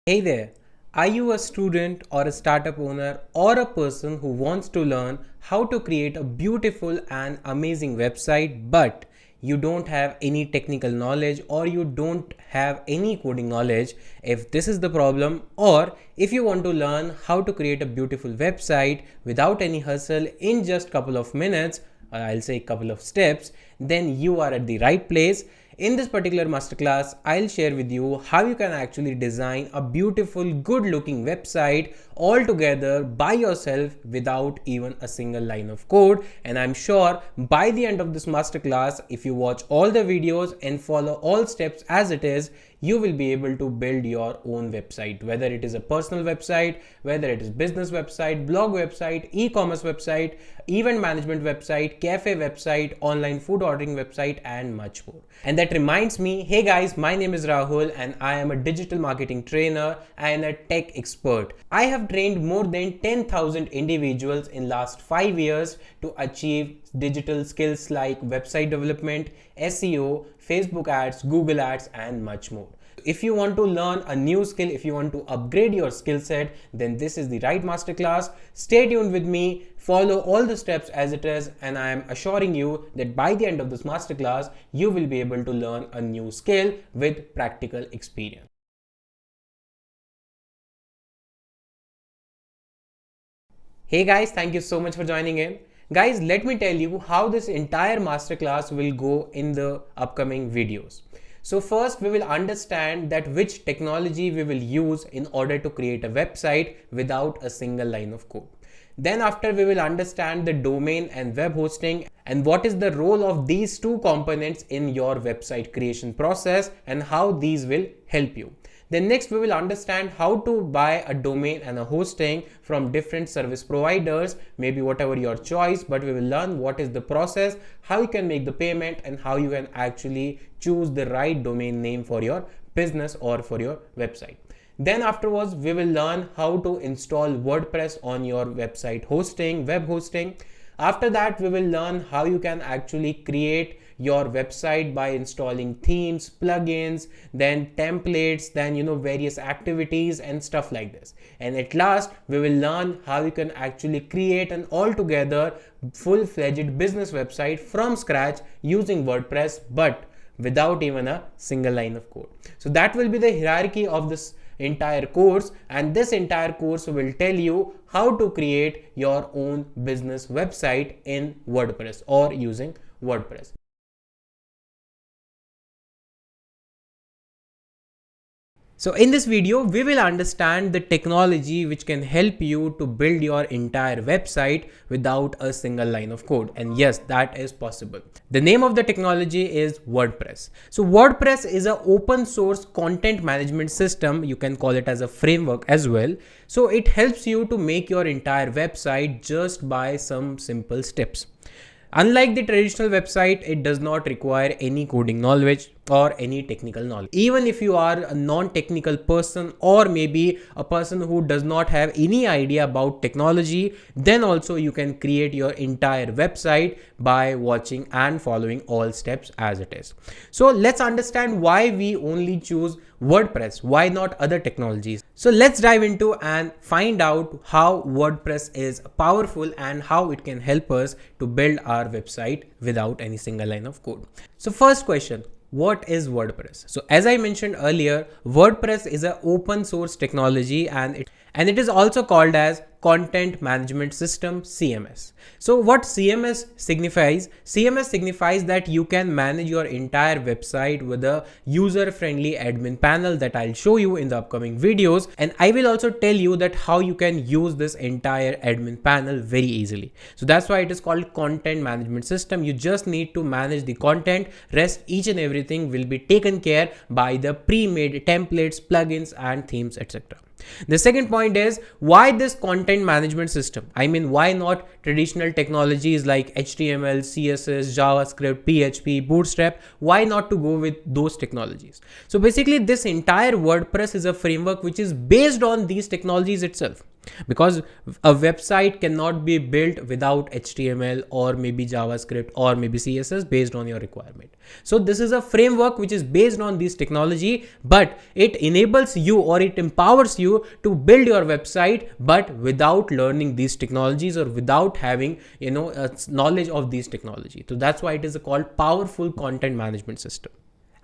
Hey there, are you a student or a startup owner or a person who wants to learn how to create a beautiful and amazing website, but you don't have any technical knowledge or you don't have any coding knowledge? If this is the problem, or if you want to learn how to create a beautiful website without any hustle in just couple of minutes, or I'll say couple of steps, then you are at the right place. In this particular masterclass, I'll share with you how you can actually design a beautiful, good looking website all together by yourself without even a single line of code. And I'm sure by the end of this masterclass, if you watch all the videos and follow all steps as it is, you will be able to build your own website, whether it is a personal website, whether it is business website, blog website, e-commerce website, event management website, cafe website, online food ordering website, and much more. And that reminds me, hey guys, my name is Rahul and I am a digital marketing trainer and a tech expert. I have trained more than 10,000 individuals in last 5 years to achieve digital skills like website development, SEO, Facebook ads, Google ads, and much more. If you want to learn a new skill, if you want to upgrade your skill set, then this is the right masterclass. Stay tuned with me, follow all the steps as it is, and I am assuring you that by the end of this masterclass, you will be able to learn a new skill with practical experience. Hey guys, thank you so much for joining in. Guys, let me tell you how this entire masterclass will go in the upcoming videos. So first we will understand that which technology we will use in order to create a website without a single line of code. Then after we will understand the domain and web hosting and what is the role of these two components in your website creation process and how these will help you. Then next we will understand how to buy a domain and a hosting from different service providers, maybe whatever your choice, but we will learn what is the process, how you can make the payment, and how you can actually choose the right domain name for your business or for your website. Then afterwards, we will learn how to install WordPress on your website hosting, web hosting. After that, we will learn how you can actually create your website by installing themes, plugins, then templates, then various activities and stuff like this. And at last, we will learn how you can actually create an altogether full-fledged business website from scratch using WordPress, but without even a single line of code. So that will be the hierarchy of this entire course, and this entire course will tell you how to create your own business website in WordPress or using WordPress. So in this video, we will understand the technology which can help you to build your entire website without a single line of code. And yes, that is possible. The name of the technology is WordPress. So WordPress is an open source content management system. You can call it as a framework as well. So it helps you to make your entire website just by some simple steps. Unlike the traditional website, it does not require any coding knowledge or any technical knowledge. Even if you are a non-technical person or maybe a person who does not have any idea about technology, then also you can create your entire website by watching and following all steps as it is. So let's understand why we only choose WordPress, why not other technologies. So let's dive into and find out how WordPress is powerful and how it can help us to build our website without any single line of code. So first question, what is WordPress? So as I mentioned earlier, WordPress is an open source technology and it is also called as Content Management System, CMS. So what CMS signifies? CMS signifies that you can manage your entire website with a user-friendly admin panel that I'll show you in the upcoming videos. And I will also tell you that how you can use this entire admin panel very easily. So that's why it is called Content Management System. You just need to manage the content. Rest, each and everything will be taken care by the pre-made templates, plugins, and themes, etc. The second point is why this content management system? I mean, why not traditional technologies like HTML, CSS, JavaScript, PHP, Bootstrap? Why not to go with those technologies? So basically this entire WordPress is a framework which is based on these technologies itself. because a website cannot be built without HTML or maybe JavaScript or maybe CSS based on your requirement. So this is a framework which is based on this technology, but it enables you or it empowers you to build your website, but without learning these technologies or without having, knowledge of these technology. So that's why it is called powerful content management system.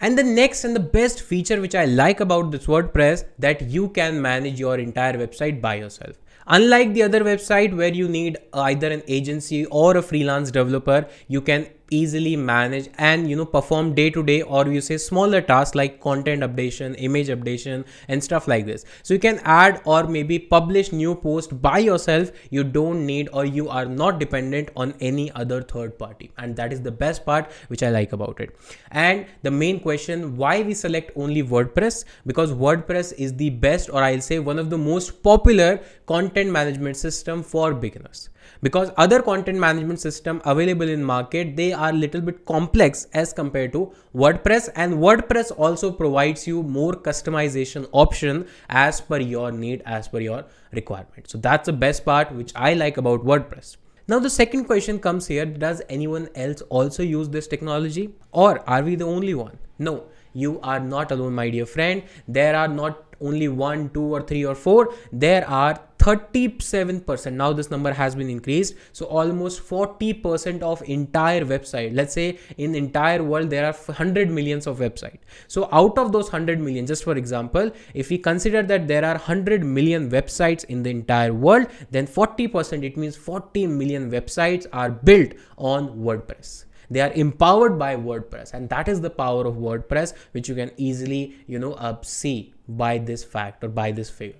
And the next and the best feature which I like about this WordPress, that you can manage your entire website by yourself. Unlike the other website where you need either an agency or a freelance developer, you can easily manage and perform day to day, or you say smaller tasks like content updation, image updation and stuff like this. So you can add or maybe publish new post by yourself. You don't need or you are not dependent on any other third party, and that is the best part which I like about it. And the main question, why we select only WordPress? Because WordPress is the best, or I'll say one of the most popular content management system for beginners. Because other content management system available in market, they are little bit complex as compared to WordPress, and WordPress also provides you more customization option as per your need, as per your requirement. So that's the best part which I like about WordPress. Now the second question comes here, does anyone else also use this technology, or are we the only one? No, you are not alone, my dear friend. There are not only 1, 2 or 3 or 4, there are 37%. Now this number has been increased. So almost 40% of entire website. Let's say in entire world, there are 100 millions of website. So out of those 100 million, just for example, if we consider that there are 100 million websites in the entire world, then 40%, it means 40 million websites are built on WordPress. They are empowered by WordPress, and that is the power of WordPress, which you can easily, see by this fact or by this figure.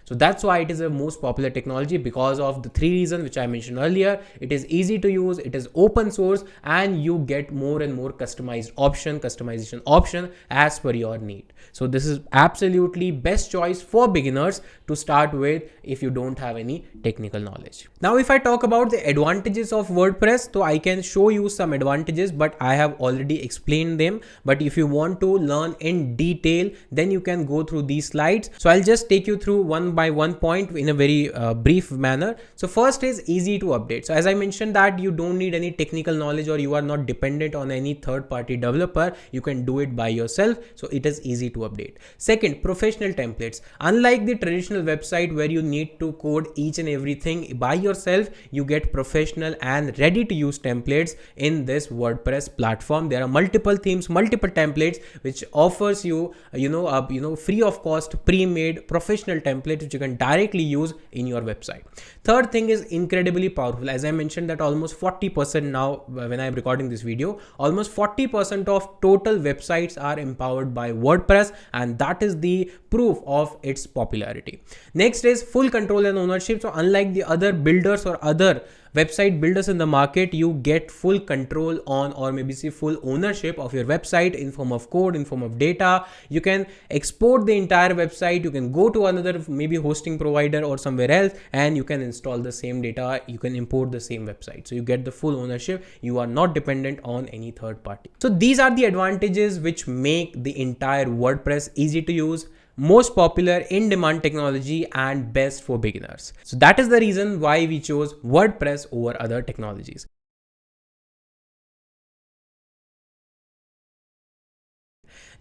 So that's why it is a most popular technology, because of the 3 reasons which I mentioned earlier. It is easy to use, it is open source, and you get more and more customization option as per your need. So this is absolutely best choice for beginners to start with if you don't have any technical knowledge. Now, if I talk about the advantages of WordPress, so I can show you some advantages, but I have already explained them. But if you want to learn in detail, then you can go through these slides. So I'll just take you through one by one point in a very brief manner. So first is easy to update. So as I mentioned that you don't need any technical knowledge, or you are not dependent on any third party developer. You can do it by yourself. So it is easy to update. Second, professional templates. Unlike the traditional website where you need to code each and everything by yourself, you get professional and ready to use templates in this WordPress platform. There are multiple themes, multiple templates, which offers you, free of cost, pre-made professional templates which you can directly use in your website. Third thing is incredibly powerful. As I mentioned that almost 40% now, when I'm recording this video, almost 40% of total websites are empowered by WordPress, and that is the proof of its popularity. Next is full control and ownership. So unlike the other builders or other website builders in the market, you get full control on, or maybe say full ownership of your website in form of code, in form of data. You can export the entire website. You can go to another maybe hosting provider or somewhere else, and you can install the same data. You can import the same website. So you get the full ownership. You are not dependent on any third party. So these are the advantages which make the entire WordPress easy to use, most popular, in-demand technology, and best for beginners. So that is the reason why we chose WordPress over other technologies.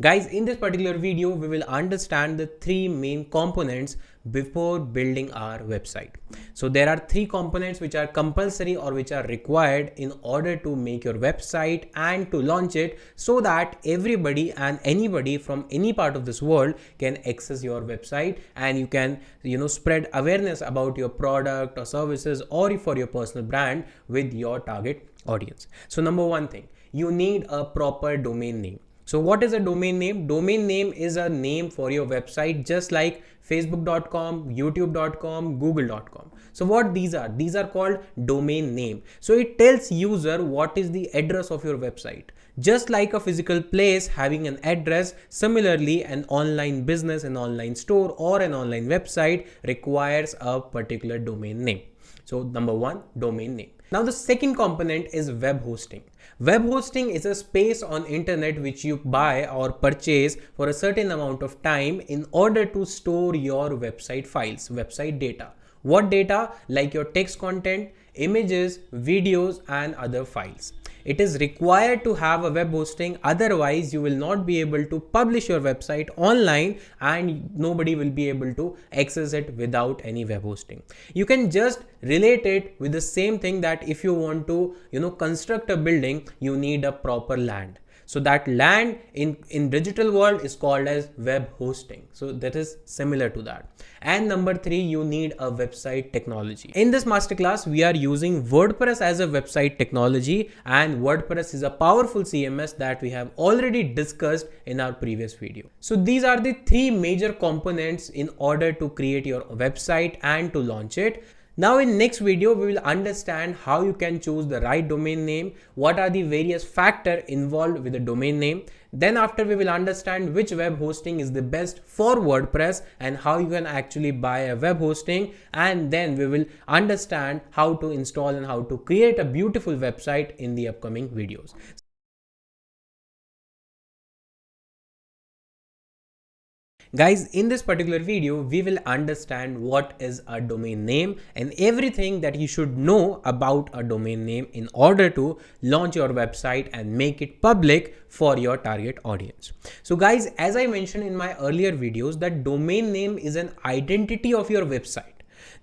Guys, in this particular video, we will understand the 3 main components before building our website. So there are 3 components which are compulsory or which are required in order to make your website and to launch it, so that everybody and anybody from any part of this world can access your website, and you can spread awareness about your product or services or for your personal brand with your target audience. So number 1 thing, you need a proper domain name. So what is a domain name? Domain name is a name for your website, just like facebook.com, youtube.com, google.com. So what these are? These are called domain name. So it tells user what is the address of your website. Just like a physical place having an address, similarly an online business, an online store or an online website requires a particular domain name. So number 1, domain name. Now the second component is web hosting. Web hosting is a space on internet which you buy or purchase for a certain amount of time in order to store your website files, website data. What data? Like your text content, images, videos, and other files. It is required to have a web hosting, otherwise you will not be able to publish your website online and nobody will be able to access it without any web hosting. You can just relate it with the same thing that if you want to construct a building, you need a proper land. So that land in digital world is called as web hosting. So that is similar to that. And number 3, you need a website technology. In this masterclass, we are using WordPress as a website technology, and WordPress is a powerful CMS that we have already discussed in our previous video. So these are the 3 major components in order to create your website and to launch it. Now in next video, we will understand how you can choose the right domain name, what are the various factors involved with the domain name. Then after, we will understand which web hosting is the best for WordPress and how you can actually buy a web hosting. And then we will understand how to install and how to create a beautiful website in the upcoming videos. Guys, in this particular video, we will understand what is a domain name and everything that you should know about a domain name in order to launch your website and make it public for your target audience. So guys, as I mentioned in my earlier videos, that domain name is an identity of your website.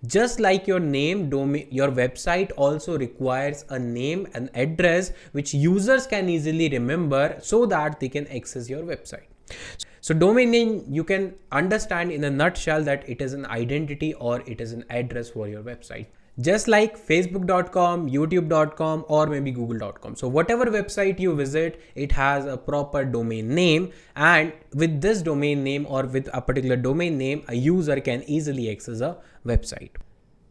Just like your name, your website also requires a name and address which users can easily remember so that they can access your website. So domain name, you can understand in a nutshell that it is an identity or it is an address for your website. Just like facebook.com, youtube.com, or maybe google.com. So whatever website you visit, it has a proper domain name, and with this domain name or with a particular domain name, a user can easily access a website.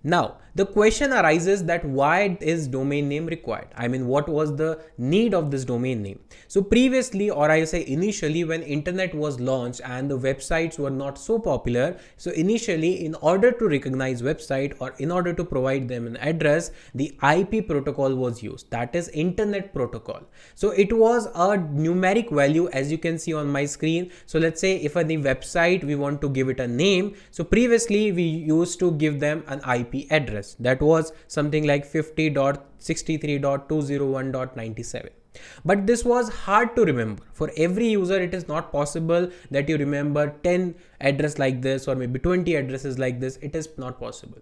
Now, the question arises that why is domain name required? I mean, what was the need of this domain name? So previously, or I say initially, when internet was launched and the websites were not so popular, so initially in order to recognize website or in order to provide them an address, the IP protocol was used, that is internet protocol. So it was a numeric value, as you can see on my screen. So let's say if the website, we want to give it a name. So previously we used to give them an IP address that was something like 50.63.201.97. But this was hard to remember. For every user, it is not possible that you remember 10 address like this or maybe 20 addresses like this. It is not possible.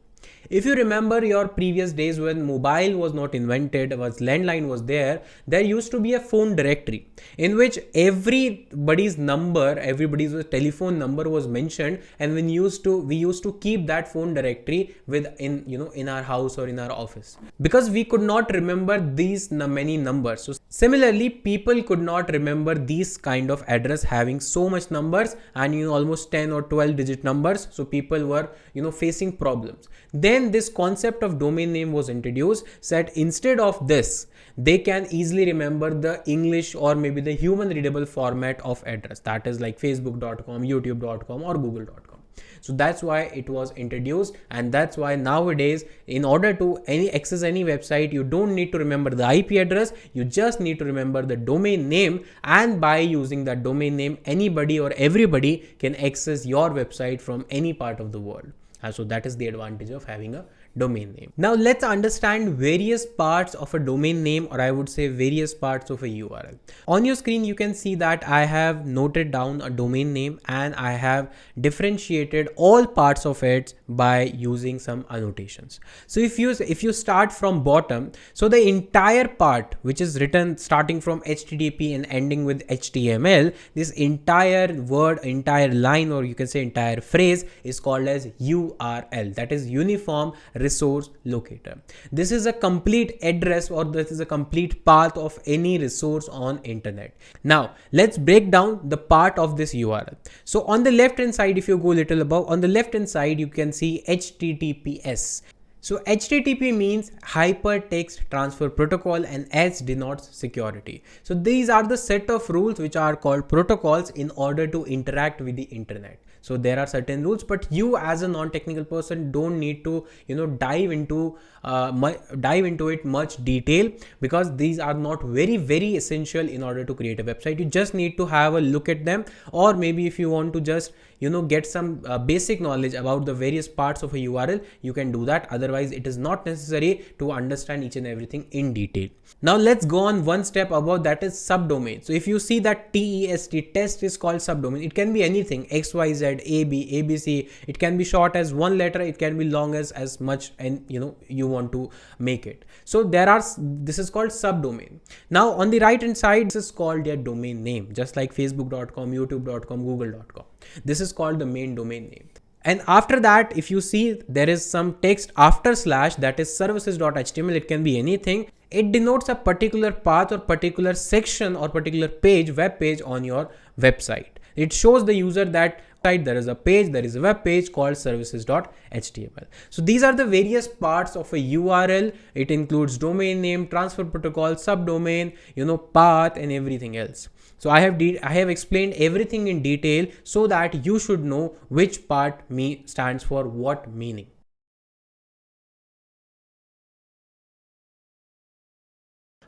If you remember your previous days when mobile was not invented, landline was there used to be a phone directory in which everybody's telephone number was mentioned, and we used to keep that phone directory in our house or in our office, because we could not remember these many numbers. So similarly, people could not remember these kind of address having so much numbers and almost 10 or 12 digit numbers. So people were facing problems. Then this concept of domain name was introduced, said instead of this, they can easily remember the English or maybe the human readable format of address, that is like facebook.com, youtube.com, or google.com. So that's why it was introduced, and that's why nowadays in order to access any website, you don't need to remember the IP address, you just need to remember the domain name, and by using that domain name, anybody or everybody can access your website from any part of the world. So that is the advantage of having a domain name. Now let's understand various parts of a domain name, or I would say various parts of a URL. On your screen, you can see that I have noted down a domain name and I have differentiated all parts of it by using some annotations. So if you start from bottom, so the entire part which is written starting from HTTP and ending with HTML, this entire word, entire line, or you can say entire phrase is called as URL, that is Uniform Resource Locator. This is a complete address, or this is a complete path of any resource on internet. Now let's break down the part of this URL. So on the left hand side, if you go a little above, on the left hand side, you can see HTTPS. So HTTP means Hypertext Transfer Protocol, and S denotes security. So these are the set of rules which are called protocols in order to interact with the internet. So there are certain rules, but you as a non-technical person don't need to dive into it much detail, because these are not very essential in order to create a website. You just need to have a look at them, or maybe if you want to just get some basic knowledge about the various parts of a URL, you can do that. Otherwise, it is not necessary to understand each and everything in detail. Now let's go on one step above, that is subdomain. So if you see that test is called subdomain, it can be anything, XYZ, AB, ABC. It can be short as one letter, it can be long as much, and you want to make it. So this is called subdomain. Now on the right hand side, this is called your domain name, just like facebook.com, youtube.com, google.com. This is called the main domain name. And after that, if you see, there is some text after slash, that is services.html. It can be anything. It denotes a particular path or particular section or particular page, web page on your website. It shows the user that there is a page, there is a web page called services.html. So these are the various parts of a URL. It includes domain name, transfer protocol, subdomain, path, and everything else. So I have explained everything in detail so that you should know which part stands for what meaning.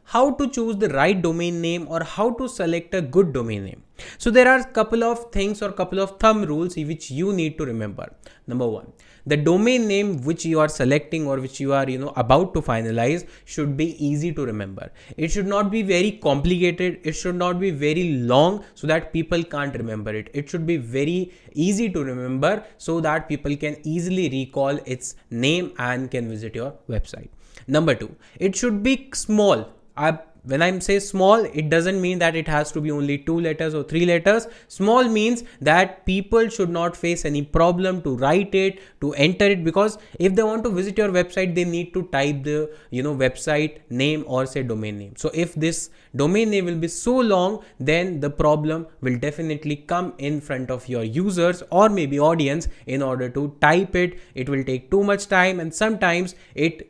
How to choose the right domain name or how to select a good domain name. So there are a couple of things or couple of thumb rules which you need to remember. Number one, the domain name which you are selecting or which you are about to finalize should be easy to remember. It should not be very complicated. It should not be very long so that people can't remember it. It should be very easy to remember so that people can easily recall its name and can visit your website. Number two, it should be small. When I say small, it doesn't mean that it has to be only 2 letters or 3 letters. Small means that people should not face any problem to write it, to enter it, because if they want to visit your website, they need to type the website name or say domain name. So if this domain name will be so long, then the problem will definitely come in front of your users or maybe audience. In order to type it, it will take too much time, and sometimes it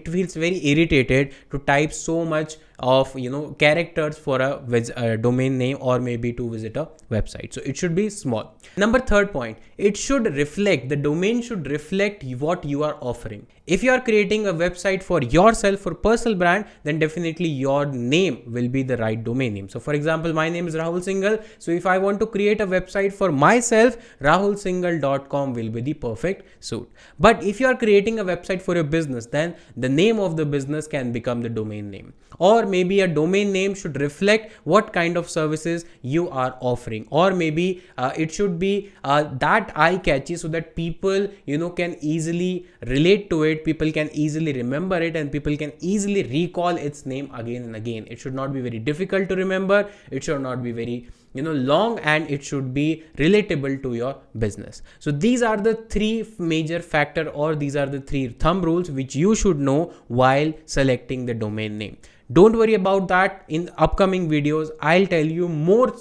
feels very irritated to type so much of characters for a domain name or maybe to visit a website. So it should be small. Third point, the domain should reflect what you are offering. If you are creating a website for yourself, for personal brand, then definitely your name will be the right domain name. So for example, my name is Rahul Singhal. So if I want to create a website for myself, rahulsinghal.com will be the perfect suit. But if you are creating a website for your business, then the name of the business can become the domain name. Or maybe a domain name should reflect what kind of services you are offering. Or maybe it should be that eye-catchy so that people can easily relate to it, people can easily remember it, and people can easily recall its name again and again. It should not be very difficult to remember. It should not be very long, and it should be relatable to your business. So these are the 3 major factors, or these are the 3 thumb rules which you should know while selecting the domain name. Don't worry about that. In upcoming videos, I'll tell you more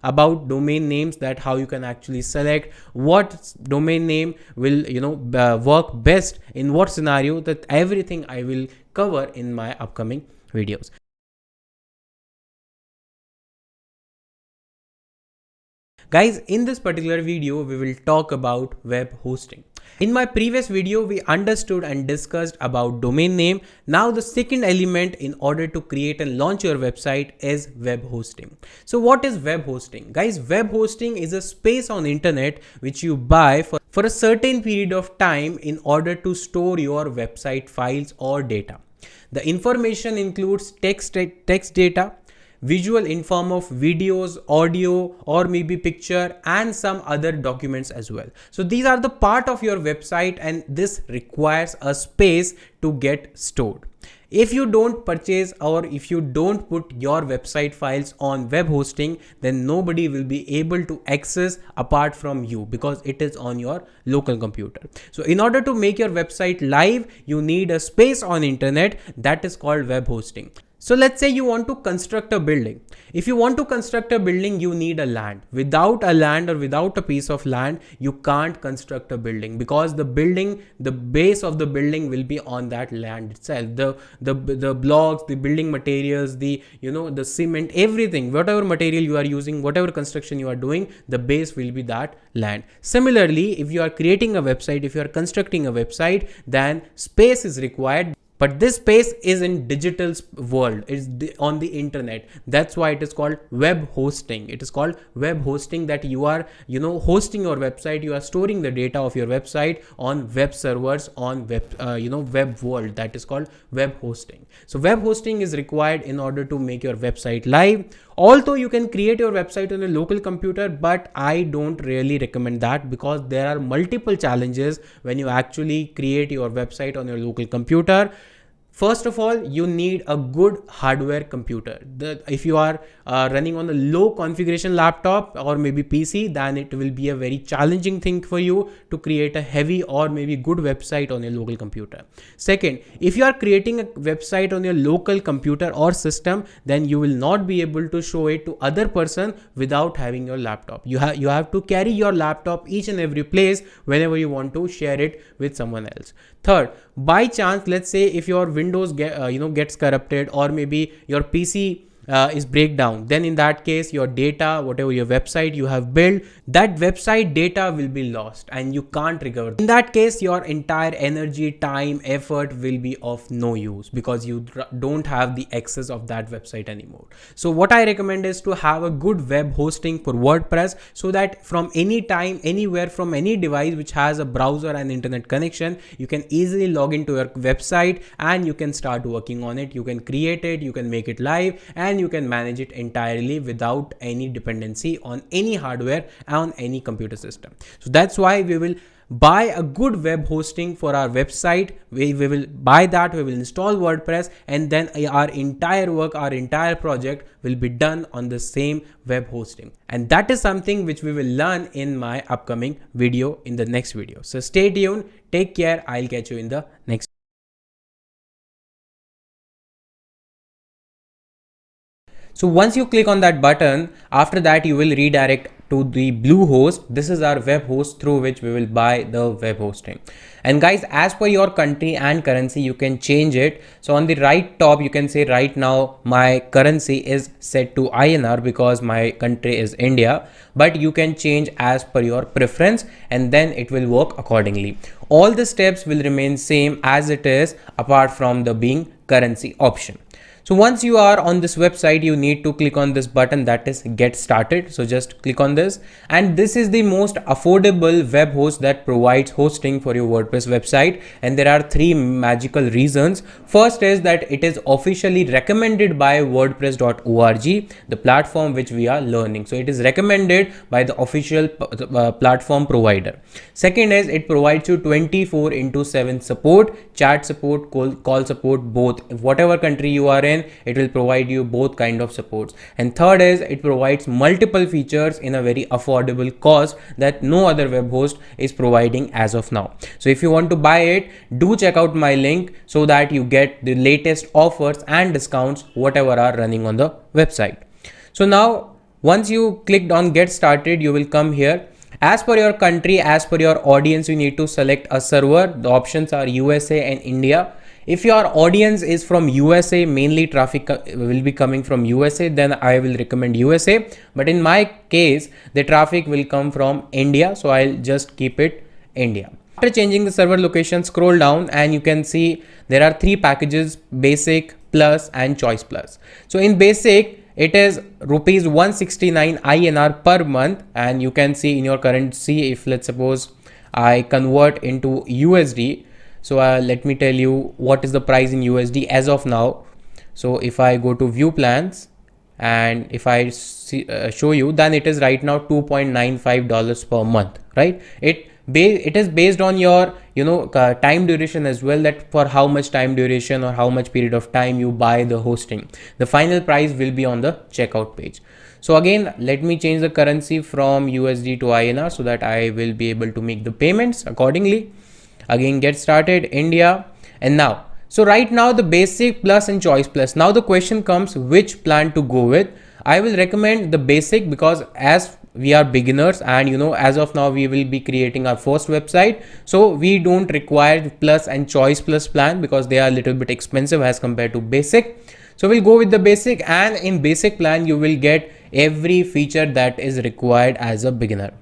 about domain names, that how you can actually select what domain name will work best in what scenario. That everything I will cover in my upcoming videos. Guys, in this particular video, we will talk about web hosting. In my previous video, we understood and discussed about domain name. Now the second element in order to create and launch your website is web hosting. So what is web hosting? Guys, web hosting is a space on internet which you buy for a certain period of time in order to store your website files or data. The information includes text data, visual in form of videos, audio, or maybe picture, and some other documents as well. So these are the part of your website, and this requires a space to get stored. If you don't purchase or if you don't put your website files on web hosting, then nobody will be able to access apart from you, because it is on your local computer. So in order to make your website live, you need a space on internet that is called web hosting. So let's say you want to construct a building. If you want to construct a building, you need a land. Without a land or without a piece of land, you can't construct a building, because the base of the building will be on that land itself. The blocks, the building materials, the cement, everything, whatever material you are using, whatever construction you are doing, the base will be that land. Similarly, if you are creating a website, if you are constructing a website, then space is required. But this space is in digital world, it's on the internet. That's why it is called web hosting. It is called web hosting, that you are, hosting your website, you are storing the data of your website on web servers, on web, web world. That is called web hosting. So web hosting is required in order to make your website live. Although you can create your website on a local computer, but I don't really recommend that, because there are multiple challenges when you actually create your website on your local computer. First of all, you need a good hardware computer. If you are running on a low configuration laptop or maybe PC, then it will be a very challenging thing for you to create a heavy or maybe good website on your local computer. Second, if you are creating a website on your local computer or system, then you will not be able to show it to other person without having your laptop. You have to carry your laptop each and every place whenever you want to share it with someone else. Third, by chance, let's say if your Windows gets corrupted, or maybe your PC is breakdown, then in that case your data, whatever your website you have built, that website data will be lost and you can't recover. In that case, your entire energy, time, effort will be of no use, because you don't have the access of that website anymore. So what I recommend is to have a good web hosting for WordPress, so that from any time, anywhere, from any device which has a browser and internet connection, you can easily log into your website and you can start working on it. You can create it, you can make it live, and you can manage it entirely without any dependency on any hardware, on any computer system. So that's why we will buy a good web hosting for our website. We will buy that, we will install WordPress, and then our entire work, our entire project will be done on the same web hosting. And that is something which we will learn in my upcoming video, in the next video. So stay tuned, take care, I'll catch you in the next. So once you click on that button, after that you will redirect to the BlueHost. This is our web host through which we will buy the web hosting. And guys, as per your country and currency, you can change it. So on the right top, you can say right now my currency is set to INR because my country is India, but you can change as per your preference and then it will work accordingly. All the steps will remain same as it is, apart from the being currency option. So once you are on this website, you need to click on this button, that is get started. So just click on this, and this is the most affordable web host that provides hosting for your WordPress website. And there are three magical reasons. First is that it is officially recommended by WordPress.org, the platform which we are learning. So it is recommended by the official platform provider. Second is it provides you 24/7 support, chat support, call support, both. Whatever country you are in, it will provide you both kind of supports. And third is it provides multiple features in a very affordable cost that no other web host is providing as of now. So if you want to buy it, do check out my link so that you get the latest offers and discounts whatever are running on the website. So now once you clicked on get started, you will come here. As per your country, as per your audience, you need to select a server. The options are USA and India. If your audience is from USA, mainly traffic will be coming from USA, then I will recommend USA. But in my case, the traffic will come from India, so I'll just keep it India. After changing the server location, scroll down and you can see there are three packages: Basic, Plus and Choice Plus. So in Basic, it is rupees 169 INR per month, and you can see in your currency, if let's suppose I convert into USD. So let me tell you what is the price in USD as of now. So if I go to view plans and if I show you, then it is right now $2.95 per month, right? It is based on your time duration as well, that for how much time duration or how much period of time you buy the hosting. The final price will be on the checkout page. So again, let me change the currency from USD to INR so that I will be able to make the payments accordingly. Again, get started, India. And now, so right now the Basic, Plus and Choice Plus. Now the question comes, which plan to go with? I will recommend the Basic because as we are beginners and as of now we will be creating our first website, so we don't require Plus and Choice Plus plan because they are a little bit expensive as compared to Basic. So we'll go with the Basic, and in Basic plan you will get every feature that is required as a beginner.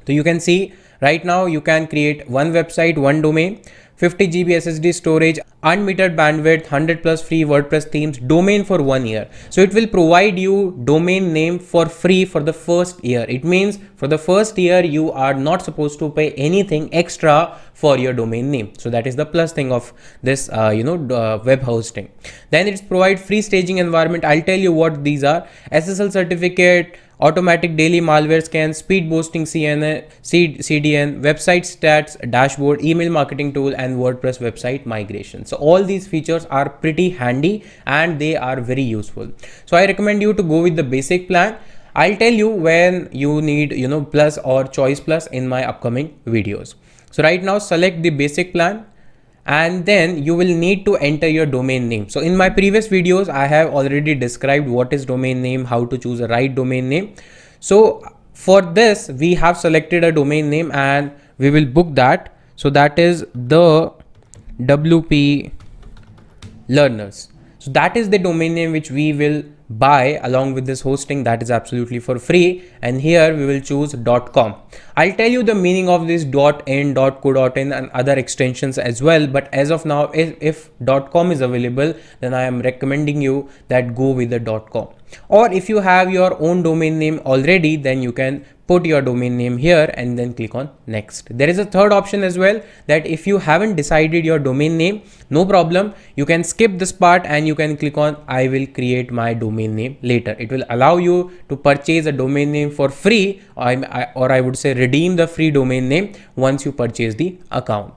So you can see right now you can create one website, one domain. 50 GB SSD storage, unmetered bandwidth, 100 plus free WordPress themes, domain for 1 year. So it will provide you domain name for free for the first year. It means for the first year you are not supposed to pay anything extra for your domain name. So that is the plus thing of this web hosting. Then it's provide free staging environment. I'll tell you what these are: SSL certificate, automatic daily malware scan, speed boosting CDN, website stats dashboard, email marketing tool, and WordPress website migration. So all these features are pretty handy and they are very useful. So I recommend you to go with the basic plan. I'll tell you when you need plus or choice plus in my upcoming videos. So right now select the basic plan, and then you will need to enter your domain name. So in my previous videos, I have already described what is domain name, how to choose a right domain name. So for this, we have selected a domain name and we will book that. So that is the WP Learners. So that is the domain name which we will buy along with this hosting. That is absolutely for free. And here we will choose .com. I'll tell you the meaning of this .in, .co.in and other extensions as well. But as of now, if .com is available, then I am recommending you that go with the .com. Or if you have your own domain name already, then you can put your domain name here and then click on next. There is a third option as well, that if you haven't decided your domain name, no problem. You can skip this part and you can click on I will create my domain name later. It will allow you to purchase a domain name for free, or I would say redeem the free domain name once you purchase the account.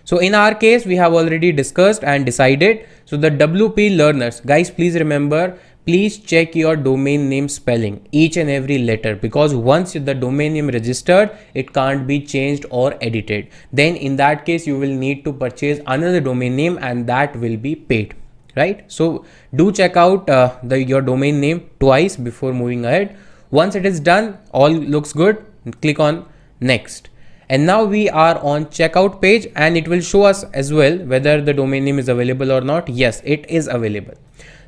So in our case, we have already discussed and decided. So the WP Learners, guys, please remember, please check your domain name spelling, each and every letter, because once the domain name registered, it can't be changed or edited. Then in that case, you will need to purchase another domain name and that will be paid, right? So do check out your domain name twice before moving ahead. Once it is done, all looks good, click on next. And now we are on checkout page and it will show us as well whether the domain name is available or not. Yes, it is available.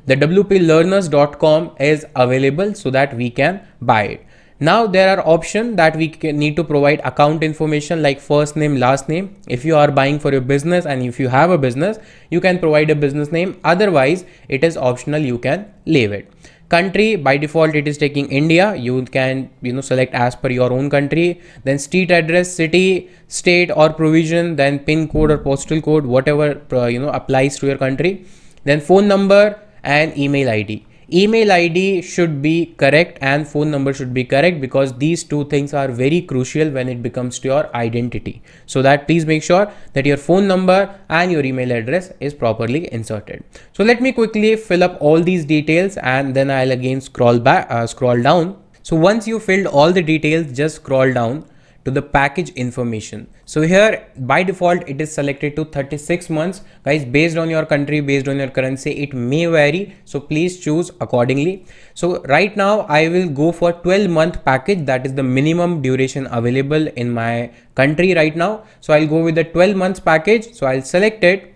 The wplearners.com is available so that we can buy it. Now there are options that we need to provide account information like first name, last name. If you are buying for your business and if you have a business, you can provide a business name. Otherwise, it is optional. You can leave it. Country, by default, it is taking India. You can select as per your own country. Then street address, city, state or provision, then pin code or postal code, whatever applies to your country. Then phone number and email ID. Email ID should be correct and phone number should be correct, because these two things are very crucial when it becomes to your identity. So that please make sure that your phone number and your email address is properly inserted. So let me quickly fill up all these details and then I'll again scroll down. So once you filled all the details, just scroll down to the package information. So here by default it is selected to 36 months. Guys, based on your country, based on your currency, it may vary, so please choose accordingly. So right now I will go for 12-month package. That is the minimum duration available in my country right now. So I'll go with the 12 months package. So I'll select it.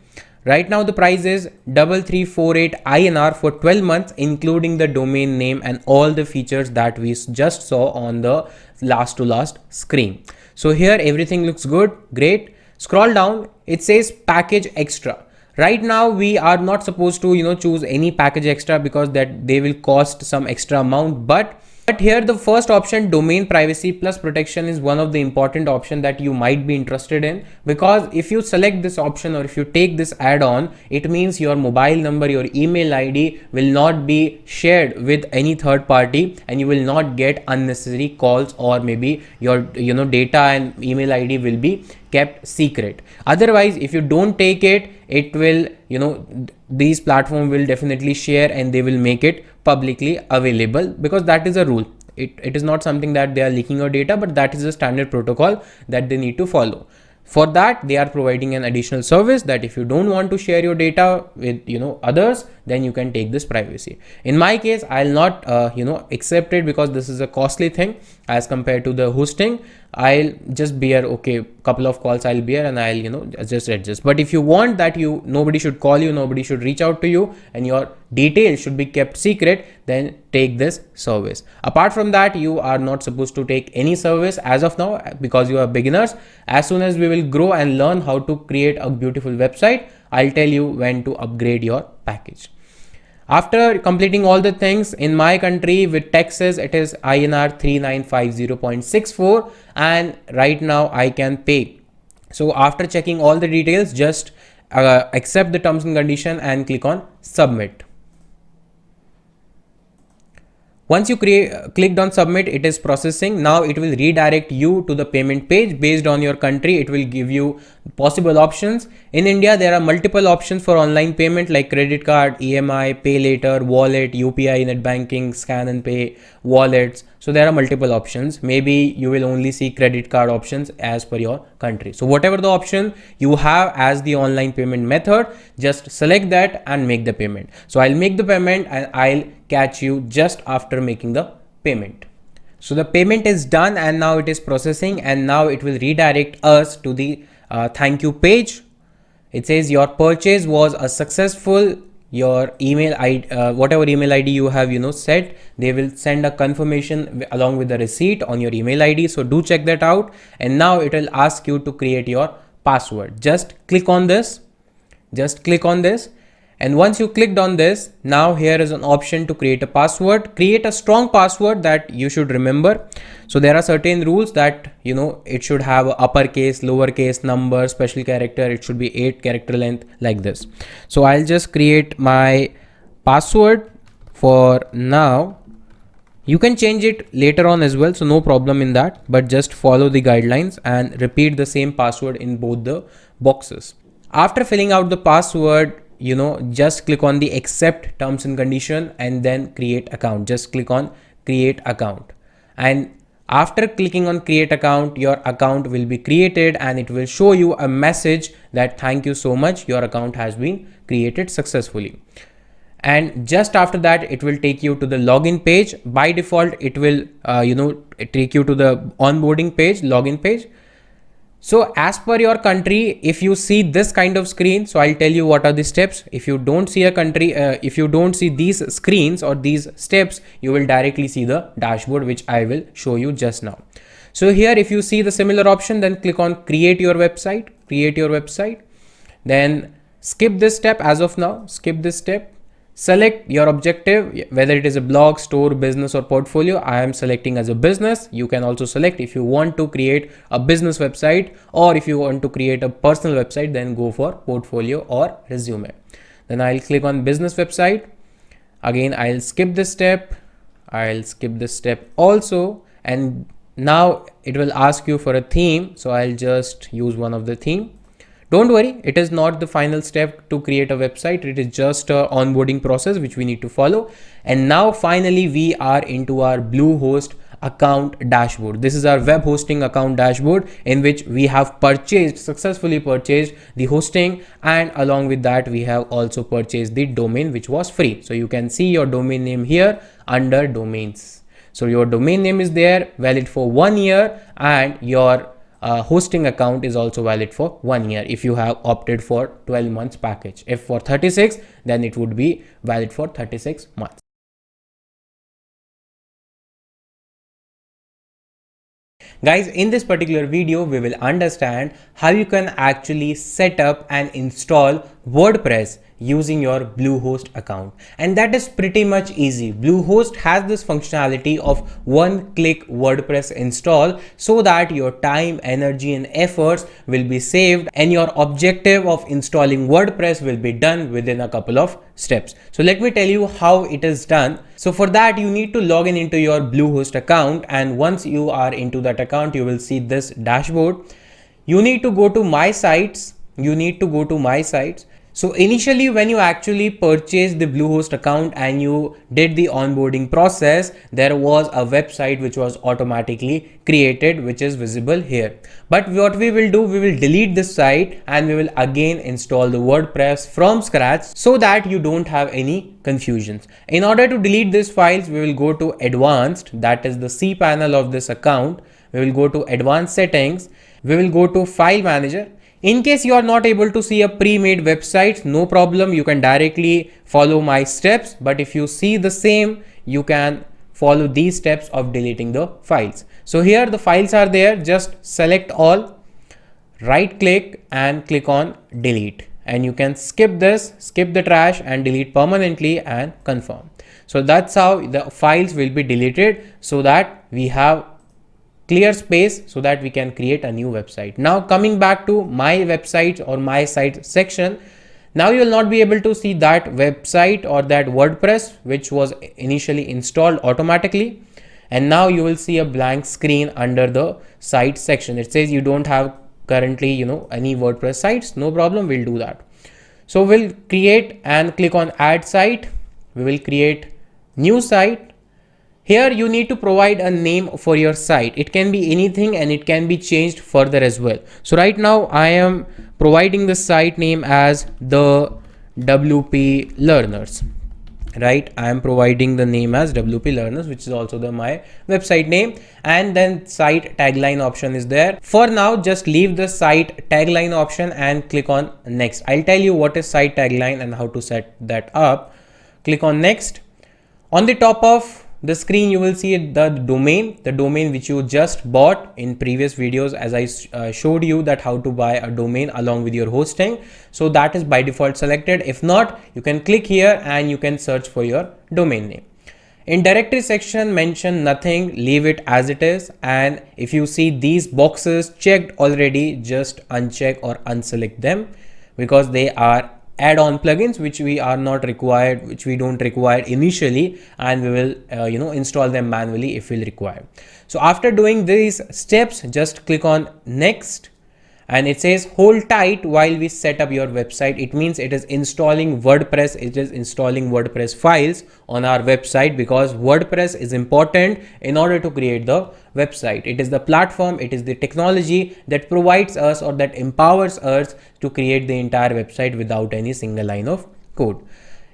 Right now the price is 3348 INR for 12 months, including the domain name and all the features that we just saw on the last to last screen. So here everything looks good, great. Scroll down, it says package extra. Right now we are not supposed to choose any package extra because that they will cost some extra amount, but here the first option, domain privacy plus protection, is one of the important option that you might be interested in, because if you select this option or if you take this add-on, it means your mobile number, your email ID will not be shared with any third party and you will not get unnecessary calls, or maybe your data and email ID will be kept secret. Otherwise, if you don't take it, it will these platform will definitely share and they will make it publicly available, because that is a rule. It is not something that they are leaking your data, but that is a standard protocol that they need to follow. For that, they are providing an additional service that if you don't want to share your data with others, then you can take this privacy. In my case, I'll not accept it because this is a costly thing as compared to the hosting. I'll just bear, okay, couple of calls I'll bear and I'll just adjust. But if you want that nobody should call you, nobody should reach out to you, and your details should be kept secret, then take this service. Apart from that, you are not supposed to take any service as of now because you are beginners. As soon as we will grow and learn how to create a beautiful website, I'll tell you when to upgrade your package. After completing all the things in my country with taxes, it is INR 3950.64, and right now I can pay. So after checking all the details, just accept the terms and condition and click on submit. Once you clicked on submit, it is processing. Now it will redirect you to the payment page. Based on your country, it will give you possible options. In India, there are multiple options for online payment like credit card, EMI, pay later, wallet, UPI, net banking, scan and pay, wallets. So there are multiple options. Maybe you will only see credit card options as per your country. So whatever the option you have as the online payment method, just select that and make the payment. So I'll make the payment and I'll catch you just after making the payment. So the payment is done and now it is processing, and now it will redirect us to the thank you page. It says your purchase was a successful. Your email ID, whatever email ID you have set, they will send a confirmation along with the receipt on your email ID. So do check that out. And now it will ask you to create your password. Just click on this. And once you clicked on this, now here is an option to create a password. Create a strong password that you should remember. So there are certain rules that it should have uppercase, lowercase, number, special character. It should be 8 character length like this. So I'll just create my password for now. You can change it later on as well, so no problem in that, but just follow the guidelines and repeat the same password in both the boxes. After filling out the password, just click on the accept terms and condition and then create account. Just click on create account, and after clicking on create account, your account will be created and it will show you a message that thank you so much, your account has been created successfully. And just after that, it will take you to the login page. By default, it will take you to the onboarding page, login page. So as per your country, if you see this kind of screen, so I'll tell you what are the steps. If you don't see a country, if you don't see these screens or these steps, you will directly see the dashboard, which I will show you just now. So here, if you see the similar option, then click on create your website, then skip this step as of now, skip this step. Select your objective, whether it is a blog, store, business or portfolio. I am selecting as a business. You can also select if you want to create a business website, or if you want to create a personal website, then go for portfolio or resume. Then I'll click on business website. Again, I'll skip this step. Also. And now it will ask you for a theme. So I'll just use one of the theme. Don't worry, it is not the final step to create a website. It is just an onboarding process which we need to follow. And now finally we are into our BlueHost account dashboard. This is our web hosting account dashboard in which we have successfully purchased the hosting, and along with that we have also purchased the domain which was free. So you can see your domain name here under domains. So your domain name is there, valid for 1 year, and your hosting account is also valid for 1 year if you have opted for 12 months package. If for 36, then it would be valid for 36 months. Guys, in this particular video, we will understand how you can actually set up and install WordPress using your BlueHost account. And that is pretty much easy. BlueHost has this functionality of one-click WordPress install, so that your time, energy and efforts will be saved and your objective of installing WordPress will be done within a couple of steps. So let me tell you how it is done. So for that, you need to log in into your BlueHost account, and once you are into that account, you will see this dashboard. You need to go to my sites. So initially, when you actually purchased the BlueHost account and you did the onboarding process, there was a website which was automatically created, which is visible here. But what we will do, we will delete this site and we will again install the WordPress from scratch so that you don't have any confusions. In order to delete these files, we will go to advanced, that is the C panel of this account. We will go to advanced settings. We will go to file manager. In case you are not able to see a pre-made website, no problem, you can directly follow my steps. But if you see the same, you can follow these steps of deleting the files. So here the files are there, just select all, right click and click on delete, and you can skip this, skip the trash and delete permanently and confirm. So that's how the files will be deleted, so that we have clear space so that we can create a new website. Now coming back to my website or my site section, now you will not be able to see that website or that WordPress which was initially installed automatically, and now you will see a blank screen under the site section. It says you don't have currently any WordPress sites. No problem, we'll do that. So we'll create and click on add site. We will create new site. Here you need to provide a name for your site. It can be anything and it can be changed further as well. So right now I am providing the site name as the WP Learners. Right, I am providing the name as WP Learners, which is also my website name, and then site tagline option is there. For now, just leave the site tagline option and click on next. I'll tell you what is site tagline and how to set that up. Click on next. On the top of the screen you will see the domain which you just bought in previous videos, as I showed you that how to buy a domain along with your hosting. So that is by default selected. If not, you can click here and you can search for your domain name. In directory section, mention nothing, leave it as it is. And if you see these boxes checked already, just uncheck or unselect them, because they are add-on plugins which we are not required, which we don't require initially, and we will install them manually if we'll require. So after doing these steps, just click on next, and it says hold tight while we set up your website. It means it is installing WordPress, it is installing WordPress files on our website, because WordPress is important in order to create the website. It is the platform, it is the technology that provides us or that empowers us to create the entire website without any single line of code.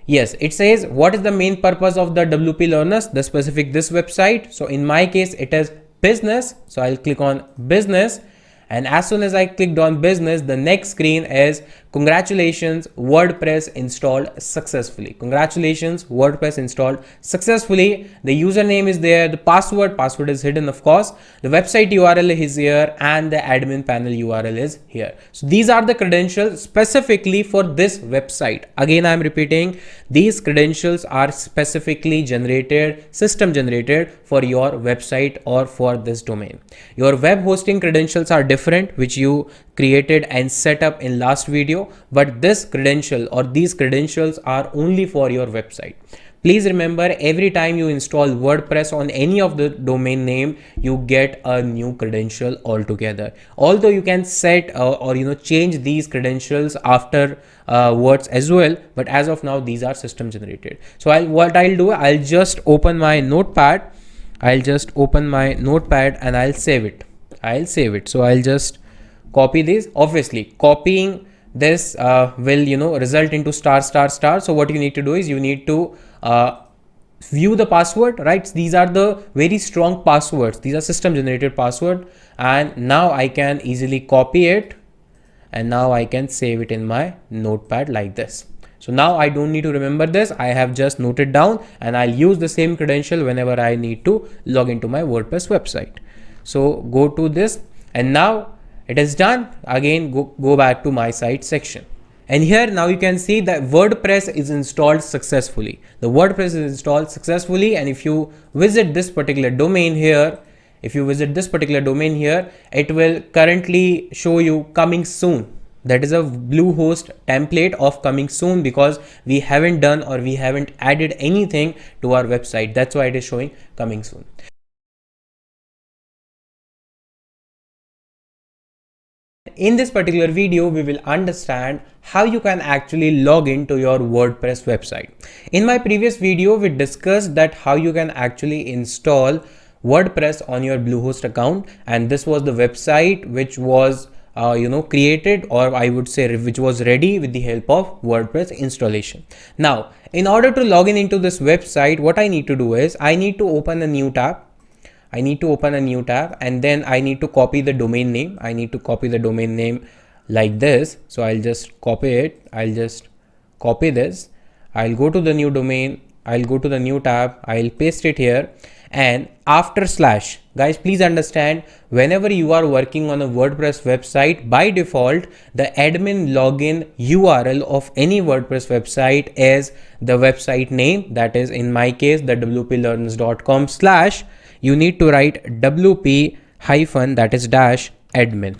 Yes, it says what is the main purpose of the WP Learners, the specific this website. So in my case it is business, so I'll click on business. And as soon as I clicked on business, the next screen is congratulations, WordPress installed successfully. Congratulations, WordPress installed successfully. The username is there, the password is hidden of course, the website URL is here, and the admin panel URL is here. So these are the credentials specifically for this website. Again, I'm repeating, these credentials are specifically generated, system generated for your website or for this domain. Your web hosting credentials are different, which you created and set up in last video, but this credential or these credentials are only for your website. Please remember, every time you install WordPress on any of the domain name, you get a new credential altogether. Although you can set or change these credentials after words as well, but as of now these are system generated. So I'll just open my notepad. And I'll save it. So I'll just copy this. Obviously copying this will result into star. So what you need to do is you need to view the password, right? These are the very strong passwords. These are system generated password, and now I can easily copy it, and now I can save it in my notepad like this. So now I don't need to remember this. I have just noted down, and I'll use the same credential whenever I need to log into my WordPress website. So go to this, and now it is done. Again, go back to my site section. And here now you can see that WordPress is installed successfully. The WordPress is installed successfully. And if you visit this particular domain here, it will currently show you coming soon. That is a BlueHost template of coming soon, because we haven't done or we haven't added anything to our website. That's why it is showing coming soon. In this particular video, we will understand how you can actually log into your WordPress website. In my previous video, we discussed that how you can actually install WordPress on your BlueHost account, and this was the website which was created, or I would say which was ready with the help of WordPress installation. Now, in order to log in into this website, what I need to do is I need to open a new tab. And then I need to copy the domain name. like this. So I'll just copy it. I'll just copy this. I'll go to the new domain. I'll go to the new tab. I'll paste it here. And after slash, guys, please understand, whenever you are working on a WordPress website, by default, the admin login URL of any WordPress website is the website name. That is, in my case, the wplearners.com / you need to write wp hyphen, that is dash admin.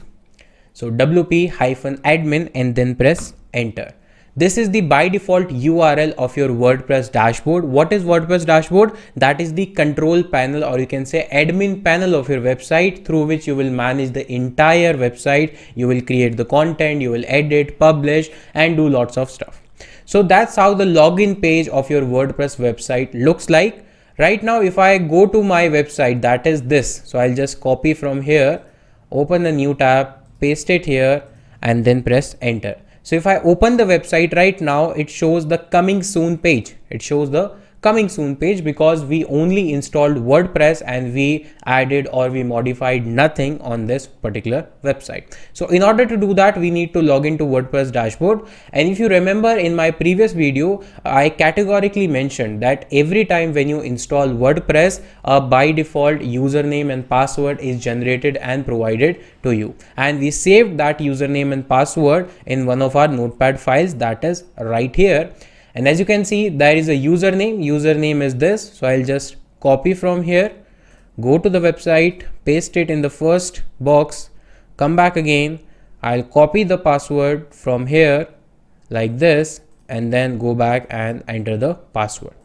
So wp hyphen admin and then press enter. This is the by default URL of your WordPress dashboard. What is WordPress dashboard? That is the control panel, or you can say admin panel of your website, through which you will manage the entire website. You will create the content, you will edit, publish, and do lots of stuff. So that's how the login page of your WordPress website looks like. Right now, if I go to my website, that is this. So I'll just copy from here, open a new tab, paste it here, and then press enter. So if I open the website right now, it shows the coming soon page. It shows the coming soon page because we only installed WordPress and we added or we modified nothing on this particular website. So in order to do that, we need to log into WordPress dashboard. And if you remember in my previous video, I categorically mentioned that every time when you install WordPress, by default username and password is generated and provided to you. And we saved that username and password in one of our notepad files, that is right here. And as you can see, there is a username is this. So I'll just copy from here, go to the website, paste it in the first box, come back again. I'll copy the password from here like this, and then go back and enter the password.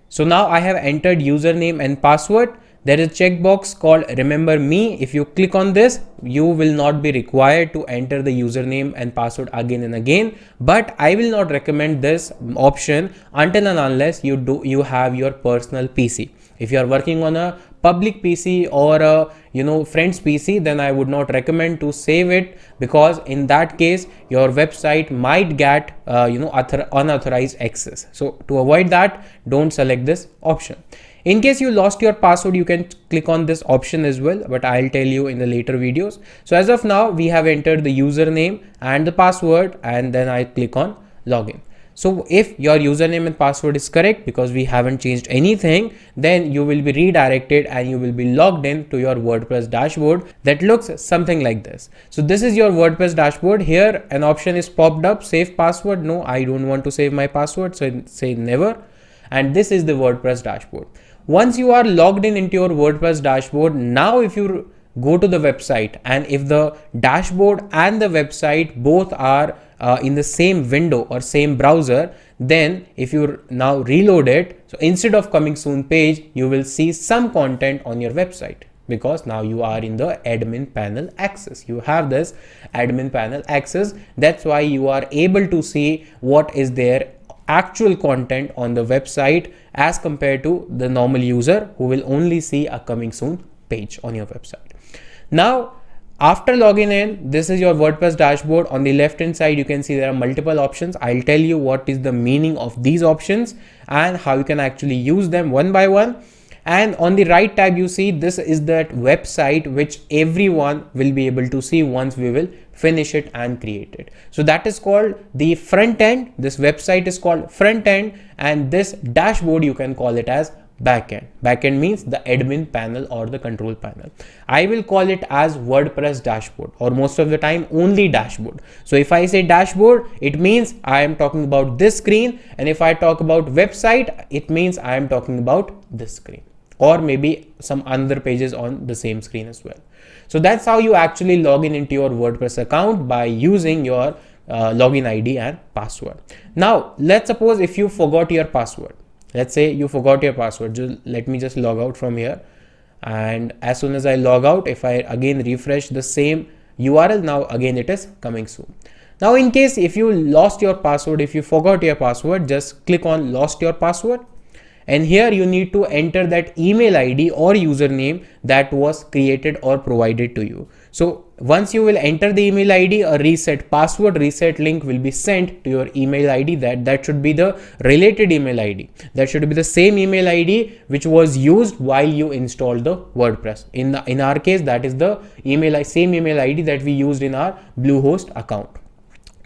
So now I have entered username and password. There is a checkbox called remember me. If you click on this, you will not be required to enter the username and password again and again. But I will not recommend this option until and unless you have your personal PC. If you are working on a public PC or a friend's PC, then I would not recommend to save it, because in that case your website might get unauthorized access. So to avoid that, don't select this option. In case you lost your password, you can click on this option as well, but I'll tell you in the later videos. So as of now, we have entered the username and the password, and then I click on login. So if your username and password is correct, because we haven't changed anything, then you will be redirected and you will be logged in to your WordPress dashboard that looks something like this. So this is your WordPress dashboard. Here an option is popped up, save password. No, I don't want to save my password, so say never. And this is the WordPress dashboard. Once you are logged into your WordPress dashboard, now if you go to the website and if the dashboard and the website both are in the same window or same browser, then if you now reload it, so instead of coming soon page, you will see some content on your website, because now you are in the admin panel access. You have this admin panel access. That's why you are able to see what is there actual content on the website as compared to the normal user who will only see a coming soon page on your website. Now, after logging in, this is your WordPress dashboard. On the left hand side, you can see there are multiple options. I'll tell you what is the meaning of these options and how you can actually use them one by one. And on the right tab, you see this is that website which everyone will be able to see once we will finish it and create it. So that is called the front end. This website is called front end, and this dashboard you can call it as backend. Backend means the admin panel or the control panel. I will call it as WordPress dashboard, or most of the time only dashboard. So if I say dashboard, it means I am talking about this screen, and if I talk about website, it means I am talking about this screen, or maybe some other pages on the same screen as well. So that's how you actually log in into your WordPress account, by using your login ID and password. Now, let's suppose if you forgot your password. Let's say you forgot your password. Let me just log out from here. And as soon as I log out, if I again refresh the same URL, now again it is coming soon. Now, in case if you lost your password, if you forgot your password, just click on lost your password. And here you need to enter that email ID or username that was created or provided to you. So once you will enter the email ID, a reset password reset link will be sent to your email ID. That should be the related email ID. That should be the same email ID which was used while you installed the WordPress. In our case, that is the same email ID that we used in our BlueHost account.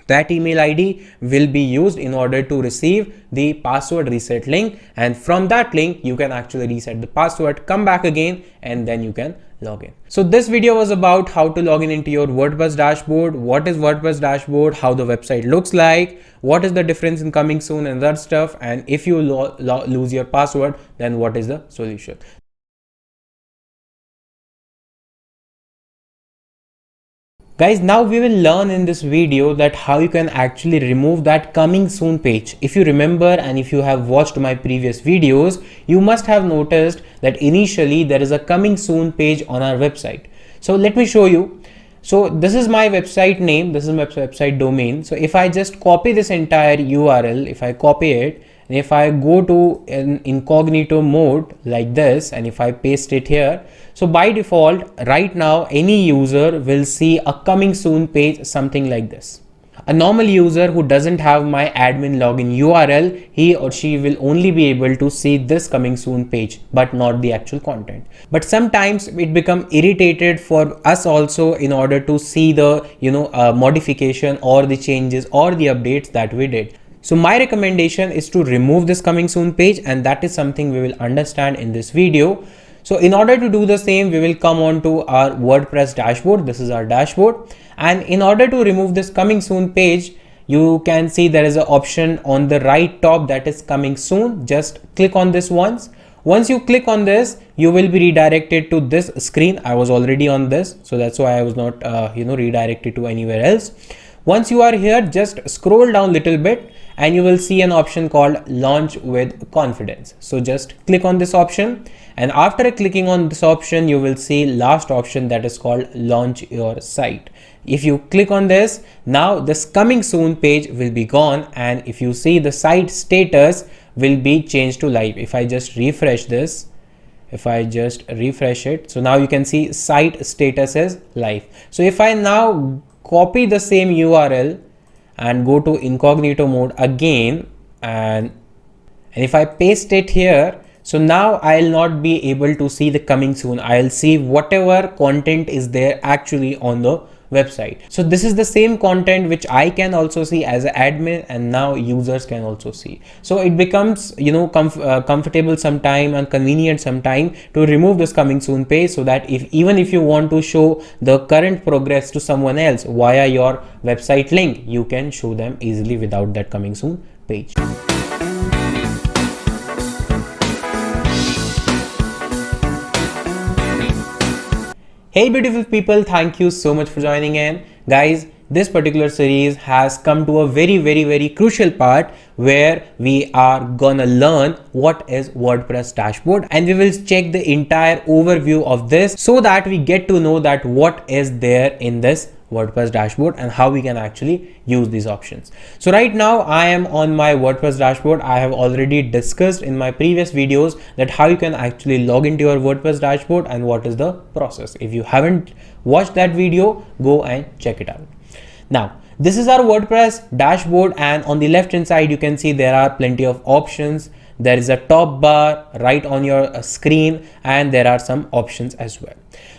That email ID will be used in order to receive the password reset link, and from that link you can actually reset the password, come back again, and then you can log in. So this video was about how to log in into your WordPress dashboard, what is WordPress dashboard, how the website looks like, what is the difference in coming soon and that stuff, and if you lose your password, then what is the solution. Guys, now we will learn in this video that how you can actually remove that coming soon page. If you remember, and if you have watched my previous videos, you must have noticed that initially there is a coming soon page on our website. So let me show you. So this is my website name, this is my website domain. So if I just copy this entire URL, if I copy it, and if I go to an incognito mode like this, and if I paste it here, so by default, right now, any user will see a coming soon page, something like this. A normal user who doesn't have my admin login URL, he or she will only be able to see this coming soon page, but not the actual content. But sometimes it becomes irritated for us also in order to see the modification or the changes or the updates that we did. So my recommendation is to remove this coming soon page, and that is something we will understand in this video. So in order to do the same, we will come on to our WordPress dashboard. This is our dashboard. And in order to remove this coming soon page, you can see there is an option on the right top that is coming soon. Just click on this once. Once you click on this, you will be redirected to this screen. I was already on this, so that's why I was not redirected to anywhere else. Once you are here, just scroll down a little bit and you will see an option called Launch with Confidence. So just click on this option, and after clicking on this option, you will see last option that is called Launch Your Site. If you click on this, now this coming soon page will be gone, and if you see, the site status will be changed to live. If I just refresh this, if I just refresh it, so now you can see site status is live. So if I now copy the same URL and go to incognito mode again, and if I paste it here, so now I'll not be able to see the coming soon. I'll see whatever content is there actually on the website. So this is the same content which I can also see as an admin, and now users can also see. So it becomes comfortable sometime and convenient sometime to remove this coming soon page, so that even if you want to show the current progress to someone else via your website link, you can show them easily without that coming soon page. Hey beautiful people, thank you so much for joining in. Guys, this particular series has come to a very crucial part where we are gonna learn what is WordPress dashboard, and we will check the entire overview of this so that we get to know that what is there in this WordPress dashboard and how we can actually use these options. So right now I am on my WordPress dashboard. I have already discussed in my previous videos that how you can actually log into your WordPress dashboard and what is the process. If you haven't watched that video, go and check it out. Now, this is our WordPress dashboard, and on the left hand side you can see there are plenty of options. There is a top bar right on your screen, and there are some options as well.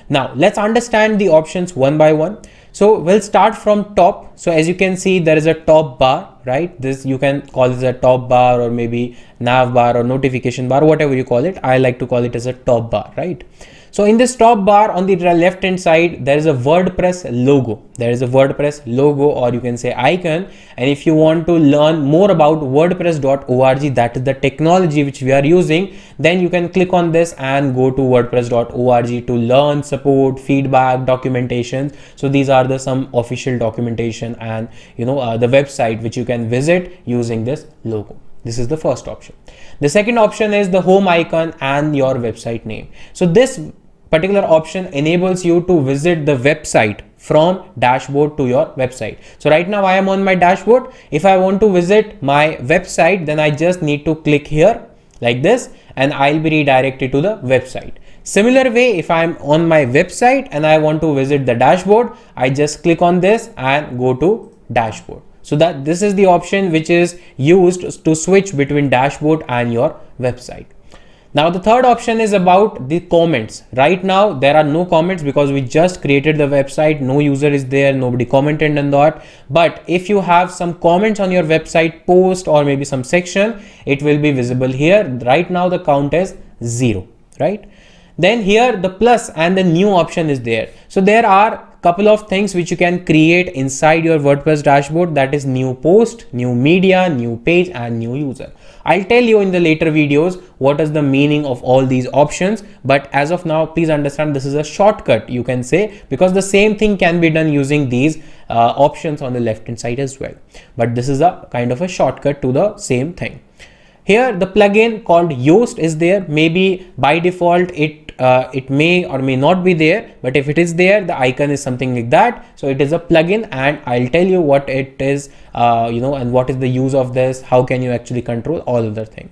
Now let's understand the options one by one. So we'll start from top. So as you can see, there is a top bar, right? This you can call this a top bar, or maybe nav bar or notification bar, whatever you call it. I like to call it as a top bar, right? So in this top bar on the left hand side, there is a WordPress logo. There is a WordPress logo, or you can say icon. And if you want to learn more about WordPress.org, that is the technology which we are using, then you can click on this and go to WordPress.org to learn, support, feedback, documentation. So these are some official documentation and the website which you can visit using this logo. This is the first option. The second option is the home icon and your website name. So this particular option enables you to visit the website from dashboard to your website. So right now I am on my dashboard. If I want to visit my website, then I just need to click here like this, and I'll be redirected to the website. Similar way, if I'm on my website and I want to visit the dashboard, I just click on this and go to dashboard. So that this is the option which is used to switch between dashboard and your website. Now the third option is about the comments. Right now there are no comments because we just created the website, no user is there, nobody commented on that. But if you have some comments on your website post or maybe some section, it will be visible here. Right now the count is 0, right? Then here the plus and the new option is there. So there are couple of things which you can create inside your WordPress dashboard, that is new post, new media, new page and new user. I'll tell you in the later videos what is the meaning of all these options, but as of now please understand this is a shortcut, you can say, because the same thing can be done using these options on the left hand side as well, but this is a kind of a shortcut to the same thing. Here the plugin called Yoast is there. Maybe by default it may or may not be there, but if it is there, the icon is something like that. So it is a plugin, and I'll tell you what it is, and what is the use of this, how can you actually control all other things.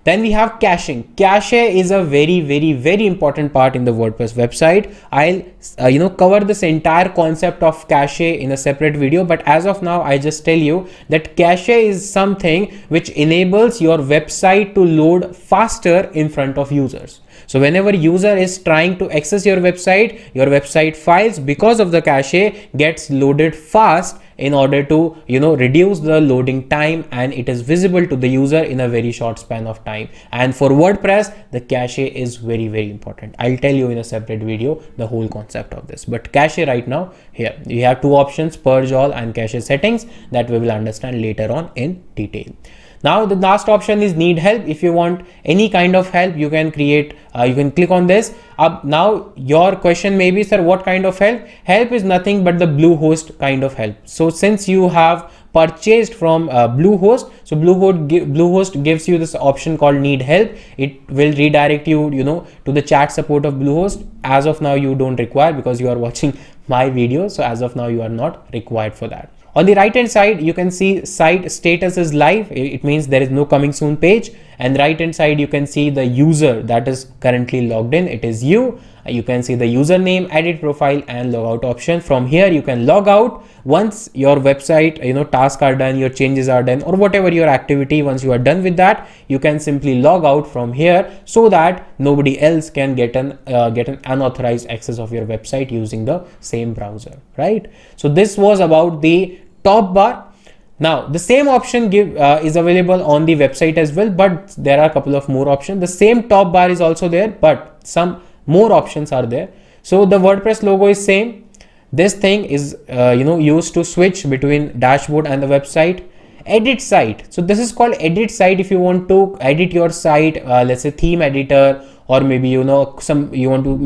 Then we have caching. Cache is a very important part in the WordPress website. I'll cover this entire concept of cache in a separate video, but as of now I just tell you that cache is something which enables your website to load faster in front of users. So whenever user is trying to access your website files, because of the cache, gets loaded fast in order to reduce the loading time, and it is visible to the user in a very short span of time. And for WordPress, the cache is very important. I'll tell you in a separate video the whole concept of this, but cache right now, here we have two options, purge all and cache settings, that we will understand later on in detail. Now the last option is need help. If you want any kind of help, you can create, you can click on this. Now your question may be, sir, what kind of help? Help is nothing but the BlueHost kind of help. So since you have purchased from BlueHost, so BlueHost gives you this option called need help. It will redirect you, to the chat support of BlueHost. As of now, you don't require because you are watching my video. So as of now, you are not required for that. On the right hand side, you can see site status is live. It means there is no coming soon page. And right hand side, you can see the user that is currently logged in. It is you. You can see the username, edit profile and logout option. From here, you can log out once your website, tasks are done, your changes are done, or whatever your activity. Once you are done with that, you can simply log out from here so that nobody else can get an unauthorized access of your website using the same browser, right? So this was about the top bar. Now the same option is available on the website as well, but there are a couple of more options. The same top bar is also there, but some more options are there. So the WordPress logo is same. This thing is used to switch between dashboard and the website. Edit site. So this is called edit site. If you want to edit your site, let's say theme editor, or maybe you want to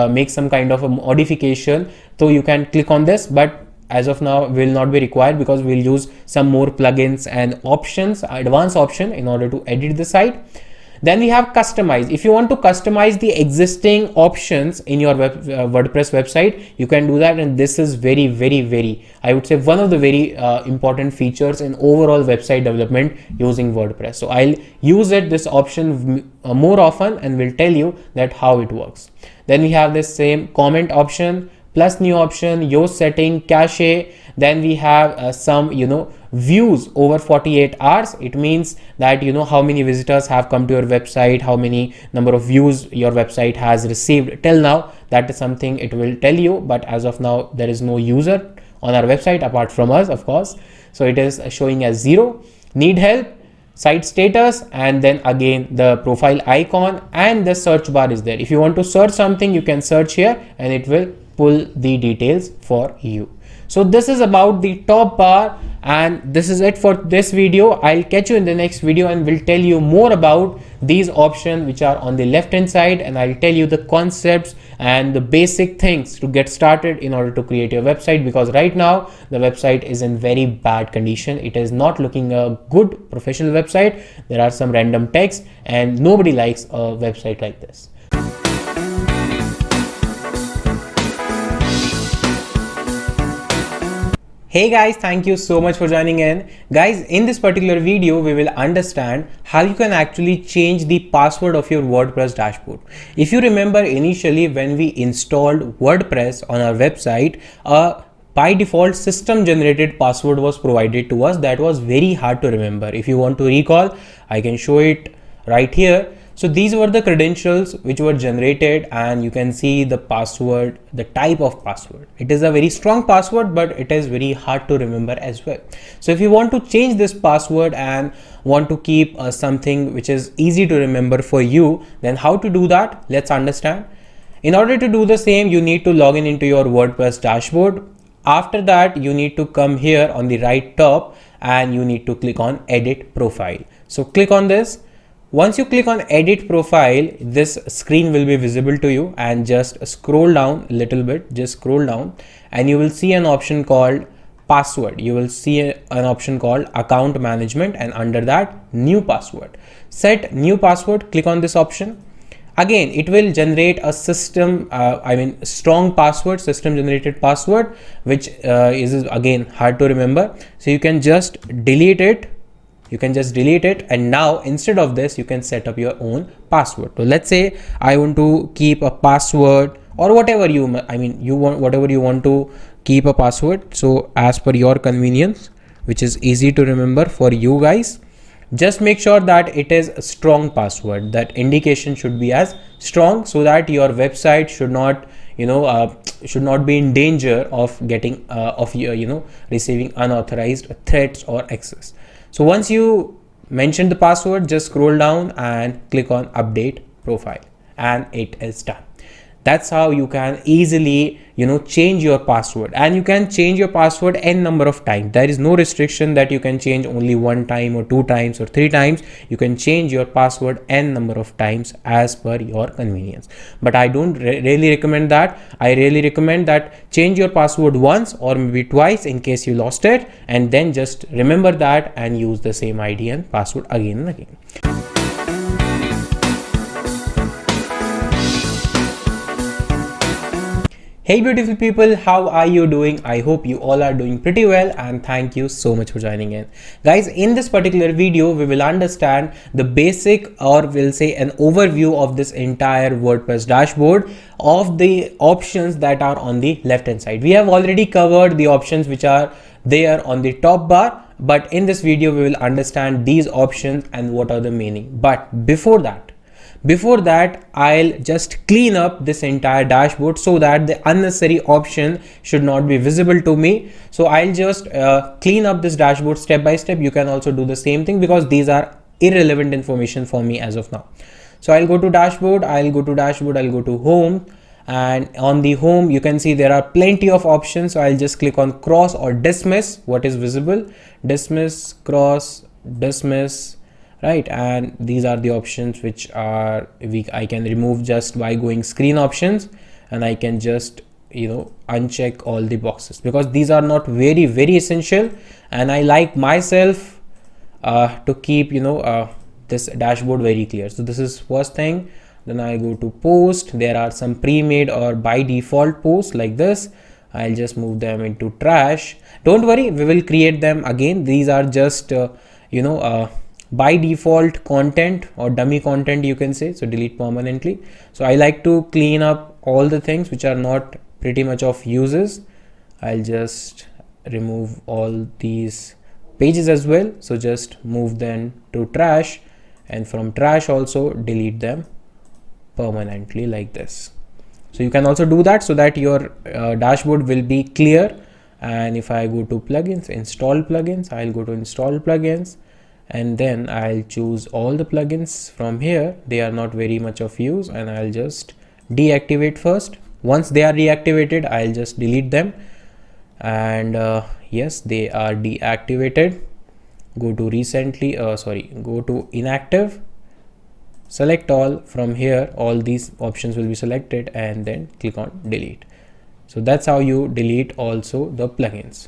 make some kind of a modification, so you can click on this, but as of now will not be required because we'll use some more plugins and options, advanced option, in order to edit the site. Then we have customize. If you want to customize the existing options in your WordPress website, you can do that, and this is very I would say one of the very important features in overall website development using WordPress. So I'll use this option more often and will tell you that how it works. Then we have this same comment option, plus new option, Yoast setting, cache. Then we have some views over 48 hours. It means that how many visitors have come to your website, how many number of views your website has received till now. That is something it will tell you, but as of now there is no user on our website apart from us, of course, so it is showing as 0. Need help, site status, and then again the profile icon, and the search bar is there. If you want to search something, you can search here and it will pull the details for you. So this is about the top bar, and this is it for this video. I'll catch you in the next video and will tell you more about these options which are on the left hand side, and I'll tell you the concepts and the basic things to get started in order to create your website, because right now the website is in very bad condition. It is not looking a good professional website. There are some random text and nobody likes a website like this. Hey guys, thank you so much for joining in. Guys, in this particular video, we will understand how you can actually change the password of your WordPress dashboard. If you remember initially when we installed WordPress on our website, by default system generated password was provided to us that was very hard to remember. If you want to recall, I can show it right here. So these were the credentials which were generated, and you can see the password, the type of password. It is a very strong password, but it is very hard to remember as well. So if you want to change this password and want to keep something which is easy to remember for you, then how to do that? Let's understand. In order to do the same, you need to log in into your WordPress dashboard. After that, you need to come here on the right top and you need to click on edit profile. So click on this. Once you click on edit profile, this screen will be visible to you, and just scroll down a little bit, just scroll down and you will see an option called password. You will see an option called account management, and under that new password. Set new password, click on this option. Again, it will generate a system, strong password, system generated password, which is again hard to remember. So you can just delete it. And now instead of this, you can set up your own password. So let's say I want to keep a password, or whatever you want to keep a password. So as per your convenience, which is easy to remember for you guys, just make sure that it is a strong password. That indication should be as strong, so that your website should not be in danger of getting receiving unauthorized threats or access. So once you mention the password, just scroll down and click on update profile, and it is done. That's how you can easily change your password, and you can change your password n number of times. There is no restriction that you can change only one time or two times or three times. You can change your password n number of times as per your convenience, but I don't really recommend that. I really recommend that change your password once or maybe twice in case you lost it, and then just remember that and use the same ID and password again and again. Hey beautiful people, how are you doing? I hope you all are doing pretty well, and thank you so much for joining in. Guys, in this particular video, we will understand the basic, or we'll say an overview of this entire WordPress dashboard, of the options that are on the left hand side. We have already covered the options which are there on the top bar, but in this video, we will understand these options and what are the meaning. But before that, I'll just clean up this entire dashboard so that the unnecessary option should not be visible to me. So I'll just clean up this dashboard step by step. You can also do the same thing, because these are irrelevant information for me as of now. So I'll go to dashboard, I'll go to home, and on the home you can see there are plenty of options. So I'll just click on cross or dismiss what is visible, dismiss, cross, dismiss, right? And these are the options which are I can remove just by going screen options, and I can just uncheck all the boxes, because these are not very essential, and I like myself to keep this dashboard very clear. So this is first thing. Then I go to post. There are some pre-made or by default posts like this. I'll just move them into trash. Don't worry, we will create them again. These are just by default content or dummy content, you can say. So delete permanently. So I like to clean up all the things which are not pretty much of uses. I'll just remove all these pages as well. So just move them to trash, and from trash also delete them permanently like this. So you can also do that so that your dashboard will be clear. And if I go to plugins, install plugins, I'll go to install plugins, and then I'll choose all the plugins from here. They are not very much of use, and I'll just deactivate first. Once they are deactivated, I'll just delete them, and yes, they are deactivated. Go to recently, go to inactive, select all. From here, all these options will be selected, and then click on delete. So that's how you delete also the plugins.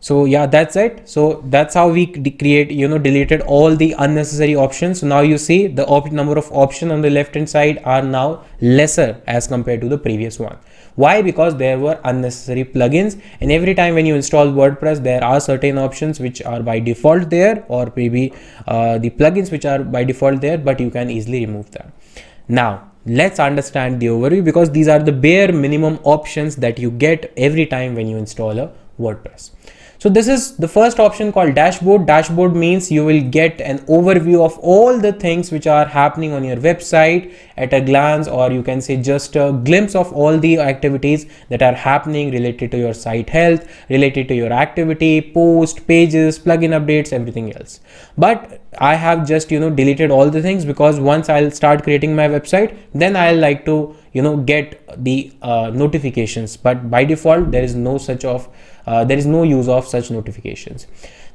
So yeah, that's it. So that's how we create, deleted all the unnecessary options. So now you see the number of options on the left hand side are now lesser as compared to the previous one. Why? Because there were unnecessary plugins, and every time when you install WordPress, there are certain options which are by default there, or maybe the plugins which are by default there, but you can easily remove them. Now let's understand the overview, because these are the bare minimum options that you get every time when you install a WordPress. So this is the first option called dashboard. Dashboard means you will get an overview of all the things which are happening on your website at a glance, or you can say just a glimpse of all the activities that are happening related to your site health, related to your activity, post, pages, plugin updates, everything else. But I have just, deleted all the things, because once I'll start creating my website, then I'll like to, get the notifications. But by default, there is no use of such notifications.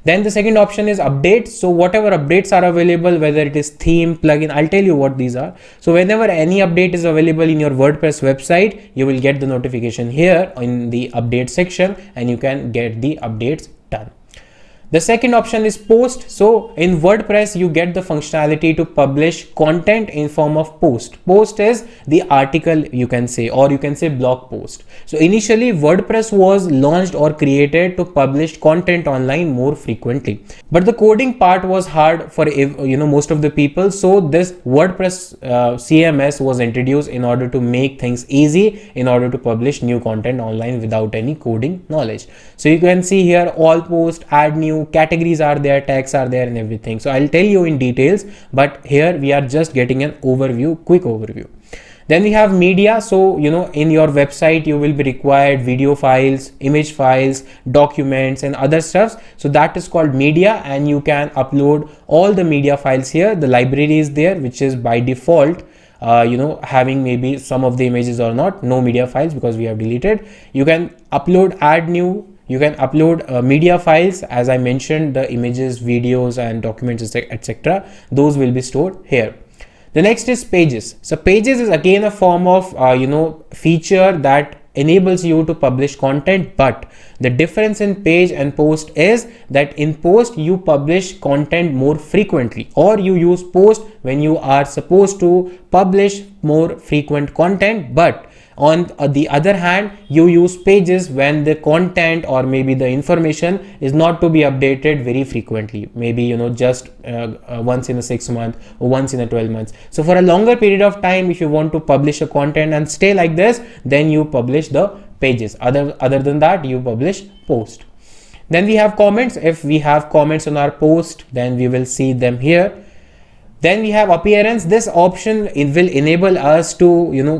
Then the second option is updates. So whatever updates are available, whether it is theme, plugin, I'll tell you what these are. So whenever any update is available in your WordPress website, you will get the notification here in the update section, and you can get the updates done. The second option is post. So in WordPress, you get the functionality to publish content in form of post. Post is the article, you can say, or you can say blog post. So initially WordPress was launched or created to publish content online more frequently, but the coding part was hard for most of the people. So this WordPress CMS was introduced in order to make things easy, in order to publish new content online without any coding knowledge. So you can see here all post, add new, categories are there, tags are there, and everything. So I'll tell you in details, but here we are just getting an overview, quick overview. Then we have media. So in your website you will be required video files, image files, documents, and other stuffs. So that is called media, and you can upload all the media files here. The library is there, which is by default having maybe some of the images or not, no media files because we have deleted. You can upload, add new. You can upload media files, as I mentioned, the images, videos, and documents, etc. Those will be stored here. The next is pages. So pages is again a form of feature that enables you to publish content, but the difference in page and post is that in post you publish content more frequently, or you use post when you are supposed to publish more frequent content, but on the other hand, you use pages when the content or maybe the information is not to be updated very frequently, maybe just once in a 6 month or once in a 12 months. So for a longer period of time, if you want to publish a content and stay like this, then you publish the pages. Other than that, you publish post. Then we have comments. If we have comments on our post, then we will see them here. Then we have appearance. This option will enable us to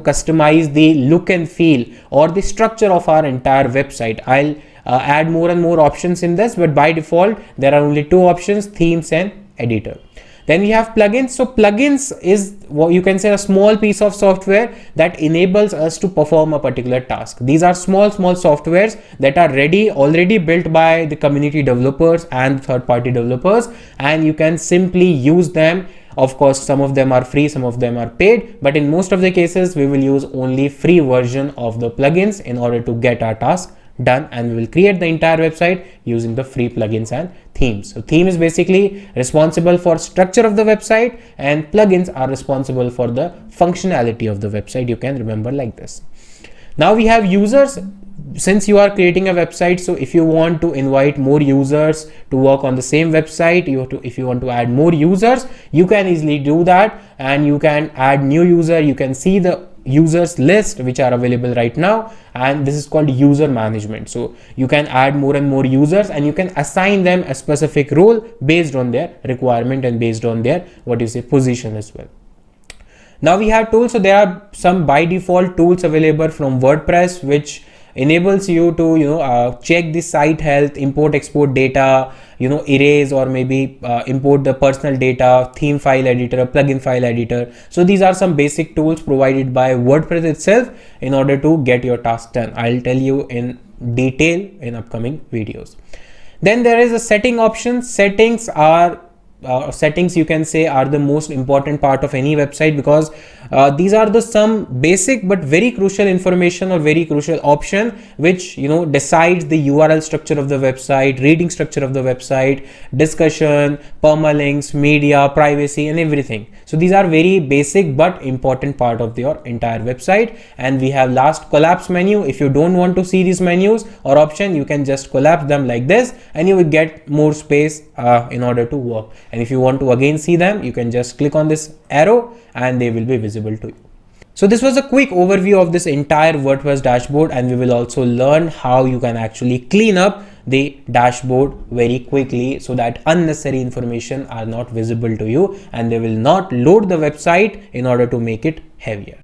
customize the look and feel or the structure of our entire website. I'll add more and more options in this, but by default there are only two options: themes and editor. Then we have plugins. So plugins is what you can say a small piece of software that enables us to perform a particular task. These are small softwares that are already built by the community developers and third-party developers, and you can simply use them. Of course, some of them are free, some of them are paid, but in most of the cases we will use only free version of the plugins in order to get our task done, and we will create the entire website using the free plugins and themes. So theme is basically responsible for structure of the website, and plugins are responsible for the functionality of the website. You can remember like this. Now we have users. Since you are creating a website, so if you want to invite more users to work on the same website, if you want to add more users, you can easily do that, and you can add new user. You can see the users list which are available right now, and this is called user management. So you can add more and more users, and you can assign them a specific role based on their requirement and based on their position as well. Now we have tools. So there are some by default tools available from WordPress which enables you to check the site health, import export data, erase or maybe import the personal data, theme file editor, plugin file editor. So these are some basic tools provided by WordPress itself in order to get your task done. I'll tell you in detail in upcoming videos. Then there is a setting option. Settings are settings you can say are the most important part of any website, because these are the some basic but very crucial information or very crucial option which decides the URL structure of the website, reading structure of the website, discussion, permalinks, media, privacy, and everything. So these are very basic but important part of your entire website. And we have last collapse menu. If you don't want to see these menus or option, you can just collapse them like this and you will get more space in order to work. And if you want to again see them, you can just click on this arrow and they will be visible to you. So this was a quick overview of this entire WordPress dashboard, and we will also learn how you can actually clean up the dashboard very quickly so that unnecessary information are not visible to you and they will not load the website in order to make it heavier.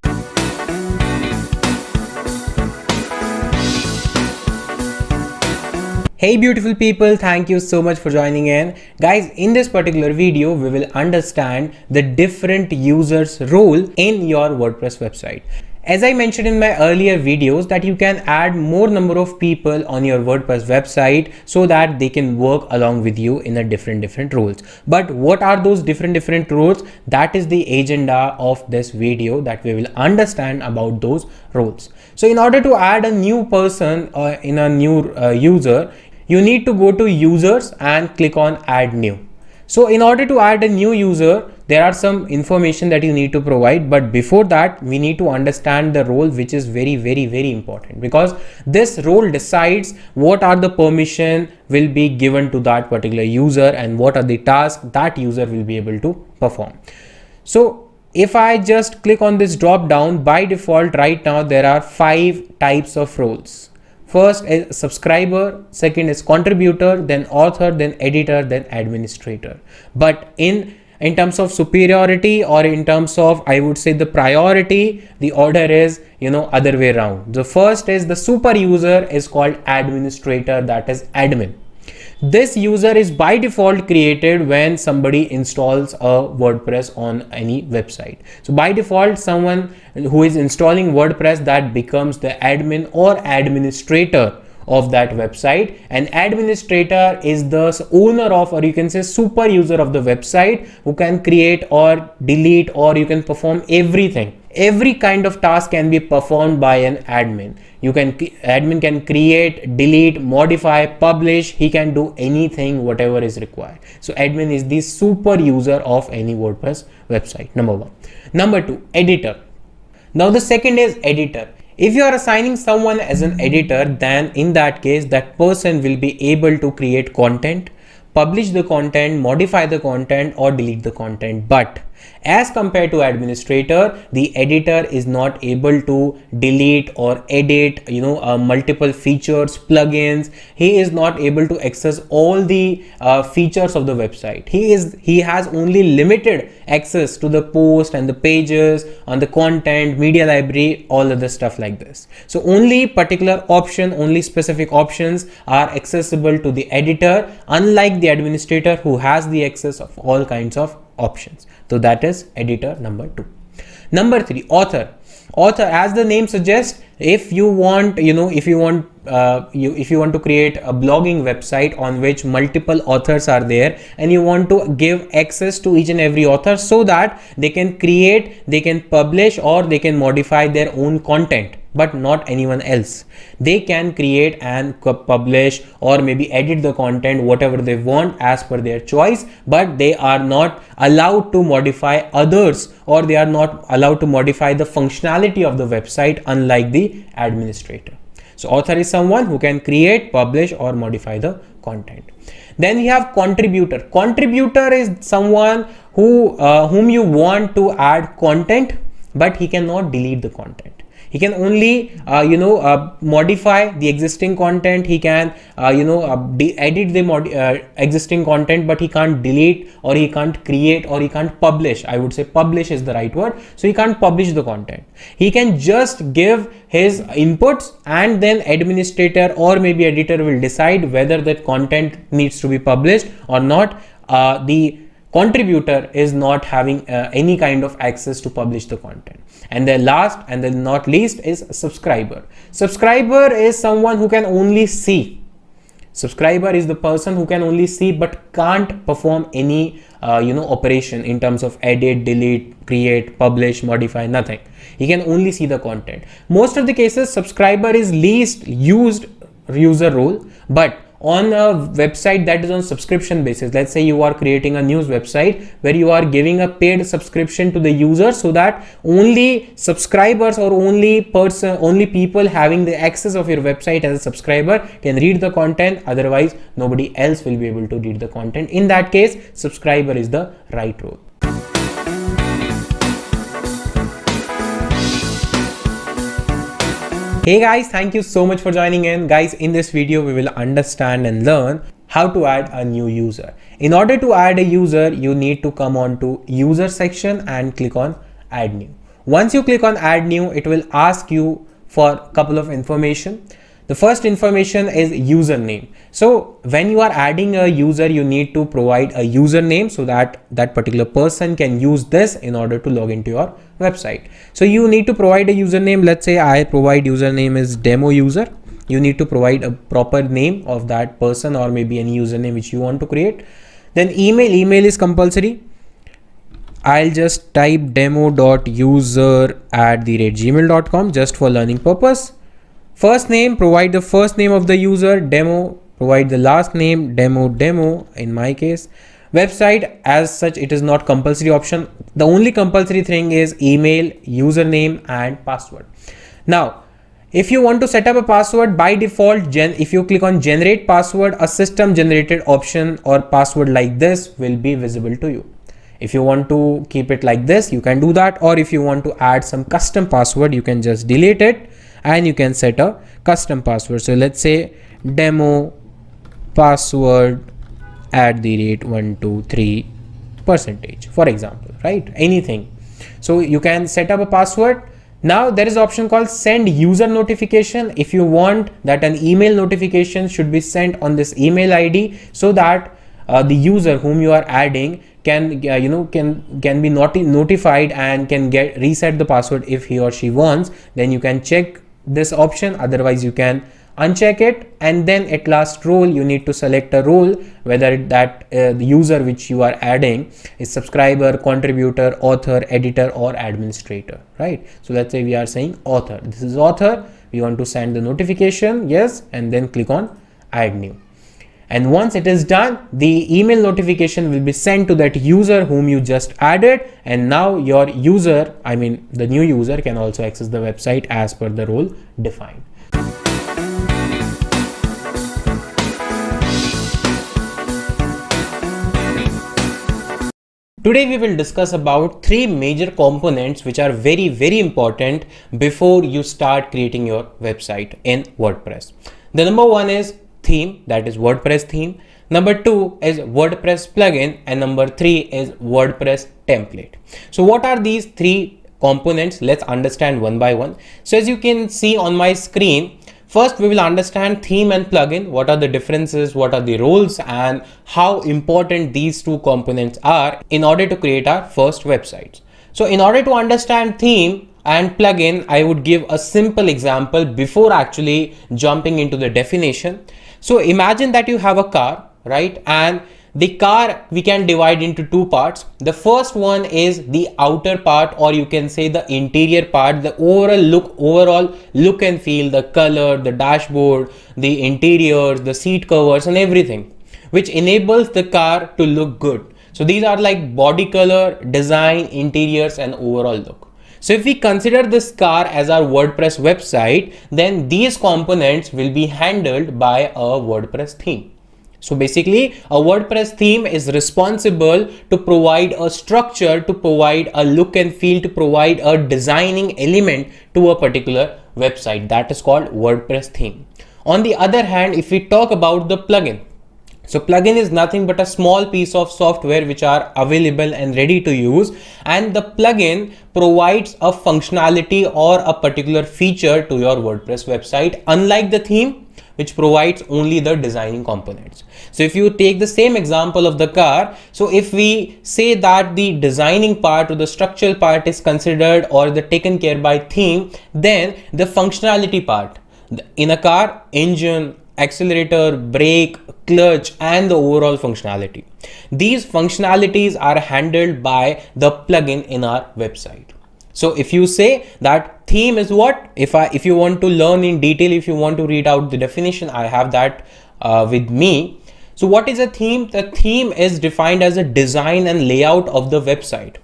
Hey beautiful people, thank you so much for joining in. Guys, in this particular video, we will understand the different users' role in your WordPress website. As I mentioned in my earlier videos that you can add more number of people on your WordPress website so that they can work along with you in a different roles. But what are those different roles? That is the agenda of this video, that we will understand about those roles. So in order to add a new person in a new user, you need to go to users and click on add new. So in order to add a new user, there are some information that you need to provide, but before that we need to understand the role, which is very important, because this role decides what are the permission will be given to that particular user and what are the tasks that user will be able to perform. So if I just click on this drop down, by default right now there are 5 types of roles. First is subscriber, second is contributor, then author, then editor, then administrator. But in terms of superiority, or in terms of, I would say, the priority, the order is other way around. The first is the super user is called administrator, that is admin. This user is by default created when somebody installs a WordPress on any website. So by default, someone who is installing WordPress, that becomes the admin or administrator of that website. And administrator is the owner of, or you can say super user of the website, who can create or delete, or you can perform everything. Every kind of task can be performed by an admin. Admin can create, delete, modify, publish. He can do anything, whatever is required. So admin is the super user of any WordPress website. Number 1. Number 2, editor. Now the second is editor. If you are assigning someone as an editor, then in that case, that person will be able to create content, publish the content, modify the content, or delete the content. But as compared to administrator, the editor is not able to delete or edit multiple features, plugins. He is not able to access all the features of the website. He has only limited access to the post and the pages on the content, media library, all other stuff like this. So only particular option, only specific options are accessible to the editor, unlike the administrator who has the access of all kinds of options. So that is editor number 2. Number 3, author. Author, as the name suggests, if you want to create a blogging website on which multiple authors are there, and you want to give access to each and every author so that they can create, they can publish, or they can modify their own content, but not anyone else. They can create and publish or maybe edit the content whatever they want as per their choice, but they are not allowed to modify others, or they are not allowed to modify the functionality of the website, unlike the administrator. So author is someone who can create, publish, or modify the content. Then we have contributor. Contributor is someone whom you want to add content, but he cannot delete the content. He can only modify the existing content. He can edit the existing content, but he can't delete, or he can't create, or he can't publish. I would say publish is the right word. So he can't publish the content. He can just give his inputs, and then administrator or maybe editor will decide whether that content needs to be published or not. The contributor is not having any kind of access to publish the content. And the last and then not least is subscriber. Subscriber is someone who can only see. Subscriber is the person who can only see but can't perform any operation in terms of edit, delete, create, publish, modify, nothing. He can only see the content. Most of the cases, subscriber is least used user role, but on a website that is on subscription basis, let's say you are creating a news website where you are giving a paid subscription to the user so that only subscribers or only people having the access of your website as a subscriber can read the content, otherwise nobody else will be able to read the content. In that case, subscriber is the right role. Hey guys, thank you so much for joining in. Guys, in this video, we will understand and learn how to add a new user. In order to add a user, you need to come on to user section and click on add new. Once you click on add new, it will ask you for a couple of information. The first information is username. So when you are adding a user, you need to provide a username so that that particular person can use this in order to log into your website. So you need to provide a username. Let's say I provide username is demo user. You need to provide a proper name of that person or maybe any username which you want to create. Then email is compulsory. I'll just type demo.user@gmail.com just for learning purpose. First name, provide the first name of the user, demo, provide the last name, demo in my case. Website, as such, it is not compulsory option. The only compulsory thing is email, username and password. Now, if you want to set up a password, by default, if you click on generate password, a system generated option or password like this will be visible to you. If you want to keep it like this, you can do that. Or if you want to add some custom password, you can just delete it and you can set a custom password. So let's say demo password @123%, for example, right? Anything. So you can set up a password. Now there is an option called send user notification. If you want that an email notification should be sent on this email ID so that the user whom you are adding can be notified and can reset the password if he or she wants, then you can check this option. Otherwise you can uncheck it, and then at last role you need to select a role, whether the user which you are adding is subscriber, contributor, author, editor or administrator, right? So let's say we are saying author. This is author. We want to send the notification, yes, and then click on add new. And once it is done, the email notification will be sent to that user whom you just added. And now your user, the new user, can also access the website as per the role defined. Today we will discuss about three major components which are very, very important before you start creating your website in WordPress. The number one is theme, that is WordPress theme. Number two is WordPress plugin, and number three is WordPress template. So what are these three components? Let's understand one by one. So as you can see on my screen, first we will understand theme and plugin. What are the differences, what are the roles, and how important these two components are in order to create our first websites. So in order to understand theme and plugin, I would give a simple example before actually jumping into the definition. So imagine that you have a car, right? And the car we can divide into two parts. The first one is the outer part, or you can say the interior part, the overall look and feel, the color, the dashboard, the interiors, the seat covers and everything, which enables the car to look good. So these are like body color, design, interiors and overall look. So if we consider this car as our WordPress website, then these components will be handled by a WordPress theme. So basically a WordPress theme is responsible to provide a structure, to provide a look and feel, to provide a designing element to a particular website. That is called WordPress theme. On the other hand, if we talk about the plugin, so plugin is nothing but a small piece of software which are available and ready to use, and the plugin provides a functionality or a particular feature to your WordPress website, unlike the theme which provides only the designing components. So if you take the same example of the car, so if we say that the designing part or the structural part is considered or the taken care by theme, then the functionality part in a car, engine, accelerator, brake, clutch, and the overall functionality. These functionalities are handled by the plugin in our website. So if you say that theme is what, if you want to learn in detail, if you want to read out the definition, I have that with me. So what is a theme? The theme is defined as a design and layout of the website.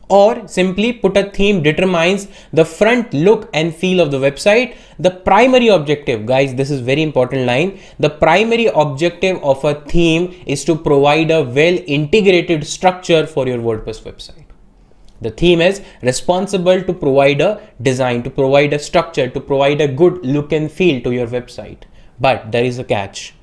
Or simply put, a theme determines the front look and feel of the website. The primary objective, guys, this is very important line. The primary objective of a theme is to provide a well integrated structure for your WordPress website. The theme is responsible to provide a design, to provide a structure, to provide a good look and feel to your website. But there is a catch.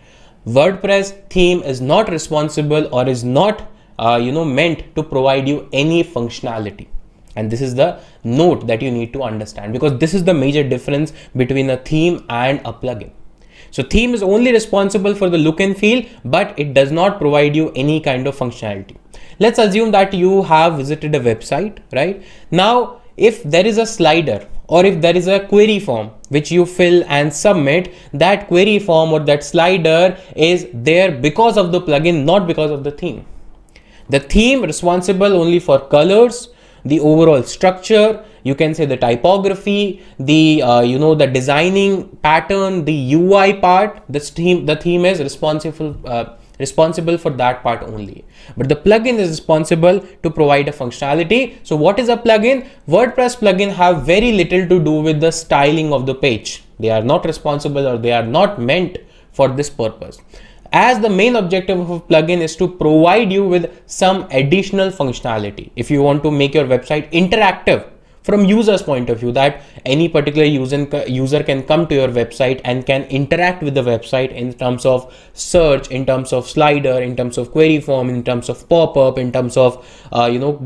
WordPress theme is not responsible or is not meant to provide you any functionality. And this is the note that you need to understand, because this is the major difference between a theme and a plugin. So theme is only responsible for the look and feel, but it does not provide you any kind of functionality. Let's assume that you have visited a website, right? Now, if there is a slider or if there is a query form which you fill and submit, that query form or that slider is there because of the plugin, not because of the theme. The theme responsible only for colors, the overall structure, you can say the typography, the the designing pattern, the UI part. The theme is responsible for that part only. But the plugin is responsible to provide a functionality. So what is a plugin? WordPress plugin have very little to do with the styling of the page. They are not responsible, or they are not meant for this purpose. As the main objective of a plugin is to provide you with some additional functionality. If you want to make your website interactive from user's point of view, that any particular user can come to your website and can interact with the website in terms of search, in terms of slider, in terms of query form, in terms of pop-up, in terms of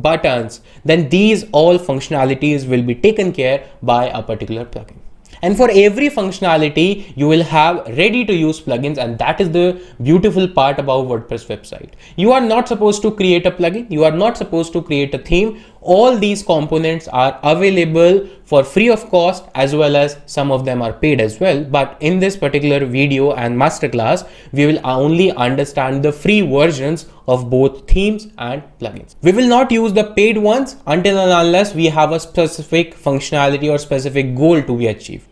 buttons, then these all functionalities will be taken care by a particular plugin. And for every functionality, you will have ready to use plugins, and that is the beautiful part about WordPress website. You are not supposed to create a plugin. You are not supposed to create a theme. All these components are available for free of cost, as well as some of them are paid as well. But in this particular video and masterclass, we will only understand the free versions of both themes and plugins. We will not use the paid ones until and unless we have a specific functionality or specific goal to be achieved.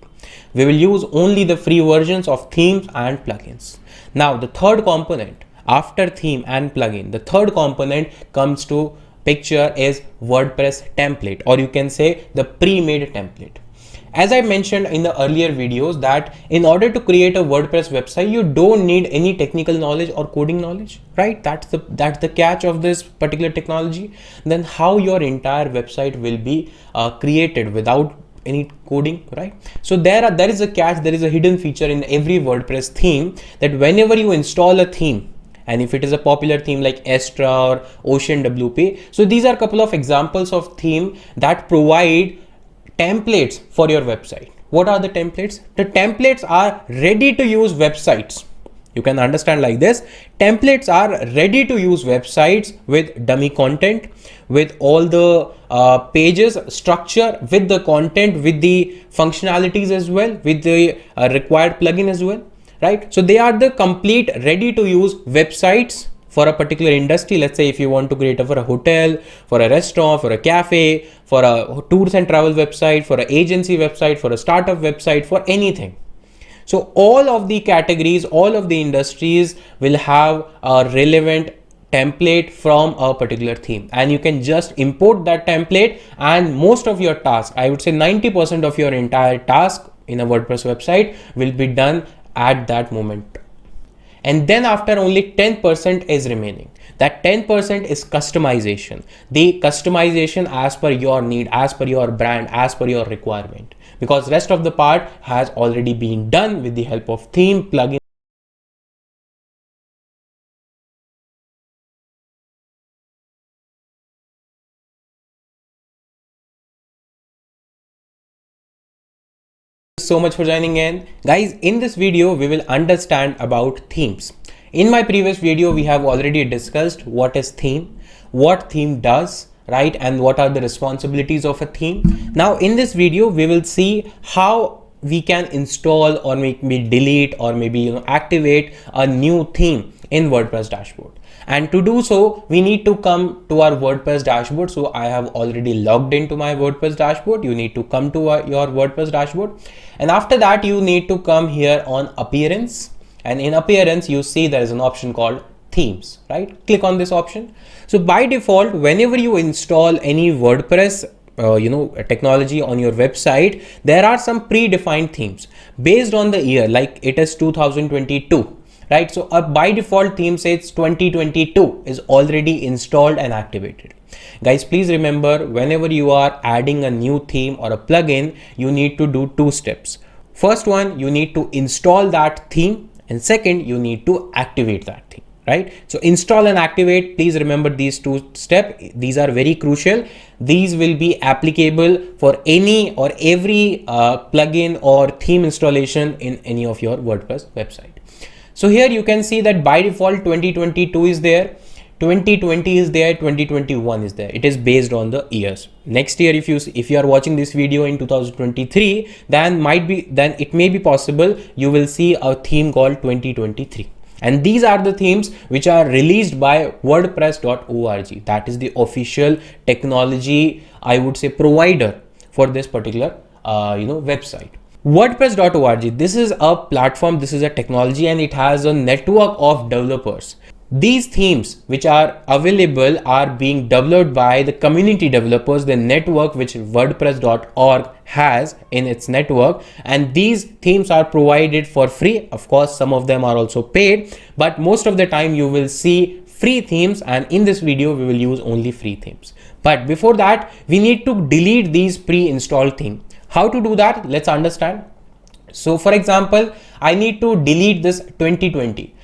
We will use only the free versions of themes and plugins. Now, the third component after theme and plugin, the third component comes to picture is WordPress template, or you can say the pre-made template. As I mentioned in the earlier videos, that in order to create a WordPress website, you don't need any technical knowledge or coding knowledge, right? That's the catch of this particular technology. Then how your entire website will be created without any coding, right? So there is a catch, there is a hidden feature in every WordPress theme, that whenever you install a theme, and if it is a popular theme like Astra or Ocean WP, so these are a couple of examples of theme that provide templates for your website. What are the templates? The templates are ready to use websites. You can understand like this. Templates are ready to use websites with dummy content, with all the pages structure, with the content, with the functionalities as well, with the required plugin as well, right? So they are the complete ready to use websites for a particular industry. Let's say if you want to create for a hotel, for a restaurant, for a cafe, for a tours and travel website, for an agency website, for a startup website, for anything. So all of the categories, all of the industries will have a relevant template from a particular theme, and you can just import that template, and most of your task, I would say 90% of your entire task in a WordPress website will be done at that moment. And then after, only 10% is remaining. That 10% is customization. The customization as per your need, as per your brand, as per your requirement, because rest of the part has already been done with the help of theme, plugin. So much for joining in, guys. In this video we will understand about themes. In my previous video we have already discussed what is theme, what theme does, right, and what are the responsibilities of a theme. Now in this video we will see how we can install or maybe delete or maybe activate a new theme in WordPress dashboard. And to do so, we need to come to our WordPress dashboard. So I have already logged into my WordPress dashboard. You need to come to your WordPress dashboard. And after that, you need to come here on appearance. And in appearance, you see there is an option called themes, right? Click on this option. So by default, whenever you install any WordPress technology on your website, there are some predefined themes based on the year, like it is 2022. Right, so by default theme says 2022 is already installed and activated. Guys, please remember, whenever you are adding a new theme or a plugin, you need to do two steps. First one, you need to install that theme, and second, you need to activate that theme. Right, so install and activate, please remember these two steps. These are very crucial. These will be applicable for any or every plugin or theme installation in any of your WordPress website. So here you can see that by default 2022 is there, 2020 is there, 2021 is there. It is based on the years. Next year, if you are watching this video in 2023, then it may be possible you will see a theme called 2023. And these are the themes which are released by WordPress.org. That is the official technology, I would say, provider for this particular website. WordPress.org, this is a platform, this is a technology, and it has a network of developers. These themes which are available are being developed by the community developers, the network which WordPress.org has in its network, and these themes are provided for free. Of course, some of them are also paid, but most of the time you will see free themes, and in this video we will use only free themes. But before that, we need to delete these pre-installed themes. How to do that? Let's understand. So for example, I need to delete this 2020.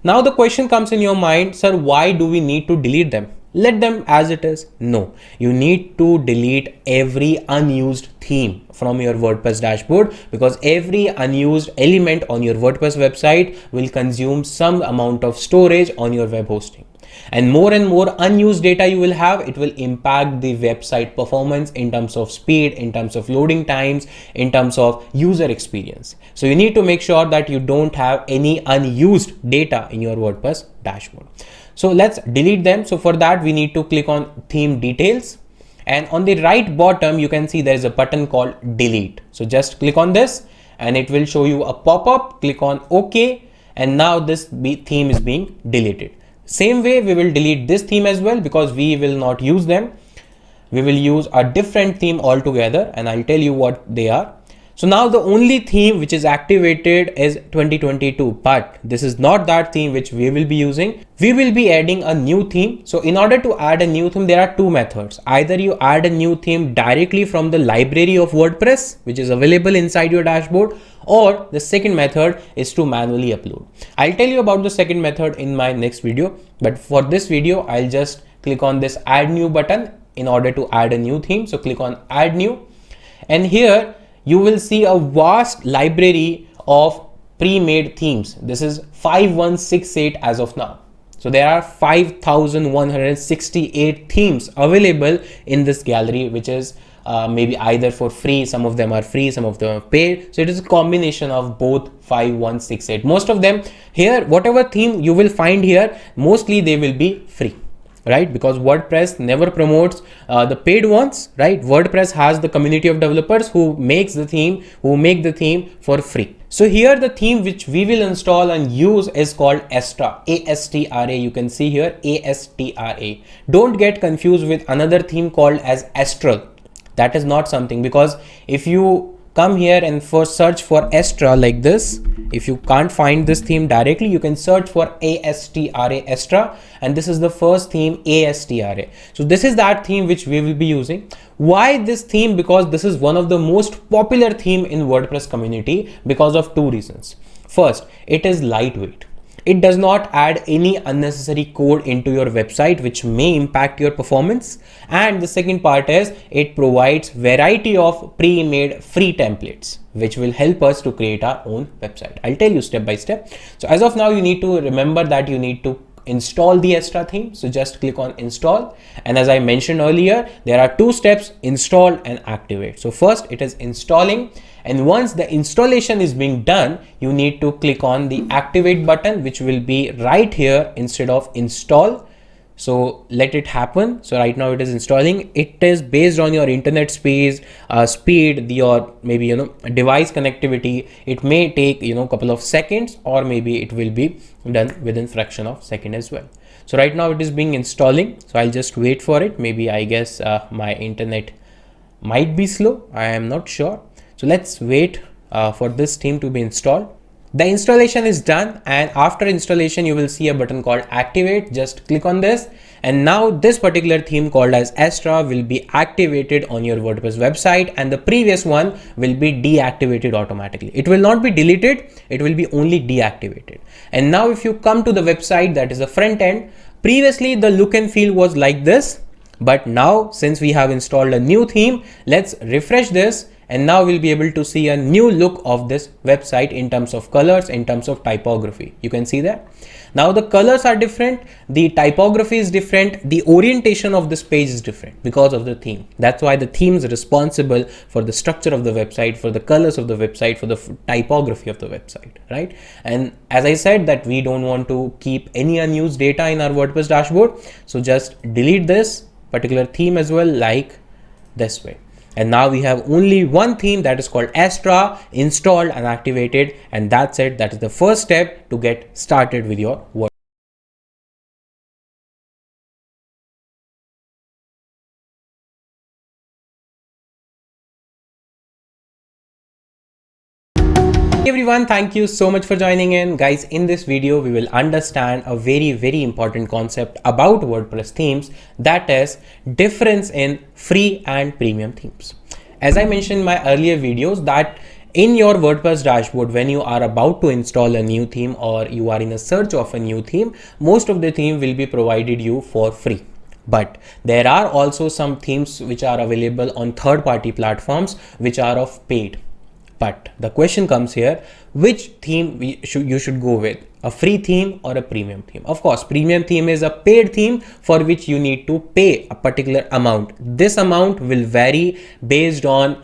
Now the question comes in your mind, sir, why do we need to delete them? Let them as it is. No, you need to delete every unused theme from your WordPress dashboard, because every unused element on your WordPress website will consume some amount of storage on your web hosting. And more unused data you will have, it will impact the website performance in terms of speed, in terms of loading times, in terms of user experience. So you need to make sure that you don't have any unused data in your WordPress dashboard. So let's delete them. So for that, we need to click on theme details, and on the right bottom you can see there is a button called delete. So just click on this and it will show you a pop-up. Click on OK, and now this theme is being deleted. Same way, we will delete this theme as well, because we will not use them. We will use a different theme altogether, and I'll tell you what they are. So now the only theme which is activated is 2022, but this is not that theme which we will be using. We will be adding a new theme. So in order to add a new theme, there are two methods. Either you add a new theme directly from the library of WordPress, which is available inside your dashboard, or the second method is to manually upload. I'll tell you about the second method in my next video, but for this video, I'll just click on this add new button in order to add a new theme. So click on add new, and here you will see a vast library of pre-made themes. This is 5168 as of now. So there are 5,168 themes available in this gallery, which is maybe either for free, some of them are free, some of them are paid. So it is a combination of both 5168. Most of them here, whatever theme you will find here, mostly they will be free, right? Because WordPress never promotes the paid ones, right? WordPress has the community of developers who make the theme for free. So here the theme which we will install and use is called Astra, A-S-T-R-A. You can see here A-S-T-R-A. Don't get confused with another theme called as Astral. That is not something, because if you come here and search for Astra like this, if you can't find this theme directly, you can search for A-S-T-R-A, Astra, and this is the first theme, A-S-T-R-A. So this is that theme which we will be using. Why this theme? Because this is one of the most popular theme in WordPress community because of two reasons. First, it is lightweight. It does not add any unnecessary code into your website which may impact your performance. And the second part is it provides variety of pre-made free templates which will help us to create our own website. I'll tell you step by step. So as of now, you need to remember that you need to install the Astra theme. So just click on install. And as I mentioned earlier, there are two steps: install and activate. So first it is installing. And once the installation is being done, you need to click on the activate button, which will be right here instead of install. So let it happen. So right now it is installing. It is based on your internet speed, your maybe device connectivity. It may take couple of seconds, or maybe it will be done within fraction of second as well. So right now it is being installing. So I'll just wait for it. Maybe I guess my internet might be slow. I am not sure. So let's wait for this theme to be installed. The installation is done, and after installation you will see a button called activate. Just click on this, and now this particular theme called as Astra will be activated on your WordPress website, and the previous one will be deactivated automatically. It will not be deleted, it will be only deactivated. And now if you come to the website, that is the front end, previously the look and feel was like this, but now since we have installed a new theme, let's refresh this. And now we'll be able to see a new look of this website in terms of colors, in terms of typography. You can see that. Now the colors are different, the typography is different, the orientation of this page is different because of the theme. That's why the theme is responsible for the structure of the website, for the colors of the website, for the typography of the website, right? And as I said that we don't want to keep any unused data in our WordPress dashboard. So just delete this particular theme as well, like this way. And now we have only one theme, that is called Astra, installed and activated. And that's it. That is the first step to get started with your WordPress. Hey everyone, thank you so much for joining in. Guys, in this video we will understand a very important concept about WordPress themes, that is difference in free and premium themes. As I mentioned in my earlier videos, that in your WordPress dashboard, when you are about to install a new theme or you are in a search of a new theme, most of the theme will be provided you for free. But there are also some themes which are available on third-party platforms which are of paid. But the question comes here, which theme you should go with, a free theme or a premium theme? Of course, premium theme is a paid theme for which you need to pay a particular amount. This amount will vary based on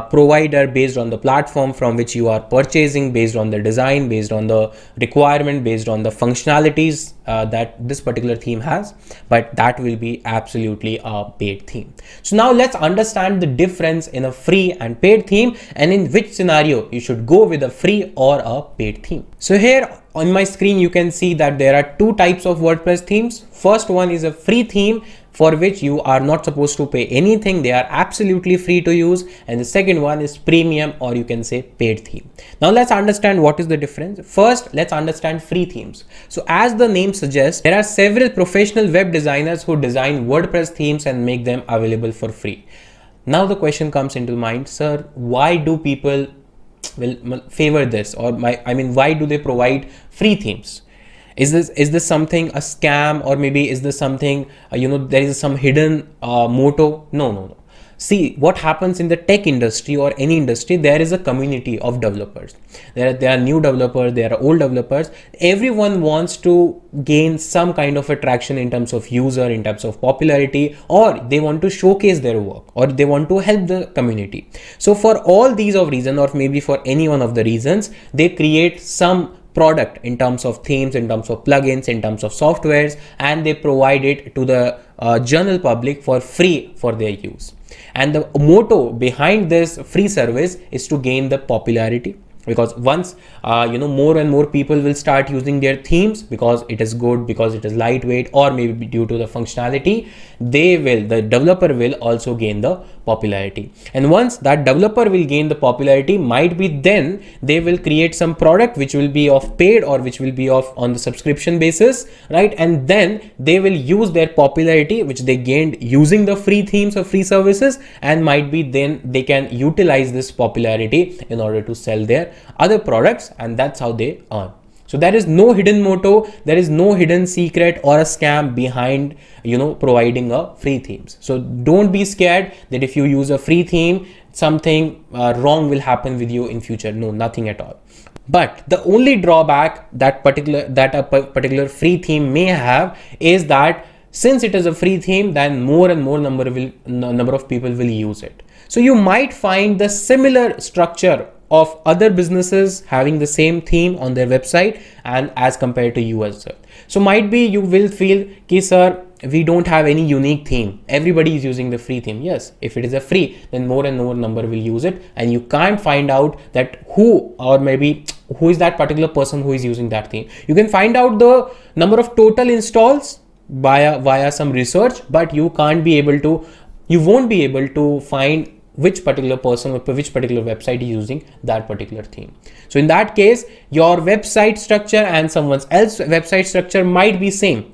provider, based on the platform from which you are purchasing, based on the design, based on the requirement, based on the functionalities that this particular theme has, but that will be absolutely a paid theme. So now let's understand the difference in a free and paid theme, and in which scenario you should go with a free or a paid theme. So here on my screen you can see that there are two types of WordPress themes. First one is a free theme for which you are not supposed to pay anything. They are absolutely free to use. And the second one is premium, or you can say paid theme. Now let's understand what is the difference. First, let's understand free themes. So as the name suggests, there are several professional web designers who design WordPress themes and make them available for free. Now the question comes into mind, sir, why do people will favor this, or why do they provide free themes? Is this something a scam, or maybe is this something there is some hidden motto? No. See, what happens in the tech industry or any industry, there is a community of developers. There are new developers, there are old developers. Everyone wants to gain some kind of attraction in terms of user, in terms of popularity, or they want to showcase their work, or they want to help the community. So for all these of reasons, or maybe for any one of the reasons, they create some product in terms of themes, in terms of plugins, in terms of softwares, and they provide it to the general public for free for their use. And the motto behind this free service is to gain the popularity, because once more and more people will start using their themes because it is good, because it is lightweight, or maybe due to the functionality, the developer will also gain the popularity. And once that developer will gain the popularity, might be then they will create some product which will be of paid, or which will be of on the subscription basis, right? And then they will use their popularity which they gained using the free themes or free services, and might be then they can utilize this popularity in order to sell their other products, and that's how they earn. So there is no hidden motto, there is no hidden secret or a scam behind providing a free themes. So don't be scared that if you use a free theme, something wrong will happen with you in future. No, nothing at all. But the only drawback that a particular free theme may have is that since it is a free theme, then more and more number of people will use it. So you might find the similar structure of other businesses having the same theme on their website and as compared to you as well. So might be you will feel ki sir, we don't have any unique theme, everybody is using the free theme. Yes, if it is a free, then more and more number will use it, and you can't find out that who, or maybe who is that particular person who is using that theme. You can find out the number of total installs via some research, but you won't be able to find which particular person or which particular website is using that particular theme. So in that case, your website structure and someone else's website structure might be same,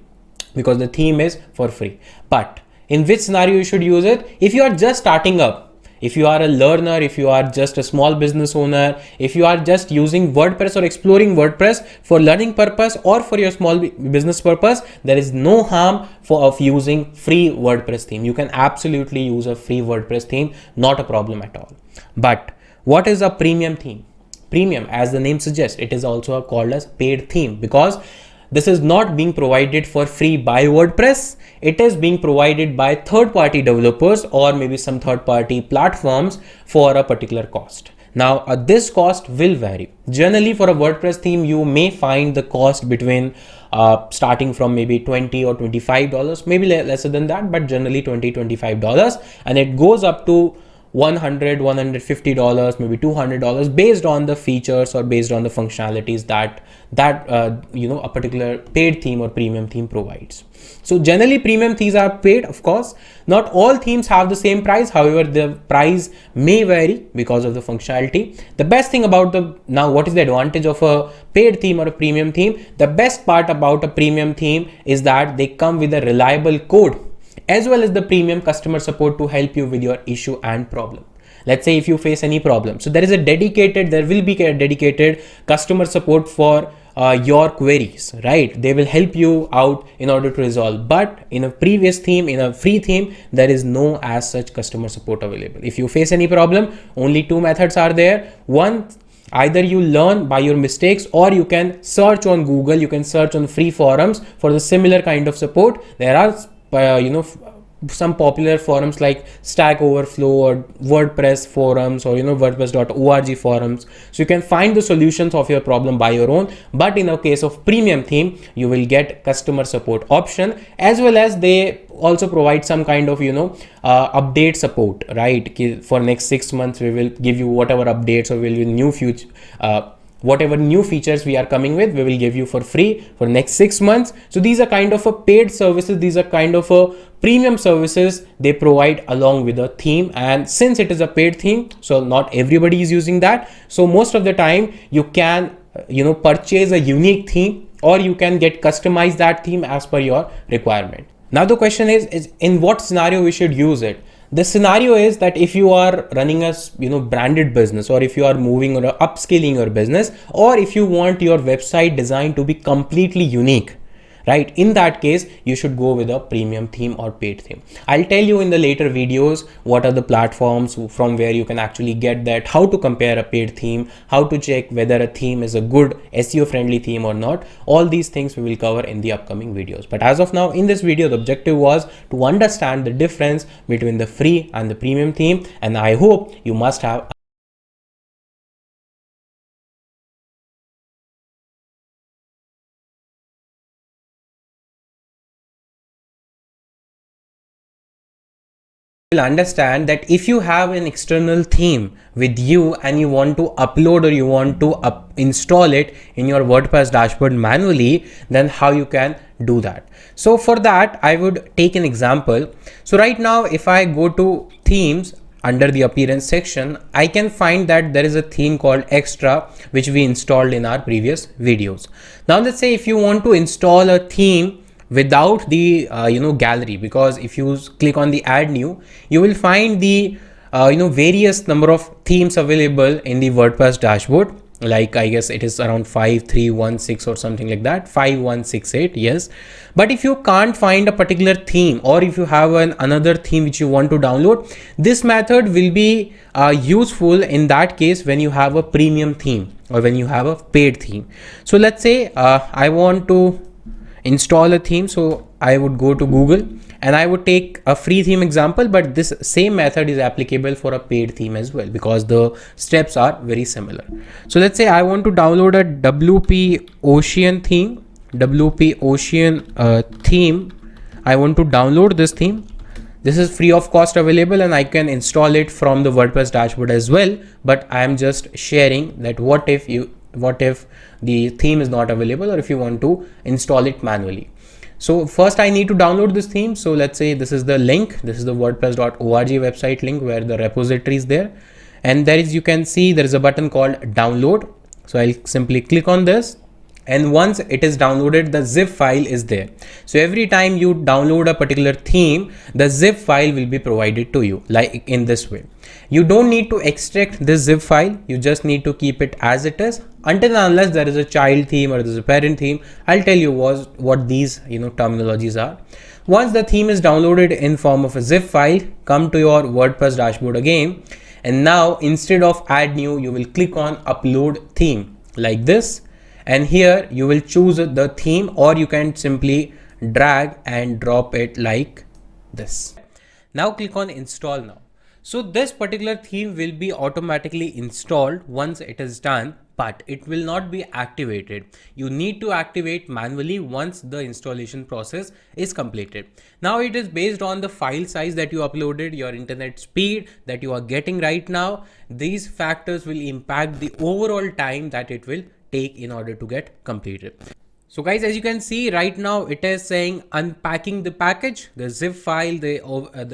because the theme is for free. But in which scenario you should use it? If you are just starting up, if you are a learner, if you are just a small business owner, if you are just using WordPress or exploring WordPress for learning purpose or for your small business purpose, there is no harm of using free WordPress theme. You can absolutely use a free WordPress theme, not a problem at all. But what is a premium theme? Premium, as the name suggests, it is also called as paid theme, because this is not being provided for free by WordPress. It is being provided by third-party developers or maybe some third-party platforms for a particular cost. Now, this cost will vary. Generally, for a WordPress theme, you may find the cost between starting from maybe $20 or $25, maybe lesser than that, but generally $20, $25, and it goes up to $100, $150, maybe $200 based on the features or based on the functionalities that a particular paid theme or premium theme provides. So generally premium themes are paid, of course. Not all themes have the same price. However, the price may vary because of the functionality. The best thing about what is the advantage of a paid theme or a premium theme? The best part about a premium theme is that they come with a reliable code, as well as the premium customer support to help you with your issue and problem. Let's say if you face any problem, so there will be a dedicated customer support for your queries, right? They will help you out in order to resolve. But in a previous theme, in a free theme, there is no as such customer support available. If you face any problem, only two methods are there. One, either you learn by your mistakes, or you can search on Google, you can search on free forums for the similar kind of support. There are some popular forums like Stack Overflow or WordPress forums, or WordPress.org forums. So you can find the solutions of your problem by your own. But in a case of premium theme, you will get customer support option, as well as they also provide some kind of update support, right? For next 6 months we will give you whatever updates, or will you new future whatever new features we are coming with, we will give you for free for next 6 months. So these are kind of a paid services. These are kind of a premium services they provide along with a theme. And since it is a paid theme, so not everybody is using that. So most of the time you can, purchase a unique theme, or you can get customize that theme as per your requirement. Now the question is in what scenario we should use it? The scenario is that if you are running a branded business, or if you are moving or upscaling your business, or if you want your website design to be completely unique, right? In that case, you should go with a premium theme or paid theme. I'll tell you in the later videos what are the platforms from where you can actually get that, how to compare a paid theme, how to check whether a theme is a good SEO friendly theme or not. All these things we will cover in the upcoming videos. But as of now, in this video, the objective was to understand the difference between the free and the premium theme. And I hope you must have will understand that if you have an external theme with you and you want to upload, or you want to install it in your WordPress dashboard manually, then how you can do that. So for that, I would take an example. So right now, if I go to themes under the appearance section, I can find that there is a theme called Extra, which we installed in our previous videos. Now let's say if you want to install a theme without the gallery, because if you click on the add new, you will find the various number of themes available in the WordPress dashboard. Like I guess it is around 5316 or something like that, 5168, yes. But if you can't find a particular theme, or if you have another theme which you want to download, this method will be useful in that case when you have a premium theme. or when you have a paid theme. So let's say I want to install a theme. So I would go to Google and I would take a free theme example, but this same method is applicable for a paid theme as well because the steps are very similar. So let's say I want to download a WP Ocean theme, WP Ocean theme. I want to download this theme. This is free of cost available and I can install it from the WordPress dashboard as well. But I am just sharing that what if the theme is not available or if you want to install it manually. So first I need to download this theme. So let's say this is the link. This is the wordpress.org website link where the repository is there. And there is, you can see there is a button called download. So I'll simply click on this. And once it is downloaded, the zip file is there. So every time you download a particular theme, the zip file will be provided to you like in this way. You don't need to extract this zip file. You just need to keep it as it is until and unless there is a child theme or there's a parent theme. I'll tell you what these terminologies are. Once the theme is downloaded in form of a zip file, come to your WordPress dashboard again. And now instead of add new, you will click on upload theme like this. And here you will choose the theme, or you can simply drag and drop it like this. Now click on install now. So this particular theme will be automatically installed once it is done, but it will not be activated. You need to activate manually once the installation process is completed. Now it is based on the file size that you uploaded, your internet speed that you are getting right now. These factors will impact the overall time that it will take in order to get completed. So guys, as you can see right now, it is saying unpacking the package, the zip file, the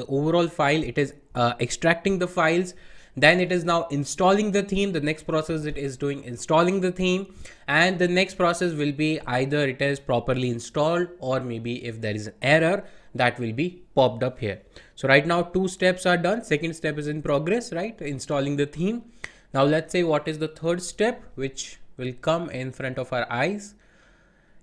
overall file, it is extracting the files. Then it is now installing the theme. The next process it is doing installing the theme, and the next process will be either it is properly installed or maybe if there is an error that will be popped up here. So right now 2 steps are done. Second step is in progress, right? Installing the theme. Now let's say what is the third step, which will come in front of our eyes.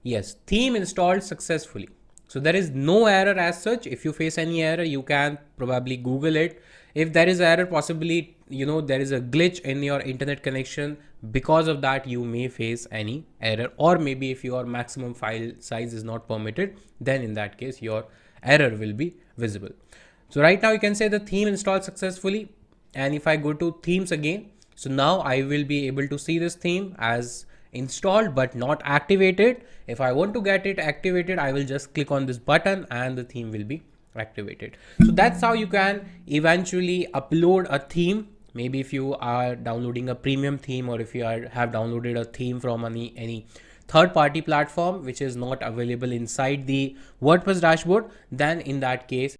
Yes, theme installed successfully. So there is no error as such. If you face any error, you can probably Google it. If there is error, possibly, there is a glitch in your internet connection. Because of that, you may face any error, or maybe if your maximum file size is not permitted, then in that case, your error will be visible. So right now you can say the theme installed successfully. And if I go to themes again, so now I will be able to see this theme as installed but not activated. If I want to get it activated, I will just click on this button and the theme will be activated. So that's how you can eventually upload a theme. Maybe if you are downloading a premium theme, or if you have downloaded a theme from any third-party platform which is not available inside the WordPress dashboard, then in that case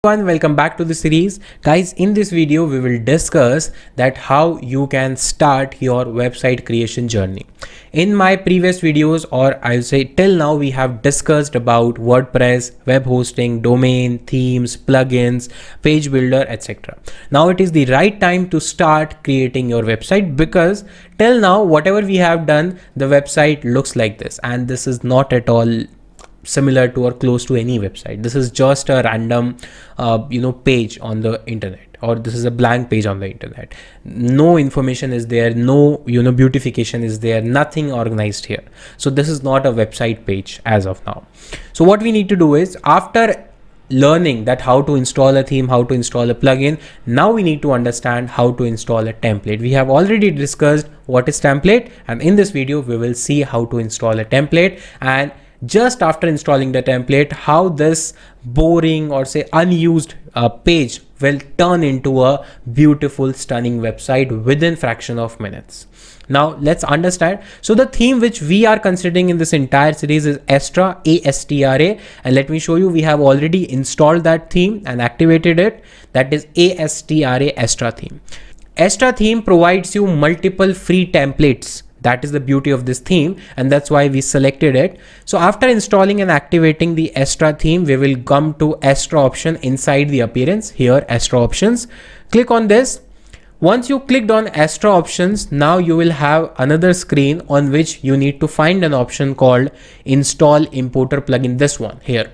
Everyone, welcome back to the series. Guys, in this video we will discuss that how you can start your website creation journey. In my previous videos, or I'll say till now, we have discussed about WordPress, web hosting, domain, themes, plugins, page builder, etc. Now it is the right time to start creating your website, because till now whatever we have done, the website looks like this, and this is not at all similar to or close to any website. This is just a random page on the internet, or this is a blank page on the internet. No information is there, no beautification is there, nothing organized here. So this is not a website page as of now. So what we need to do is, after learning that how to install a theme, how to install a plugin, now we need to understand how to install a template. We have already discussed what is template, and in this video we will see how to install a template, and just after installing the template, how this boring or say unused page will turn into a beautiful, stunning website within fraction of minutes. Now let's understand. So the theme which we are considering in this entire series is Astra, A-S-T-R-A, and let me show you, we have already installed that theme and activated it. That is A-S-T-R-A, Astra theme. Astra theme provides you multiple free templates. That is the beauty of this theme, and that's why we selected it. So after installing and activating the Astra theme, we will come to Astra option inside the appearance. Here, Astra options. Click on this. Once you clicked on Astra options, now you will have another screen on which you need to find an option called Install Importer Plugin. This one here.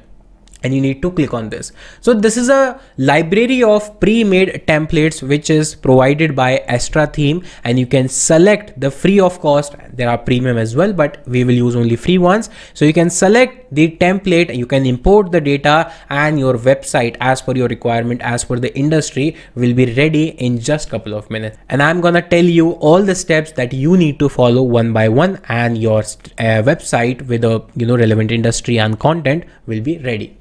And you need to click on this. So this is a library of pre-made templates which is provided by Astra theme, and you can select the free of cost. There are premium as well, but we will use only free ones. So you can select the template, you can import the data, and your website as per your requirement, as per the industry, will be ready in just a couple of minutes. And I'm gonna tell you all the steps that you need to follow one by one, and your website with a relevant industry and content will be ready.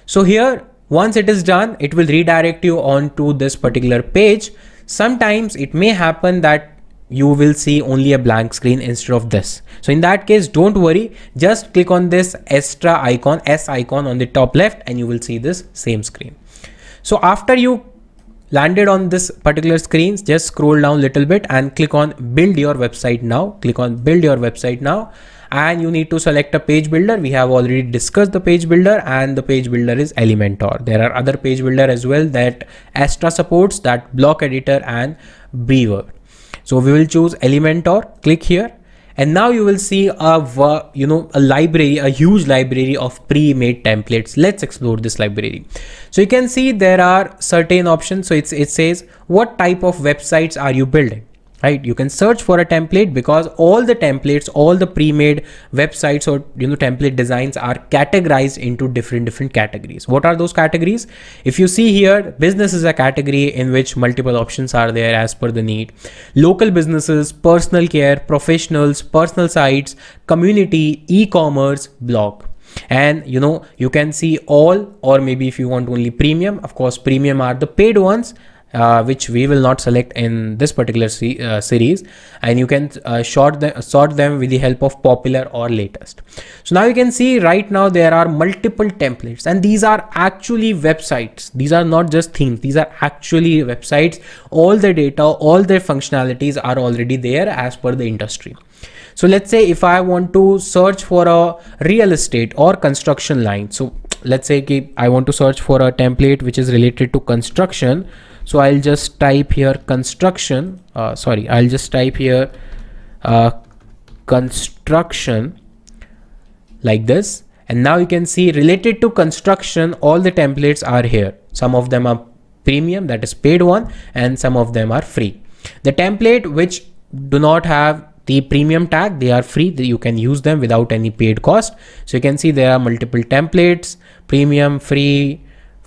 So here, once it is done, it will redirect you onto this particular page. Sometimes it may happen that you will see only a blank screen instead of this. So in that case, don't worry, just click on this Astra icon, S icon on the top left, and you will see this same screen. So after you landed on this particular screen, just scroll down a little bit and click on Build Your Website Now. Click on Build Your Website Now. And you need to select a page builder. We have already discussed the page builder, and the page builder is Elementor. There are other page builder as well that Astra supports, that Block Editor and Beaver. So we will choose Elementor. Click here, and now you will see a library, a huge library of pre-made templates. Let's explore this library. So you can see there are certain options. So it says what type of websites are you building. Right, you can search for a template, because all the templates, all the pre-made websites or template designs are categorized into different categories. What are those categories? If you see here, business is a category in which multiple options are there as per the need. Local businesses, personal care, professionals, personal sites, community, e-commerce, blog. And you can see all, or maybe if you want only premium, of course premium are the paid ones, which we will not select in this particular series, and you can sort them with the help of popular or latest. So now you can see right now there are multiple templates, and these are actually websites. These are not just themes, these are actually websites. All the data, all their functionalities are already there as per the industry. So let's say if I want to search for a real estate or construction line, so let's say I want to search for a template which is related to construction. So I'll just type here construction, I'll just type here construction like this. And now you can see related to construction, all the templates are here. Some of them are premium, that is paid one, and some of them are free. The template which do not have the premium tag, they are free. You can use them without any paid cost. So you can see there are multiple templates, premium, free,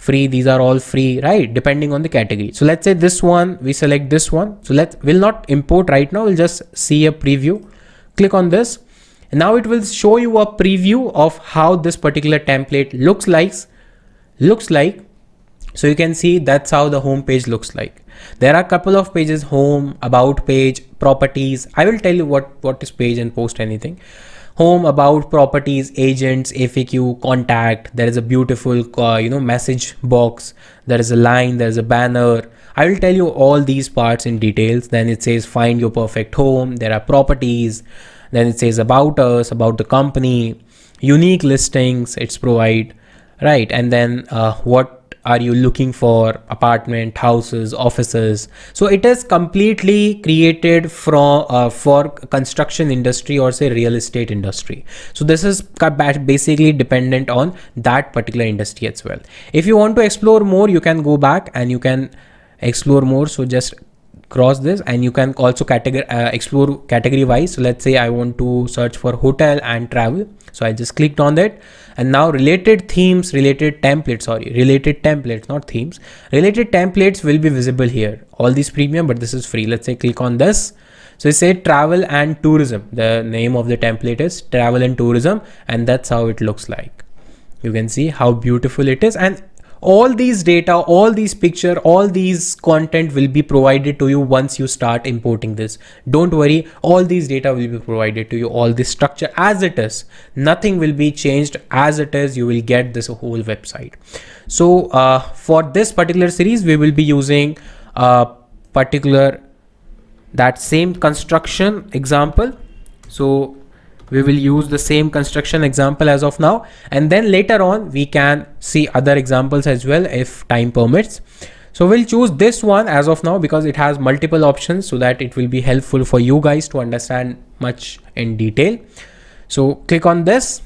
these are all free, right, depending on the category. So let's say this one, we select this one. So we'll not import right now, we'll just see a preview. Click on this, and now it will show you a preview of how this particular template looks like. So you can see that's how the home page looks like. There are a couple of pages: home, about page, properties. I will tell you what is page and post anything. Home, about, properties, agents, FAQ, contact. There is a beautiful message box. There is a line, there is a banner. I will tell you all these parts in details. Then it says find your perfect home. There are properties. Then it says about us, about the company, unique listings it's provide, right? And then what are you looking for? Apartment, houses, offices. So it is completely created from for construction industry, or say real estate industry. So this is basically dependent on that particular industry as well. If you want to explore more, you can go back and you can explore more. So just cross this, and you can also explore category wise. So let's say I want to search for hotel and travel. So I just clicked on that, and now related themes, related templates, not themes, related templates will be visible here. All these premium, but this is free. Let's say click on this. So it said travel and tourism. The name of the template is travel and tourism, and that's how it looks like. You can see how beautiful it is, and all these data, all these picture, all these content will be provided to you once you start importing this. Don't worry, all these data will be provided to you, all this structure as it is. Nothing will be changed, as it is. You will get this whole website. So for this particular series, we will be using that same construction example. So we will use the same construction example as of now, and then later on we can see other examples as well if time permits. So we'll choose this one as of now because it has multiple options, so that it will be helpful for you guys to understand much in detail. So click on this,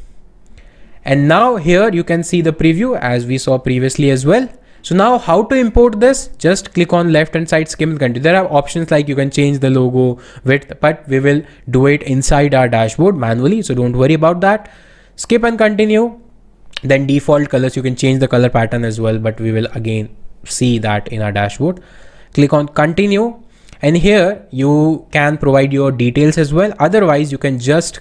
and now here you can see the preview as we saw previously as well. So now how to import this? Just click on left hand side, skim and continue. There are options like you can change the logo width, but we will do it inside our dashboard manually. So don't worry about that. Skip and continue. Then default colors, you can change the color pattern as well, but we will again see that in our dashboard. Click on continue. And here you can provide your details as well. Otherwise you can just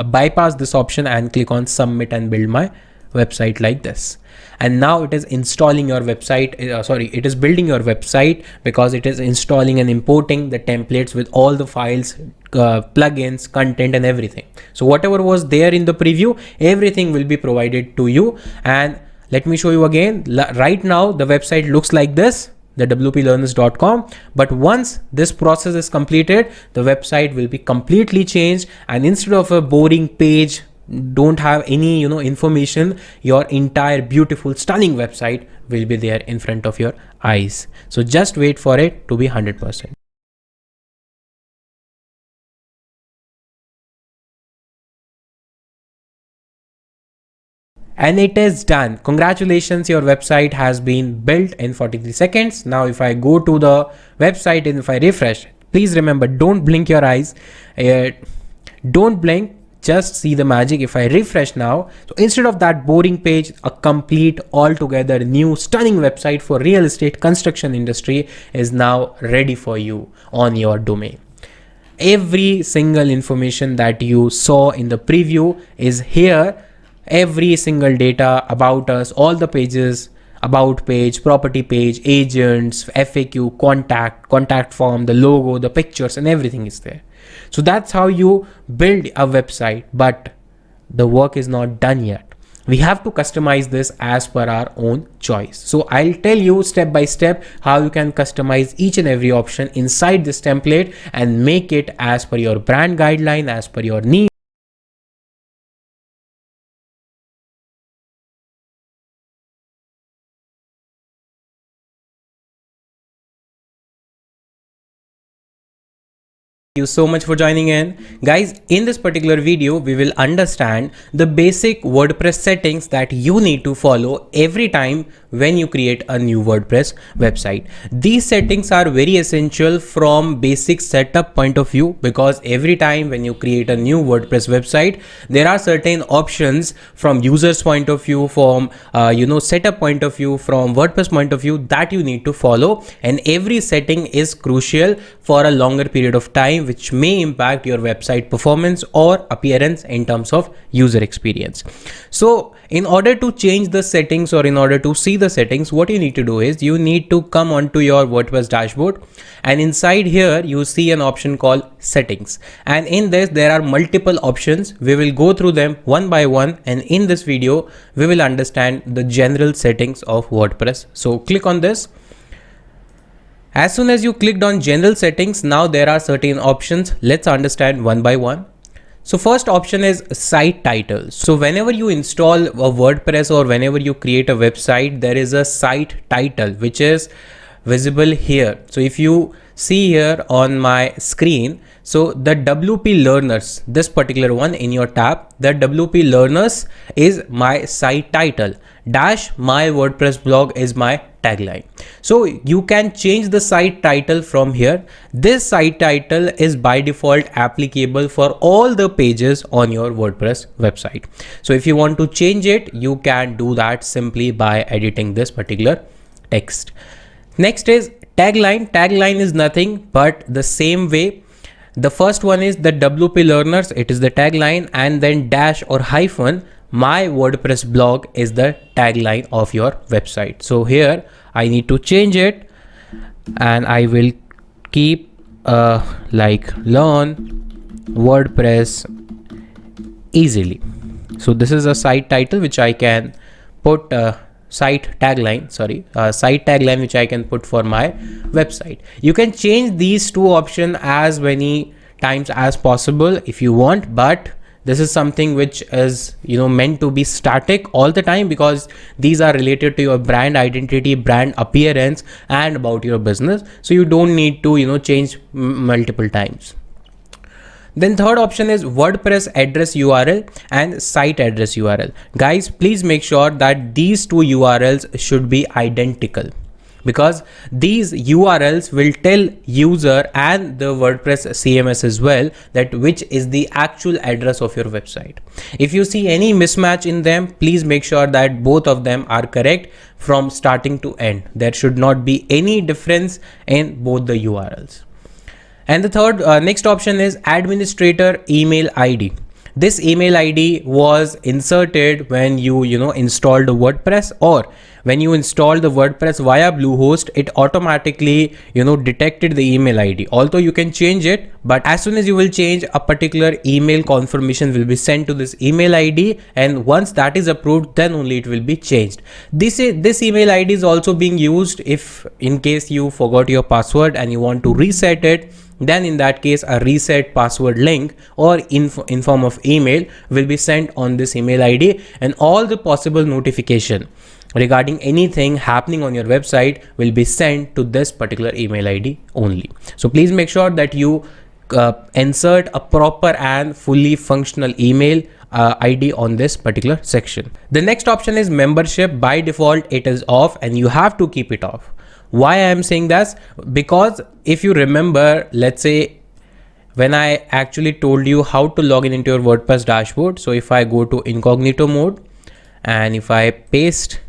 bypass this option and click on submit and build my website like this. And now it is installing your website. It is building your website because it is installing and importing the templates with all the files, plugins, content and everything. So whatever was there in the preview, everything will be provided to you. And let me show you again. Right now the website looks like this, the wplearners.com. But once this process is completed, the website will be completely changed, and instead of a boring page, don't have any information, your entire beautiful stunning website will be there in front of your eyes. So just wait for it to be 100%. And it is done. Congratulations, your website has been built in 43 seconds. Now if I go to the website and if I refresh, please remember, don't blink your eyes, don't blink. Just see the magic. If I refresh now, so instead of that boring page, a complete altogether new stunning website for real estate construction industry is now ready for you on your domain. Every single information that you saw in the preview is here. Every single data about us, all the pages, about page, property page, agents, FAQ, contact form, the logo, the pictures and everything is there. So that's how you build a website, but the work is not done yet. We have to customize this as per our own choice. So I'll tell you step by step how you can customize each and every option inside this template and make it as per your brand guideline, as per your needs. You so much for joining in. Guys, in this particular video, we will understand the basic WordPress settings that you need to follow every time when you create a new WordPress website. These settings are very essential from basic setup point of view, because every time when you create a new WordPress website, there are certain options from users point of view, from setup point of view, from WordPress point of view that you need to follow, and every setting is crucial for a longer period of time, which may impact your website performance or appearance in terms of user experience. So in order to change the settings or in order to see see the settings, what you need to do is you need to come onto your WordPress dashboard, and inside here you see an option called settings, and in this there are multiple options. We will go through them one by one, and in this video we will understand the general settings of WordPress. So click on this. As soon as you clicked on general settings, now there are certain options. Let's understand one by one. So first option is site title. So whenever you install a WordPress or whenever you create a website, there is a site title which is visible here. So if you see here on my screen, so the WP learners, this particular one in your tab, the WP learners is my site title, dash my WordPress blog is my tagline. So you can change the site title from here. This site title is by default applicable for all the pages on your WordPress website. So if you want to change it, you can do that simply by editing this particular text. Next is tagline. Tagline is nothing but the same way. The first one is the WP learners, it is the tagline, and then dash or hyphen my WordPress blog is the tagline of your website. So here I need to change it, and I will keep like learn WordPress easily. So this is a site title which I can put site tagline which I can put for my website. You can change these two options as many times as possible if you want, but this is something which is meant to be static all the time, because these are related to your brand identity, brand appearance, and about your business. So you don't need to change multiple times. Then third option is WordPress address URL and site address URL. Guys, please make sure that these two URLs should be identical, because these URLs will tell user and the WordPress CMS as well that which is the actual address of your website. If you see any mismatch in them, please make sure that both of them are correct from starting to end. There should not be any difference in both the URLs. And the third next option is administrator email ID. This email ID was inserted when you installed the WordPress, or when you installed the WordPress via BlueHost, it automatically detected the email ID. Although you can change it, but as soon as you will change, a particular email confirmation will be sent to this email ID, and once that is approved, then only it will be changed. This email ID is also being used if in case you forgot your password and you want to reset it. Then in that case, a reset password link or in form of email will be sent on this email ID, and all the possible notification regarding anything happening on your website will be sent to this particular email ID only. So please make sure that you insert a proper and fully functional email ID on this particular section. The next option is membership. By default, it is off, and you have to keep it off. Why I am saying that? Because if you remember, let's say when I actually told you how to log in into your WordPress dashboard. So if I go to incognito mode and if I paste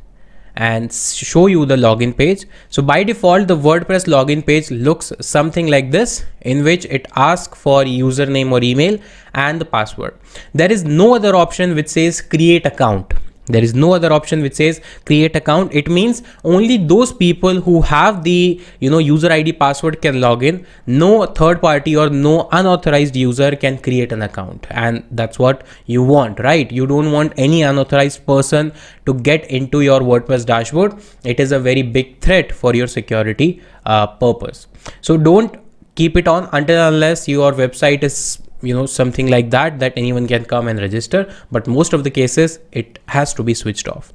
and show you the login page. So by default, the WordPress login page looks something like this, in which it asks for username or email and the password. There is no other option which says create account. There is no other option which says create account. It means only those people who have the user ID password can log in. No third party or no unauthorized user can create an account, and that's what you want, right? You don't want any unauthorized person to get into your WordPress dashboard. It is a very big threat for your security purpose. So don't keep it on until unless your website is something like that anyone can come and register, but most of the cases it has to be switched off.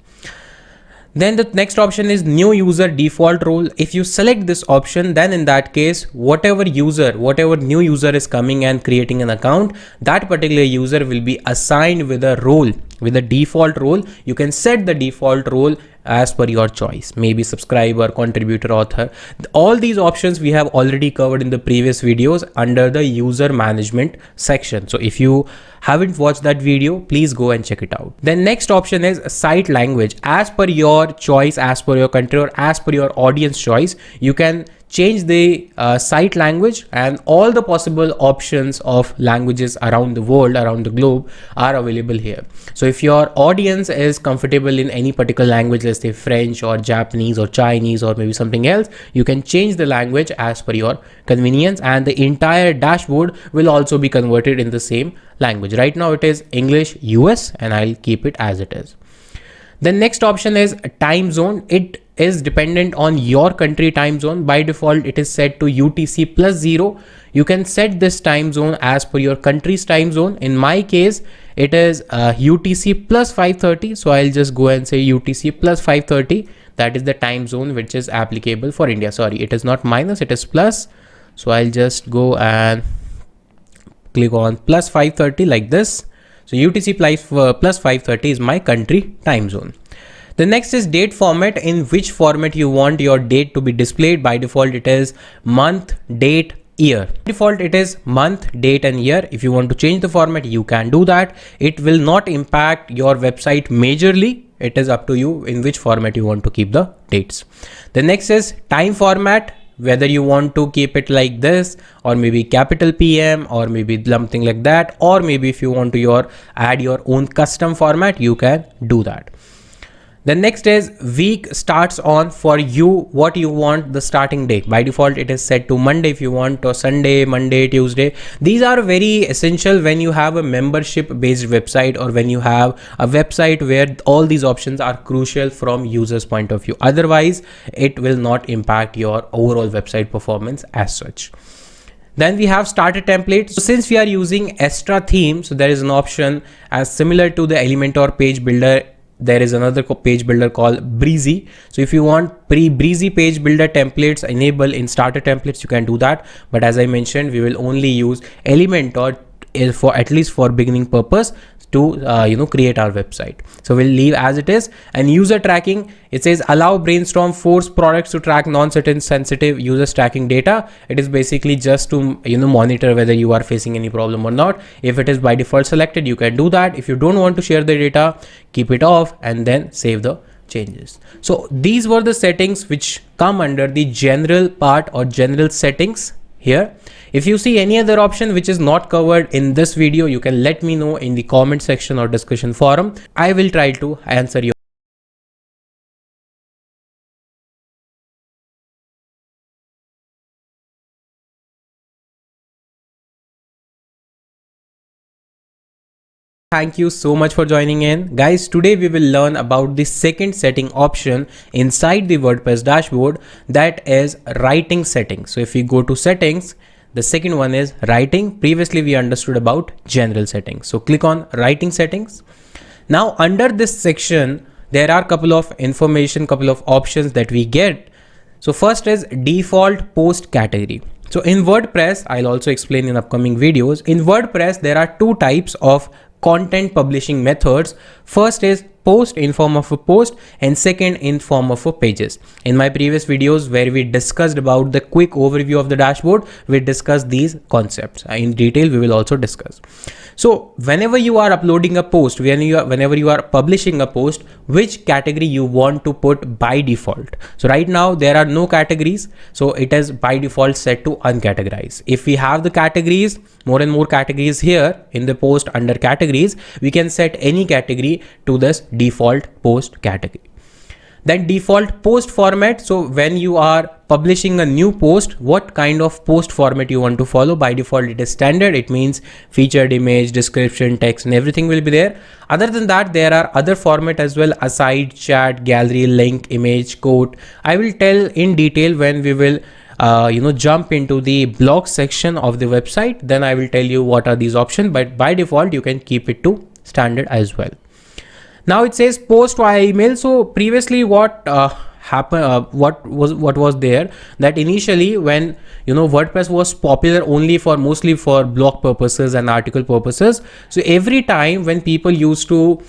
Then the next option is new user default role. If you select this option, then in that case, whatever new user is coming and creating an account, that particular user will be assigned with a role, with a default role. You can set the default role as per your choice, maybe subscriber, contributor, author. All these options we have already covered in the previous videos under the user management section. So if you haven't watched that video, please go and check it out. Then next option is site language. As per your choice, as per your country, or as per your audience choice, you can change the site language, and all the possible options of languages around the world, around the globe, are available here. So if your audience is comfortable in any particular language, let's say French or Japanese or Chinese or maybe something else, you can change the language as per your convenience, and the entire dashboard will also be converted in the same language. Right now it is English US, and I'll keep it as it is. The next option is time zone. It is dependent on your country time zone. By default, it is set to UTC +0. You can set this time zone as per your country's time zone. In my case, it is UTC +530. So I'll just go and say UTC +530. That is the time zone which is applicable for India. Sorry, it is not minus, it is plus. So I'll just go and click on +530 like this. So UTC +530 is my country time zone. The next is date format, in which format you want your date to be displayed. By default, it is month, date, year. By default, it is month, date and year. If you want to change the format, you can do that. It will not impact your website majorly. It is up to you in which format you want to keep the dates. The next is time format, whether you want to keep it like this, or maybe capital PM, or maybe something like that, or maybe if you want to add your own custom format, you can do that. The next is week starts on for you, what you want the starting day. By default, it is set to Monday if you want, or Sunday, Monday, Tuesday. These are very essential when you have a membership based website, or when you have a website where all these options are crucial from users point of view. Otherwise, it will not impact your overall website performance as such. Then we have starter template. So since we are using Extra theme, so there is an option as similar to the Elementor page builder. There is another page builder called Breezy. So if you want Breezy page builder templates enable in starter templates, you can do that. But as I mentioned, we will only use Elementor for at least for beginning purpose to create our website. So we'll leave as it is. And user tracking, it says allow brainstorm force products to track non-certain sensitive users tracking data. It is basically just to monitor whether you are facing any problem or not. If it is by default selected, you can do that. If you don't want to share the data, keep it off and then save the changes. So these were the settings which come under the general part or general settings here. If you see any other option which is not covered in this video, you can let me know in the comment section or discussion forum. I will try to answer your Thank you so much for joining in. Guys, today we will learn about the second setting option inside the WordPress dashboard, that is writing settings. So if we go to settings, the second one is writing. Previously we understood about general settings. So click on writing settings. Now under this section, there are a couple of options that we get. So first is default post category. So in WordPress, I'll also explain in upcoming videos. In WordPress, there are two types of content publishing methods. First is post in form of a post, and second in form of a pages. In my previous videos where we discussed about the quick overview of the dashboard, we discussed these concepts in detail. We will also discuss. So whenever you are uploading a post, whenever you are publishing a post, which category you want to put by default. So right now there are no categories, so it is by default set to uncategorize. If we have the categories, more and more categories here in the post under categories, we can set any category to this default post category. Then default post format. So when you are publishing a new post, what kind of post format you want to follow? By default, it is standard. It means featured image, description, text, and everything will be there. Other than that, there are other format as well: aside, chat, gallery, link, image, quote. I will tell in detail when we will jump into the blog section of the website. Then I will tell you what are these options, but by default, you can keep it to standard as well. Now it says post via email. So previously what happened, what was there, that initially when WordPress was popular only for mostly for blog purposes and article purposes. So every time when people used to,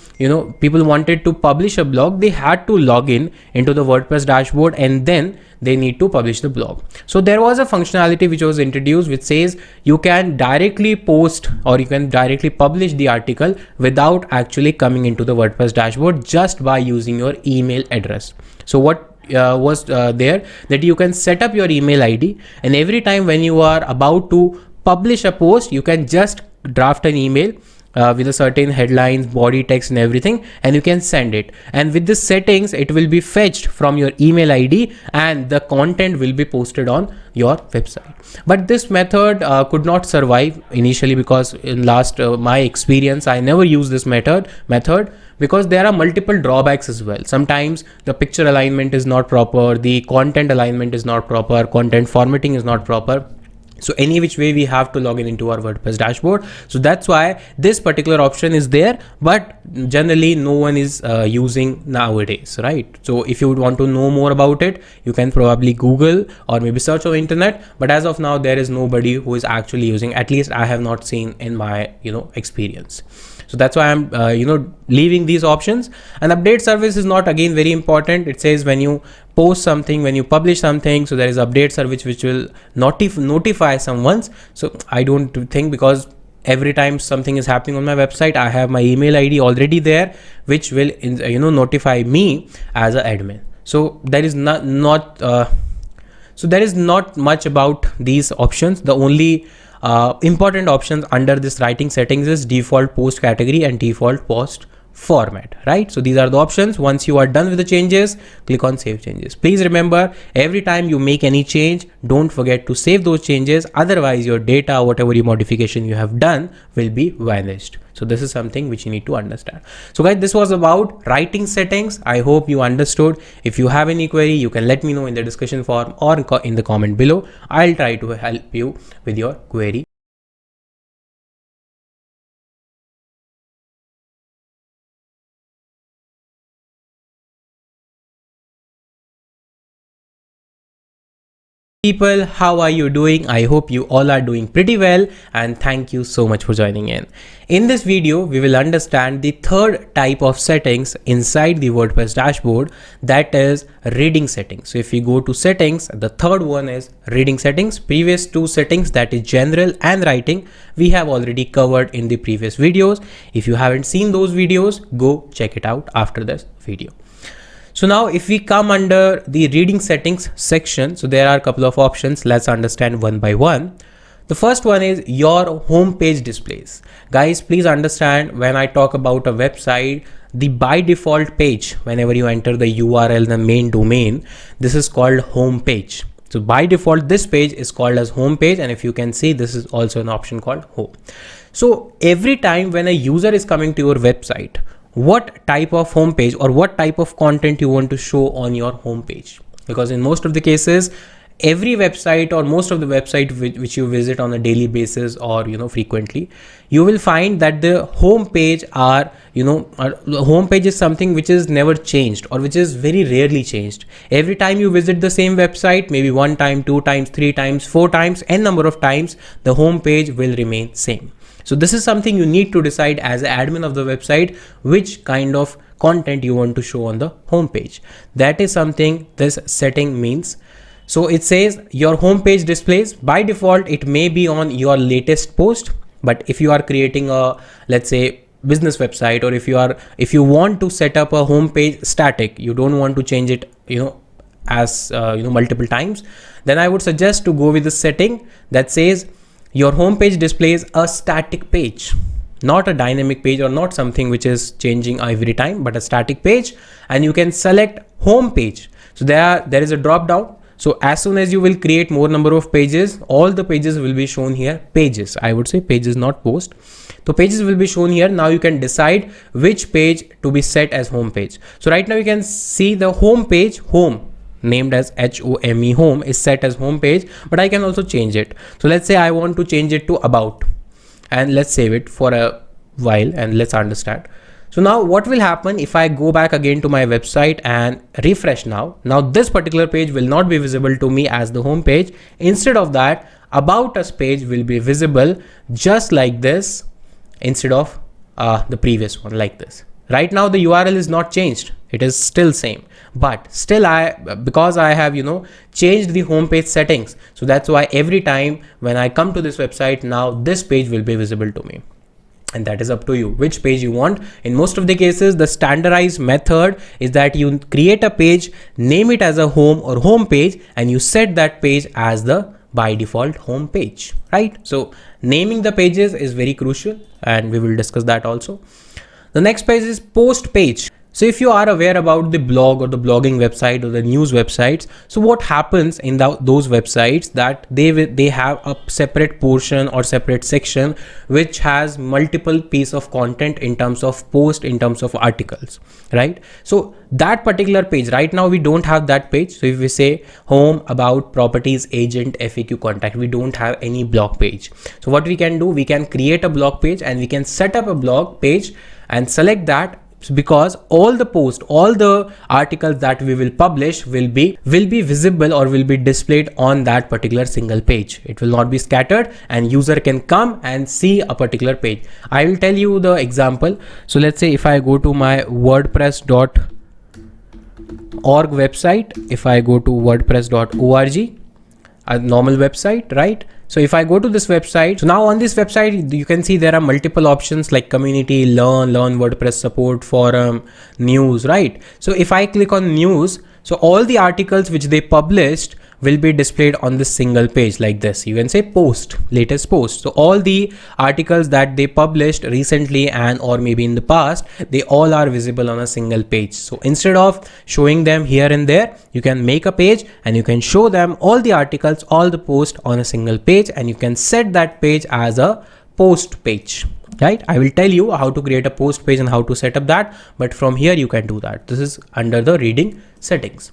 people wanted to publish a blog, they had to log in into the WordPress dashboard and then they need to publish the blog. So there was a functionality which was introduced which says you can directly post or you can directly publish the article without actually coming into the WordPress dashboard just by using your email address. So what there, that you can set up your email ID, and every time when you are about to publish a post, you can just draft an email with a certain headlines, body text and everything, and you can send it. And with the settings, it will be fetched from your email ID and the content will be posted on your website. But this method could not survive initially, because in last my experience, I never used this method because there are multiple drawbacks as well. Sometimes the picture alignment is not proper, the content alignment is not proper, content formatting is not proper. So any which way we have to log in into our WordPress dashboard. So that's why this particular option is there, but generally no one is using nowadays, right? So if you would want to know more about it, you can probably Google or maybe search on internet, but as of now there is nobody who is actually using, at least I have not seen in my experience. So that's why I'm leaving these options. And update service is not again very important. It says when you post something, when you publish something, so there is update service which will notify someone. So I don't think, because every time something is happening on my website, I have my email ID already there, which will notify me as an admin. So there is there is not much about these options. The only important options under this writing settings is default post category and default post format, right? So these are the options. Once you are done with the changes, click on save changes. Please remember, every time you make any change, don't forget to save those changes. Otherwise your data, whatever your modification you have done, will be vanished. So this is something which you need to understand. So guys, this was about writing settings. I hope you understood. If you have any query, you can let me know in the discussion forum or in the comment below. I'll try to help you with your query. People, how are you doing? I hope you all are doing pretty well, and thank you so much for joining in. In this video, we will understand the third type of settings inside the WordPress dashboard, that is reading settings. So if we go to settings, the third one is reading settings. Previous two settings, that is general and writing, we have already covered in the previous videos. If you haven't seen those videos, go check it out after this video. So now if we come under the reading settings section, so there are a couple of options. Let's understand one by one. The first one is your home page displays. Guys, please understand, when I talk about a website, the by default page, whenever you enter the URL, the main domain, this is called home page. So by default, this page is called as home page. And if you can see, this is also an option called home. So every time when a user is coming to your website, what type of homepage or what type of content you want to show on your homepage? Because in most of the cases, every website or most of the website which you visit on a daily basis or frequently, you will find that the homepage the homepage is something which is never changed, or which is very rarely changed. Every time you visit the same website, maybe one time, two times, three times, four times, n number of times, the homepage will remain same. So this is something you need to decide as an admin of the website, which kind of content you want to show on the home page. That is something this setting means. So it says your home page displays. By default, it may be on your latest post, but if you are creating a, let's say, business website, or if you want to set up a home page static, you don't want to change it as multiple times, then I would suggest to go with the setting that says your home page displays a static page, not a dynamic page, or not something which is changing every time, but a static page. And you can select home page. So there is a drop down. So as soon as you will create more number of pages, all the pages will be shown here. Pages, I would say pages, not post. So pages will be shown here. Now you can decide which page to be set as home page. So right now you can see the home page, home, named as HOME, home, is set as home page, but I can also change it. So let's say I want to change it to about, and let's save it for a while and let's understand. So now what will happen if I go back again to my website and refresh now? Now this particular page will not be visible to me as the home page. Instead of that, about us page will be visible just like this, instead of the previous one like this. Right now the URL is not changed. It is still same, but still because I have changed the homepage settings. So that's why every time when I come to this website, now this page will be visible to me. And that is up to you which page you want. In most of the cases, the standardized method is that you create a page, name it as a home or home page, and you set that page as the by default home page, right? So naming the pages is very crucial, and we will discuss that also. The next page is post page. So if you are aware about the blog or the blogging website or the news websites, so what happens in those websites that they have a separate portion or separate section which has multiple piece of content in terms of post, in terms of articles, right? So that particular page, right now we don't have that page. So if we say home, about, properties, agent, FAQ, contact, we don't have any blog page. So what we can do, we can create a blog page and we can set up a blog page and select that, because all the posts, all the articles that we will publish will be visible or will be displayed on that particular single page. It will not be scattered, and user can come and see a particular page. I will tell you the example. So let's say if I go to my WordPress.org website, if I go to WordPress.org, a normal website, right? So if I go to this website, so now on this website, you can see there are multiple options like community, learn WordPress support, forum, news, right? So if I click on news, so all the articles which they published will be displayed on this single page like this. You can say post, latest post. So all the articles that they published recently and or maybe in the past, they all are visible on a single page. So instead of showing them here and there, you can make a page and you can show them all the articles, all the posts on a single page, and you can set that page as a post page, right? I will tell you how to create a post page and how to set up that, but from here you can do that. This is under the reading settings.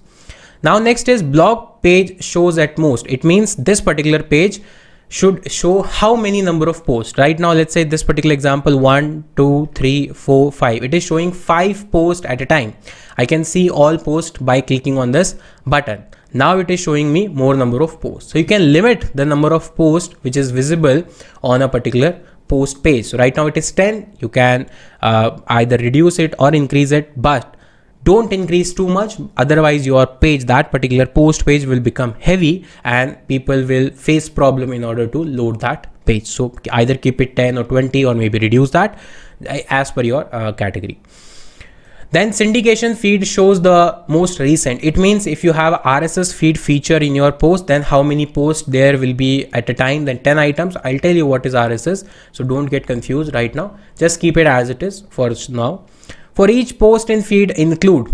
Now next is blog page shows at most. It means this particular page should show how many number of posts. Right now, let's say this particular example, 1, 2, 3, 4, 5. It is showing 5 posts at a time. I can see all posts by clicking on this button. Now it is showing me more number of posts. So you can limit the number of posts which is visible on a particular post page. So right now it is 10. You can either reduce it or increase it, but don't increase too much, otherwise your page, that particular post page, will become heavy and people will face problem in order to load that page. So either keep it 10 or 20 or maybe reduce that as per your category. Then syndication feed shows the most recent. It means if you have RSS feed feature in your post, then how many posts there will be at a time, then 10 items. I'll tell you what is RSS, so don't get confused right now. Just keep it as it is for now. For each post in feed, include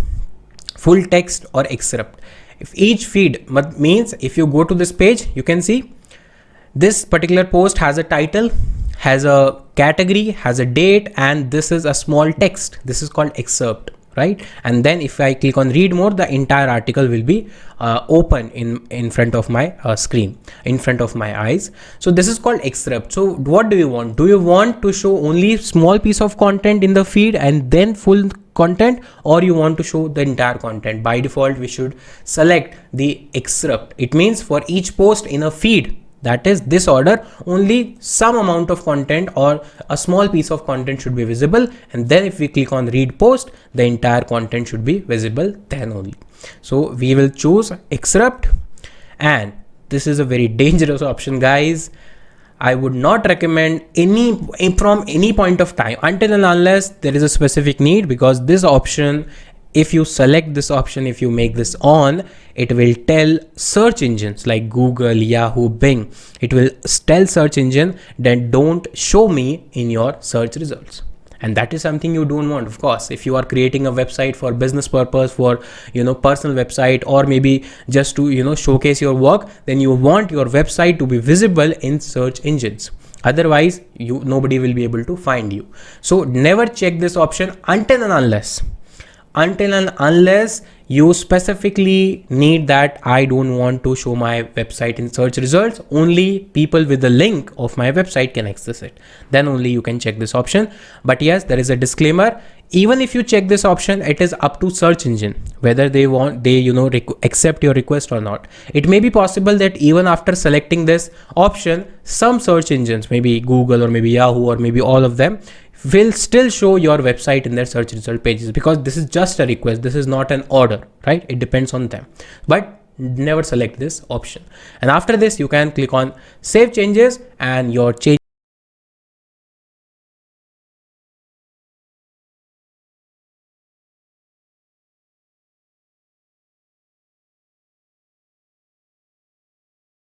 full text or excerpt. If each feed means if you go to this page, you can see this particular post has a title, has a category, has a date, and this is a small text. This is called excerpt, right? And then if I click on read more, the entire article will be open in front of my screen, in front of my eyes. So this is called excerpt. So what do you want? Do you want to show only small piece of content in the feed and then full content, or you want to show the entire content? By default, we should select the excerpt. It means for each post in a feed, that is this order, only some amount of content or a small piece of content should be visible, and then if we click on read post, the entire content should be visible then only. So we will choose excerpt, and this is a very dangerous option, guys. I would not recommend from any point of time until and unless there is a specific need, because this option, if you select this option, if you make this on, it will tell search engines like Google, Yahoo, Bing. It will tell search engine that don't show me in your search results. And that is something you don't want, of course. If you are creating a website for business purpose, for personal website, or maybe just to showcase your work, then you want your website to be visible in search engines. Otherwise, nobody will be able to find you. So never check this option until and unless you specifically need that. I don't want to show my website in search results. Only people with the link of my website can access it. Then only you can check this option. But yes, there is a disclaimer. Even if you check this option, it is up to search engine whether they accept your request or not. It may be possible that even after selecting this option, some search engines, maybe Google or maybe Yahoo or maybe all of them, will still show your website in their search result pages, because this is just a request. This is not an order, right? It depends on them. But never select this option. And after this, you can click on save changes, and your change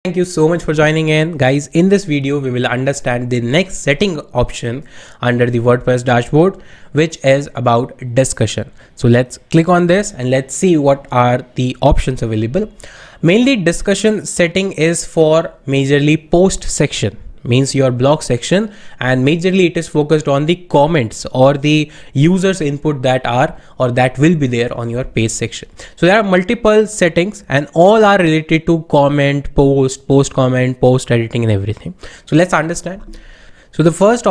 Thank you so much for joining in, guys. In this video, we will understand the next setting option under the WordPress dashboard, which is about discussion. So let's click on this and let's see what are the options available. Mainly discussion setting is for majorly post section, means your blog section, and majorly it is focused on the comments or the users input that are or that will be there on your page section. So there are multiple settings and all are related to comment, post comment, post editing and everything. So let's understand. So the first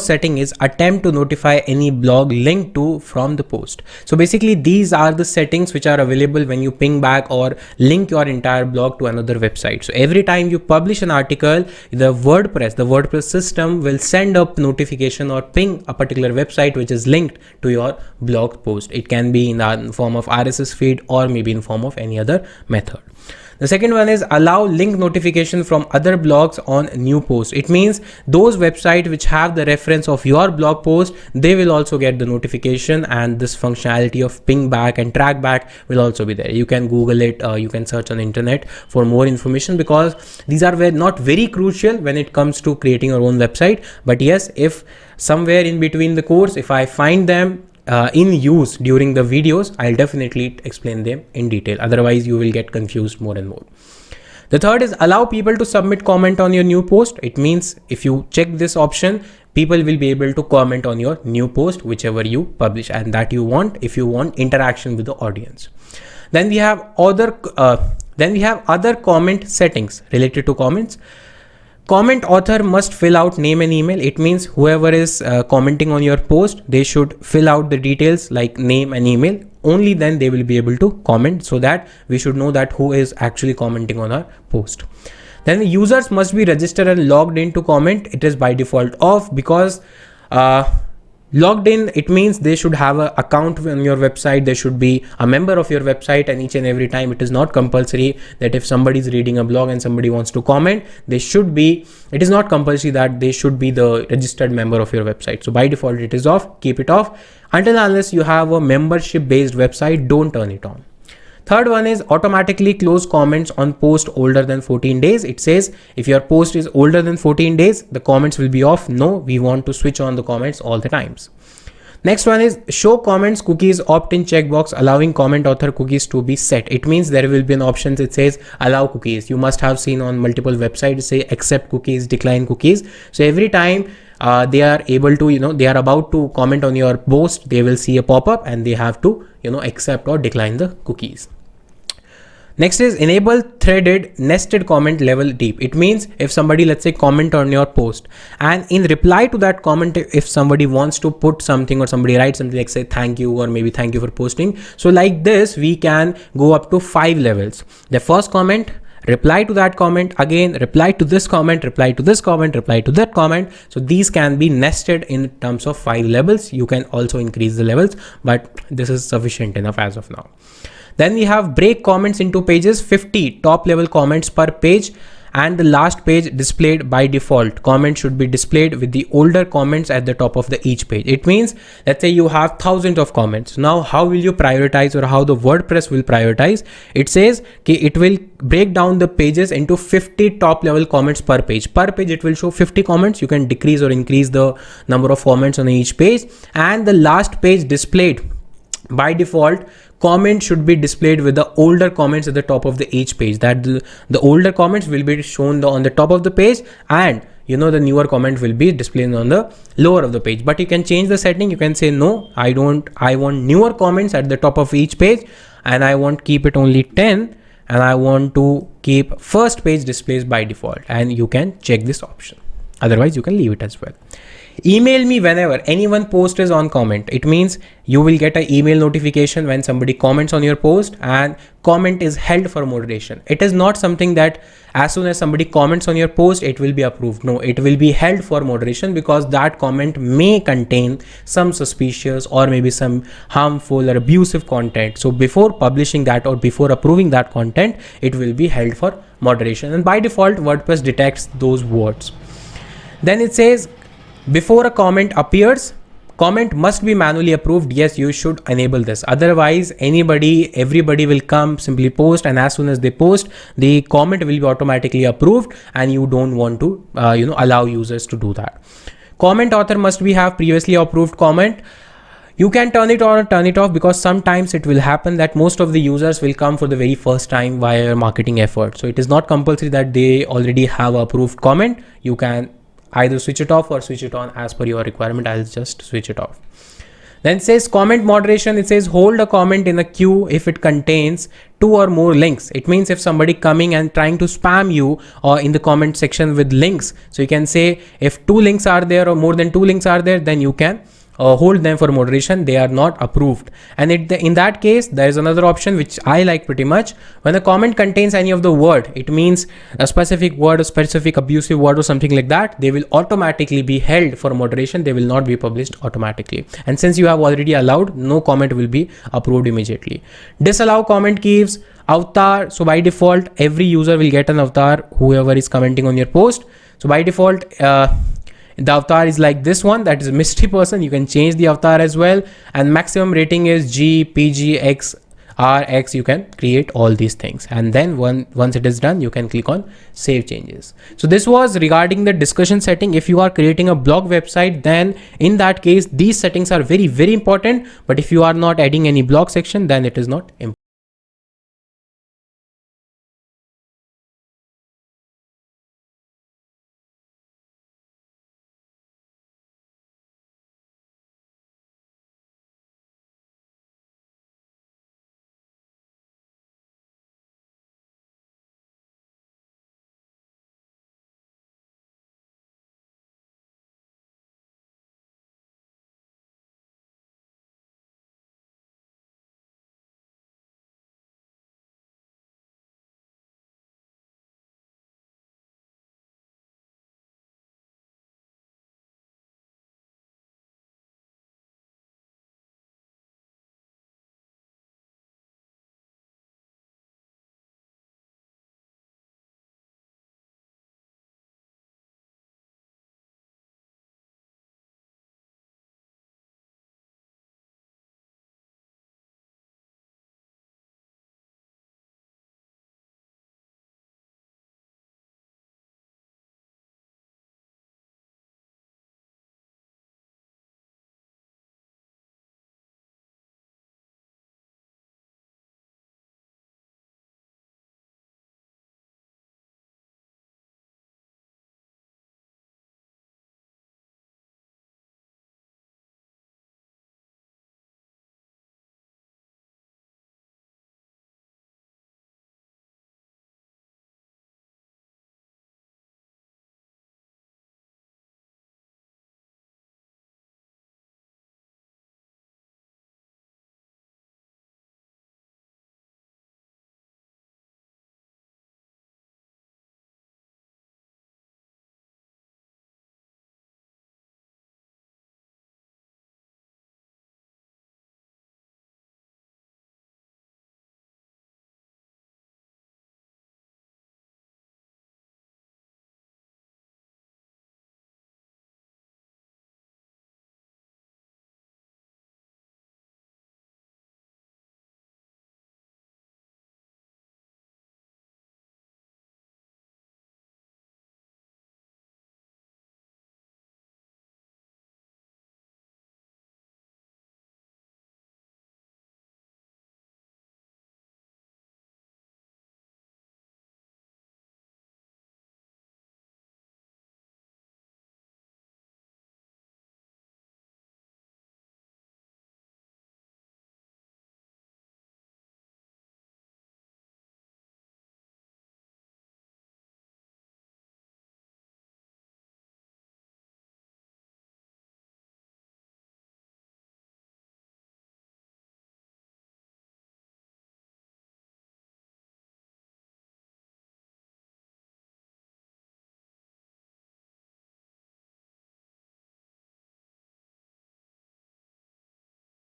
setting is attempt to notify any blog linked to from the post. So basically these are the settings which are available when you ping back or link your entire blog to another website. So every time you publish an article, the WordPress system will send up notification or ping a particular website which is linked to your blog post. It can be in the form of RSS feed or maybe in form of any other method. The second one is allow link notification from other blogs on new posts. It means those websites which have the reference of your blog post, they will also get the notification, and this functionality of ping back and track back will also be there. You can Google it, you can search on the internet for more information, because these are not very crucial when it comes to creating your own website. But yes, if somewhere in between the course, if I find them in use during the videos, I'll definitely explain them in detail. Otherwise you will get confused more and more. The third is allow people to submit comment on your new post. It means if you check this option, people will be able to comment on your new post, whichever you publish and that you want, if you want interaction with the audience. Then we have other comment settings related to comments. Comment author must fill out name and email. It means whoever is commenting on your post, they should fill out the details like name and email. Only then they will be able to comment, so that we should know that who is actually commenting on our post. Then the users must be registered and logged in to comment. It is by default off, because logged in, it means they should have an account on your website. They should be a member of your website, and each and every time it is not compulsory that if somebody is reading a blog and somebody wants to comment, it is not compulsory that they should be the registered member of your website. So by default it is off. Keep it off until unless you have a membership based website. Don't turn it on. Third one is automatically close comments on post older than 14 days. It says if your post is older than 14 days, the comments will be off. No, we want to switch on the comments all the times. Next one is show comments cookies opt-in checkbox, allowing comment author cookies to be set. It means there will be an option that says allow cookies. You must have seen on multiple websites say accept cookies, decline cookies. So every time they are able to, they are about to comment on your post, they will see a pop-up and they have to, accept or decline the cookies. Next is enable threaded nested comment level deep. It means if somebody, let's say, comment on your post, and in reply to that comment, if somebody wants to put something or somebody writes something like say thank you or maybe thank you for posting. So like this, we can go up to 5 levels. The first comment, reply to that comment, again reply to this comment, reply to this comment, reply to that comment. So these can be nested in terms of 5 levels. You can also increase the levels, but this is sufficient enough as of now. Then we have break comments into pages, 50 top level comments per page, and the last page displayed by default. Comments should be displayed with the older comments at the top of each page. It means, let's say you have thousands of comments. Now, how will you prioritize, or how the WordPress will prioritize? It says it will break down the pages into 50 top level comments per page. Per page, it will show 50 comments. You can decrease or increase the number of comments on each page, and the last page displayed by default. Comment should be displayed with the older comments at the top of each page. That the older comments will be shown on the top of the page, and the newer comment will be displayed on the lower of the page. But you can change the setting. You can say no, I want newer comments at the top of each page, and I want keep it only 10, and I want to keep first page displays by default, and you can check this option. Otherwise you can leave it as well. Email me whenever anyone post is on comment. It means you will get an email notification when somebody comments on your post, and comment is held for moderation. It is not something that as soon as somebody comments on your post, it will be approved. No, it will be held for moderation, because that comment may contain some suspicious or maybe some harmful or abusive content. So before publishing that or before approving that content, it will be held for moderation. And by default, WordPress detects those words. Then it says before a comment appears, comment must be manually approved. Yes, you should enable this. Otherwise, everybody will come, simply post, and as soon as they post, the comment will be automatically approved, and you don't want to, allow users to do that. Comment author must be have previously approved comment. You can turn it on or turn it off, because sometimes it will happen that most of the users will come for the very first time via marketing effort. So it is not compulsory that they already have approved comment. You can either switch it off or switch it on as per your requirement. I'll just switch it off. Then it says comment moderation. It says hold a comment in a queue if it contains 2 or more links. It means if somebody coming and trying to spam you or in the comment section with links, so you can say if 2 links are there or more than 2 links are there, then you can hold them for moderation. They are not approved. And in that case, there is another option which I like pretty much. When a comment contains any of the word, it means a specific word, a specific abusive word or something like that, they will automatically be held for moderation. They will not be published automatically. And since you have already allowed, no comment will be approved immediately. Disallow comment keys. Avatar. So by default, every user will get an avatar, whoever is commenting on your post. So by default, the avatar is like this one, that is a mystery person. You can change the avatar as well, and maximum rating is G, PG, X, RX. You can create all these things, and then once it is done, you can click on save changes. So this was regarding the discussion setting. If you are creating a blog website, then in that case these settings are very, very important. But if you are not adding any blog section, then it is not important.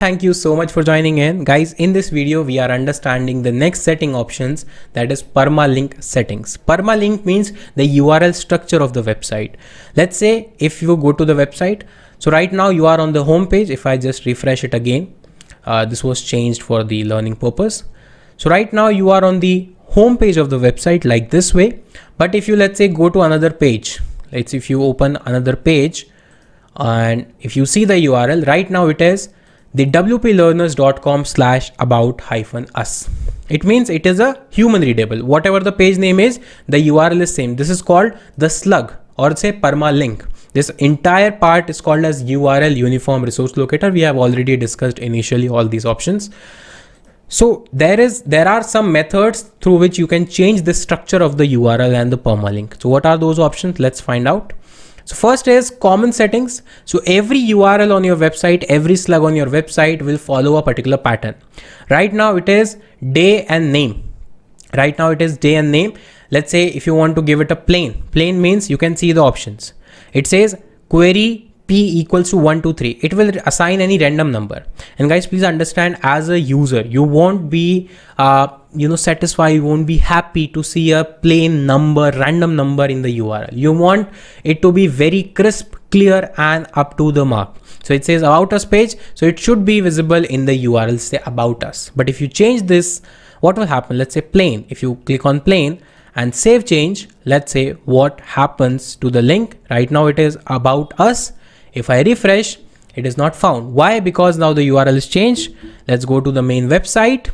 Thank you so much for joining in. Guys, in this video, we are understanding the next setting options, that is permalink settings. Permalink means the URL structure of the website. Let's say if you go to the website, so right now you are on the home page. If I just refresh it again, this was changed for the learning purpose. So right now you are on the home page of the website like this way. But if you, let's say, go to another page, let's say if you open another page and if you see the URL, right now it is the wplearners.com/about-us. It means it is a human readable. Whatever the page name is, the URL is same. This is called the slug, or say permalink. This entire part is called as URL uniform resource locator. We have already discussed initially all these options. So there are some methods through which you can change the structure of the URL and the permalink. So what are those options? Let's find out. So first is common settings. So every URL on your website, every slug on your website will follow a particular pattern. Right now it is day and name. Right now it is day and name. Let's say if you want to give it a plain means you can see the options. It says query P equals to 123. It will assign any random number. And guys, please understand, as a user, you won't be satisfied, you won't be happy to see a plain number, random number in the URL. You want it to be very crisp, clear, and up to the mark. So it says about us page, so it should be visible in the URL, say about us. But if you change this, what will happen? Let's say plain. If you click on plain and save change, let's say what happens to the link. Right now it is about us. If I refresh, it is not found. Why? Because now the URL is changed. Let's go to the main website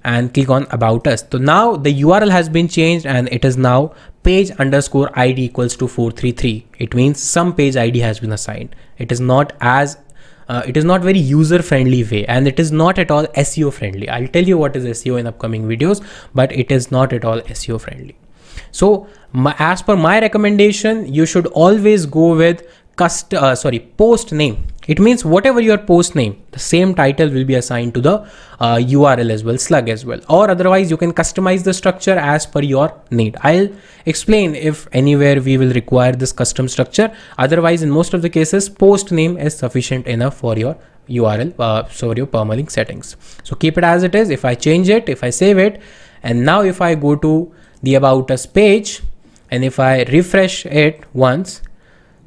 and click on about us. So now the URL has been changed and it is now page_id equals to 433. It means some page ID has been assigned. It is not very user friendly way, and it is not at all SEO friendly. I'll tell you what is SEO in upcoming videos, but it is not at all SEO friendly. So as per my recommendation, you should always go with post name. It means whatever your post name, the same title will be assigned to the URL as well, slug as well. Or otherwise you can customize the structure as per your need. I'll explain if anywhere we will require this custom structure. Otherwise, in most of the cases, post name is sufficient enough for your URL, for your permalink settings. So keep it as it is. If I change it, if I save it, and now if I go to the about us page and if I refresh it once,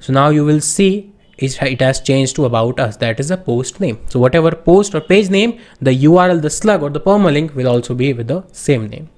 so now you will see it has changed to about us. That is a post name. So whatever post or page name, the URL, the slug or the permalink will also be with the same name.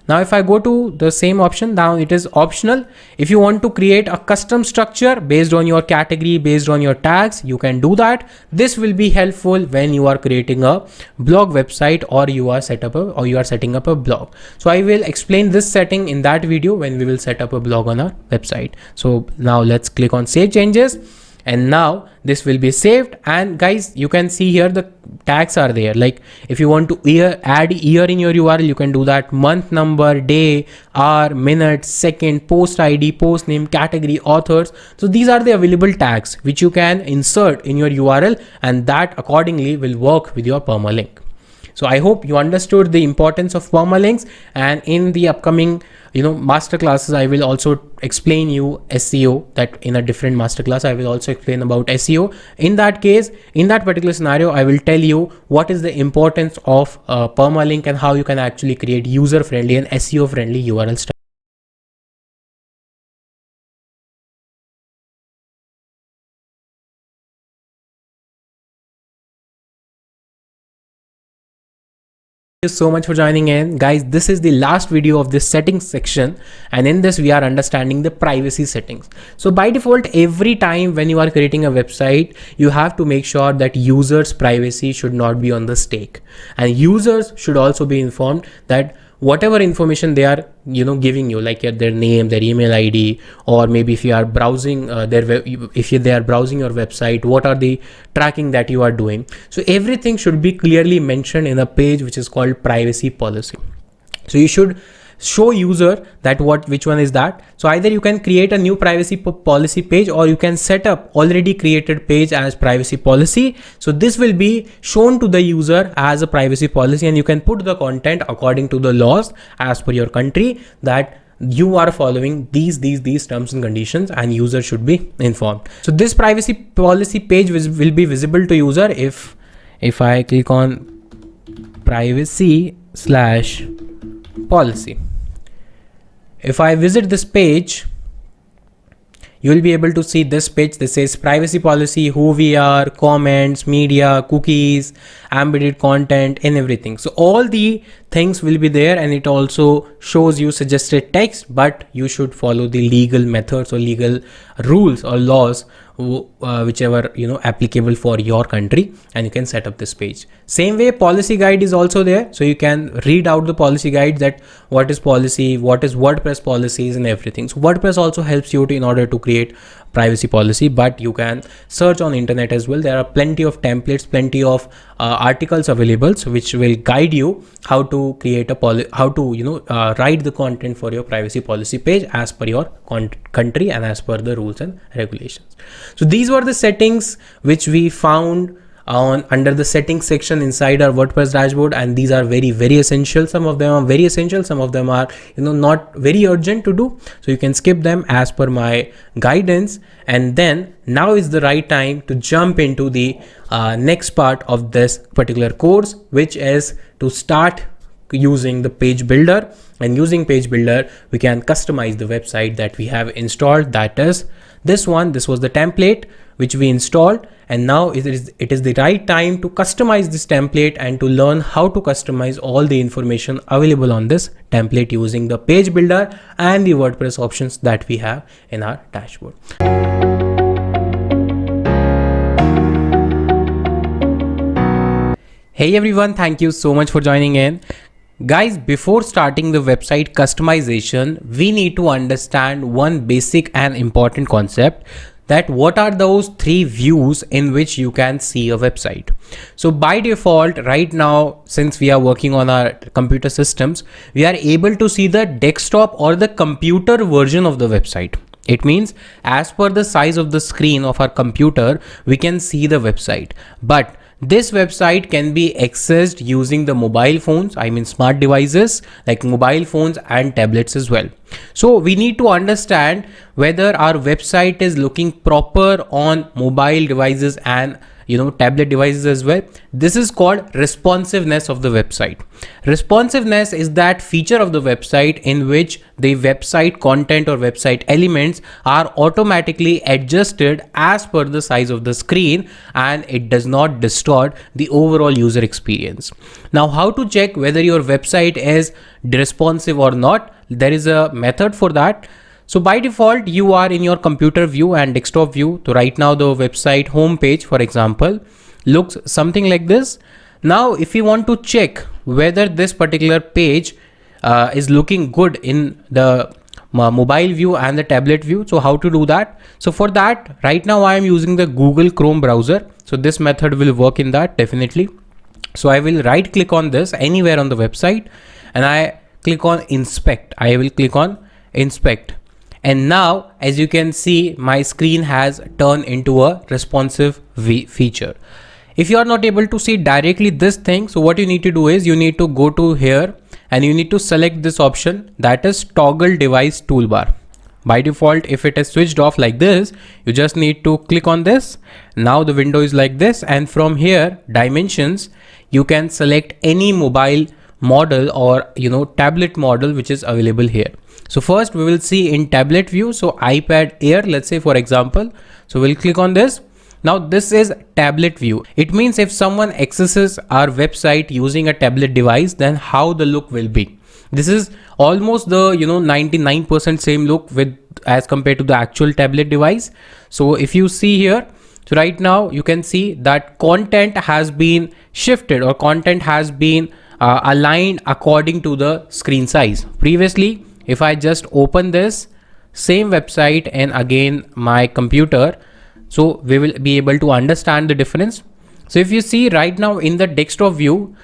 Now if I go to the same option, now it is optional. If you want to create a custom structure based on your category, based on your tags, you can do that. This will be helpful when you are creating a blog website or you are setting up a blog. So I will explain this setting in that video when we will set up a blog on our website. So now let's click on save changes. And now this will be saved. And guys, you can see here the tags are there. Like if you want to add year in your URL, you can do that. Month, number, day, hour, minute, second, post ID, post name, category, authors. So these are the available tags which you can insert in your URL, and that accordingly will work with your permalink. So I hope you understood the importance of permalinks, and in the upcoming master classes I will also explain you SEO. That in a different master class I will also explain about SEO. In that case, in that particular scenario, I will tell you what is the importance of permalink and how you can actually create user friendly and SEO friendly URL structure. Thank you so much for joining in. Guys, this is the last video of this settings section, and in this we are understanding the privacy settings. So by default, every time when you are creating a website, you have to make sure that users' privacy should not be on the stake, and users should also be informed that whatever information they are giving you, like their name, their email ID, or maybe if you are browsing they are browsing your website, what are the tracking that you are doing. So everything should be clearly mentioned in a page which is called privacy policy. So you should show user that which one is that. So either you can create a new privacy policy page, or you can set up already created page as privacy policy. So this will be shown to the user as a privacy policy, and you can put the content according to the laws as per your country, that you are following these terms and conditions, and user should be informed. So this privacy policy page will be visible to user if if I click on privacy/policy, if I visit this page, you will be able to see this page. This says privacy policy, who we are, comments, media, cookies, embedded content, and everything. So all the things will be there, and it also shows you suggested text, but you should follow the legal methods or legal rules or laws, whichever applicable for your country, and you can set up this page. Same way, policy guide is also there, so you can read out the policy guide, that what is policy, what is WordPress policies, and everything. So WordPress also helps you in order to create privacy policy, but you can search on internet as well. There are plenty of templates, plenty of articles available, so which will guide you how to create a write the content for your privacy policy page as per your country and as per the rules and regulations. So these were the settings which we found under the settings section inside our WordPress dashboard, and these are very, very essential. Some of them are very essential, some of them are not very urgent to do, so you can skip them as per my guidance. And then now is the right time to jump into the next part of this particular course, which is to start using the page builder. And using page builder, we can customize the website that we have installed. That is this one. This was the template which we installed, and now it is the right time to customize this template and to learn how to customize all the information available on this template using the page builder and the WordPress options that we have in our dashboard. Hey everyone, thank you so much for joining in. Guys, before starting the website customization, we need to understand one basic and important concept, that what are those three views in which you can see a website. So by default, right now, since we are working on our computer systems, we are able to see the desktop or the computer version of the website. It means as per the size of the screen of our computer, we can see the website. But this website can be accessed using the mobile phones, I mean smart devices like mobile phones and tablets as well. So we need to understand whether our website is looking proper on mobile devices and tablet devices as well. This is called responsiveness of the website. Responsiveness is that feature of the website in which the website content or website elements are automatically adjusted as per the size of the screen, and it does not distort the overall user experience. Now, how to check whether your website is responsive or not? There is a method for that. So by default, you are in your computer view and desktop view. So right now the website homepage, for example, looks something like this. Now, if you want to check whether this particular page is looking good in the mobile view and the tablet view, so how to do that? So for that, right now I am using the Google Chrome browser. So this method will work in that definitely. So I will right click on this anywhere on the website, and I click on inspect. I will click on inspect. And now, as you can see, my screen has turned into a responsive feature. If you are not able to see directly this thing, so what you need to do is you need to go to here and you need to select this option, that is toggle device toolbar. By default, if it is switched off like this, you just need to click on this. Now the window is like this, and from here dimensions, you can select any mobile model or tablet model which is available here. So first we will see in tablet view, so iPad Air, let's say for example. So we'll click on this. Now this is tablet view. It means if someone accesses our website using a tablet device, then how the look will be. This is almost the 99% same look with as compared to the actual tablet device. So if you see here, so right now you can see that content has been shifted or content has been aligned according to the screen size. Previously, if I just open this same website and again my computer, so we will be able to understand the difference. So if you see right now in the desktop view,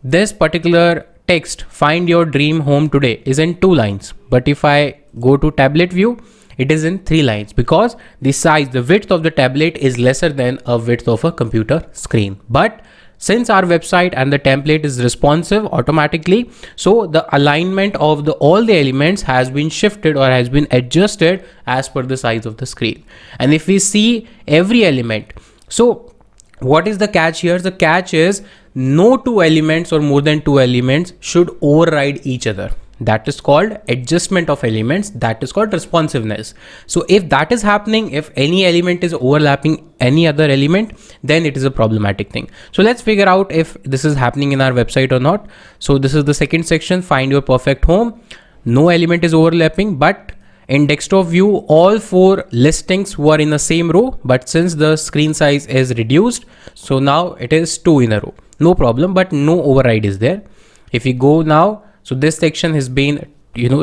this particular text, find your dream home today, is in 2 lines. But if I go to tablet view, it is in 3 lines because the size, the width of the tablet is lesser than a width of a computer screen. But since our website and the template is responsive automatically, so the alignment of all the elements has been shifted or has been adjusted as per the size of the screen. And if we see every element, so What is the catch here? The catch is no two elements or more than two elements should override each other. That is called adjustment of elements. That is called responsiveness. So if that is happening, if any element is overlapping any other element, then it is a problematic thing. So let's figure out if this is happening in our website or not. So this is the second section, find your perfect home. No element is overlapping, but in desktop view, all four listings were in the same row, but since the screen size is reduced, so now it is two in a row. No problem, but no override is there. If we go now, so this section has been,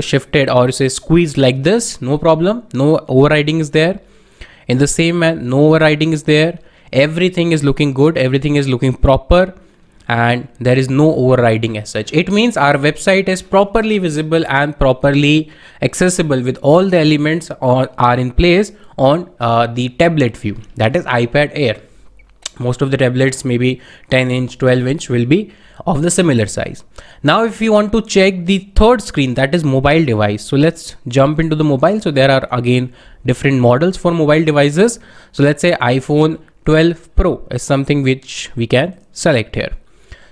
shifted or say squeezed like this, no problem. No overriding is there. In the same man, no overriding is there. Everything is looking good. Everything is looking proper. And there is no overriding as such. It means our website is properly visible and properly accessible with all the elements are in place on the tablet view, that is iPad Air. Most of the tablets, maybe 10 inch, 12 inch will be of the similar size. Now, if you want to check the third screen, that is mobile device. So let's jump into the mobile. So there are again different models for mobile devices. So let's say iPhone 12 Pro is something which we can select here.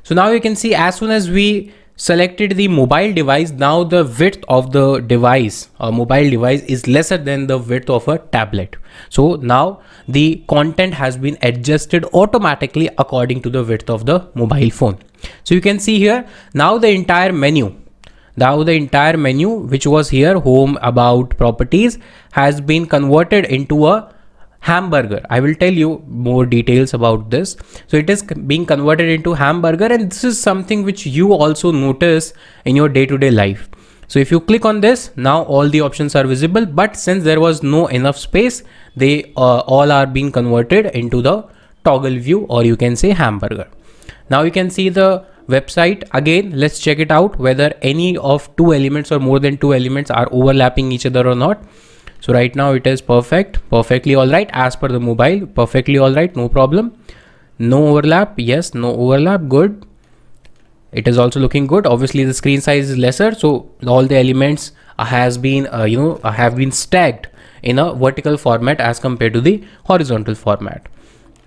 So now you can see as soon as we selected the mobile device, now the width of the device, a mobile device, is lesser than the width of a tablet. So now the content has been adjusted automatically according to the width of the mobile phone. So you can see here now the entire menu, which was here, home, about, properties, has been converted into a hamburger. I will tell you more details about this. So it is being converted into hamburger, and this is something which you also notice in your day-to-day life. So if you click on this, now all the options are visible, but since there was no enough space, they all are being converted into the toggle view, or you can say hamburger. Now you can see the website again. Let's check it out whether any of two elements or more than two elements are overlapping each other or not. So right now it is perfectly all right as per the mobile, perfectly all right, no problem. No overlap, yes, no overlap, good. It is also looking good. Obviously the screen size is lesser, so all the elements have been stacked in a vertical format as compared to the horizontal format.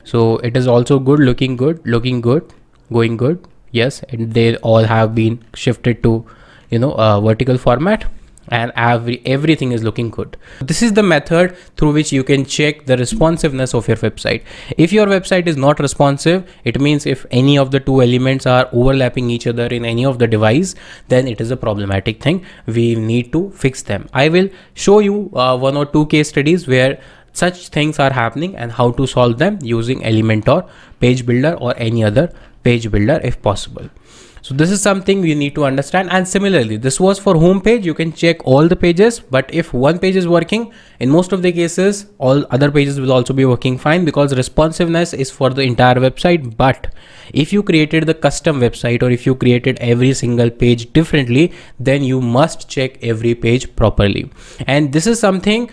So it is also good, looking good, going good. Yes, and they all have been shifted to vertical format, and everything is looking good. This is the method through which you can check the responsiveness of your website. If your website is not responsive, it means if any of the two elements are overlapping each other in any of the device, then it is a problematic thing. We need to fix them. I will show you one or two case studies where such things are happening and how to solve them using Elementor, Page Builder, or any other page builder if possible. So this is something you need to understand. And similarly, this was for home page. You can check all the pages, but if one page is working, in most of the cases, all other pages will also be working fine, because responsiveness is for the entire website. But if you created the custom website, or if you created every single page differently, then you must check every page properly. And this is something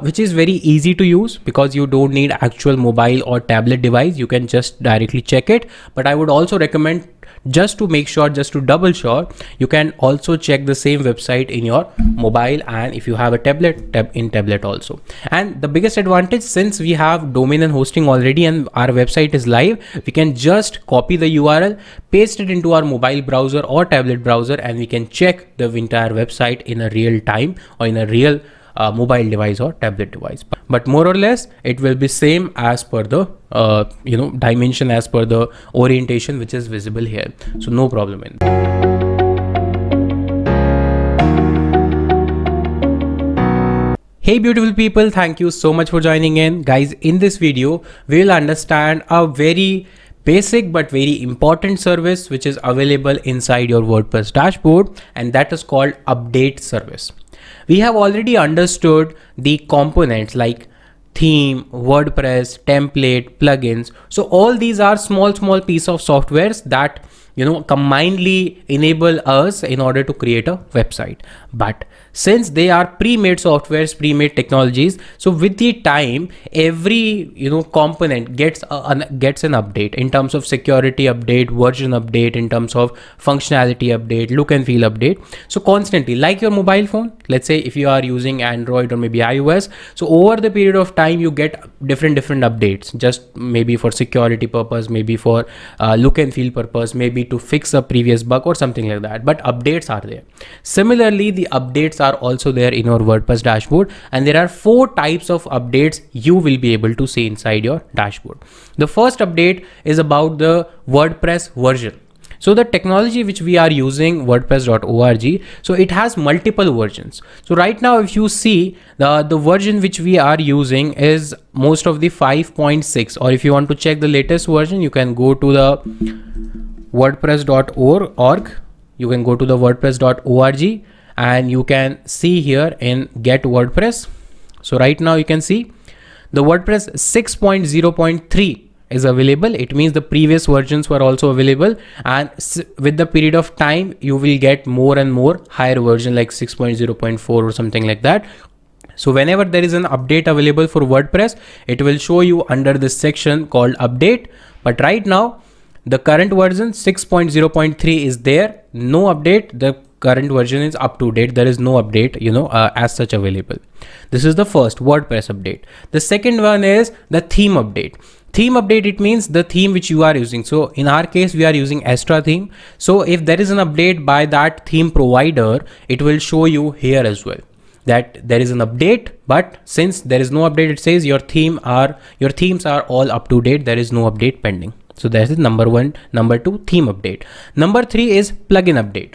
which is very easy to use, because you don't need actual mobile or tablet device. You can just directly check it. But I would also recommend, just to make sure, just to double sure, you can also check the same website in your mobile, and if you have a tablet, in tablet also. And the biggest advantage, since we have domain and hosting already and our website is live, we can just copy the URL, paste it into our mobile browser or tablet browser, and we can check the entire website in a real time, or in a real mobile device or tablet device. But more or less it will be same as per the dimension, as per the orientation which is visible here. So no problem in that. Hey beautiful people, thank you so much for joining in. Guys, in this video we will understand a very basic but very important service which is available inside your WordPress dashboard, and that is called update service. We have already understood the components like theme, WordPress, template, plugins. So all these are small piece of softwares that combinedly enable us in order to create a website. But since they are pre-made softwares, pre-made technologies. So with the time, every component gets an update in terms of security update, version update, in terms of functionality update, look and feel update. So constantly, like your mobile phone, let's say if you are using Android or maybe iOS, so over the period of time you get different updates, just maybe for security purpose, maybe for look and feel purpose, maybe to fix a previous bug or something like that, but updates are there. Similarly, the updates are also there in your WordPress dashboard, and there are 4 types of updates you will be able to see inside your dashboard. The first update is about the WordPress version. So the technology which we are using, WordPress.org, so it has multiple versions. So right now, if you see the version which we are using is most of the 5.6, or if you want to check the latest version, you can go to the WordPress.org. You can go to the WordPress.org and you can see here in Get WordPress. So right now you can see the WordPress 6.0.3 is available. It means the previous versions were also available, and with the period of time you will get more and more higher version like 6.0.4 or something like that. So whenever there is an update available for WordPress, it will show you under this section called update. But right now the current version 6.0.3 is there, no update. The current version is up to date. There is no update as such available. This is the first WordPress update. The second one is the theme update. Theme update, it means the theme which you are using. So in our case, we are using Astra theme. So if there is an update by that theme provider, it will show you here as well that there is an update. But since there is no update, it says your themes are all up to date. There is no update pending. So that is number 1. Number 2, theme update. Number 3 is plugin update.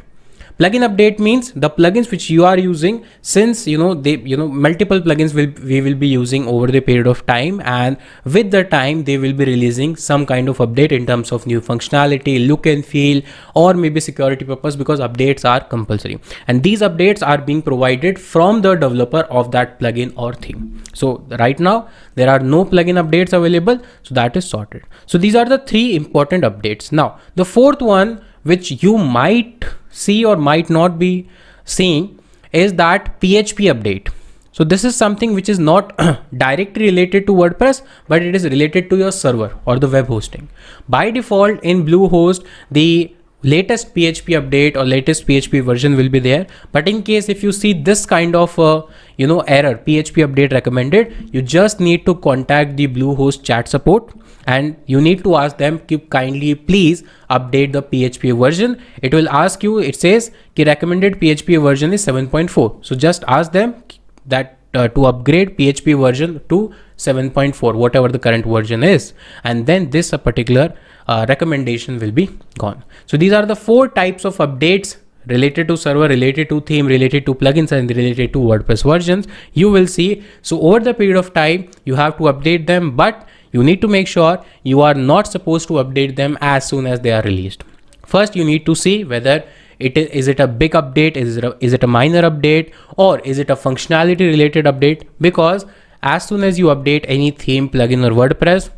Plugin update means the plugins which you are using, since multiple plugins we will be using over the period of time, and with the time they will be releasing some kind of update in terms of new functionality, look and feel, or maybe security purpose, because updates are compulsory, and these updates are being provided from the developer of that plugin or theme. So right now there are no plugin updates available, so that is sorted. So these are the 3 important updates. Now the fourth one, which you might see or might not be seeing, is that PHP update. So this is something which is not directly related to WordPress, but it is related to your server or the web hosting. By default in BlueHost, the latest PHP update or latest PHP version will be there. But in case if you see this kind of error, PHP update recommended, you just need to contact the BlueHost chat support, and you need to ask them, kindly please update the PHP version. It will ask you, it says ki recommended PHP version is 7.4. So just ask them that to upgrade PHP version to 7.4, whatever the current version is, and then this particular recommendation will be gone. So these are the 4 types of updates related to server, related to theme, related to plugins, and related to WordPress versions you will see. So over the period of time you have to update them, but you need to make sure you are not supposed to update them as soon as they are released. First you need to see whether is it a big update, is it a minor update, or is it a functionality related update, because as soon as you update any theme, plugin or WordPress,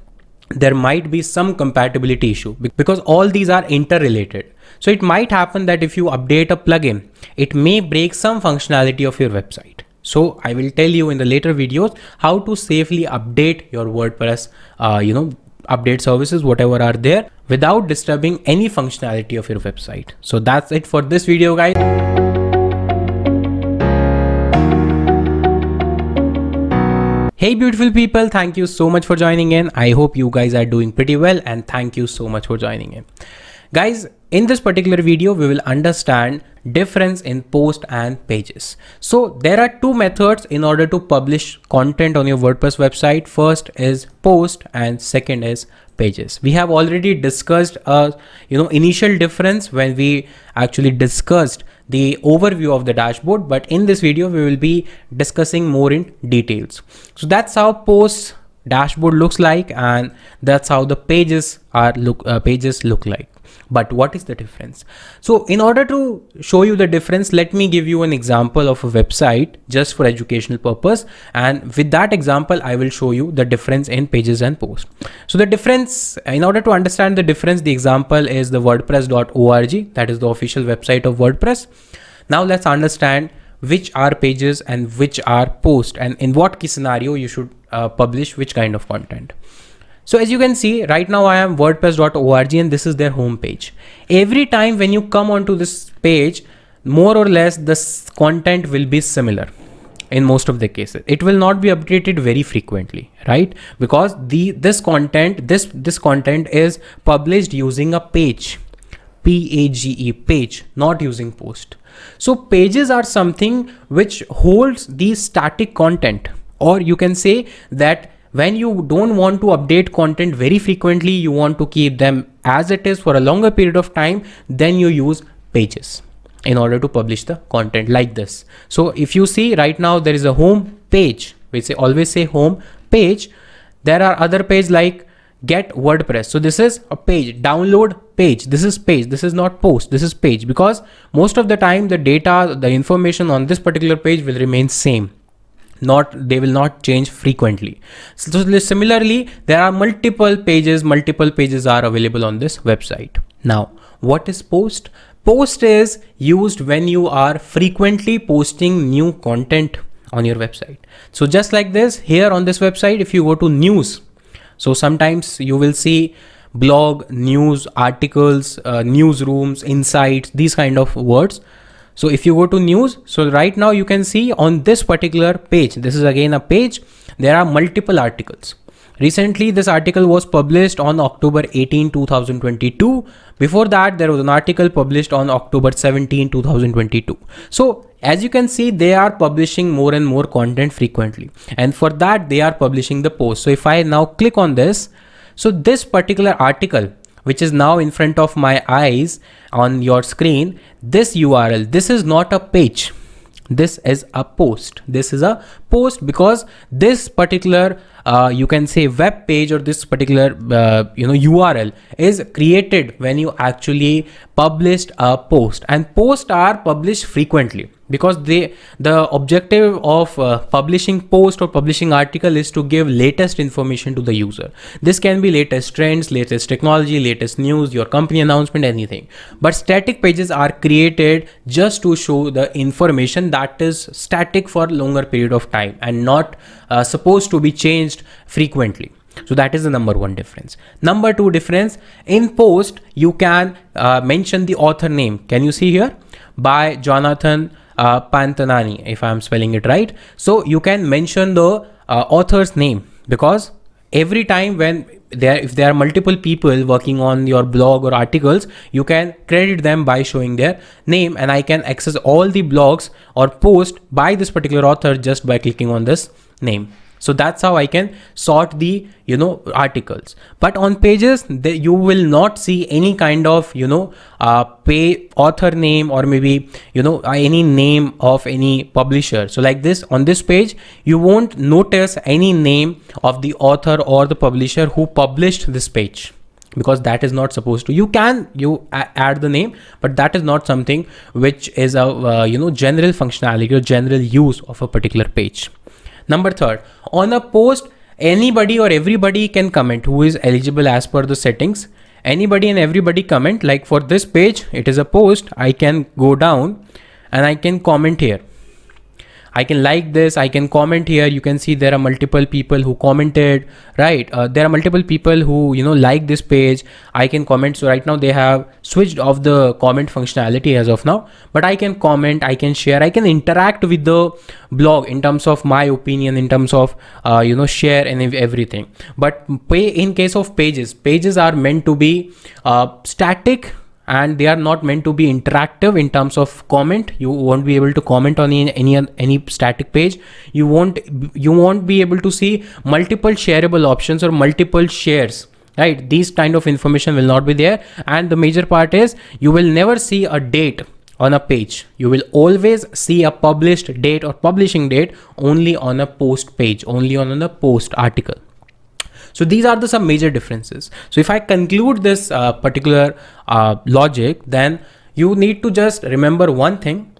there might be some compatibility issue, because all these are interrelated. So it might happen that if you update a plugin, it may break some functionality of your website. So I will tell you in the later videos how to safely update your WordPress, update services, whatever are there, without disturbing any functionality of your website. So that's it for this video, guys. Hey beautiful people, thank you so much for joining in. I hope you guys are doing pretty well, and thank you so much for joining in. Guys, in this particular video, we will understand difference in post and pages. So there are 2 methods in order to publish content on your WordPress website. First is post and second is pages. We have already discussed initial difference when we actually discussed the overview of the dashboard, but in this video we will be discussing more in details. So that's how post dashboard looks like, and that's how the pages look like. But what is the difference? So in order to show you the difference, let me give you an example of a website just for educational purpose, and with that example I will show you the difference in pages and posts. So the difference, in order to understand the difference, the example is the WordPress.org, that is the official website of WordPress. Now let's understand which are pages and which are posts, and in what key scenario you should publish which kind of content. So as you can see right now, I am wordpress.org and this is their home page. Every time when you come onto this page, more or less this content will be similar. In most of the cases, it will not be updated very frequently, right? Because this content is published using a page, page, not using post. So pages are something which holds the static content, or you can say that when you don't want to update content very frequently, you want to keep them as it is for a longer period of time, then you use pages in order to publish the content like this. So if you see right now, there is a home page. We say always say home page. There are other pages like get WordPress. So this is a page, download page. This is page. This is not post. This is page, because most of the time the data, the information on this particular page will remain same. They will not change frequently. So similarly, there are multiple pages are available on this website. Now, what is post? Post is used when you are frequently posting new content on your website. So just like this, here on this website, if you go to news, so sometimes you will see blog, news, articles, newsrooms, insights, these kind of words. So if you go to news, so right now you can see on this particular page, this is again a page, there are multiple articles. Recently, this article was published on October 18, 2022. Before that, there was an article published on October 17, 2022. So as you can see, they are publishing more and more content frequently. And for that, they are publishing the post. So if I now click on this, so this particular article, which is now in front of my eyes on your screen, this URL, this is not a page. This is a post. This is a post because this particular you can say web page, or this particular URL is created when you actually published a post, and posts are published frequently because the objective of publishing post or publishing article is to give latest information to the user. This can be latest trends, latest technology, latest news, your company announcement, anything. But static pages are created just to show the information that is static for longer period of time and not supposed to be changed frequently. So that is the number one difference. Number two difference, in post you can mention the author name. Can you see here? By Jonathan Pantanani, if I'm spelling it right. So you can mention the author's name, because every time when if there are multiple people working on your blog or articles, you can credit them by showing their name, and I can access all the blogs or posts by this particular author just by clicking on this name. So that's how I can sort the articles. But on pages, you will not see any kind of author name, or maybe any name of any publisher. So like this, on this page you won't notice any name of the author or the publisher who published this page, because that is not supposed to. You add the name, but that is not something which is a general functionality or general use of a particular page. Number third, on a post, anybody or everybody can comment who is eligible as per the settings. Anybody and everybody comment. Like for this page, it is a post. I can go down and I can comment here. I can like this, I can comment here. You can see there are multiple people who commented, right? There are multiple people who, like this page. I can comment. So right now they have switched off the comment functionality as of now, but I can comment, I can share, I can interact with the blog in terms of my opinion, in terms of, share and everything. But in case of pages are meant to be static, and they are not meant to be interactive in terms of comment. You won't be able to comment on any static page. You won't be able to see multiple shareable options or multiple shares, right? These kind of information will not be there. And the major part is you will never see a date on a page. You will always see a published date or publishing date only on a post page, only on a post article. So these are some major differences. So if I conclude this particular logic, then you need to just remember one thing.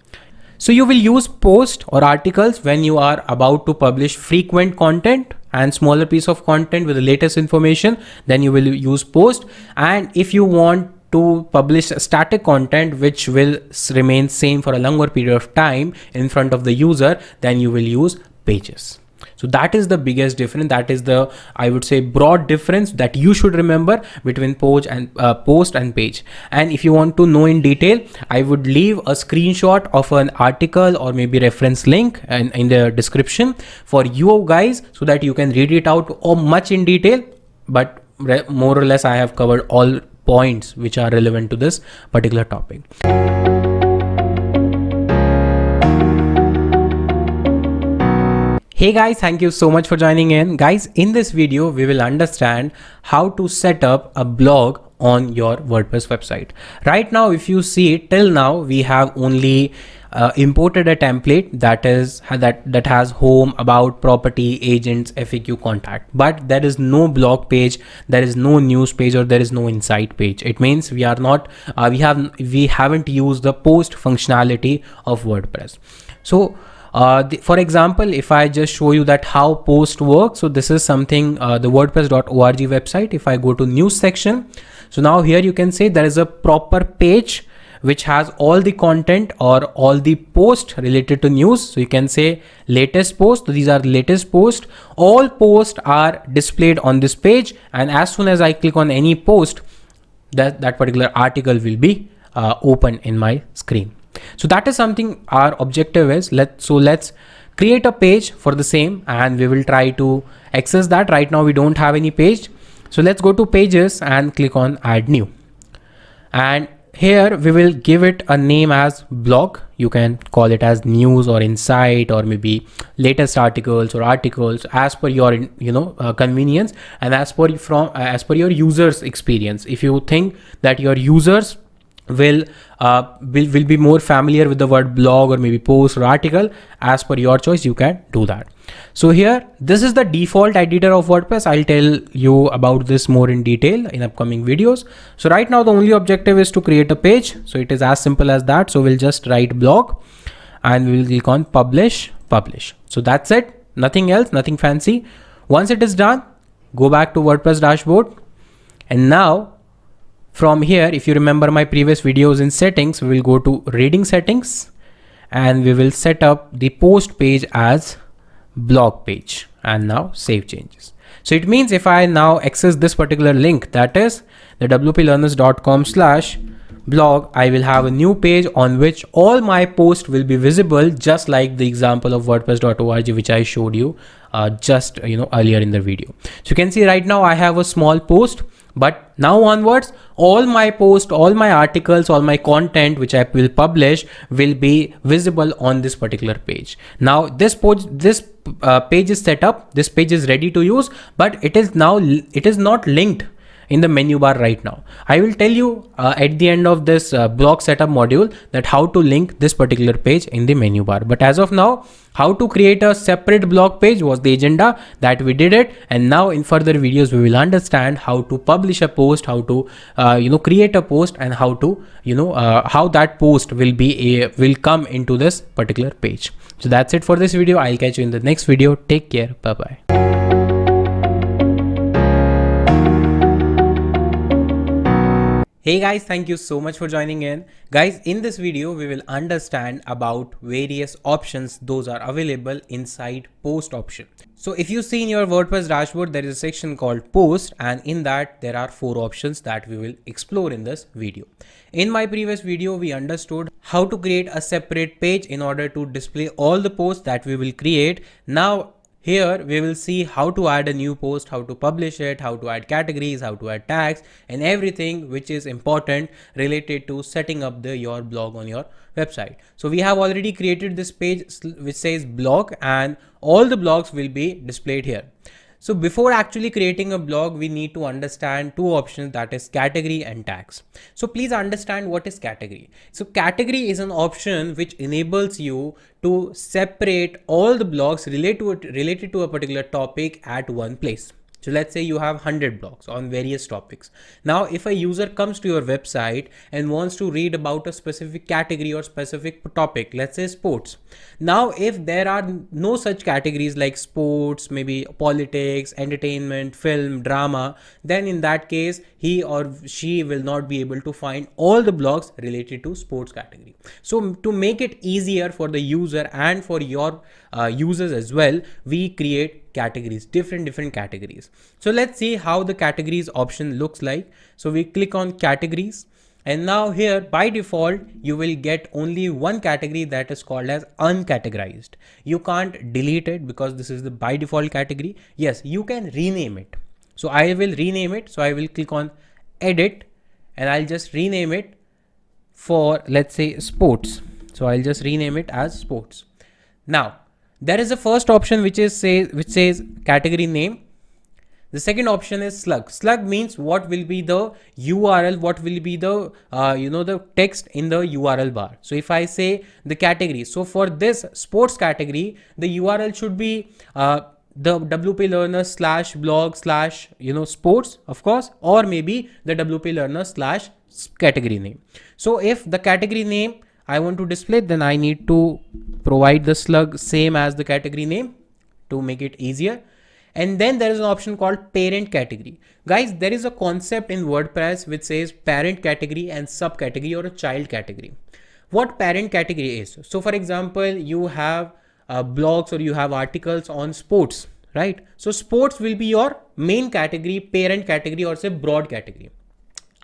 So you will use post or articles when you are about to publish frequent content and smaller piece of content with the latest information, then you will use post. And if you want to publish static content which will remain same for a longer period of time in front of the user, then you will use pages. So that is the biggest difference. That is the, I would say, broad difference that you should remember between post and page. And if you want to know in detail, I would leave a screenshot of an article or maybe reference link and in the description for you guys, so that you can read it out or much in detail. But more or less I have covered all points which are relevant to this particular topic. Hey guys, thank you so much for joining in. Guys, in this video, we will understand how to set up a blog on your WordPress website. Right now, if you see till now, we have only imported a template that has home, about, property, agents, FAQ, contact, but there is no blog page, there is no news page, or there is no insight page. It means we are not we haven't used the post functionality of WordPress. So for example, if I just show you that how post works, so this is something the wordpress.org website. If I go to news section, so now here you can say there is a proper page which has all the content or all the posts related to news. So you can say latest post. So these are the latest posts. All posts are displayed on this page, and as soon as I click on any post, that particular article will be open in my screen. So that is something our objective is. Let's create a page for the same, and we will try to access that. Right now we don't have any page. So let's go to pages and click on add new. And here we will give it a name as blog. You can call it as news or insight or maybe latest articles or articles as per your convenience and as per your users experience. If you think that your users will be more familiar with the word blog or maybe post or article, as per your choice, you can do that. So here, this is the default editor of WordPress. I'll tell you about this more in detail in upcoming videos. So right now the only objective is to create a page. So it is as simple as that. So we'll just write blog and we will click on publish. So that's it. Nothing else, nothing fancy. Once it is done, go back to WordPress dashboard. And now from here, if you remember my previous videos in settings, we will go to reading settings and we will set up the post page as blog page, and now save changes. So it means if I now access this particular link, that is the wplearners.com/blog, I will have a new page on which all my posts will be visible, just like the example of wordpress.org which I showed you just earlier in the video. So you can see right now I have a small post, but now onwards, all my posts, all my articles, all my content which I will publish will be visible on this particular page. Now this page is set up, this page is ready to use, but it is not linked in the menu bar right now. I will tell you at the end of this blog setup module that how to link this particular page in the menu bar. But as of now, how to create a separate blog page was the agenda that we did it. And now in further videos, we will understand how to publish a post, how to create a post, and how to how that post will come into this particular page. So that's it for this video. I'll catch you in the next video. Take care. Bye bye. Hey guys, thank you so much for joining in. Guys, in this video, we will understand about various options those are available inside post option. So if you see in your WordPress dashboard, there is a section called post, and in that there are 4 options that we will explore in this video. In my previous video, we understood how to create a separate page in order to display all the posts that we will create. Now, here we will see how to add a new post, how to publish it, how to add categories, how to add tags, and everything which is important related to setting up your blog on your website. So we have already created this page which says blog, and all the blogs will be displayed here. So before actually creating a blog, we need to understand 2 options, that is category and tags. So please understand what is category. So category is an option which enables you to separate all the blogs related to a particular topic at one place. So let's say you have 100 blogs on various topics. Now, if a user comes to your website and wants to read about a specific category or specific topic, let's say sports. Now, if there are no such categories like sports, maybe politics, entertainment, film, drama, then in that case, he or she will not be able to find all the blogs related to sports category. So to make it easier for the user and for your users as well, we create categories, different categories. So let's see how the categories option looks like. So we click on categories, and now here by default you will get only one category, that is called as uncategorized. You can't delete it because this is the by default category. Yes, you can rename it. So I will rename it. So I will click on edit and I'll just rename it for, let's say, sports. So I'll just rename it as sports. Now there is a first option which says category name. The second option is slug. Slug means what will be the URL, what will be the the text in the URL bar. So if I say the category, so for this sports category, the URL should be the WP Learner /blog/ sports, of course, or maybe the WP Learner / category name. So if the category name I want to display, then I need to provide the slug same as the category name to make it easier. And then there is an option called parent category. Guys, there is a concept in WordPress which says parent category and subcategory or a child category. What parent category is? So for example, you have blogs or you have articles on sports, right? So sports will be your main category, parent category, or say broad category.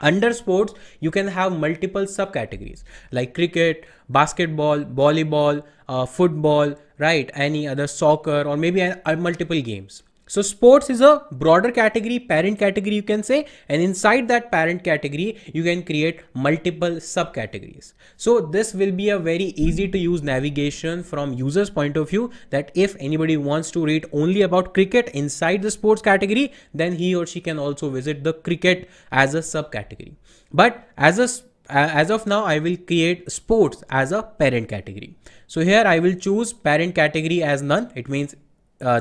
Under sports, you can have multiple subcategories like cricket, basketball, volleyball, football, right? Any other soccer, or maybe multiple games. So sports is a broader category, parent category you can say, and inside that parent category, you can create multiple subcategories. So this will be a very easy to use navigation from user's point of view, that if anybody wants to read only about cricket inside the sports category, then he or she can also visit the cricket as a subcategory. But as of now, I will create sports as a parent category. So here I will choose parent category as none. It means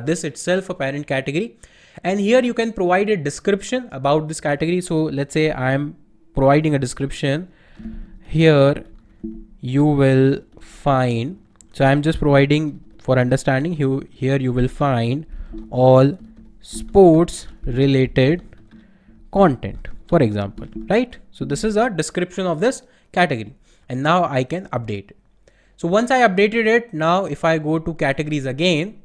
this itself a parent category, and here you can provide a description about this category. So let's say I am providing a description here. You will find, so I'm just providing for understanding, here you will find all sports related content, for example, right? So this is a description of this category, and now I can update it. So once I updated it, now if I go to categories again,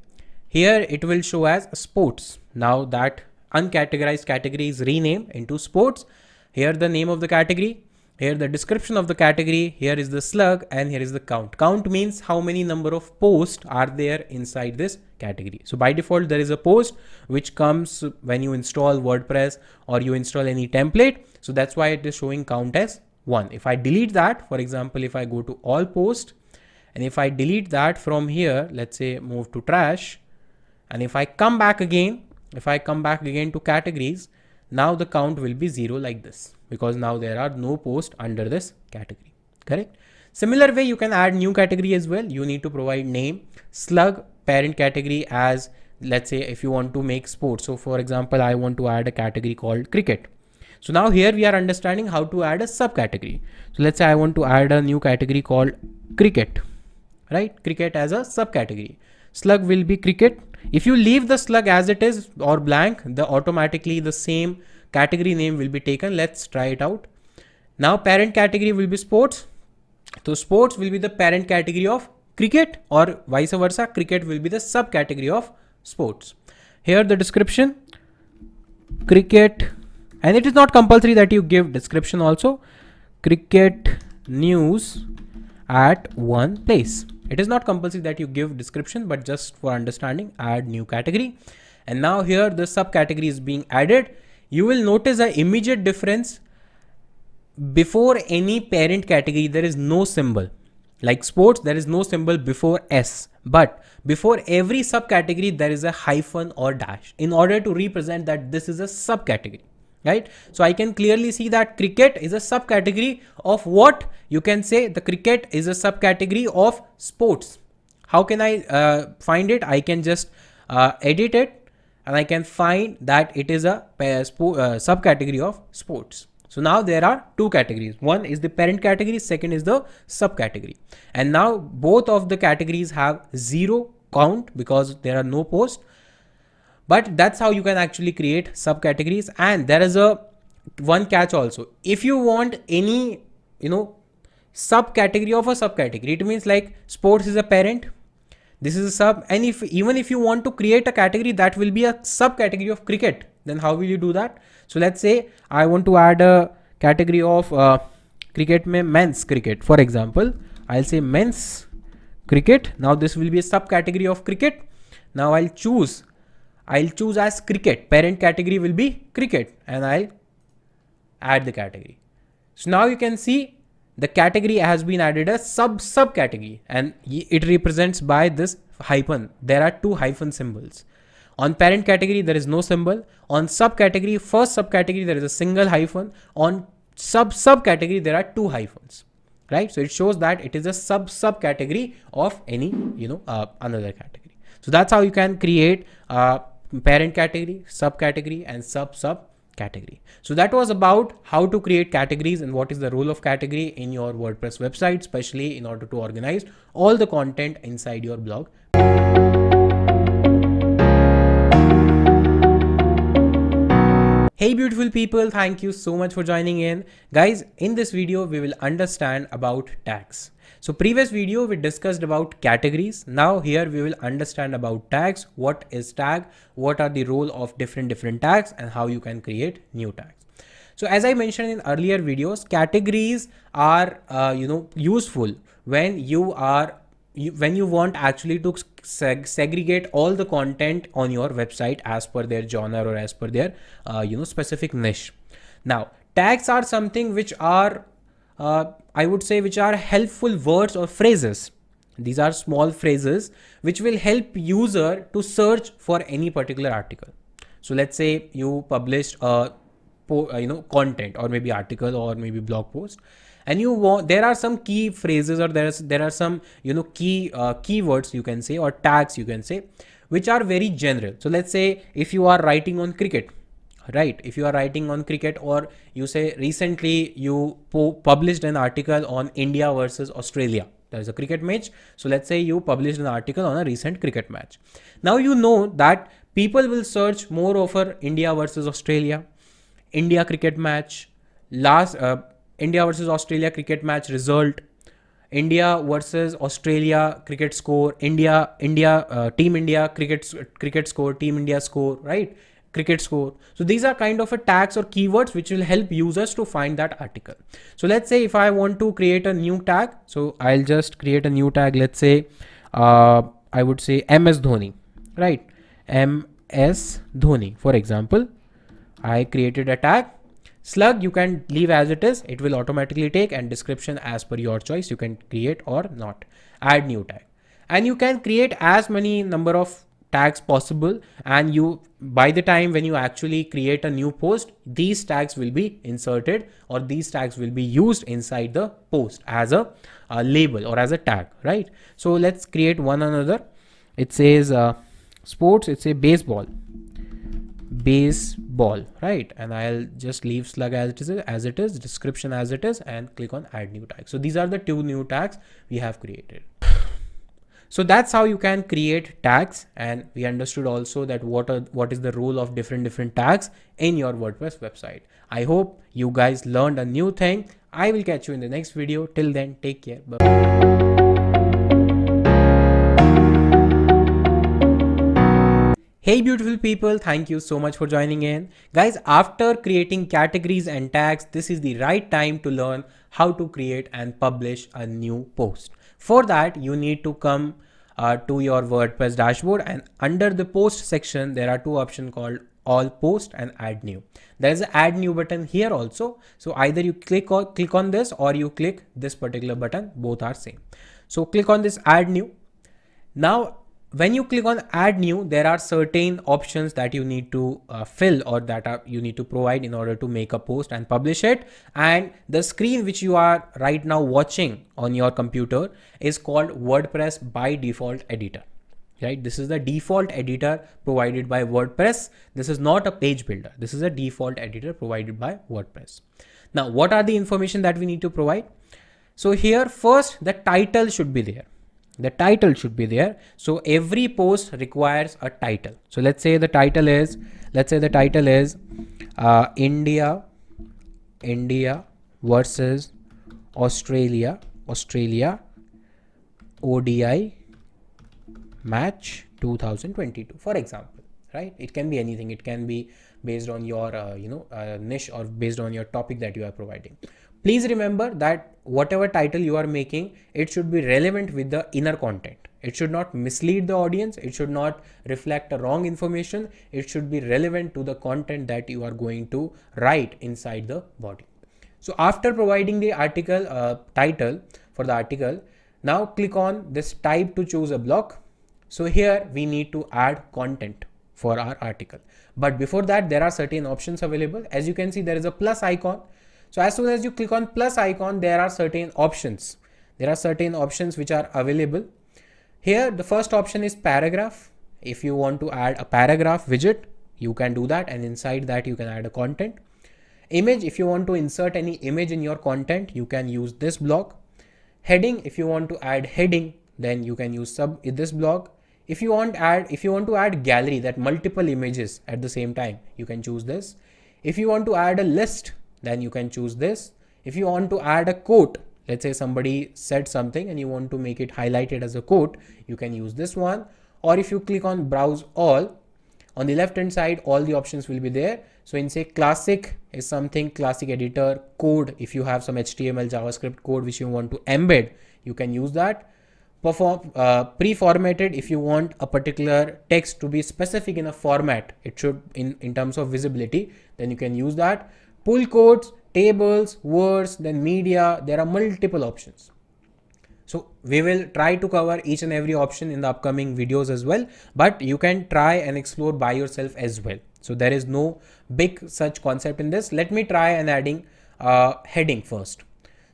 here it will show as sports. Now that uncategorized category is renamed into sports. Here the name of the category, here the description of the category, here is the slug, and here is the count. Count means how many number of posts are there inside this category. So by default, there is a post which comes when you install WordPress or you install any template. So that's why it is showing count as 1. If I delete that, for example, if I go to all posts, and if I delete that from here, let's say move to trash, and if I come back again, to categories, now the count will be 0 like this, because now there are no posts under this category, correct? Similar way, you can add new category as well. You need to provide name, slug, parent category as, let's say if you want to make sports. So for example, I want to add a category called cricket. So now here we are understanding how to add a subcategory. So let's say I want to add a new category called cricket, right? Cricket as a subcategory. Slug will be cricket. If you leave the slug as it is or blank, automatically the same category name will be taken. Let's try it out. Now parent category will be sports. So sports will be the parent category of cricket, or vice versa. Cricket will be the subcategory of sports. Here the description, cricket, and it is not compulsory that you give description also. Cricket news at one place. It is not compulsory that you give description, but just for understanding, add new category. And now here the subcategory is being added. You will notice an immediate difference. Before any parent category, there is no symbol. Like sports, there is no symbol before S, but before every subcategory, there is a hyphen or dash in order to represent that this is a subcategory. Right? So I can clearly see that cricket is a subcategory of what? You can say the cricket is a subcategory of sports. How can I find it? I can just edit it. and I can find that it is a subcategory of sports. So now there are two categories. One is the parent category, second is the subcategory. And now both of the categories have 0 count because there are no posts. But that's how you can actually create subcategories. And there is a one catch also. If you want any, subcategory of a subcategory, it means like sports is a parent, this is a sub, and even if you want to create a category that will be a subcategory of cricket, then how will you do that? So let's say I want to add a category of cricket, men's cricket, for example. I'll say men's cricket. Now this will be a subcategory of cricket. Now I'll choose as cricket. Parent category will be cricket, and I'll add the category. So now you can see the category has been added a subcategory, and it represents by this hyphen. There are 2 hyphen symbols. On parent category, there is no symbol. On subcategory, first subcategory, there is a single hyphen. On subcategory, there are 2 hyphens, right? So it shows that it is a subcategory of any, another category. So that's how you can create parent category, subcategory, and subcategory. So that was about how to create categories and what is the role of category in your WordPress website, especially in order to organize all the content inside your blog. Hey beautiful people, thank you so much for joining in. Guys, in this video, we will understand about tags. So previous video, we discussed about categories. Now here we will understand about tags. What is tag? What are the role of different tags and how you can create new tags. So as I mentioned in earlier videos, categories are, useful when you want actually to segregate all the content on your website as per their genre or as per their specific niche. Now tags are something which are I would say which are helpful words or phrases. These are small phrases which will help user to search for any particular article. So let's say you published a content or maybe article or maybe blog post, and there are some key phrases or there are some keywords you can say, or tags you can say, which are very general. So let's say if you are writing on cricket, right? If you are writing on cricket, or you say recently you published an article on India versus Australia. There is a cricket match. So let's say you published an article on a recent cricket match. Now you know that people will search more over India versus Australia, India cricket match, India versus Australia cricket match result, India versus Australia cricket score, Team India cricket score, Team India score, right? Cricket score. So these are kind of a tags or keywords which will help users to find that article. So let's say if I want to create a new tag, so I'll just create a new tag. Let's say I would say MS Dhoni, right? MS Dhoni, for example. I created a tag. Slug you can leave as it is, it will automatically take, and description as per your choice, you can create or not. Add new tag, and you can create as many number of tags possible, and by the time when you actually create a new post, these tags will be inserted, or these tags will be used inside the post as a label or as a tag, right? So let's create one another. It says sports, it's a baseball, right? And I'll just leave slug as it is, description as it is, and click on add new tag. So these are the 2 new tags we have created. So that's how you can create tags, and we understood also that what is the role of different tags in your WordPress website. I hope you guys learned a new thing. I will catch you in the next video. Till then, take care. Bye. Hey beautiful people, thank you so much for joining in. Guys, after creating categories and tags, this is the right time to learn how to create and publish a new post. For that, you need to come to your WordPress dashboard, and under the post section, there are 2 options called all post and add new. There is an add new button here also. So either you click on this, or you click this particular button, both are same. So click on this add new. Now, when you click on add new, there are certain options that you need to fill, or that you need to provide in order to make a post and publish it. And the screen which you are right now watching on your computer is called WordPress by default editor. right? This is the default editor provided by WordPress. This is not a page builder. This is a default editor provided by WordPress. Now, what are the information that we need to provide? So here first, the title should be there. The title should be there. So every post requires a title. So let's say the title is, India versus Australia ODI match 2022, for example, right? It can be anything. It can be based on your niche, or based on your topic that you are providing. Please remember that whatever title you are making, it should be relevant with the inner content. It should not mislead the audience. It should not reflect a wrong information. It should be relevant to the content that you are going to write inside the body. So after providing the article title for the article, now click on this type to choose a block. So here we need to add content for our article. But before that, there are certain options available. As you can see, there is a plus icon. So as soon as you click on plus icon, there are certain options. There are certain options which are available. Here, the first option is paragraph. If you want to add a paragraph widget, you can do that. And inside that, you can add a content. Image, if you want to insert any image in your content, you can use this block. Heading, if you want to add heading, then you can use this block. If you want to add gallery, that multiple images at the same time, you can choose this. If you want to add a list, then you can choose this. If you want to add a quote, let's say somebody said something and you want to make it highlighted as a quote, you can use this one. Or if you click on browse all, on the left hand side, all the options will be there. So in say classic is something, classic editor, code, if you have some HTML, JavaScript code which you want to embed, you can use that. Pre-formatted, if you want a particular text to be specific in a format, it should in terms of visibility, then you can use that. Pull quotes, tables, words, then media, there are multiple options. So we will try to cover each and every option in the upcoming videos as well, but you can try and explore by yourself as well. So there is no big such concept in this. Let me try and adding heading first.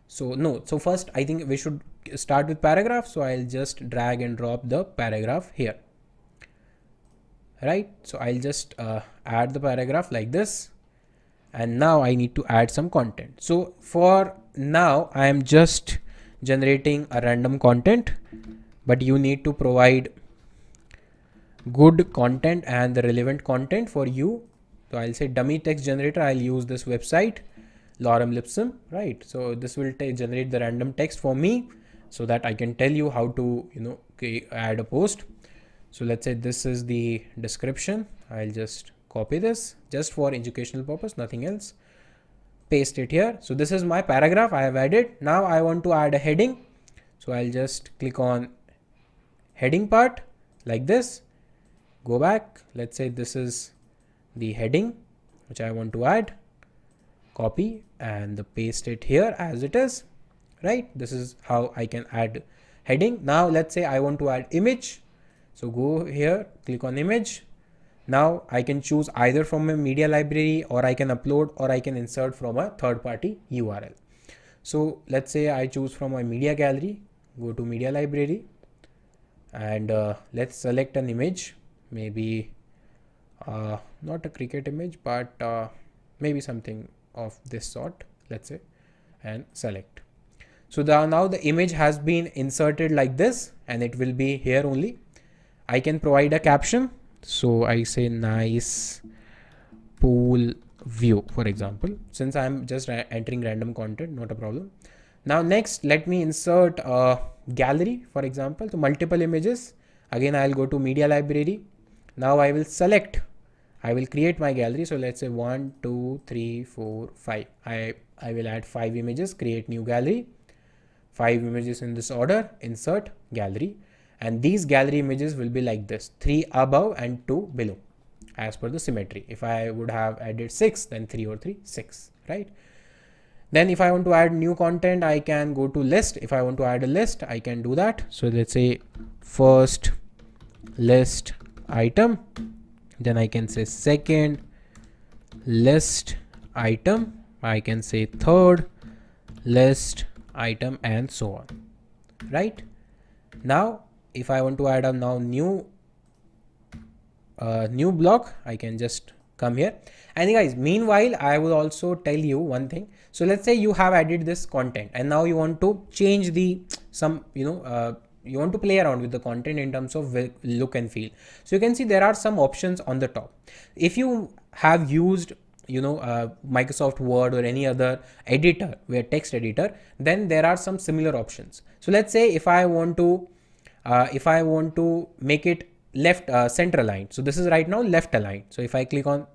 So first I think we should start with paragraph. So I'll just drag and drop the paragraph here. Right. So I'll just add the paragraph like this. And now I need to add some content. So for now, I am just generating a random content, but you need to provide good content and the relevant content for you. So I'll say dummy text generator. I'll use this website, Lorem Ipsum, right? So this will generate the random text for me so that I can tell you how to, add a post. So let's say this is the description. I'll just copy this just for educational purpose, nothing else. Paste it here. So this is my paragraph I have added. Now I want to add a heading. So I'll just click on heading part like this. Go back. Let's say this is the heading which I want to add. Copy and paste it here as it is. Right. This is how I can add heading. Now let's say I want to add image. So go here, click on image. Now I can choose either from a media library, or I can upload, or I can insert from a third-party URL. So let's say I choose from my media gallery, go to media library, and let's select an image, maybe not a cricket image, but maybe something of this sort, let's say, and select. So now the image has been inserted like this, and it will be here only. I can provide a caption. So I say nice pool view, for example, since I'm just entering random content, not a problem. Now next, let me insert a gallery, for example, so multiple images. Again, I'll go to media library. Now I will select, I will create my gallery. So let's say 1, 2, 3, 4, 5. I will add 5 images, create new gallery, 5 images in this order, insert gallery. And these gallery images will be like this, 3 above and 2 below as per the symmetry. If I would have added 6, then 3 or 3, 6, right? Then if I want to add new content, I can go to list. If I want to add a list, I can do that. So let's say first list item, then I can say second list item, I can say third list item, and so on, right? Now if I want to add a new new block, I can just come here. And guys, meanwhile, I will also tell you one thing. So let's say you have added this content and now you want to change the you want to play around with the content in terms of look and feel. So you can see there are some options on the top. If you have used Microsoft Word or any other editor, where text editor, then there are some similar options. So let's say if I want to make it left center aligned. So this is right now left aligned. So if I click on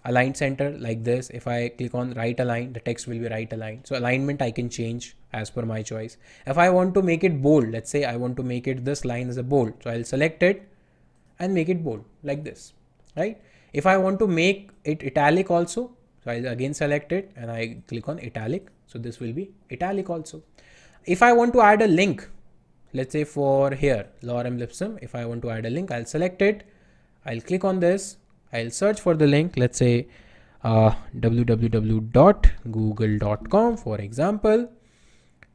align center like this, if I click on right align, the text will be right aligned. So alignment I can change as per my choice. If I want to make it bold, let's say I want to make it this line as a bold, so I'll select it and make it bold like this, right? If I want to make it italic also, so I'll again select it and I click on italic, so this will be italic also. If I want to add a link, let's say for here Lorem Ipsum, if I want to add a link, I'll select it, I'll click on this, I'll search for the link, let's say www.google.com for example.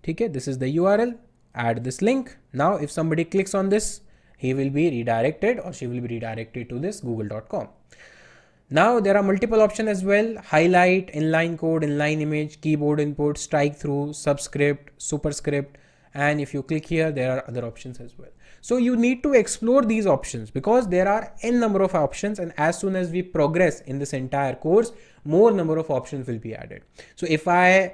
Okay, this is the URL, add this link. Now if somebody clicks on this, he will be redirected or she will be redirected to this google.com. Now there are multiple options as well: highlight, inline code, inline image, keyboard input, strike through, subscript, superscript. And if you click here, there are other options as well. So you need to explore these options because there are n number of options, and as soon as we progress in this entire course, more number of options will be added. So if I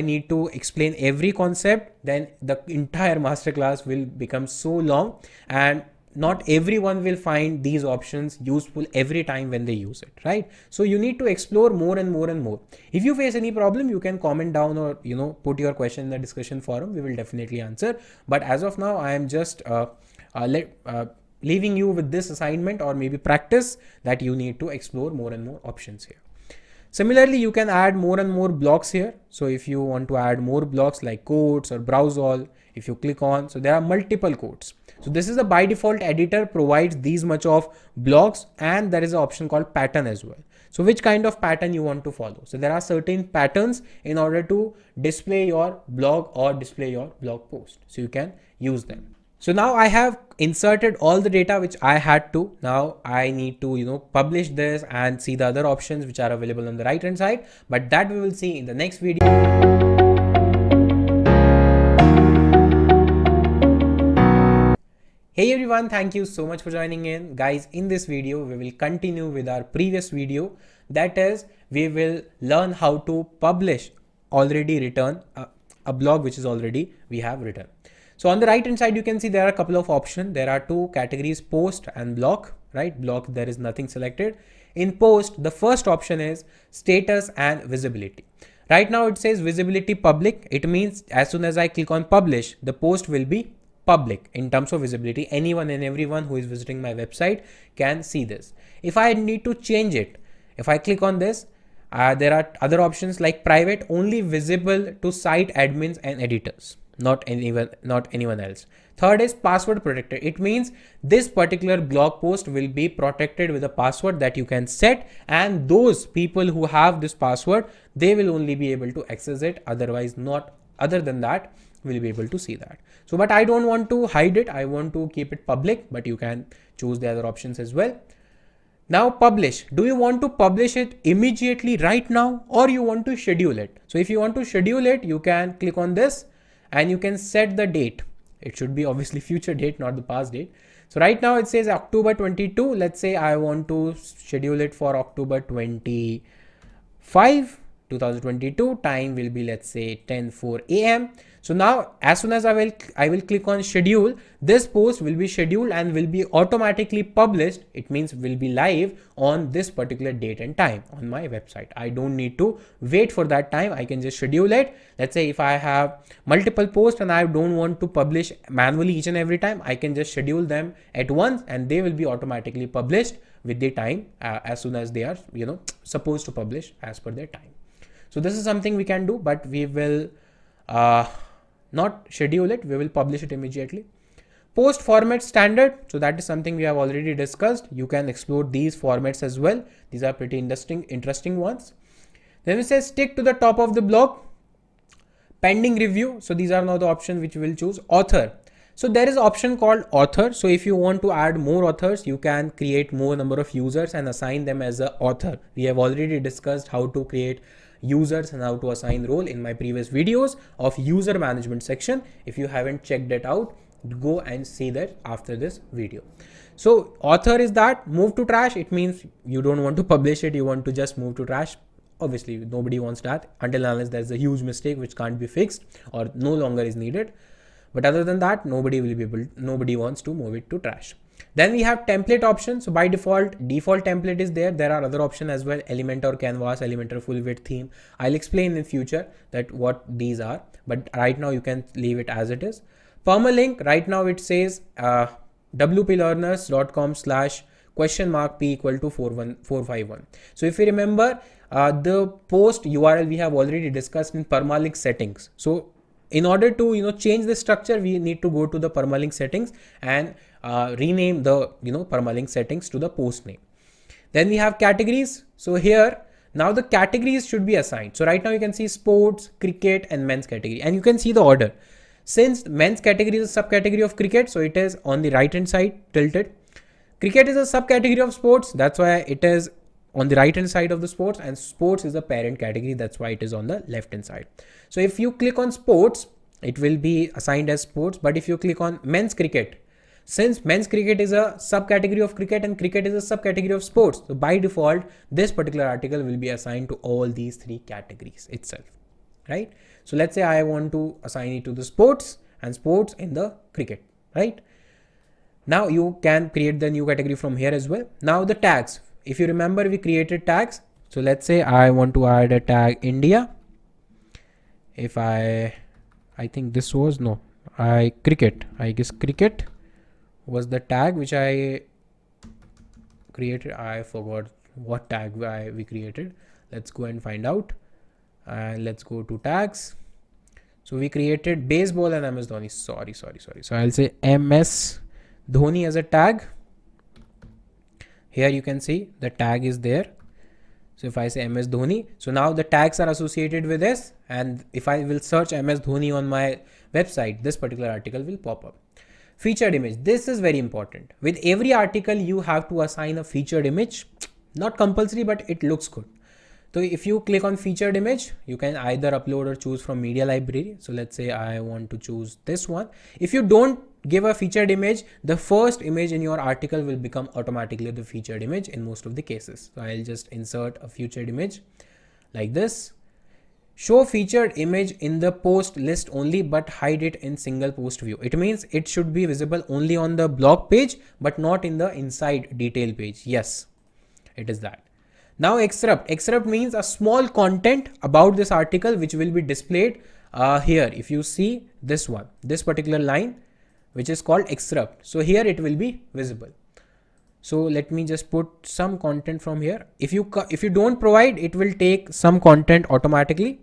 need to explain every concept, then the entire masterclass will become so long, and not everyone will find these options useful every time when they use it, right? So you need to explore more and more and more. If you face any problem, you can comment down or put your question in the discussion forum. We will definitely answer. But as of now, I am just leaving you with this assignment or maybe practice that you need to explore more and more options here. Similarly, you can add more and more blocks here. So if you want to add more blocks like quotes or browse all, if you click on, so there are multiple quotes. So this is the by default editor provides these much of blocks, and there is an option called pattern as well. So which kind of pattern you want to follow. So there are certain patterns in order to display your blog or display your blog post. So you can use them. So now I have inserted all the data which I had to. Now I need to, publish this and see the other options which are available on the right hand side, but that we will see in the next video. Hey everyone, thank you so much for joining in. Guys, in this video, we will continue with our previous video. That is, we will learn how to publish already written a blog which is already we have written. So on the right hand side, you can see there are a couple of options. There are two categories, post and block, right? Block, there is nothing selected. In post, the first option is status and visibility. Right now it says visibility public. It means as soon as I click on publish, the post will be public in terms of visibility. Anyone and everyone who is visiting my website can see this. If I need to change it, if I click on this, there are other options like private, only visible to site admins and editors, not anyone else. Third is password protected. It means this particular blog post will be protected with a password that you can set, and those people who have this password, they will only be able to access it. Otherwise, not other than that, will be able to see that. So, but I don't want to hide it. I want to keep it public, but you can choose the other options as well. Now publish. Do you want to publish it immediately right now, or you want to schedule it? So if you want to schedule it, you can click on this and you can set the date. It should be obviously future date, not the past date. So right now it says October 22. Let's say I want to schedule it for October 25, 2022. Time will be, let's say 10:04 a.m. So now as soon as I will click on schedule, this post will be scheduled and will be automatically published. It means will be live on this particular date and time on my website. I don't need to wait for that time. I can just schedule it. Let's say if I have multiple posts and I don't want to publish manually each and every time, I can just schedule them at once and they will be automatically published with the time as soon as they are, supposed to publish as per their time. So this is something we can do, but we will not schedule it. We will publish it immediately. Post format standard. So that is something we have already discussed. You can explore these formats as well. These are pretty interesting ones. Then we say stick to the top of the blog. Pending review. So these are now the options which we will choose. Author. So there is option called author. So if you want to add more authors, you can create more number of users and assign them as an author. We have already discussed how to create users and how to assign role in my previous videos of user management section. If you haven't checked it out, go and see that after this video. So author is that. Move to trash, it means you don't want to publish it, you want to just move to trash. Obviously nobody wants that until unless there's a huge mistake which can't be fixed or no longer is needed. But other than that, nobody wants to move it to trash. Then we have template option. So by default template is there. There are other options as well, Elementor canvas, Elementor full width theme. I'll explain in future that what these are, but right now you can leave it as it is. Permalink, right now it says wplearners.com/p equal to 451. So if you remember, the post URL we have already discussed in permalink settings. So in order to change the structure, we need to go to the permalink settings and rename the permalink settings to the post name. Then we have categories. So here now the categories should be assigned. So right now you can see sports, cricket and men's category, and you can see the order. Since men's category is a subcategory of cricket, so it is on the right hand side tilted. Cricket is a subcategory of sports, that's why it is on the right hand side of the sports, and sports is a parent category, that's why it is on the left hand side. So if you click on sports, it will be assigned as sports. But if you click on men's cricket, since men's cricket is a subcategory of cricket and cricket is a subcategory of sports, so by default this particular article will be assigned to all these three categories itself, right? So let's say I want to assign it to the sports and sports in the cricket, right? Now you can create the new category from here as well. Now the tags, if you remember, we created tags. So let's say I want to add a tag India. If I think this was cricket, I guess cricket was the tag which I created. I forgot what tag we created. Let's go and find out, and let's go to tags. So we created baseball and MS Dhoni. Sorry. So I'll say MS Dhoni as a tag. Here you can see the tag is there. So if I say MS Dhoni, so now the tags are associated with this, and if I will search MS Dhoni on my website, this particular article will pop up. Featured image, this is very important. With every article you have to assign a featured image. Not compulsory, but it looks good. So if you click on featured image, you can either upload or choose from media library. So let's say I want to choose this one. If you don't give a featured image, the first image in your article will become automatically the featured image in most of the cases. So I'll just insert a featured image like this. Show featured image in the post list only, but hide it in single post view. It means it should be visible only on the blog page, but not in the inside detail page. Yes, it is that. Now excerpt means a small content about this article which will be displayed here. If you see this one, this particular line, which is called excerpt. So here it will be visible. So let me just put some content from here. If you don't provide, it will take some content automatically,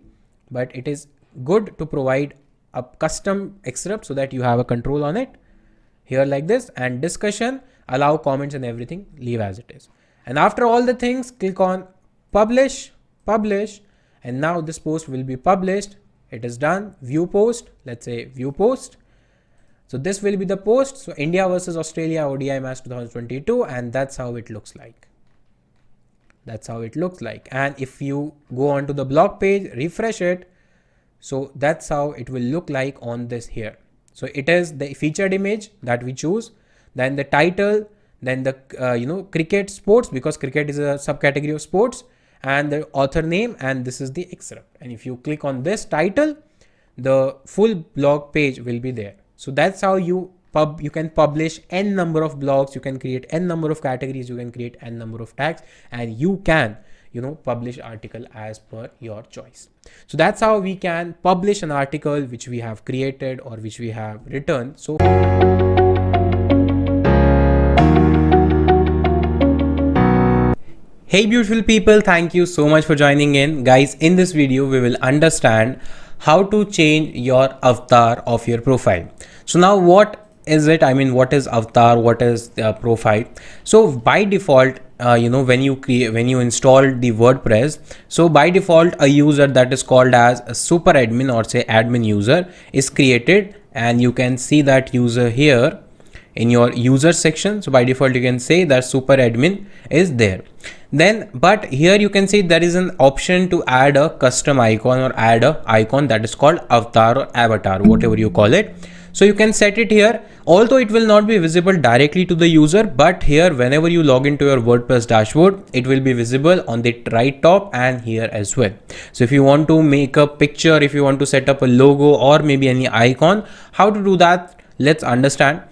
but it is good to provide a custom excerpt so that you have a control on it here like this. And discussion, allow comments and everything, leave as it is. And after all the things, click on publish, and now this post will be published. It is done. View post, let's say view post. So this will be the post. So India versus Australia ODI match 2022, and that's how it looks like. And if you go onto the blog page, refresh it, so that's how it will look like on this here. So it is the featured image that we choose, then the title, then the cricket sports, because cricket is a subcategory of sports, and the author name, and this is the excerpt. And if you click on this title, the full blog page will be there. So that's how you can publish n number of blogs, you can create n number of categories, you can create n number of tags, and you can publish article as per your choice. So that's how we can publish an article which we have created or which we have written. So hey beautiful people, thank you so much for joining in. Guys, in this video we will understand how to change your avatar of your profile. So now what is it? I mean, what is avatar? What is the profile? So by default, when you install the WordPress, so by default a user that is called as a super admin or say admin user is created and you can see that user here in your user section. So by default, you can say that super admin is there. Then, but here you can see there is an option to add a custom icon or add a icon that is called avatar or avatar, whatever you call it. So you can set it here, although it will not be visible directly to the user, but here whenever you log into your WordPress dashboard, it will be visible on the right top and here as well. So if you want to make a picture, if you want to set up a logo or maybe any icon, how to do that? Let's understand.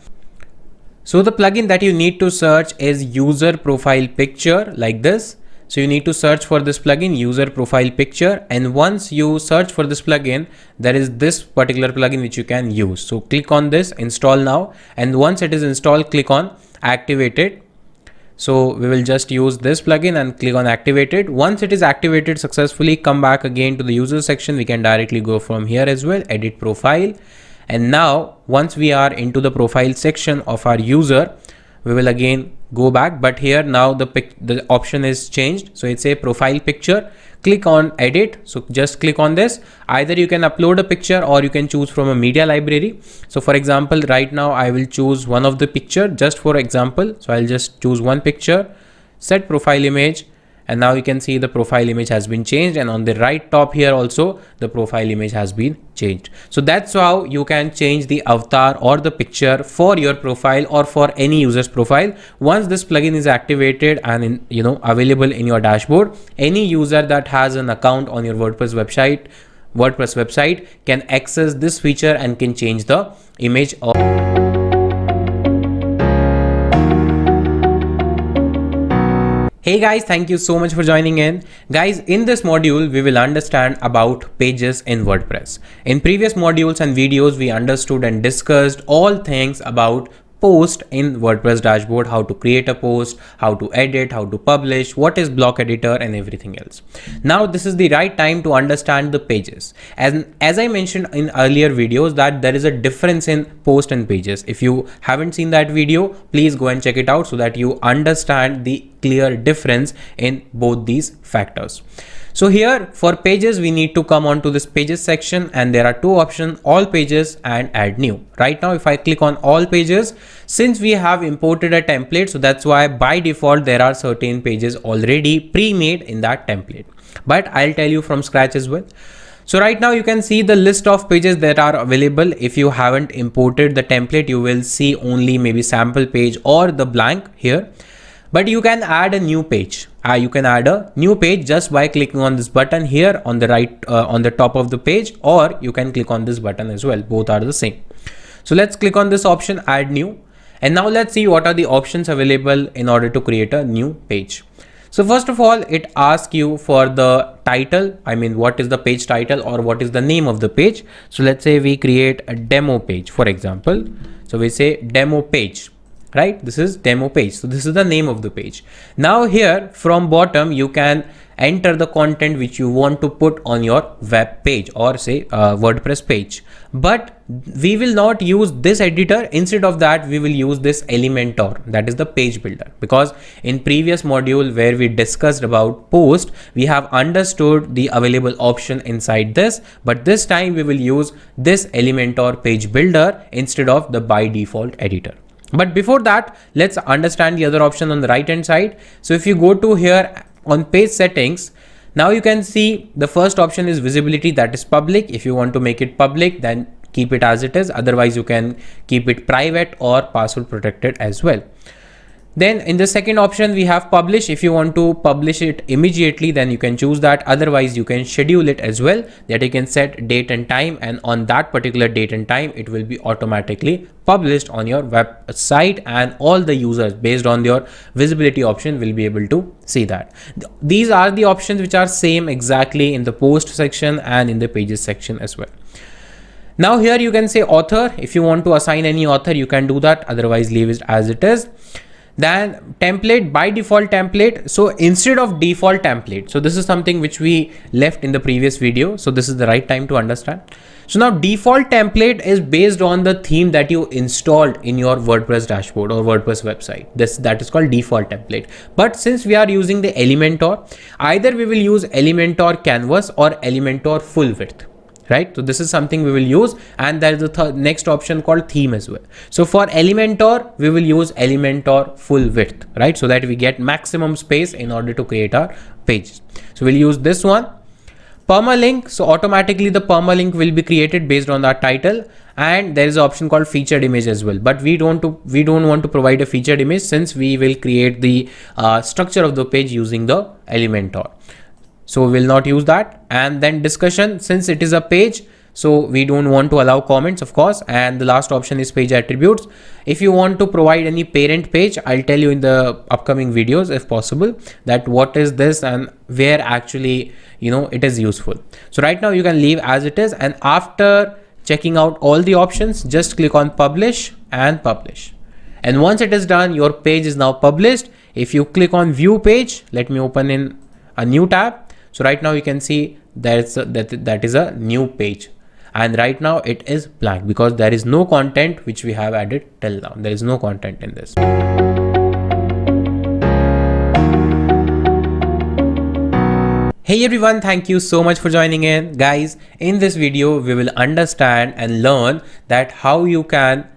So the plugin that you need to search is user profile picture, like this. So you need to search for this plugin, user profile picture. And once you search for this plugin, there is this particular plugin which you can use. So click on this, install now. And once it is installed, click on activate it. So we will just use this plugin and click on activated. Once it is activated successfully, come back again to the user section. We can directly go from here as well, edit profile. And now once we are into the profile section of our user, we will again go back, but here now the option is changed. So it's a profile picture. Click on edit. So just click on this. Either you can upload a picture or you can choose from a media library. So for example, right now I will choose one of the picture just for example. So I'll just choose one picture, set profile image. And now you can see the profile image has been changed, and on the right top here also the profile image has been changed. So that's how you can change the avatar or the picture for your profile or for any user's profile. Once this plugin is activated and available in your dashboard, any user that has an account on your WordPress website can access this feature and can change the image of. Hey guys, thank you so much for joining in. Guys, in this module, we will understand about pages in WordPress. In previous modules and videos, we understood and discussed all things about post in WordPress dashboard, how to create a post, how to edit, how to publish, what is block editor and everything else. Now this is the right time to understand the pages. As I mentioned in earlier videos that there is a difference in post and pages. If you haven't seen that video, please go and check it out so that you understand the clear difference in both these factors. So here for pages, we need to come on to this pages section, and there are two options, all pages and add new. Right now, if I click on all pages, since we have imported a template, so that's why by default, there are certain pages already pre-made in that template, but I'll tell you from scratch as well. So right now you can see the list of pages that are available. If you haven't imported the template, you will see only maybe sample page or the blank here. But you can add a new page. You can add a new page just by clicking on this button here on the right, on the top of the page, or you can click on this button as well. Both are the same. So let's click on this option, add new. And now let's see what are the options available in order to create a new page. So first of all, it asks you for the title. I mean, what is the page title or what is the name of the page? So let's say we create a demo page, for example. So we say demo page. Right? This is demo page. So this is the name of the page. Now here from bottom, you can enter the content which you want to put on your web page or say WordPress page. But we will not use this editor. Instead of that, we will use this Elementor, that is the page builder, because in previous module where we discussed about post, we have understood the available option inside this, but this time we will use this Elementor page builder instead of the by default editor. But before that, let's understand the other option on the right hand side. So if you go to here on page settings, now you can see the first option is visibility, that is public. If you want to make it public, then keep it as it is. Otherwise you can keep it private or password protected as well. Then in the second option, we have publish. If you want to publish it immediately, then you can choose that. Otherwise you can schedule it as well, that you can set date and time, and on that particular date and time, it will be automatically published on your website, and all the users based on your visibility option will be able to see that. These are the options which are same exactly in the post section and in the pages section as well. Now here you can say author. If you want to assign any author, you can do that. Otherwise leave it as it is. Then template, by default template. So instead of default template, so this is something which we left in the previous video. So this is the right time to understand. So now default template is based on the theme that you installed in your WordPress dashboard or WordPress website. That is called default template. But since we are using the Elementor, either we will use Elementor canvas or Elementor full width. right? So this is something we will use, and there is a next option called theme as well. So for Elementor, we will use Elementor full width, right? So that we get maximum space in order to create our pages. So we'll use this one. Permalink, so automatically the permalink will be created based on our title, and there is an option called featured image as well, but we don't want to provide a featured image since we will create the structure of the page using the Elementor. So we will not use that. And then discussion, since it is a page, so we don't want to allow comments, of course. And the last option is page attributes. If you want to provide any parent page, I'll tell you in the upcoming videos if possible that what is this and where actually it is useful. So right now you can leave as it is, and after checking out all the options, just click on publish and publish. And once it is done, your page is now published. If you click on view page, let me open in a new tab. So right now you can see that is a new page, and right now it is blank because there is no content which we have added till now. There is no content in this. Hey everyone, thank you so much for joining in. Guys, in this video we will understand and learn that how you can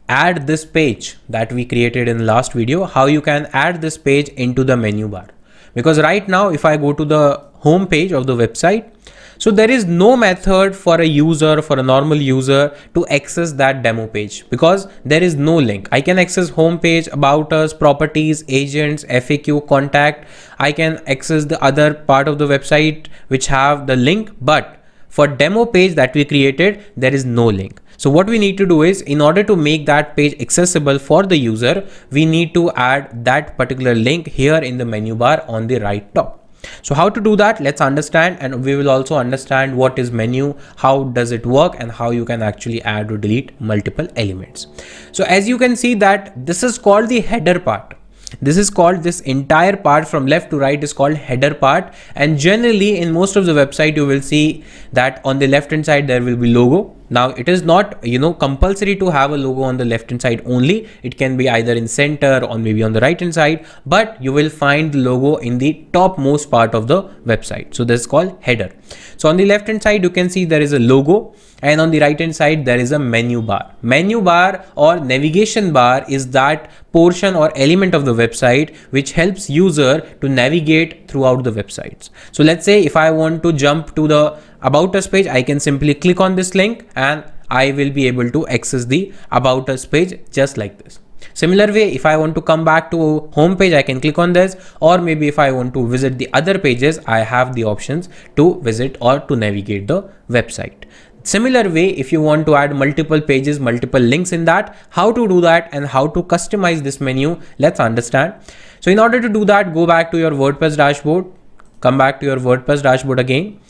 add this page that we created in the last video, how you can add this page into the menu bar. Because right now if I go to the home page of the website, so there is no method for a user, for a normal user to access that demo page because there is no link. I can access home page, about us, properties, agents, FAQ, contact. I can access the other part of the website which have the link, but for demo page that we created, there is no link. So what we need to do is, in order to make that page accessible for the user, we need to add that particular link here in the menu bar on the right top. So how to do that, let's understand, and we will also understand what is menu, how does it work, and how you can actually add or delete multiple elements. So as you can see that this is called the header part. This entire part from left to right is called header part, and generally in most of the website you will see that on the left hand side there will be logo. Now it is not compulsory to have a logo on the left hand side only. It can be either in center or maybe on the right hand side, but you will find the logo in the topmost part of the website. So this is called header. So on the left hand side you can see there is a logo, and on the right hand side there is a menu bar. Menu bar or navigation bar is that portion or element of the website which helps user to navigate throughout the websites. So let's say if I want to jump to the about us page, I can simply click on this link and I will be able to access the about us page just like this. Similar way, if I want to come back to home page, I can click on this, or maybe if I want to visit the other pages, I have the options to visit or to navigate the website. Similar way, if you want to add multiple pages, multiple links in that, how to do that and how to customize this menu, let's understand. So in order to do that, go back to your WordPress dashboard, come back to your WordPress dashboard again.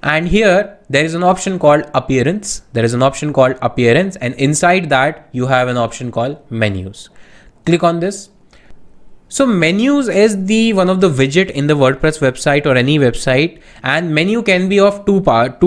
And here there is an option called appearance. And inside that you have an option called menus. Click on this. So menus is the one of the widget in the WordPress website or any website, and menu can be of two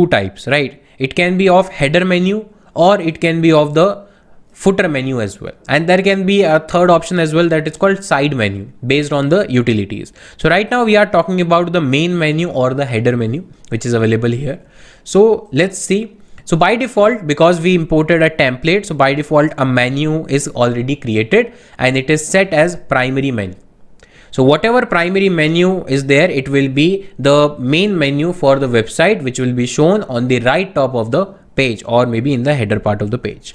types, right? It can be of header menu or it can be of the footer menu as well. And there can be a third option as well that is called side menu based on the utilities. So right now we are talking about the main menu or the header menu, which is available here. So let's see. So by default, because we imported a template, so by default a menu is already created and it is set as primary menu. So whatever primary menu is there, it will be the main menu for the website, which will be shown on the right top of the page or maybe in the header part of the page.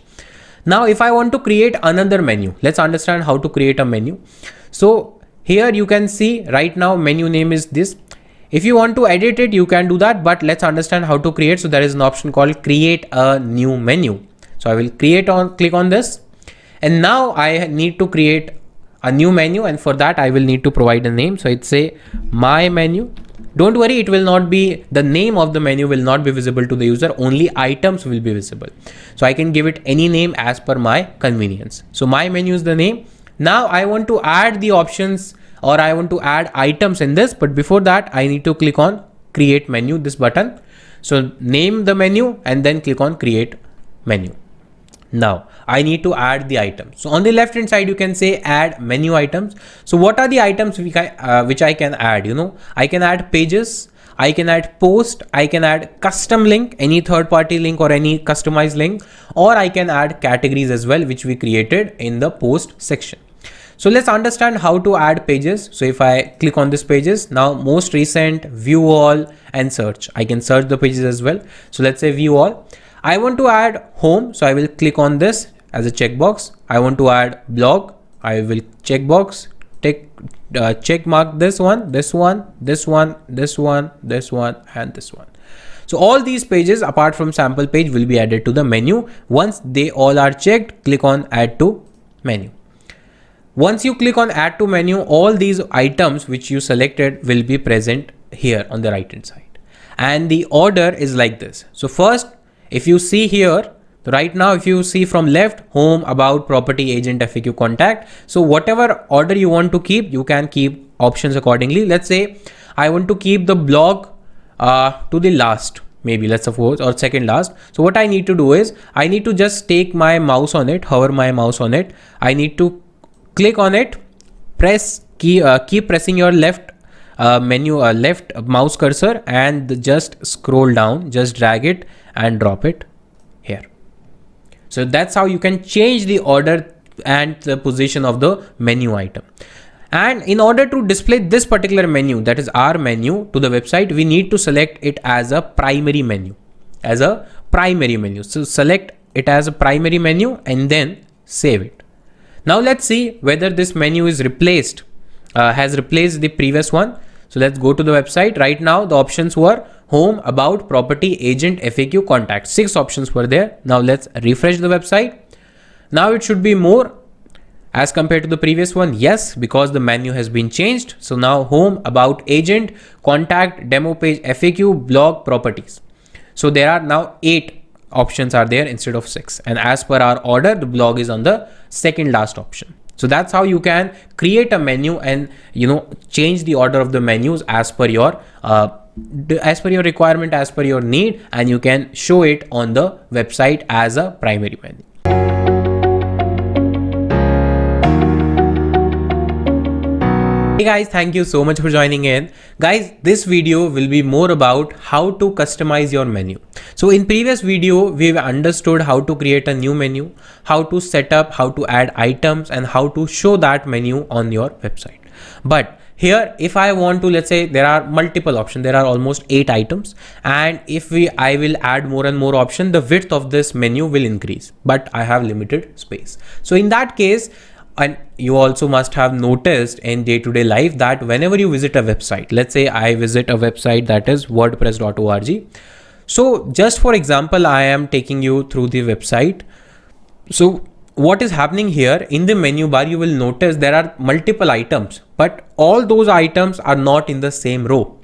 Now, if I want to create another menu, let's understand how to create a menu. So here you can see right now menu name is this. If you want to edit it, you can do that, but let's understand how to create. So there is an option called create a new menu. So I will click on this, and now I need to create a new menu, and for that I will need to provide a name. So it's say my menu. Don't worry, it will not be, the name of the menu will not be visible to the user, only items will be visible. So I can give it any name as per my convenience. So my menu is the name. Now I want to add the options or I want to add items in this, but before that I need to click on create menu, this button. So name the menu and then click on create menu. Now I need to add the items. So on the left hand side, you can say add menu items. So what are the items which I can add? I can add pages, I can add post, I can add custom link, any third party link or any customized link, or I can add categories as well, which we created in the post section. So let's understand how to add pages. So if I click on this pages, now most recent, view all and search. I can search the pages as well. So let's say view all. I want to add home. So I will click on this as a checkbox. I want to add blog. I will checkbox, check mark this one, this one, this one, this one, this one, and this one. So all these pages apart from sample page will be added to the menu. Once they all are checked, click on add to menu. Once you click on add to menu, all these items which you selected will be present here on the right hand side. And the order is like this. So first, if you see here, right now, if you see from left, home, about, property, agent, FAQ, contact. So whatever order you want to keep, you can keep options accordingly. Let's say I want to keep the blog to the last, maybe let's suppose, or second last. So what I need to do is I need to just take my mouse on it, hover my mouse on it. I need to click on it, press keep pressing your left left mouse cursor and just scroll down, just drag it and drop it here. So that's how you can change the order and the position of the menu item. And in order to display this particular menu, that is our menu, to the website, we need to select it as a primary menu, So select it as a primary menu and then save it. Now let's see whether this menu is has replaced the previous one. So let's go to the website. Right now the options were home, about, property, agent, FAQ, contact. 6 options were there. Now let's refresh the website. Now it should be more as compared to the previous one. Yes, because the menu has been changed. So now home, about, agent, contact, demo page, FAQ, blog, properties. So there are now 8 options are there instead of 6. And as per our order, the blog is on the second last option. So that's how you can create a menu and change the order of the menus as per your requirement, as per your need, and you can show it on the website as a primary menu. Hey guys, thank you so much for joining in. Guys, this video will be more about how to customize your menu. So in previous video, we've understood how to create a new menu, how to set up, how to add items, and how to show that menu on your website. But here, if I want to, let's say there are multiple options, there are almost 8 items. And if I will add more and more options, the width of this menu will increase, but I have limited space. So in that case, and you also must have noticed in day-to-day life that whenever you visit a website, let's say I visit a website that is wordpress.org. So just for example, I am taking you through the website. So what is happening here in the menu bar, you will notice there are multiple items, but all those items are not in the same row.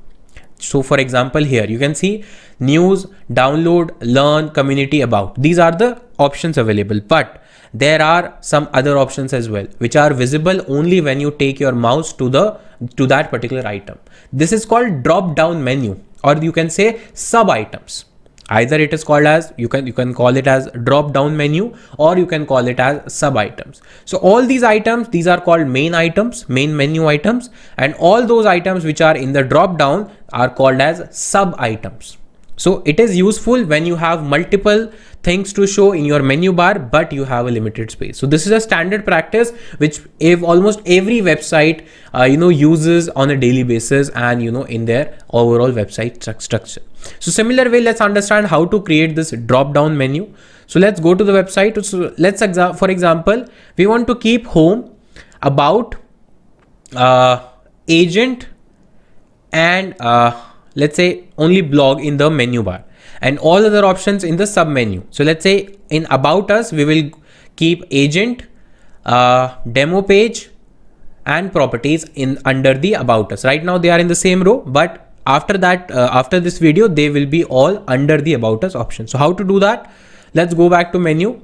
So for example, here you can see news, download, learn, community, about. These are the options available, but there are some other options as well, which are visible only when you take your mouse to that particular item. This is called drop down menu, or you can say sub items. Either it is called as, you can call it as drop down menu, or you can call it as sub items. So all these items, these are called main items, main menu items, and all those items which are in the drop down are called as sub items. So it is useful when you have multiple things to show in your menu bar, but you have a limited space. So this is a standard practice which almost every website uses on a daily basis, and in their overall website structure. So similar way, let's understand how to create this drop down menu. So let's go to the website. So let's for example, we want to keep home, about, agent, and let's say only blog in the menu bar, and all other options in the sub menu. So let's say in about us, we will keep agent, demo page, and properties under the about us. Right now they are in the same row, but after that, after this video, they will be all under the about us option. So how to do that? Let's go back to menu,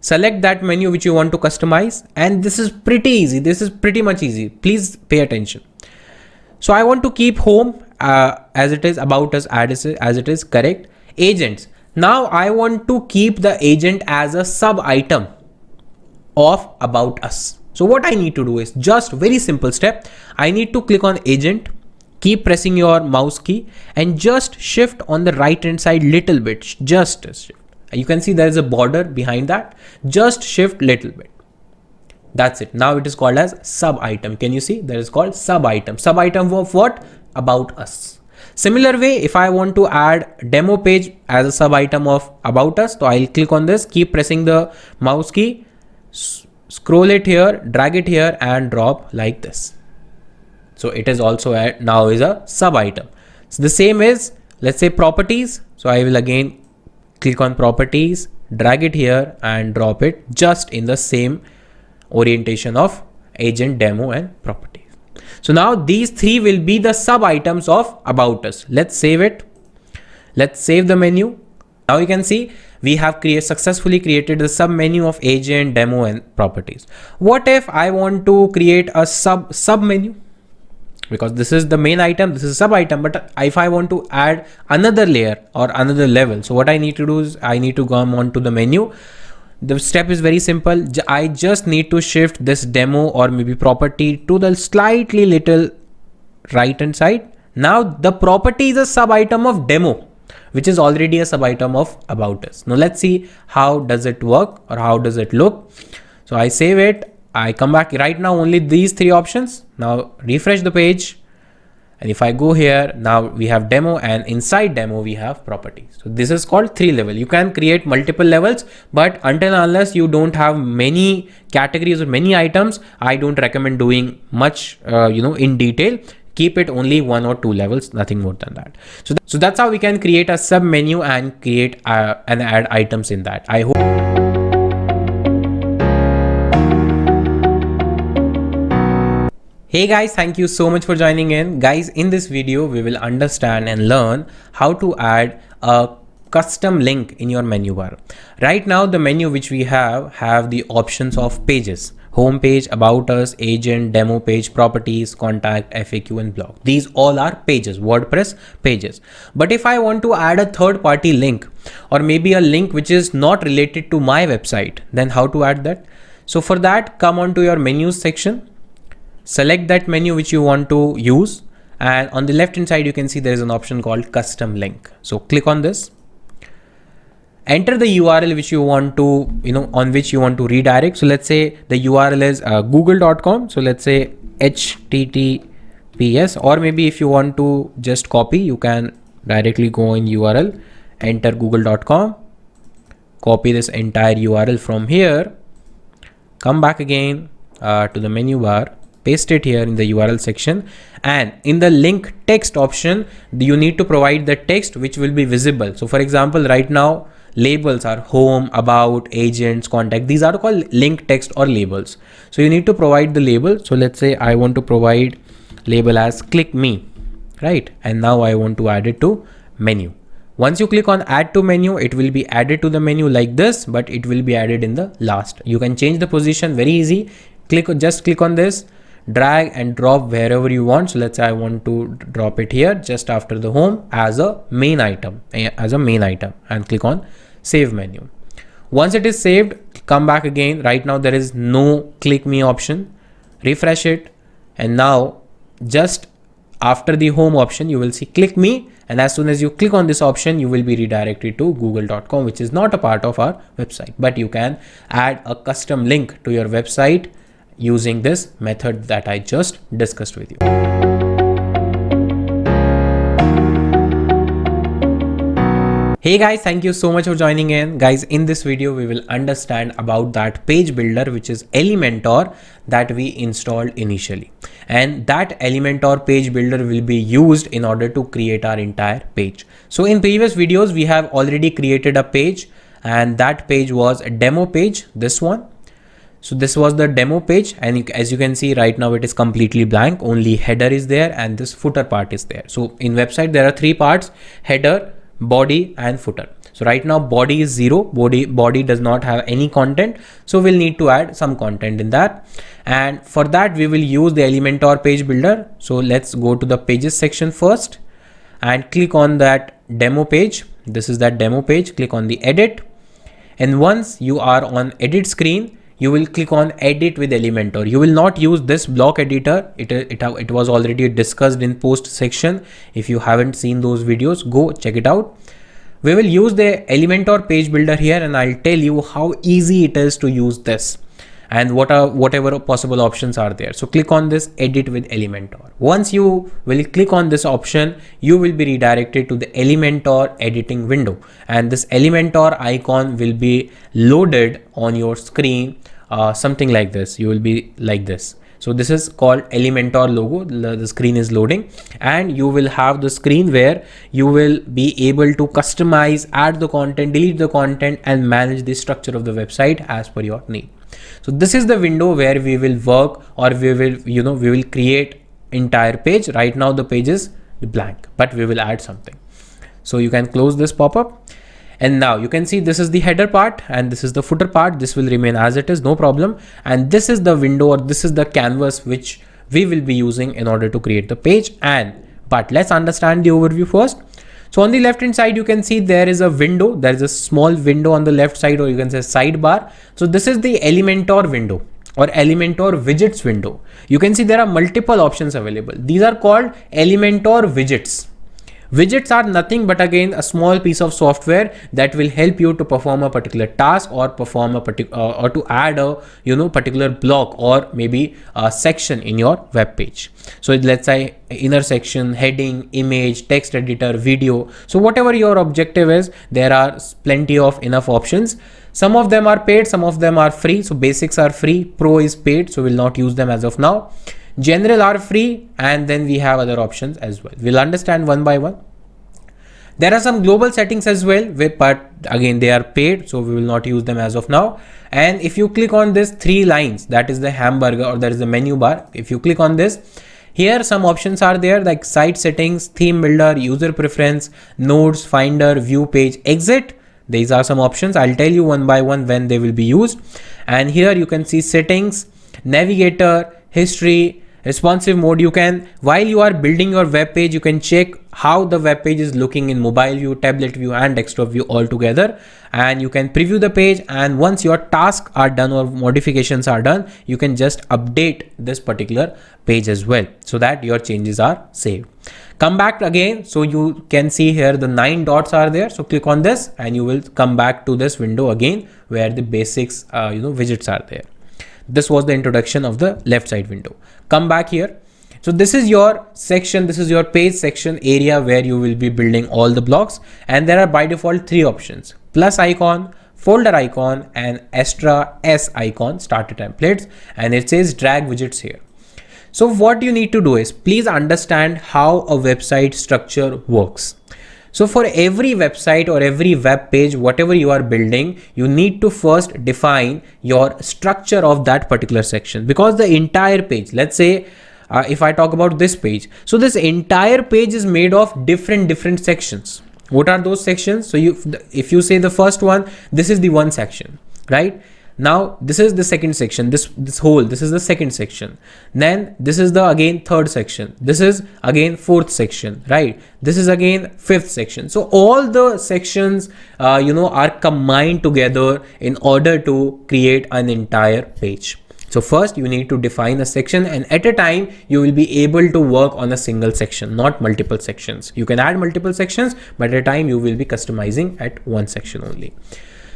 select that menu which you want to customize, and this is pretty easy. This is pretty much easy. Please pay attention. So I want to keep home as it is, about us as it is, correct. Agents. Now I want to keep the agent as a sub item of about us. So what I need to do is just very simple step. I need to click on agent, Keep pressing your mouse key and just shift on the right hand side little bit, just a shift. You can see there is a border behind that, just shift little bit. That's it. Now it is called as sub item. Can you see there is called sub item? Sub item of what? About us. Similar way, if I want to add demo page as a sub item of about us, so I'll click on this, keep pressing the mouse key, scroll it here, drag it here and drop like this. So it is also now is a sub item. So the same is, let's say properties. So I will again click on properties, drag it here and drop it just in the same orientation of agent, demo and properties. So now these three will be the sub items of about us. Let's save it. Let's save the menu. Now you can see we have successfully created the sub menu of agent, demo and properties. What if I want to create a sub menu? Because this is the main item, this is sub item, but if I want to add another layer or another level, so what I need to do is I need to come on to the menu. The step is very simple. I just need to shift this demo or maybe property to the slightly little right hand side. Now the property is a sub item of demo, which is already a sub item of about us. Now let's see how does it work or how does it look. So I save it. I come back. Right now only these three options. Now refresh the page, and if I go here, now we have demo, and inside demo we have properties. So this is called 3 level. You can create multiple levels, but until unless you don't have many categories or many items, I don't recommend doing much in detail. Keep it only 1 or 2 levels, nothing more than that. So that's how we can create a sub menu and create and add items in that. I hope. Hey guys, thank you so much for joining in. Guys, in this video, we will understand and learn how to add a custom link in your menu bar. Right now, the menu which we have the options of pages: home page, about us, agent, demo page, properties, contact, FAQ and blog. These all are pages, WordPress pages. But if I want to add a third party link or maybe a link which is not related to my website, then how to add that? So for that, come on to your menus section. Select that menu which you want to use, and on the left hand side you can see there is an option called custom link. So click on this, enter the URL which you want to on which you want to redirect. So let's say the URL is google.com. so let's say https, or maybe if you want to just copy, you can directly go in URL, enter google.com, copy this entire URL from here, come back again to the menu bar, paste it here in the URL section, and in the link text option you need to provide the text which will be visible. So for example, right now labels are home, about, agents, contact. These are called link text or labels. So you need to provide the label. So let's say I want to provide label as click me, right? And now I want to add it to menu. Once you click on add to menu, it will be added to the menu like this, but it will be added in the last. You can change the position very easy. Just click on this, drag and drop wherever you want. So let's say I want to drop it here just after the home as a main item, and click on save menu. Once it is saved, come back again. Right now there is no click me option. Refresh it, and now just after the home option you will see click me, and as soon as you click on this option you will be redirected to google.com, which is not a part of our website, but you can add a custom link to your website using this method that I just discussed with you. Hey guys, thank you so much for joining in. Guys, in this video, we will understand about that page builder, which is Elementor, that we installed initially. And that Elementor page builder will be used in order to create our entire page. So in previous videos, we have already created a page, and that page was a demo page, this one. So this was the demo page, and as you can see right now it is completely blank, only header is there and this footer part is there. So in website there are 3 parts: header, body and footer. So right now body is 0, body does not have any content, so we'll need to add some content in that, and for that we will use the Elementor page builder. So let's go to the pages section first and click on that demo page. This is that demo page. Click on the edit, and once you are on edit screen, you will click on edit with Elementor. You will not use this block editor. It was already discussed in post section. If you haven't seen those videos, go check it out. We will use the Elementor page builder here, and I'll tell you how easy it is to use this and whatever possible options are there. So click on this edit with Elementor. Once you will click on this option, you will be redirected to the Elementor editing window, and this Elementor icon will be loaded on your screen, something like this. You will be like this. So this is called Elementor logo. The screen is loading, and you will have the screen where you will be able to customize, add the content, delete the content, and manage the structure of the website as per your need. So this is the window where we will work, or we will create entire page. Right now the page is blank, but we will add something. So you can close this pop-up, and now you can see this is the header part and this is the footer part. This will remain as it is, no problem. And this is the window, or this is the canvas which we will be using in order to create the page. But let's understand the overview first. So on the left hand side, you can see there is a window. There is a small window on the left side, or you can say sidebar. So this is the Elementor window, or Elementor widgets window. You can see there are multiple options available. These are called Elementor widgets. Widgets are nothing but again a small piece of software that will help you to perform a particular task, or perform a or to add a particular block, or maybe a section in your web page. So let's say inner section, heading, image, text editor, video. So whatever your objective is, there are plenty of enough options. Some of them are paid, some of them are free. So basics are free, pro is paid, so we'll not use them as of now. General are free, and then we have other options as well. We'll understand one by one. There are some global settings as well, but again they are paid, so we will not use them as of now. And if you click on this 3 lines, that is the hamburger, or that is the menu bar. If you click on this, here some options are there like site settings, theme builder, user preference, nodes, finder, view page, exit. These are some options. I'll tell you one by one when they will be used. And here you can see settings, navigator, history, responsive mode. You can, while you are building your web page, you can check how the web page is looking in mobile view, tablet view, and desktop view all together. And you can preview the page, and once your tasks are done or modifications are done, you can just update this particular page as well, so that your changes are saved. Come back again, so you can see here the 9 dots are there. So click on this, and you will come back to this window again where the basics widgets are there. This was the introduction of the left side window. Come back here. So this is your section, this is your page section area where you will be building all the blocks, and there are by default 3 options: plus icon, folder icon, and extra S icon, starter templates, and it says drag widgets here. So what you need to do is, please understand how a website structure works. So for every website or every web page, whatever you are building, you need to first define your structure of that particular section, because the entire page, let's say if I talk about this page, so this entire page is made of different sections. What are those sections? So if you say the first one, this is the one section, right? Now this is the second section, this is the second section. Then this is the again third section. This is again fourth section, right? This is again fifth section. So all the sections are combined together in order to create an entire page. So first you need to define a section, and at a time you will be able to work on a single section, not multiple sections. You can add multiple sections, but at a time you will be customizing at one section only.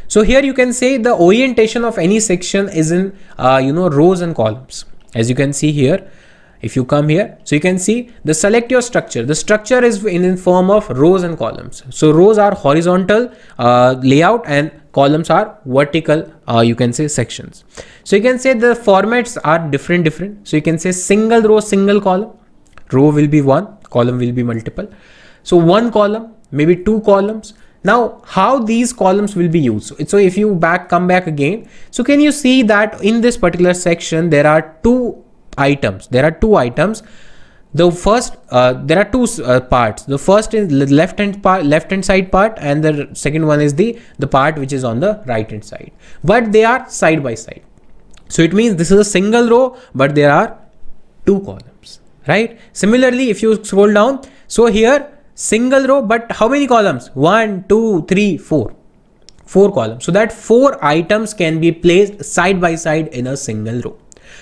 So here you can say the orientation of any section is in rows and columns. As you can see here, if you come here, so you can see the select your structure. The structure is in form of rows and columns. So rows are horizontal layout, and columns are vertical, you can say sections. So you can say the formats are different. So you can say single row, single column. Row will be one, column will be multiple. So one column, maybe 2 columns. Now, how these columns will be used? So if you come back again, so can you see that in this particular section, there are 2 items. There are 2 items. The first, there are 2 parts. The first is left hand side part, and the second one is the part which is on the right hand side. But they are side by side. So it means this is a single row, but there are 2 columns, right? Similarly, if you scroll down, so here, single row, but how many columns? 1, 2, 3, 4. 4 columns, so that 4 items can be placed side by side in a single row.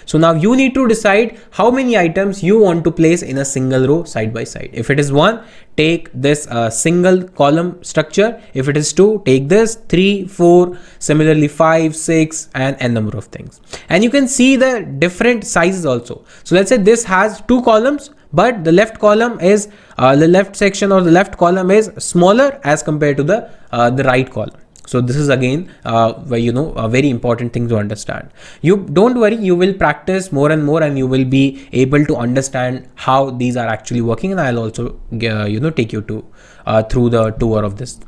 So now you need to decide how many items you want to place in a single row side by side. If it is 1, take this single column structure. If it is 2, take this, 3, 4, similarly 5, 6, and n number of things. And you can see the different sizes also. So let's say this has 2 columns, but the left column is the left section or the left column is smaller as compared to the right column. So this is again a very important thing to understand. You don't worry, you will practice more and more and you will be able to understand how these are actually working, and I'll also take you to through the tour of this.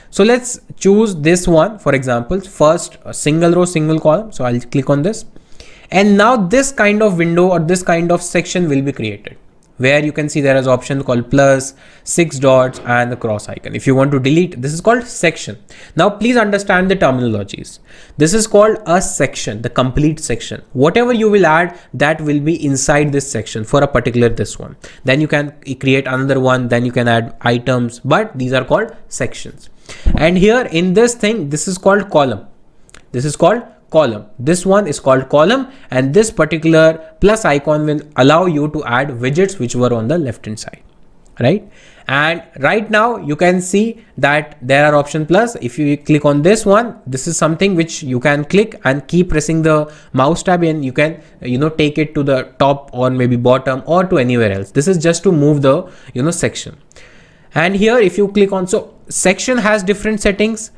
So let's choose this one, for example, first a single row, single column. So I'll click on this, and now this kind of window or this kind of section will be created, where you can see there is option called plus, 6 dots, and the cross icon. If you want to delete, this is called section. Now please understand the terminologies. This is called a section, the complete section. Whatever you will add, that will be inside this section for a particular this one. Then you can create another one, then you can add items, but these are called sections. And here in this thing, this is called column. This is called column. This one is called column, and this particular plus icon will allow you to add widgets which were on the left hand side, right? And right now you can see that there are option plus. If you click on this one, this is something which you can click and keep pressing the mouse tab, and you can take it to the top or maybe bottom or to anywhere else. This is just to move the section. And here if you click on, so section has different settings,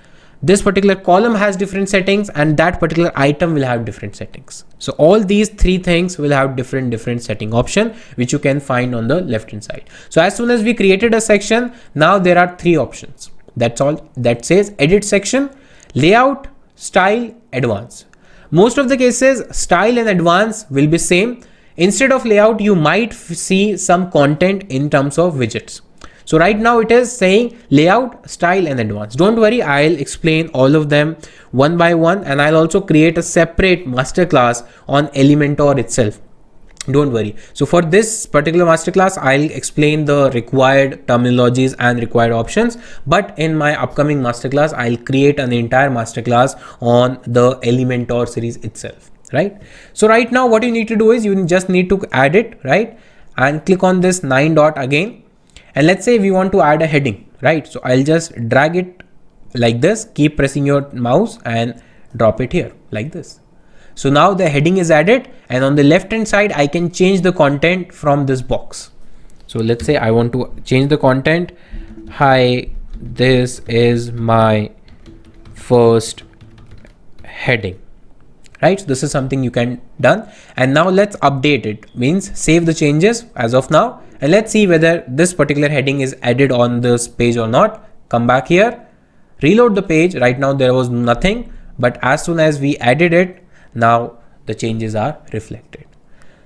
this particular column has different settings, and that particular item will have different settings. So all these 3 things will have different setting option, which you can find on the left hand side. So as soon as we created a section, now there are 3 options. That's all that says edit section, layout, style, advanced. Most of the cases style and advanced will be same. Instead of layout, you might see some content in terms of widgets. So right now it is saying layout, style, and advanced. Don't worry, I'll explain all of them one by one, and I'll also create a separate masterclass on Elementor itself. Don't worry. So for this particular masterclass, I'll explain the required terminologies and required options. But in my upcoming masterclass, I'll create an entire masterclass on the Elementor series itself, right? So right now what you need to do is you just need to add it, right? And click on this 9 dot again. And let's say we want to add a heading, right? So I'll just drag it like this, keep pressing your mouse and drop it here like this. So now the heading is added, and on the left hand side, I can change the content from this box. So let's say I want to change the content. Hi, this is my first heading, right? So this is something you can done. And now let's update it, means save the changes as of now. And let's see whether this particular heading is added on this page or not. Come back here, reload the page. Right now there was nothing, but as soon as we added it, now the changes are reflected.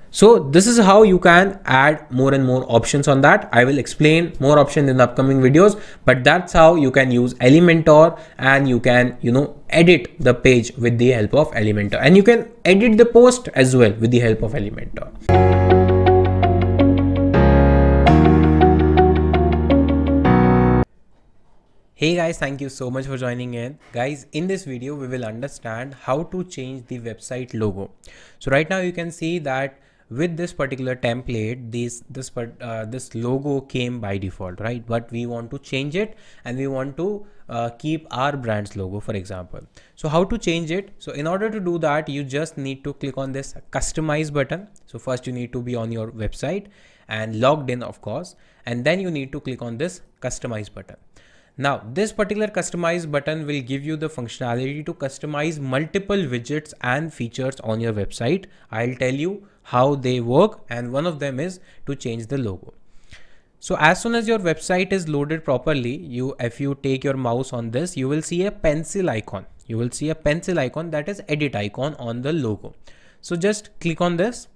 So this is how you can add more and more options on that. I will explain more options in the upcoming videos, but that's how you can use Elementor, and you can, edit the page with the help of Elementor, and you can edit the post as well with the help of Elementor. Hey guys, thank you so much for joining in. Guys, in this video, we will understand how to change the website logo. So right now you can see that with this particular template, this logo came by default, right? But we want to change it, and we want to keep our brand's logo, for example. So how to change it? So in order to do that, you just need to click on this customize button. So first you need to be on your website and logged in, of course, and then you need to click on this customize button. Now, this particular customize button will give you the functionality to customize multiple widgets and features on your website. I'll tell you how they work, and one of them is to change the logo. So as soon as your website is loaded properly, if you take your mouse on this, you will see a pencil icon. You will see a pencil icon, that is edit icon on the logo. So just click on this,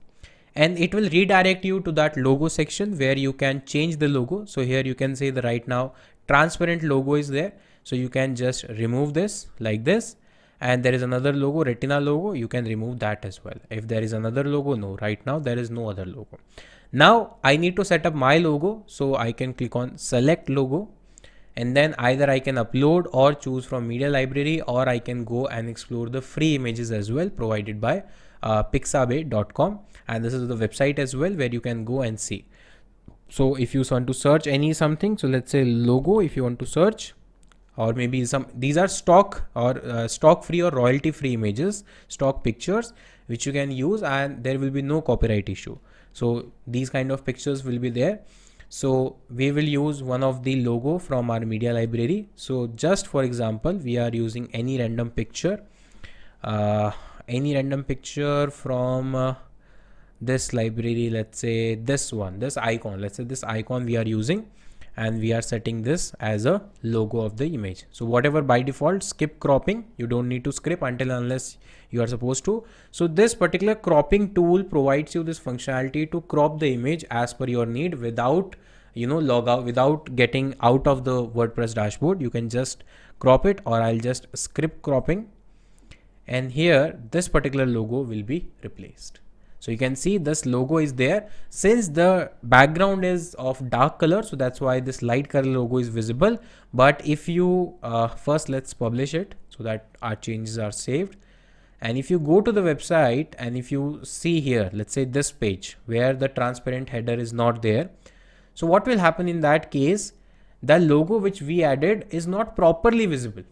and it will redirect you to that logo section where you can change the logo. So here you can see the right now transparent logo is there. So you can just remove this like this, and there is another logo, retina logo. You can remove that as well. If there is another logo, no, right now there is no other logo. Now I need to set up my logo. So I can click on select logo, and then either I can upload or choose from media library, or I can go and explore the free images as well provided by pixabay.com, and this is the website as well where you can go and see. So if you want to search any something, so let's say logo, if you want to search, or maybe some, these are stock or stock free or royalty free images, stock pictures, which you can use and there will be no copyright issue. So these kind of pictures will be there. So we will use one of the logo from our media library. So just for example, we are using any random picture from this library. Let's say this one, this icon, let's say this icon we are using, and we are setting this as a logo of the image. So whatever by default, skip cropping, you don't need to skip until unless you are supposed to. So this particular cropping tool provides you this functionality to crop the image as per your need without, log out, without getting out of the WordPress dashboard. You can just crop it, or I'll just skip cropping, and here this particular logo will be replaced. So you can see this logo is there. Since the background is of dark color, so that's why this light color logo is visible. But if you first, let's publish it so that our changes are saved. And if you go to the website and if you see here, let's say this page where the transparent header is not there. So what will happen in that case? The logo which we added is not properly visible.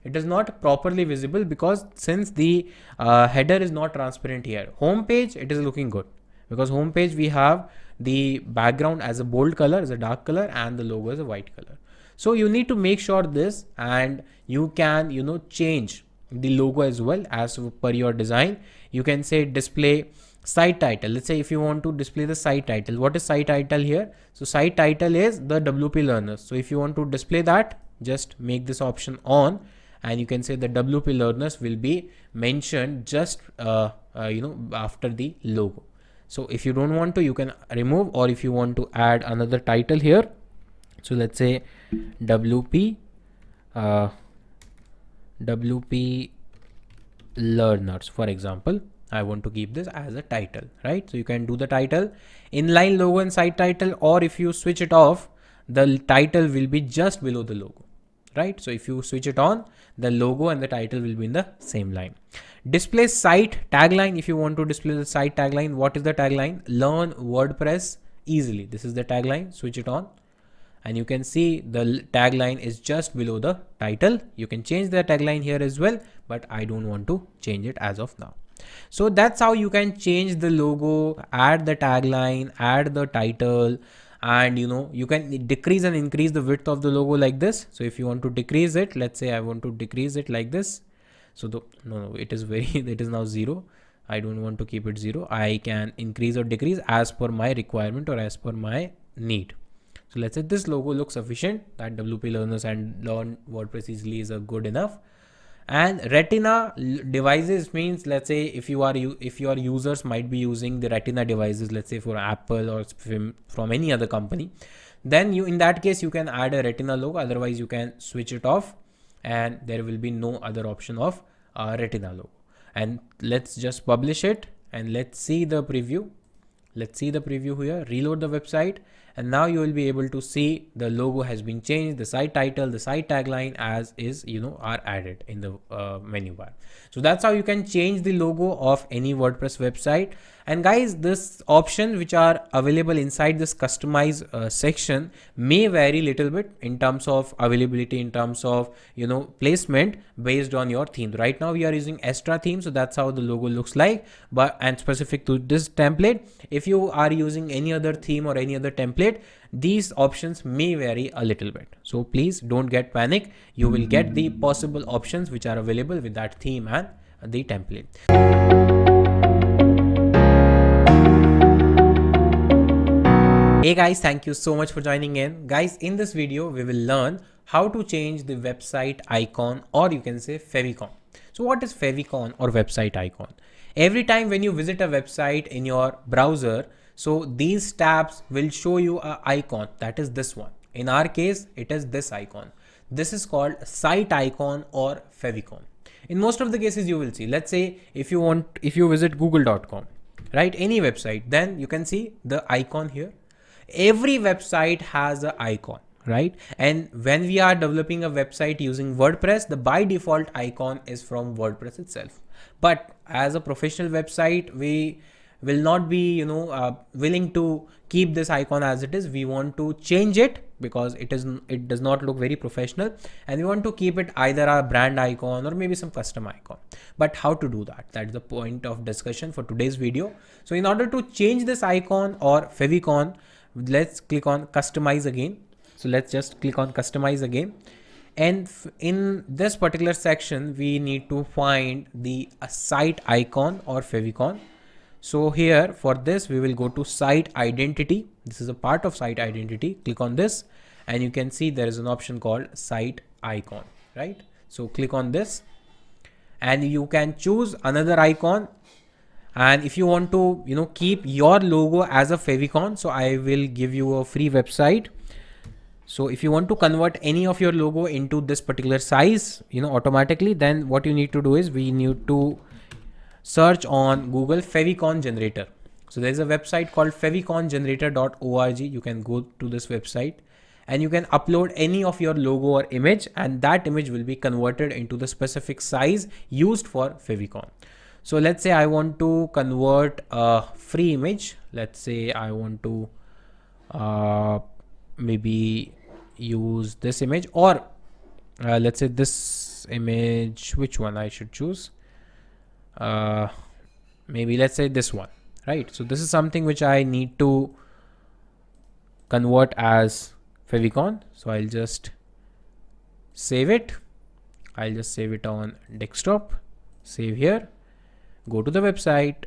It is not properly visible because since the header is not transparent here. Home page, it is looking good because home page we have the background as a bold color, as a dark color, and the logo is a white color. So you need to make sure this, and you can, change the logo as well as per your design. You can say display site title. Let's say if you want to display the site title, what is site title here? So site title is the WP learners. So if you want to display that, just make this option on, and you can say the WP learners will be mentioned just after the logo. So if you don't want to, you can remove, or if you want to add another title here, so let's say WP learners, for example, I want to keep this as a title, right? So you can do the title, inline logo and site title, or if you switch it off, the title will be just below the logo, right? So if you switch it on, the logo and the title will be in the same line. Display site tagline. If you want to display the site tagline, what is the tagline? Learn WordPress easily. This is the tagline. Switch it on, and you can see the tagline is just below the title. You can change the tagline here as well, but I don't want to change it as of now. So that's how you can change the logo, add the tagline, add the title, and you can decrease and increase the width of the logo like this. So if you want to decrease it, let's say I want to decrease it like this. So it is it is now 0. I don't want to keep it 0. I can increase or decrease as per my requirement or as per my need. So let's say this logo looks sufficient, that WP learners and learn WordPress easily is a good enough. And Retina devices means, let's say if your users might be using the Retina devices, let's say for Apple or from any other company, then in that case you can add a Retina logo. Otherwise you can switch it off, and there will be no other option of Retina logo. And let's just publish it, and let's see the preview. Let's see the preview here. Reload the website, and now you will be able to see the logo has been changed, the site title, the site tagline as is are added in the menu bar. So that's how you can change the logo of any WordPress website. And guys, this option which are available inside this customize section may vary little bit in terms of availability, in terms of placement based on your theme. Right now we are using Astra theme, so that's how the logo looks like, and specific to this template. If you are using any other theme or any other template, these options may vary a little bit. So please don't get panic. You will get the possible options which are available with that theme and the template. Hey guys, thank you so much for joining in. Guys, in this video, we will learn how to change the website icon, or you can say favicon. So what is favicon or website icon? Every time when you visit a website in your browser, so these tabs will show you an icon, that is this one. In our case, it is this icon. This is called site icon or favicon. In most of the cases you will see, let's say if you visit google.com, right, any website, then you can see the icon here. Every website has an icon, right? And when we are developing a website using WordPress, the by default icon is from WordPress itself. But as a professional website, we will not be, willing to keep this icon as it is. We want to change it because it does not look very professional, and we want to keep it either our brand icon or maybe some custom icon. But how to do that? That's the point of discussion for today's video. So in order to change this icon or favicon, let's click on customize again. So let's just click on customize again. And in this particular section, we need to find the site icon or favicon. So here for this, we will go to site identity. This is a part of site identity. Click on this and you can see there is an option called site icon, right? So click on this and you can choose another icon. And if you want to, keep your logo as a favicon, so I will give you a free website. So if you want to convert any of your logo into this particular size, automatically, then what you need to do is we need to search on Google favicon generator. So there's a website called favicongenerator.org. You can go to this website and you can upload any of your logo or image, and that image will be converted into the specific size used for favicon. So let's say I want to convert a free image. Let's say I want to maybe use this image, or let's say this image, which one I should choose? Maybe let's say this one, right? So this is something which I need to convert as favicon. So I'll just save it. I'll just save it on desktop, save here, go to the website,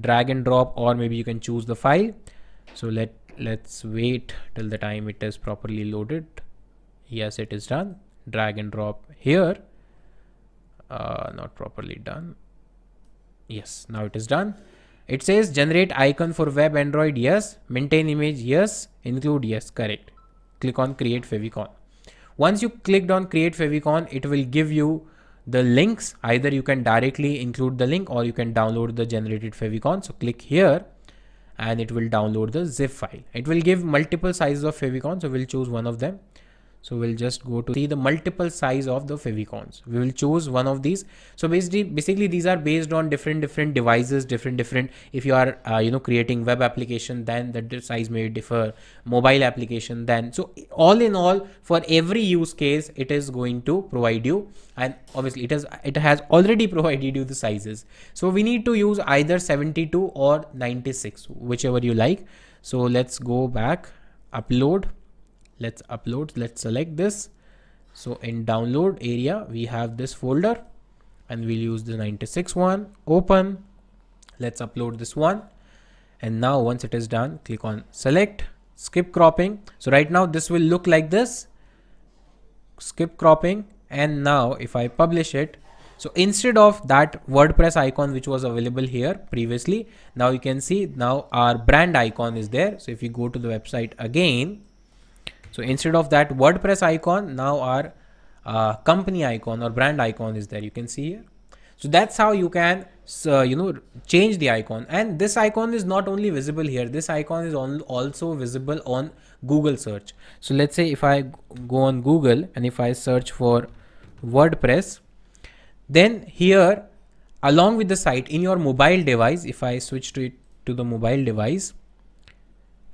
drag and drop, or maybe you can choose the file. So let's wait till the time it is properly loaded. Yes, it is done. Drag and drop here. Not properly done. Yes, now it is done. It says generate icon for web Android. Yes. Maintain image. Yes. Include. Yes. Correct. Click on create favicon. Once you clicked on create favicon, it will give you the links. Either you can directly include the link or you can download the generated favicon. So click here and it will download the zip file. It will give multiple sizes of favicon. So we'll choose one of them. So we'll just go to see the multiple size of the favicons. We will choose one of these. So basically these are based on different devices, different. If you are, creating web application, then the size may differ. Mobile application, then. So all in all, for every use case, it is going to provide you. And obviously it has already provided you the sizes. So we need to use either 72 or 96, whichever you like. So let's go back, upload. Let's upload. Let's select this. So in download area, we have this folder and we'll use the 96 one. Open. Let's upload this one. And now once it is done, click on select, skip cropping. So right now this will look like this. Skip cropping. And now if I publish it, so instead of that WordPress icon which was available here previously, now you can see now our brand icon is there. So if you go to the website again, so instead of that WordPress icon, now our company icon or brand icon is there. You can see here. So that's how you can, change the icon. And this icon is not only visible here. This icon is also visible on Google search. So let's say if I go on Google and if I search for WordPress, then here along with the site in your mobile device, if I switch to the mobile device,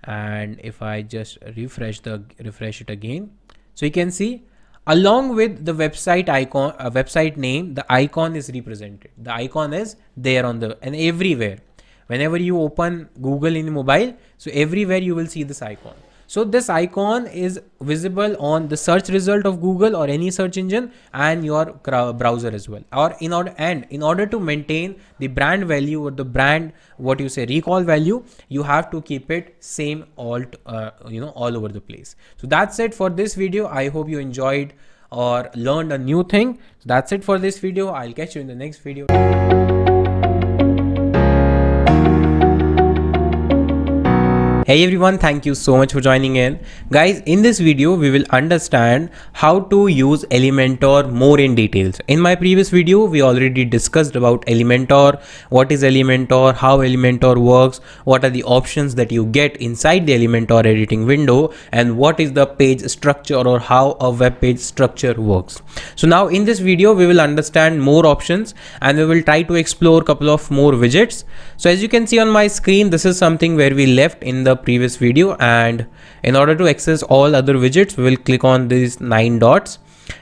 and if I just refresh it again, so you can see along with the website icon, website name, the icon is represented. The icon is there and everywhere. Whenever you open Google in mobile, so everywhere you will see this icon. So this icon is visible on the search result of Google or any search engine and your browser as well. Or in order to maintain the brand value or the brand, recall value, you have to keep it same all over the place. So that's it for this video. I hope you enjoyed or learned a new thing. So that's it for this video. I'll catch you in the next video. Hey everyone, thank you so much for joining in. Guys, in this video, we will understand how to use Elementor more in details. In my previous video, we already discussed about Elementor, what is Elementor, how Elementor works, what are the options that you get inside the Elementor editing window, and what is the page structure or how a web page structure works. So now in this video, we will understand more options and we will try to explore a couple of more widgets. So as you can see on my screen, this is something where we left in the previous video, and in order to access all other widgets, we will click on these 9 dots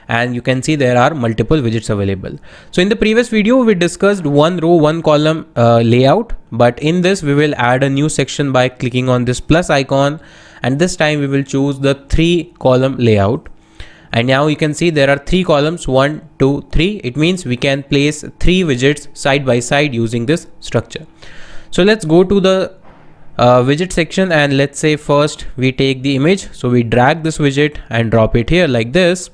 and you can see there are multiple widgets available. So in the previous video, we discussed one row, one column layout, but in this we will add a new section by clicking on this plus icon, and this time we will choose the 3 column layout. And now you can see there are 3 columns, 1, 2, 3. It means we can place 3 widgets side by side using this structure. So let's go to the widget section, and let's say first we take the image. So we drag this widget and drop it here like this.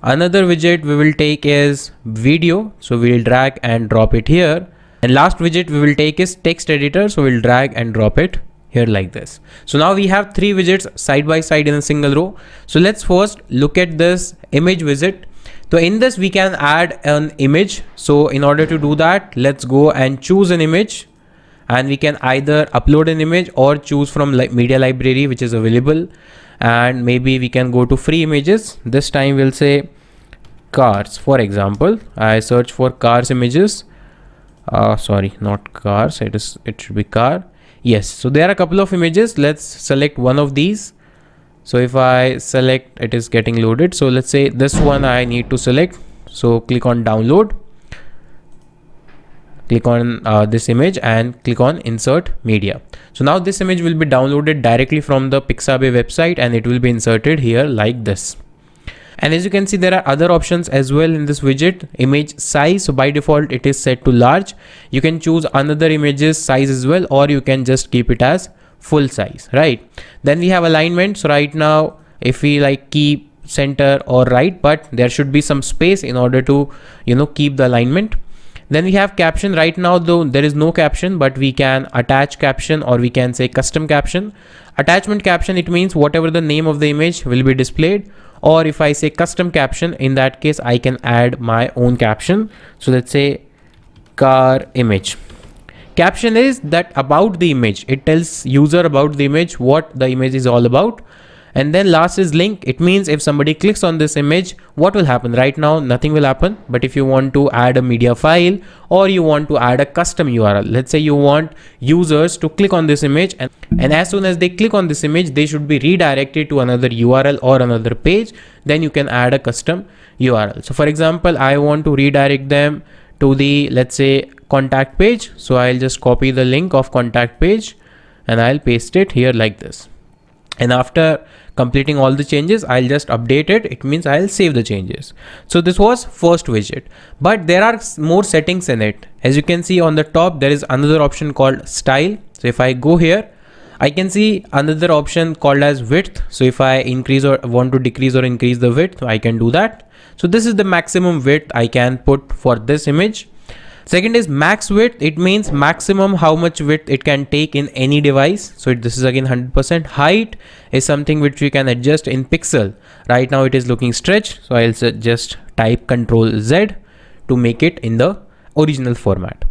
Another widget we will take is video. So we'll drag and drop it here. And last widget we will take is text editor. So we'll drag and drop it here like this. So now we have 3 widgets side by side in a single row. So let's first look at this image widget. So in this we can add an image. So in order to do that, let's go and choose an image. And we can either upload an image or choose from media library which is available, and maybe we can go to free images. This time we'll say cars. For example, I search for cars images. Sorry, not cars. It should be car. Yes. So there are a couple of images. Let's select one of these. So if I select, it is getting loaded. So let's say this one I need to select. So click on download. Click on this image and click on insert media. So now this image will be downloaded directly from the Pixabay website and it will be inserted here like this. And as you can see, there are other options as well in this widget. Image size. So by default, it is set to large. You can choose another image's size as well, or you can just keep it as full size, right? Then we have alignment. So right now, if we like keep center or right, but there should be some space in order to, keep the alignment. Then we have caption. Right now though there is no caption, but we can attach caption, or we can say custom caption. Attachment caption, it means whatever the name of the image will be displayed. Or if I say custom caption, in that case I can add my own caption. So let's say car image. Caption is that about the image. It tells user about the image, what the image is all about. And then last is link. It means if somebody clicks on this image, what will happen? Right now, nothing will happen. But if you want to add a media file, or you want to add a custom URL, let's say you want users to click on this image, and as soon as they click on this image, they should be redirected to another URL or another page. Then you can add a custom URL. So for example, I want to redirect them to the, let's say, contact page. So I'll just copy the link of contact page and I'll paste it here like this. And after completing all the changes, I'll just update it. It means I'll save the changes. So this was first widget, but there are more settings in it. As you can see on the top, there is another option called style. So if I go here, I can see another option called as width. So if I increase or want to decrease or increase the width, I can do that. So this is the maximum width I can put for this image. Second is max width. It means maximum how much width it can take in any device. So this is again 100%. Height is something which we can adjust in pixel. Right now it is looking stretched. So I'll just type Ctrl Z to make it in the original format.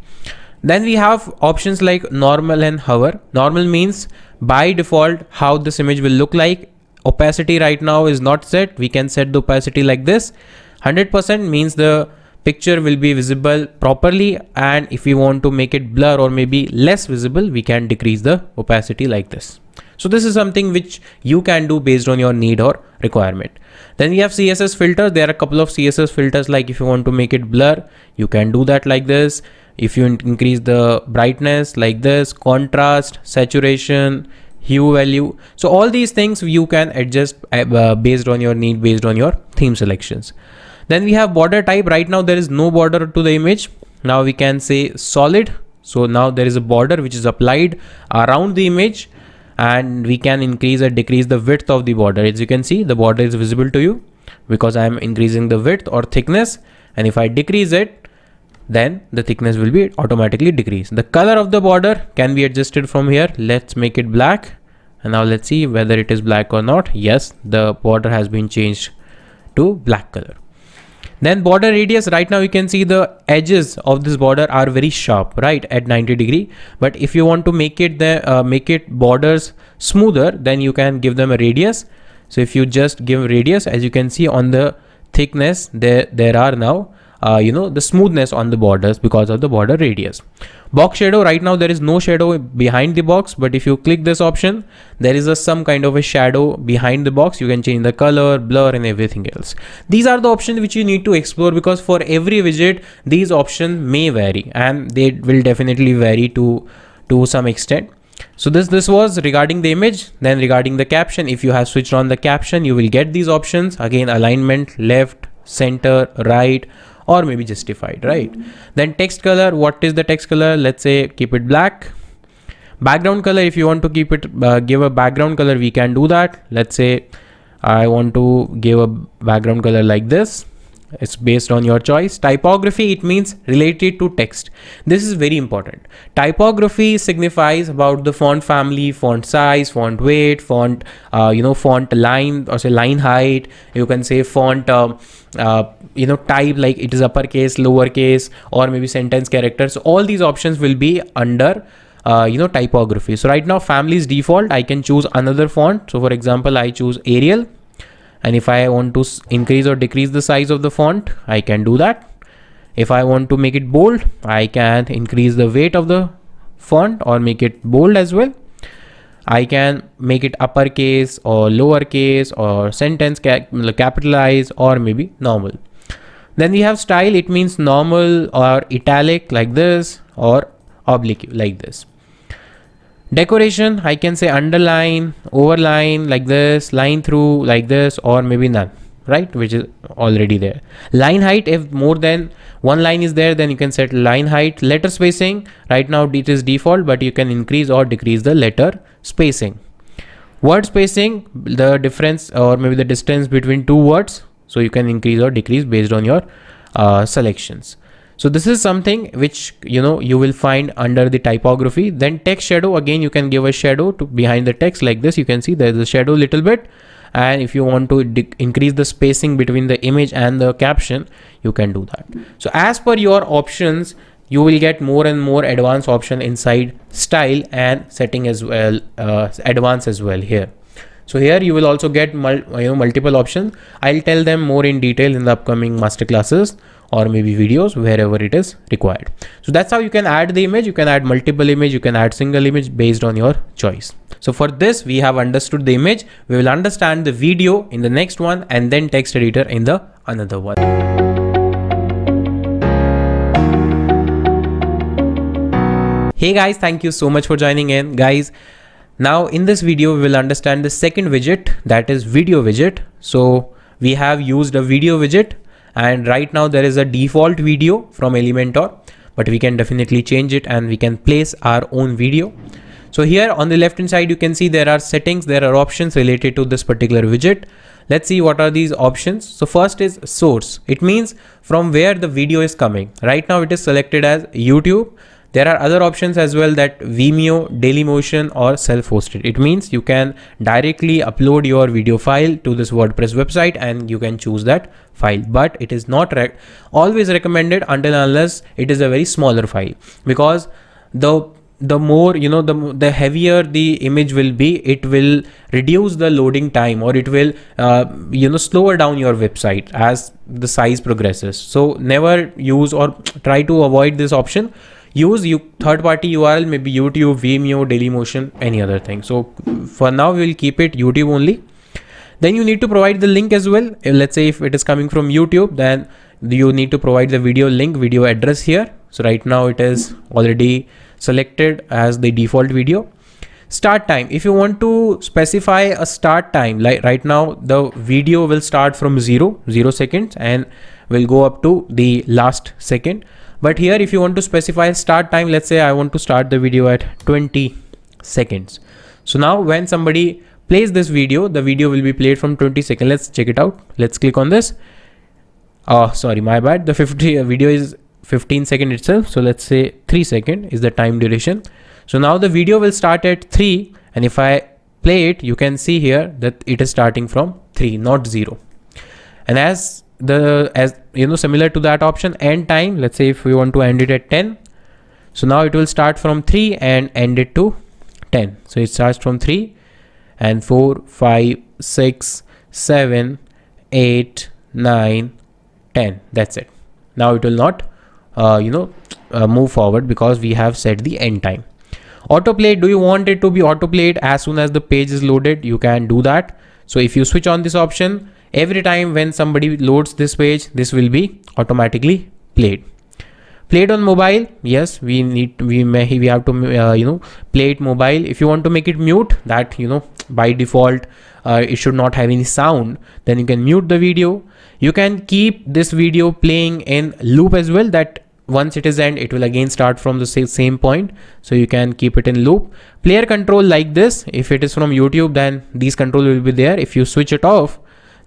Then we have options like normal and hover. Normal means by default how this image will look like. Opacity right now is not set. We can set the opacity like this. 100% means the picture will be visible properly, and if we want to make it blur or maybe less visible, we can decrease the opacity like this. So this is something which you can do based on your need or requirement. Then we have CSS filter. There are a couple of CSS filters, like if you want to make it blur, you can do that like this. If you increase the brightness like this, contrast, saturation, hue value. So all these things you can adjust based on your need, based on your theme selections. Then we have border type. Right now there is no border to the image. Now we can say solid. So now there is a border which is applied around the image, and we can increase or decrease the width of the border. As you can see, the border is visible to you because I am increasing the width or thickness. And if I decrease it, then the thickness will be automatically decreased. The color of the border can be adjusted from here. Let's make it black. and now let's see whether it is black or not. Yes, the border has been changed to black color. Then border radius, right now you can see the edges of this border are very sharp, right, at 90 degree. But if you want to make it borders smoother, then you can give them a radius. So if you just give radius, as you can see on the thickness, there are now the smoothness on the borders because of the border radius. Box shadow, right now there is no shadow behind the box, but if you click this option, there is some kind of a shadow behind the box. You can change the color, blur, and everything else. These are the options which you need to explore, because for every widget these options may vary, and they will definitely vary to some extent. So this was regarding the image. Then regarding the caption, if you have switched on the caption, you will get these options again: alignment, left, center, right, or maybe justified, right? Then text color, what is the text color? Let's say keep it black. Background color, if you want to keep it give a background color, we can do that. Let's say I want to give a background color like this. It's based on your choice. Typography, it means related to text. This is very important. Typography signifies about the font family, font size, font weight, font font line, or say line height. You can say font type, like it is uppercase, lowercase, or maybe sentence characters. So all these options will be under typography. So right now family is default. I can choose another font. So for example, I choose Arial. And if I want to increase or decrease the size of the font, I can do that. If I want to make it bold, I can increase the weight of the font or make it bold as well. I can make it uppercase or lowercase or sentence capitalize or maybe normal. Then we have style. It means normal or italic like this, or oblique like this. Decoration, I can say underline, overline like this, line through like this, or maybe none, right, which is already there. Line height, if more than one line is there, then you can set line height. Letter spacing, right now it is default, but you can increase or decrease the letter spacing. Word spacing, the difference or maybe the distance between two words, so you can increase or decrease based on your selections. So this is something which you will find under the typography. Then text shadow, again you can give a shadow to behind the text like this. You can see there is a shadow little bit, and if you want to increase the spacing between the image and the caption, you can do that. So as per your options, you will get more and more advanced option inside style and setting as well, advanced as well here. So here you will also get multiple options. I'll tell them more in detail in the upcoming masterclasses or maybe videos, wherever it is required. So that's how you can add the image. You can add multiple image, you can add single image based on your choice. So for this, we have understood the image. We will understand the video in the next one, and then text editor in the another one. Hey guys, thank you so much for joining in. Guys, now in this video, we will understand the second widget, that is video widget. So we have used a video widget, and right now there is a default video from Elementor, but we can definitely change it and we can place our own video. So here on the left hand side, you can see there are settings, there are options related to this particular widget. Let's see what are these options. So first is source. It means from where the video is coming. Right now it is selected as YouTube. There are other options as well, that Vimeo, Dailymotion, or self-hosted. It means you can directly upload your video file to this WordPress website and you can choose that file, but it is not always recommended until unless it is a very smaller file, because the more the heavier the image will be, it will reduce the loading time, or it will slower down your website as the size progresses. So never use or try to avoid this option. Use third-party URL, maybe YouTube, Vimeo, Dailymotion, any other thing. So for now, we will keep it YouTube only. Then you need to provide the link as well. Let's say if it is coming from YouTube, then you need to provide the video link, video address here. So right now it is already selected as the default video. Start time. If you want to specify a start time, like right now, the video will start from 0 seconds and will go up to the last second. But here, if you want to specify start time, let's say I want to start the video at 20 seconds. So now when somebody plays this video, the video will be played from 20 seconds. Let's check it out. Let's click on this. Oh, sorry, my bad. The video is 15 seconds itself. So let's say 3 seconds is the time duration. So now the video will start at 3. And if I play it, you can see here that it is starting from 3, not 0. And as you know, similar to that option, end time, let's say if we want to end it at 10, so now it will start from 3 and end it to 10. So it starts from 3 and 4, 5, 6, 7, 8, 9, 10. That's it. Now it will not move forward because we have set the end time. Autoplay, do you want it to be autoplayed as soon as the page is loaded? You can do that. So if you switch on this option, every time when somebody loads this page, this will be automatically played. Played on mobile, yes, we have to play it mobile. If you want to make it mute, that by default it should not have any sound, then you can mute the video. You can keep this video playing in loop as well, that once it is end, it will again start from the same point. So you can keep it in loop. Player control like this, if it is from YouTube, then these controls will be there. If you switch it off,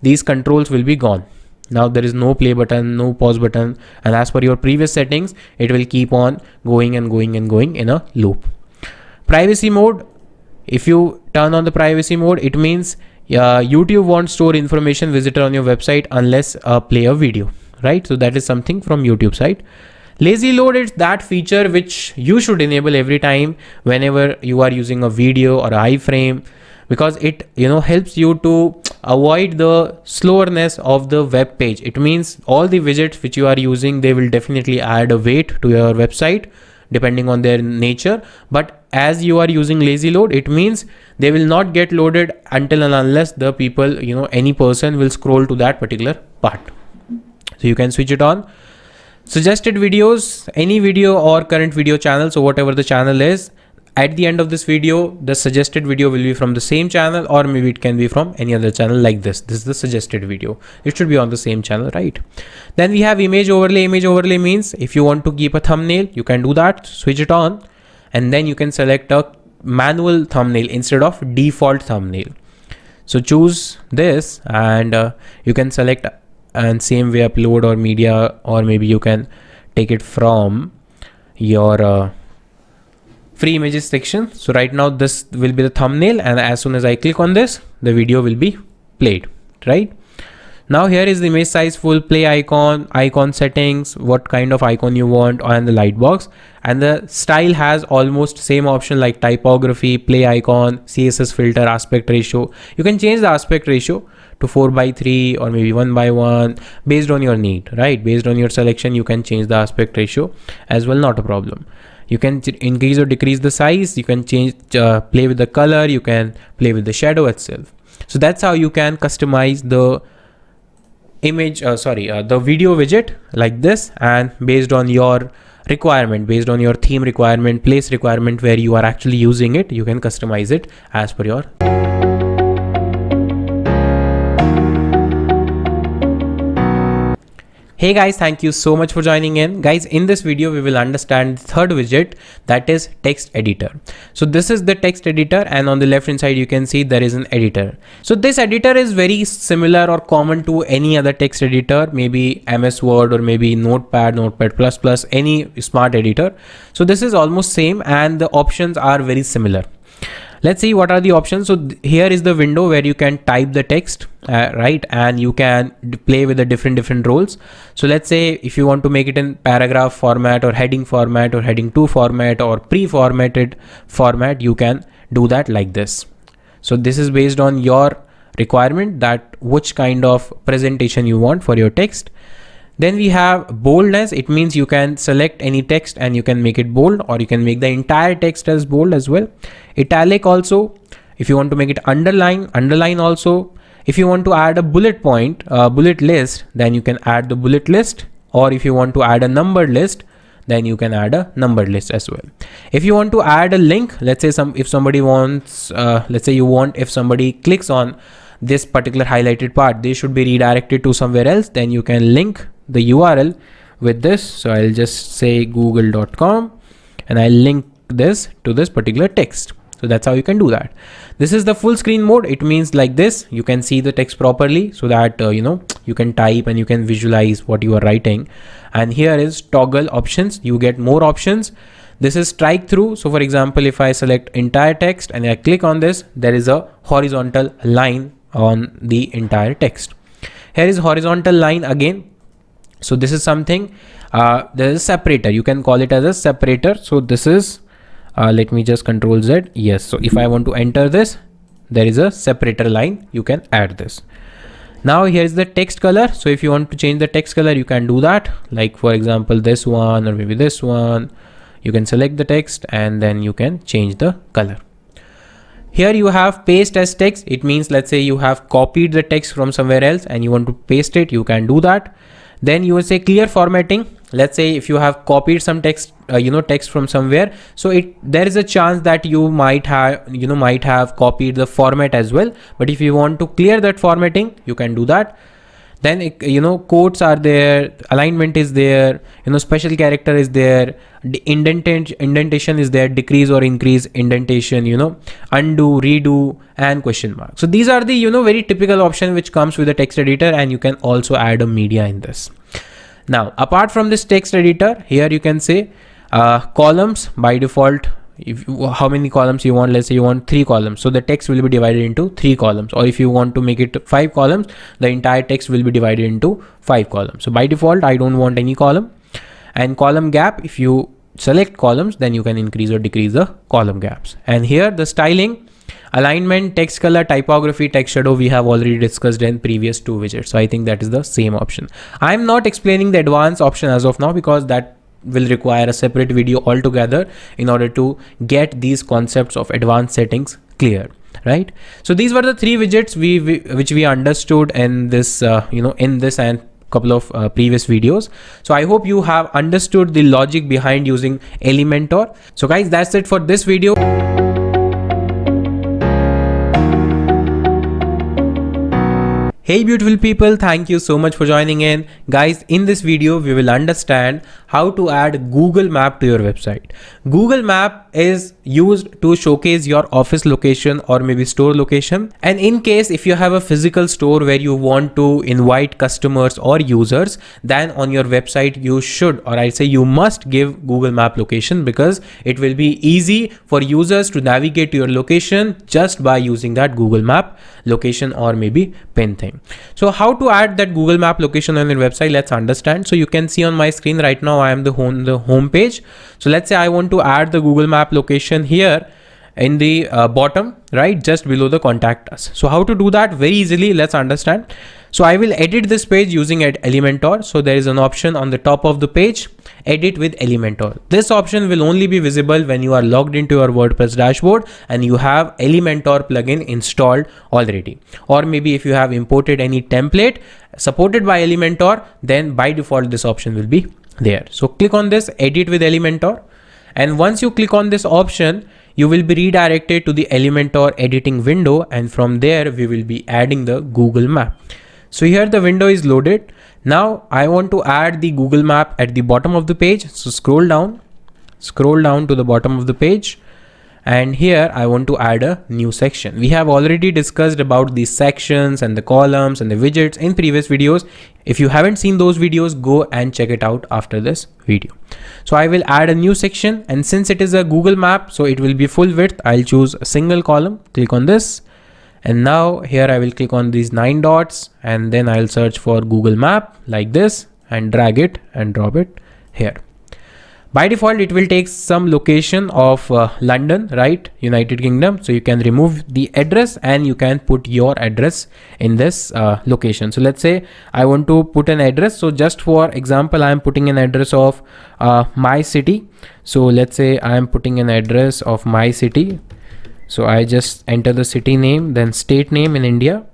these controls will be gone. Now there is no play button, no pause button, and as per your previous settings, it will keep on going and going and going in a loop. Privacy mode, if you turn on the privacy mode, it means YouTube won't store information visitor on your website unless play a video, right? So that is something from YouTube side. Lazy load is that feature which you should enable every time whenever you are using a video or an iframe, because it helps you to avoid the slowness of the web page. It means all the widgets which you are using, they will definitely add a weight to your website depending on their nature. But as you are using lazy load, it means they will not get loaded until and unless the people, any person will scroll to that particular part. So you can switch it on. Suggested videos, any video or current video channel, so whatever the channel is, at the end of this video, the suggested video will be from the same channel, or maybe it can be from any other channel like this. This is the suggested video. It should be on the same channel, right? Then we have image overlay. Image overlay means if you want to keep a thumbnail, you can do that, switch it on, and then you can select a manual thumbnail instead of default thumbnail. So choose this and you can select, and same way upload or media, or maybe you can take it from your free images section. So right now this will be the thumbnail, and as soon as I click on this, the video will be played, right? Now here is the image size, full, play icon settings, what kind of icon you want, and the lightbox. And the style has almost same option like typography, play icon, CSS filter, aspect ratio. You can change the aspect ratio to 4:3 or maybe 1:1 based on your need, right? Based on your selection, you can change the aspect ratio as well, not a problem. You can increase or decrease the size. You can change, play with the color. You can play with the shadow itself. So that's how you can customize the image, the video widget like this, and based on your requirement, based on your theme requirement, place requirement, where you are actually using it, you can customize it as per your. Hey guys, thank you so much for joining in. Guys, in this video, we will understand the third widget, that is text editor. So this is the text editor, and on the left hand side, you can see there is an editor. So this editor is very similar or common to any other text editor, maybe MS Word or maybe Notepad, Notepad++, any smart editor. So this is almost same, and the options are very similar. Let's see what are the options. So here is the window where you can type the text, right? And you can play with the different roles. So let's say if you want to make it in paragraph format or heading format or heading 2 format or pre-formatted format, you can do that like this. So this is based on your requirement, that which kind of presentation you want for your text. Then we have boldness. It means you can select any text and you can make it bold, or you can make the entire text as bold as well. Italic also. If you want to make it underline also. If you want to add a bullet point, bullet list, then you can add the bullet list. Or if you want to add a numbered list, then you can add a numbered list as well. If you want to add a link, let's say if somebody wants, if somebody clicks on this particular highlighted part, they should be redirected to somewhere else, then you can link the URL with this. So I'll just say google.com and I'll link this to this particular text. So that's how you can do that. This is the full screen mode. It means like this, you can see the text properly, so that you can type and you can visualize what you are writing. And here is toggle options. You get more options. This is strike through. So for example, if I select entire text and I click on this, there is a horizontal line on the entire text. Here is horizontal line again. So this is something, there is a separator. You can call it as a separator. So this is, let me just Control Z. Yes. So if I want to enter this, there is a separator line. You can add this. Now here is the text color. So if you want to change the text color, you can do that. Like for example, this one or maybe this one. You can select the text and then you can change the color. Here you have paste as text. It means, let's say you have copied the text from somewhere else and you want to paste it, you can do that. Then you will say clear formatting. Let's say if you have copied some text, text from somewhere. So there is a chance that you might have copied the format as well. But if you want to clear that formatting, you can do that. Then, quotes are there, alignment is there, special character is there, the indentation is there, decrease or increase indentation, undo, redo, and question mark. So these are the, very typical option which comes with the text editor, and you can also add a media in this. Now, apart from this text editor, here you can say columns by default. How many columns you want, let's say you want 3 columns, so the text will be divided into 3 columns, or if you want to make it 5 columns, the entire text will be divided into 5 columns. So by default, I don't want any column. And column gap, if you select columns, then you can increase or decrease the column gaps. And here the styling, alignment, text color, typography, text shadow, we have already discussed in previous 2 widgets. So I think that is the same option. I'm not explaining the advanced option as of now, because that will require a separate video altogether in order to get these concepts of advanced settings clear, right? So these were the 3 widgets which we understood in this in this and couple of previous videos. So I hope you have understood the logic behind using Elementor. So guys, that's it for this video. Hey beautiful people, thank you so much for joining in. Guys, in this video, we will understand how to add Google Map to your website. Google Map is used to showcase your office location or maybe store location. And in case if you have a physical store where you want to invite customers or users, then on your website, you should, or I say you must give Google Map location, because it will be easy for users to navigate to your location just by using that Google Map location or maybe pin thing. So how to add that Google Map location on your website, let's understand. So you can see on my screen right now, I am the home page. So let's say I want to add the Google Map location here in the bottom, right, just below the contact us. So how to do that? Very easily, let's understand. So I will edit this page using Elementor. So there is an option on the top of the page, edit with Elementor. This option will only be visible when you are logged into your WordPress dashboard and you have Elementor plugin installed already. Or maybe if you have imported any template supported by Elementor, then by default this option will be there. So click on this, edit with Elementor. And once you click on this option, you will be redirected to the Elementor editing window, and from there we will be adding the Google Map. So here the window is loaded. Now I want to add the Google Map at the bottom of the page. So scroll down to the bottom of the page. And here I want to add a new section. We have already discussed about the sections and the columns and the widgets in previous videos. If you haven't seen those videos, go and check it out after this video. So I will add a new section, and since it is a Google Map, so it will be full width. I'll choose a single column, click on this. And now here I will click on these 9 dots and then I'll search for Google Map like this and drag it and drop it here. By default, it will take some location of London, right? United Kingdom. So you can remove the address and you can put your address in this location. So let's say I want to put an address. So just for example, I am putting an address of my city. So let's say I am putting an address of my city. So I just enter the city name, then state name in India,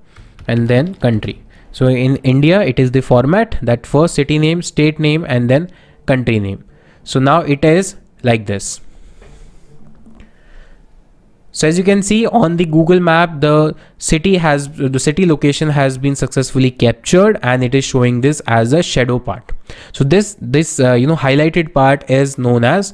and then country. So in India, it is the format that first city name, state name, and then country name. So now it is like this. So as you can see on the Google Map, the city location has been successfully captured, and it is showing this as a shadow part. So this highlighted part is known as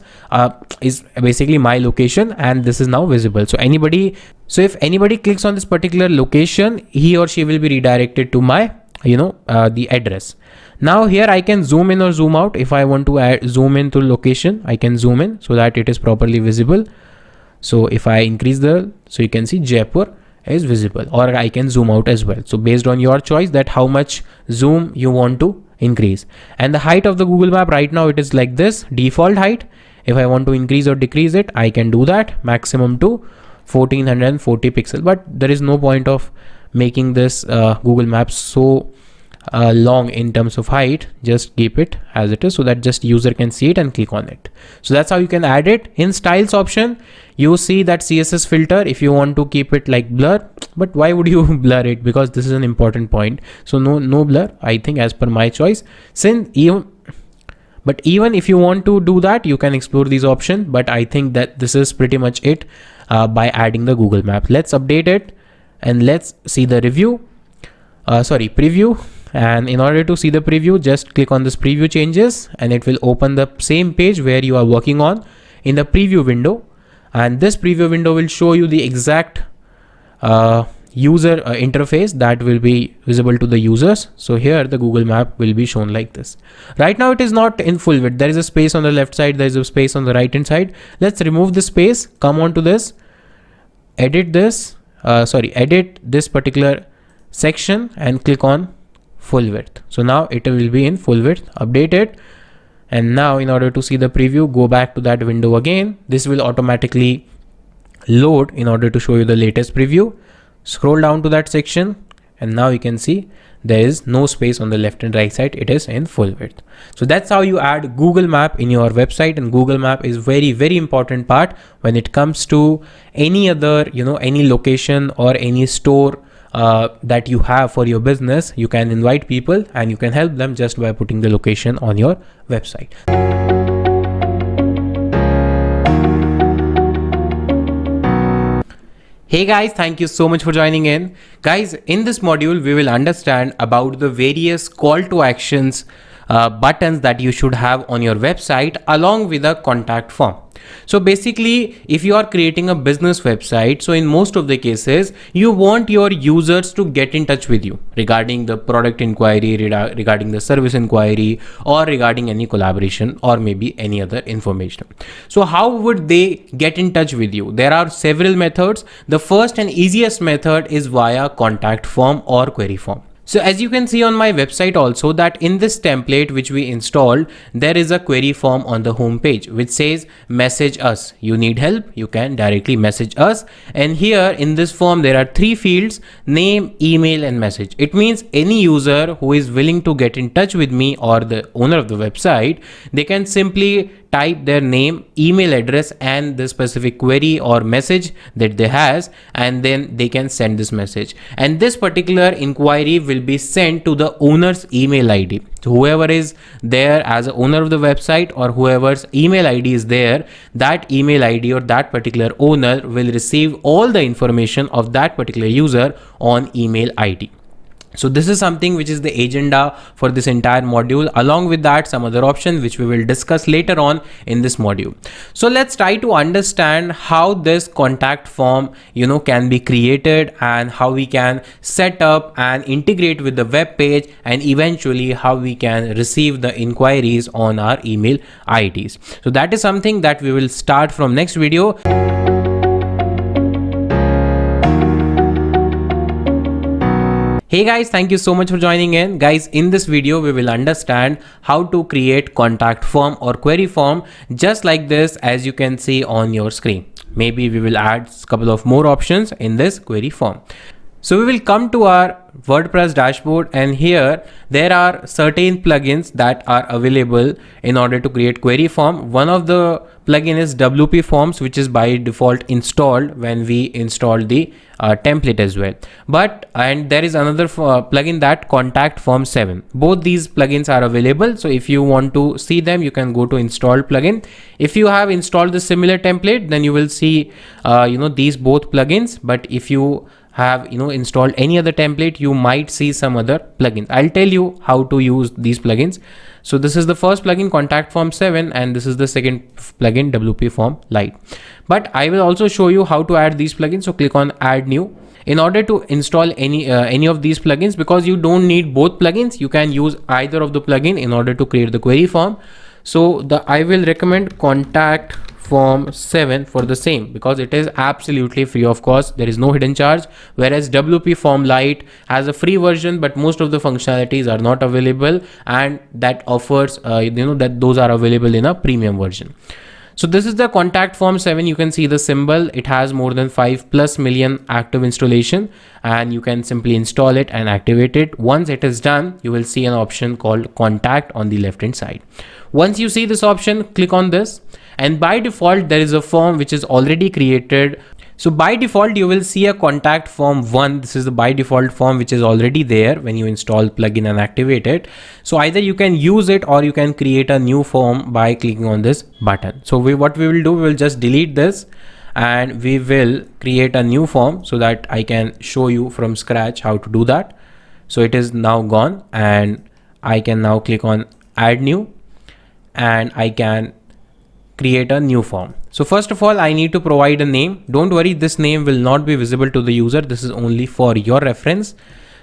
is basically my location, and this is now visible. So if anybody clicks on this particular location, he or she will be redirected to my the address. Now here I can zoom in or zoom out. If I want to zoom in to location, I can zoom in so that it is properly visible. So if I increase so you can see Jaipur is visible, or I can zoom out as well. So based on your choice that how much zoom you want to increase. And the height of the Google Map right now, it is like this default height. If I want to increase or decrease it, I can do that, maximum to 1440 pixel. But there is no point of making this Google Maps so long in terms of height. Just keep it as it is so that just user can see it and click on it. So that's how you can add it. In styles option, you see that CSS filter if you want to keep it like blur. But why would you blur it? Because this is an important point. So no blur, I think, as per my choice. But even if you want to do that, you can explore these options. But I think that this is pretty much it by adding the Google Map. Let's update it and let's see the preview. And in order to see the preview, just click on this preview changes and it will open the same page where you are working on in the preview window. And this preview window will show you the exact user interface that will be visible to the users. So here the Google Map will be shown like this. Right now it is not in full width. There is a space on the left side. There is a space on the right hand side. Let's remove the space, come on to this, edit this particular section and click on full width. So now it will be in full width. Update it. And now in order to see the preview, go back to that window again. This will automatically load in order to show you the latest preview. Scroll down to that section and now you can see there is no space on the left and right side. It is in full width. So that's how you add Google Map in your website. And Google Map is very, very important part when it comes to any other, any location or any store that you have for your business. You can invite people and you can help them just by putting the location on your website. Hey guys, thank you so much for joining in. Guys, in this module, we will understand about the various call to actions buttons that you should have on your website along with a contact form. So basically, if you are creating a business website, so in most of the cases, you want your users to get in touch with you regarding the product inquiry, regarding the service inquiry, or regarding any collaboration or maybe any other information. So how would they get in touch with you? There are several methods. The first and easiest method is via contact form or query form. So as you can see on my website also, that in this template which we installed, there is a query form on the home page which says message us. You need help, you can directly message us. And here in this form there are 3 fields: name, email and message. It means any user who is willing to get in touch with me or the owner of the website, they can simply type their name, email address and the specific query or message that they has, and then they can send this message. And this particular inquiry will be sent to the owner's email ID. So whoever is there as a owner of the website or whoever's email ID is there, that email ID or that particular owner will receive all the information of that particular user on email ID. So this is something which is the agenda for this entire module. Along with that, some other options which we will discuss later on in this module. So let's try to understand how this contact form, can be created and how we can set up and integrate with the web page, and eventually how we can receive the inquiries on our email IDs. So that is something that we will start from next video. Hey guys, thank you so much for joining in. Guys, in this video, we will understand how to create contact form or query form just like this, as you can see on your screen. Maybe we will add a couple of more options in this query form. So we will come to our WordPress dashboard, and here there are certain plugins that are available in order to create query form. One of the plugin is WP Forms, which is by default installed when we install the template as well. And there is another plugin, that Contact Form 7. Both these plugins are available. So if you want to see them, you can go to install plugin. If you have installed the similar template, then you will see these both plugins. But if you have installed any other template, you might see some other plugins. I'll tell you how to use these plugins. So this is the first plugin, Contact Form 7, and this is the second plugin, WP Form Lite. But I will also show you how to add these plugins. So click on add new, In order to install any of these plugins, because you don't need both plugins, you can use either of the plugin in order to create the query form. So I will recommend contact form 7 for the same, because it is absolutely free of cost. There is no hidden charge, whereas WP Form Lite has a free version, but most of the functionalities are not available, and that offers that those are available in a premium version. So this is the contact form 7. You can see the symbol. It has more than 5+ million active installation, and you can simply install it and activate it. Once it is done, you will see an option called contact on the left hand side. Once you see this option, click on this, and by default there is a form which is already created. So by default you will see a contact form 1. This is the by default form which is already there when you install plugin and activate it. So either you can use it or you can create a new form by clicking on this button. So what we will do, we will just delete this and we will create a new form so that I can show you from scratch how to do that. So it is now gone, and I can now click on add new, and I can create a new form. So first of all, I need to provide a name. Don't worry, this name will not be visible to the user. This is only for your reference.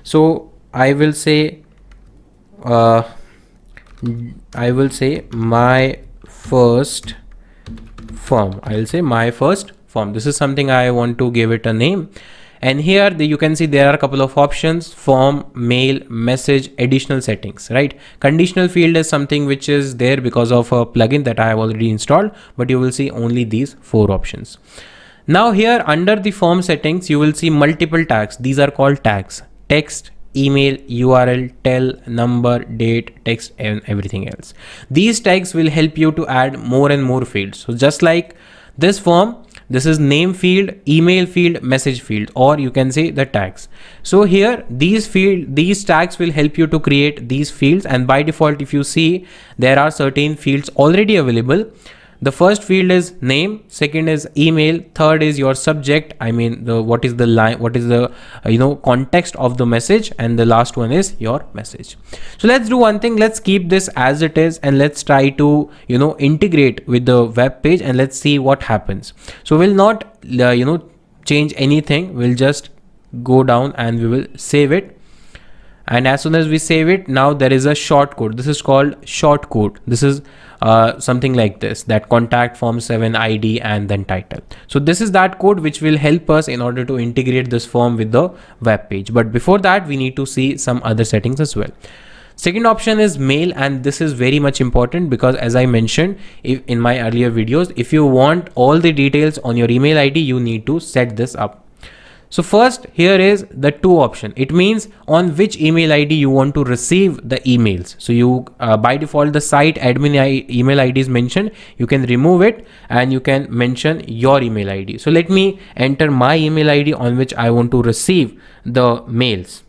So I will say my first form. I will say my first form. This is something I want to give it a name. And here you can see there are a couple of options: form, mail, message, additional settings, right? Conditional field is something which is there because of a plugin that I have already installed, but you will see only these 4 options. Now here under the form settings, you will see multiple tags. These are called tags: text, email, URL, tell, number, date, text, and everything else. These tags will help you to add more and more fields. So just like this form, this is name field, email field, message field, or you can say the tags. So here these tags will help you to create these fields, and by default if you see, there are certain fields already available. The first field is name, second is email, third is your subject, I mean what is the line, what is the context of the message, and the last one is your message. So let's do one thing, let's keep this as it is and let's try to integrate with the web page, and let's see what happens. So we'll not change anything, we'll just go down and we will save it. And as soon as we save it, now there is a short code. This is called short code. This is something like this, that contact form 7 ID and then title. So this is that code which will help us in order to integrate this form with the web page. But before that, we need to see some other settings as well. Second option is mail, and this is very much important because, as I mentioned in my earlier videos, if you want all the details on your email ID, you need to set this up. So first, here is the 2 option. It means on which email ID you want to receive the emails. So you by default the site admin email ID is mentioned. You can remove it and you can mention your email ID. So let me enter my email ID on which I want to receive the mails.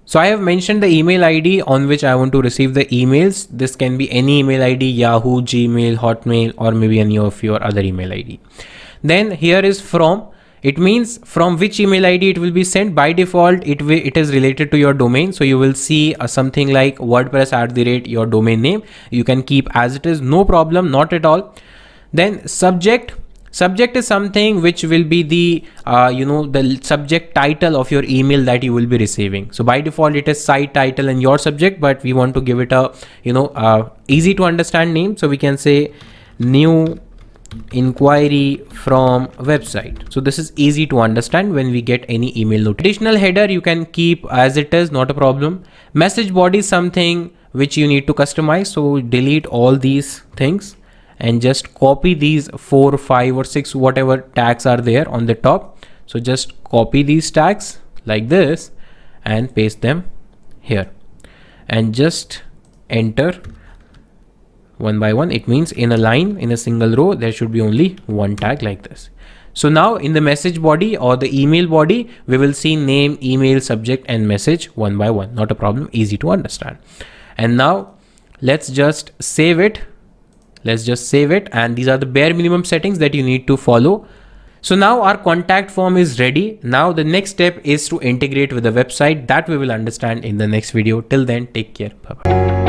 So I have mentioned the email ID on which I want to receive the emails. This can be any email ID, Yahoo, Gmail, Hotmail, or maybe any of your other email ID. Then here is from. It means from which email ID it will be sent. By default, it is related to your domain. So you will see something like WordPress @ your domain name. You can keep as it is, no problem, not at all. Then subject. Subject is something which will be the the subject title of your email that you will be receiving. So by default it is site title and your subject, but we want to give it a easy to understand name. So we can say new inquiry from website. So this is easy to understand when we get any email note. Additional header you can keep as it is, not a problem. Message body is something which you need to customize. So delete all these things and just copy these 4, 5 or 6 whatever tags are there on the top. So just copy these tags like this and paste them here and just enter one by one. It means in a line, in a single row, there should be only one tag like this. So now in the message body or the email body, we will see name, email, subject and message one by one. Not a problem, easy to understand. And now let's just save it. Let's just save it, and these are the bare minimum settings that you need to follow. So now our contact form is ready. Now the next step is to integrate with the website that we will understand in the next video. Till then, take care. Bye-bye.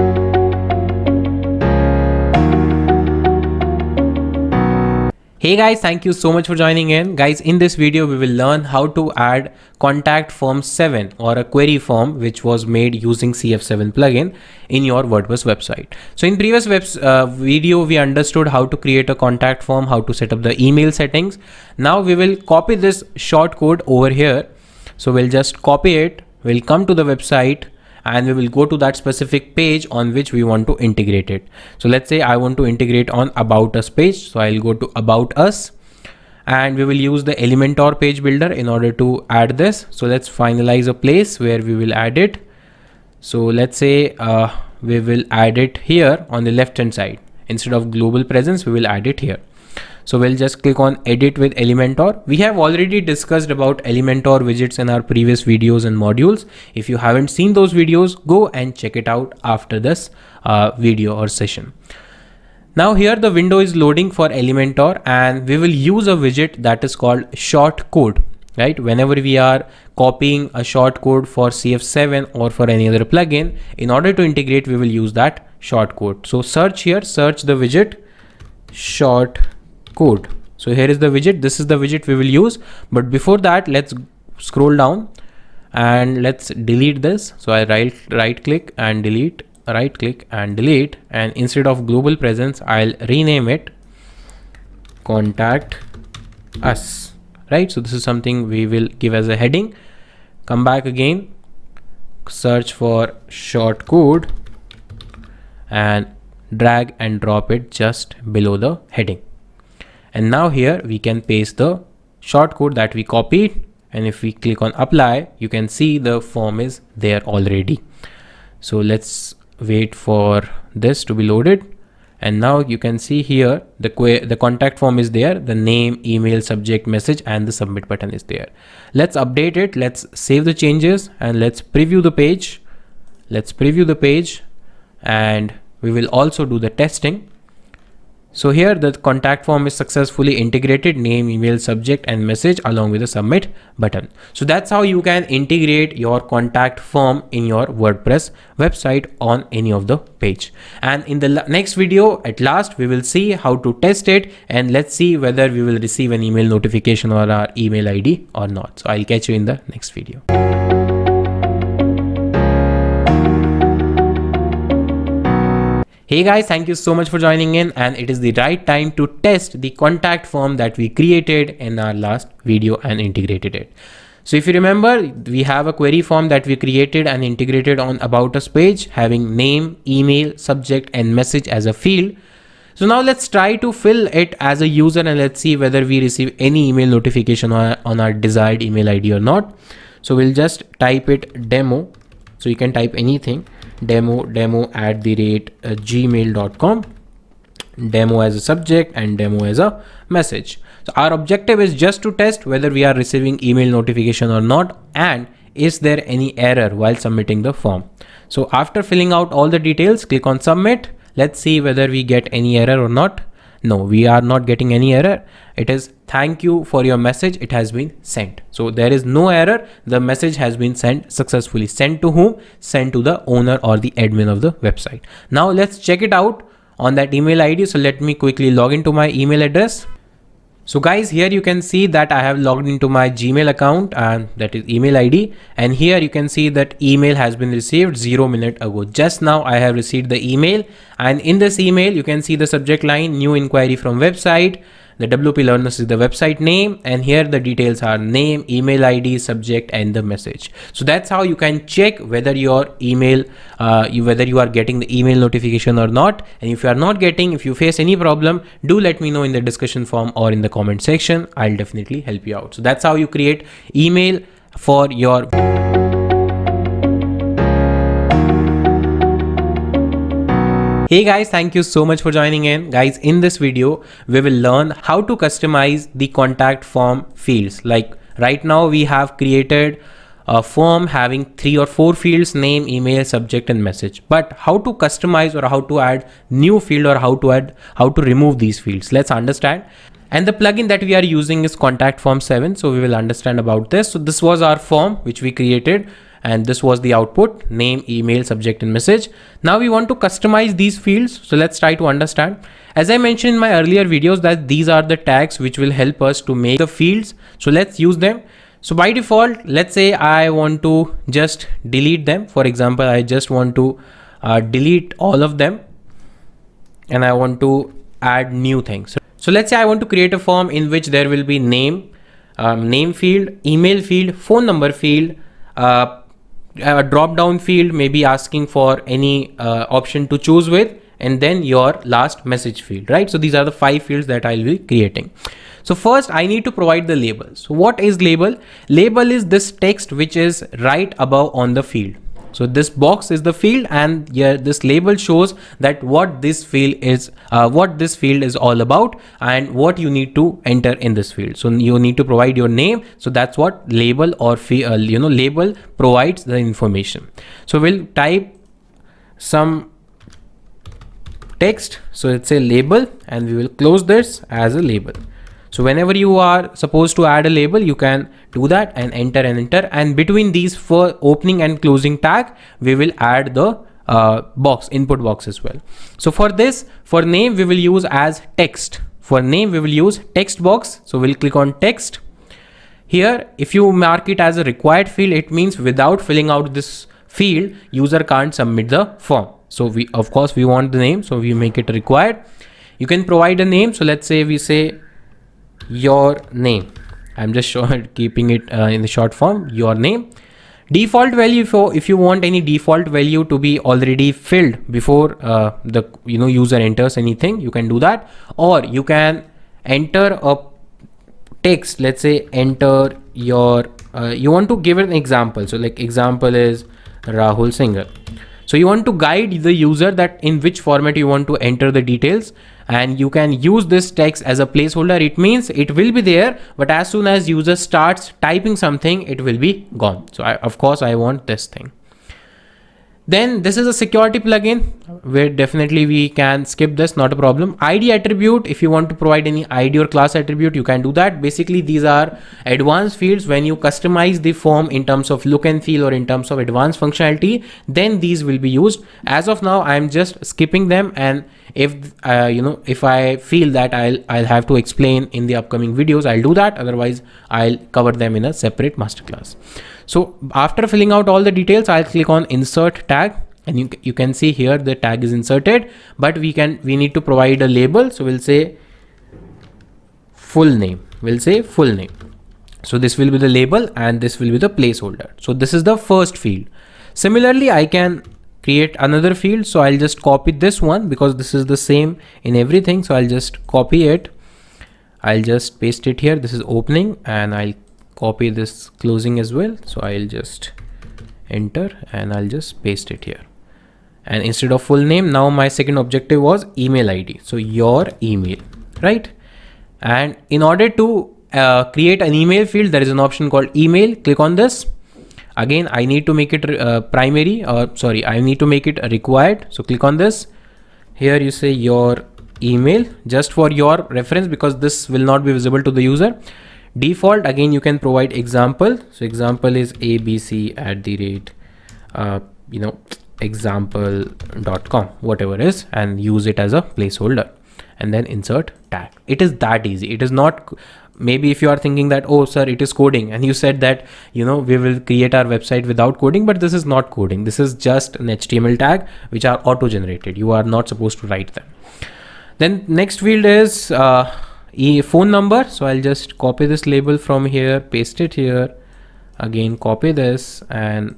Hey guys, thank you so much for joining in. Guys, in this video, we will learn how to add contact form 7 or a query form which was made using CF7 plugin in your WordPress website. So in previous video, we understood how to create a contact form, how to set up the email settings. Now we will copy this short code over here. So we'll just copy it. We'll come to the website and we will go to that specific page on which we want to integrate it. So let's say I want to integrate on About Us page. So I'll go to About Us and we will use the Elementor page builder in order to add this. So let's finalize a place where we will add it. So let's say we will add it here on the left hand side. Instead of global presence, we will add it here. So we'll just click on edit with Elementor. We have already discussed about Elementor widgets in our previous videos and modules. If you haven't seen those videos, go and check it out after this video or session. Now here the window is loading for Elementor and we will use a widget that is called short code, right? Whenever we are copying a short code for CF7 or for any other plugin, in order to integrate, we will use that short code. So search here, search the widget short code. So here is the widget. This is the widget we will use. But before that, let's scroll down and let's delete this. So I right click and delete, right click and delete. And instead of global presence, I'll rename it contact us, right? So this is something we will give as a heading. Come back again, search for short code and drag and drop it just below the heading. And now here we can paste the short code that we copied. And if we click on apply, you can see the form is there already. So let's wait for this to be loaded. And now you can see here, the contact form is there, the name, email, subject, message, and the submit button is there. Let's update it. Let's save the changes and let's preview the page. Let's preview the page and we will also do the testing. So here the contact form is successfully integrated, name, email, subject and message along with the submit button. So that's how you can integrate your contact form in your WordPress website on any of the page. And in the next video, at last, we will see how to test it and let's see whether we will receive an email notification or our email ID or not. So I'll catch you in the next video. Hey guys, thank you so much for joining in, and it is the right time to test the contact form that we created in our last video and integrated it. So if you remember, we have a query form that we created and integrated on About Us page having name, email, subject and message as a field. So now let's try to fill it as a user and let's see whether we receive any email notification on our desired email ID or not. So we'll just type it demo. So you can type anything. Demo @gmail.com, demo as a subject and demo as a message. So our objective is just to test whether we are receiving email notification or not and is there any error while submitting the form. So after filling out all the details, click on submit. Let's see whether we get any error or not. No, we are not getting any error. It is thank you for your message. It has been sent. So there is no error. The message has been sent successfully. Sent to whom? Sent to the owner or the admin of the website. Now let's check it out on that email ID. So let me quickly log into my email address. So guys, here you can see that I have logged into my Gmail account and that is email ID. And here you can see that email has been received 0 minutes ago. Just now I have received the email, and in this email you can see the subject line, new inquiry from website. The WP Learners is the website name, and here the details are name, email ID, subject and the message. So that's how you can check whether your email, whether you are getting the email notification or not. And if you are not getting, if you face any problem, do let me know in the discussion forum or in the comment section. I'll definitely help you out. So that's how you create email for your Hey guys, thank you so much for joining in. Guys, in this video, we will learn how to customize the contact form fields. Like right now we have created a form having 3 or 4 fields: name, email, subject, and message. But how to customize or how to add new field or how to remove these fields? Let's understand. And the plugin that we are using is Contact Form 7. So we will understand about this. So this was our form which we created, and this was the output: name, email, subject, and message. Now we want to customize these fields. So let's try to understand. As I mentioned in my earlier videos, that these are the tags which will help us to make the fields. So let's use them. So by default, let's say I want to just delete them. For example, I just want to delete all of them, and I want to add new things. So let's say I want to create a form in which there will be name, name field, email field, phone number field, a drop down field, maybe asking for any option to choose with, and then your last message field, right? So these are the 5 fields that I'll be creating. So first I need to provide the label. So what is label? Label is this text which is right above on the field. So this box is the field, and here this label shows that what this field is all about and what you need to enter in this field. So you need to provide your name. So that's what label or label provides the information. So we'll type some text. So it's a label, and we will close this as a label. So whenever you are supposed to add a label, you can do that and enter and enter. And between these for opening and closing tag, we will add the input box as well. So for this, for name, we will use as text. For name, we will use text box. So we'll click on text. Here, if you mark it as a required field, it means without filling out this field, user can't submit the form. So of course we want the name, so we make it required. You can provide a name. So let's say we say your name. I'm just keeping it in the short form, your name. Default value, if you want any default value to be already filled before the user enters anything, you can do that. Or you can enter a text. Let's say enter your you want to give an example. So like example is Rahul Singer. So you want to guide the user that in which format you want to enter the details, and you can use this text as a placeholder. It means it will be there, but as soon as user starts typing something, it will be gone. So of course I want this thing. Then this is a security plugin where definitely we can skip this, not a problem. ID attribute, if you want to provide any ID or class attribute, you can do that. Basically these are advanced fields. When you customize the form in terms of look and feel or in terms of advanced functionality, then these will be used. As of now, I'm just skipping them, and if if I feel that I'll have to explain in the upcoming videos, I'll do that. Otherwise I'll cover them in a separate masterclass. So after filling out all the details, I'll click on insert tag, and you can see here the tag is inserted, but we need to provide a label. So we'll say full name. So this will be the label, and this will be the placeholder. So this is the first field. Similarly, I can create another field. So I'll just copy this one because this is the same in everything. So I'll just copy it. I'll just paste it here. This is opening, and I'll copy this closing as well. So I'll just enter and I'll just paste it here. And instead of full name, now my second objective was email ID. So your email, right? And in order to create an email field, there is an option called email. Click on this. Again, I need to make it I need to make it required. So click on this. Here you say your email, just for your reference, because this will not be visible to the user. Default, again, you can provide example. So example is abc @example.com, whatever is, and use it as a placeholder, and then insert tag. It is that easy. It is not, maybe if you are thinking that, oh sir, it is coding, and you said that we will create our website without coding, but this is not coding. This is just an HTML tag which are auto generated. You are not supposed to write them. Then next field is phone number. So I'll just copy this label from here, paste it here, again copy this and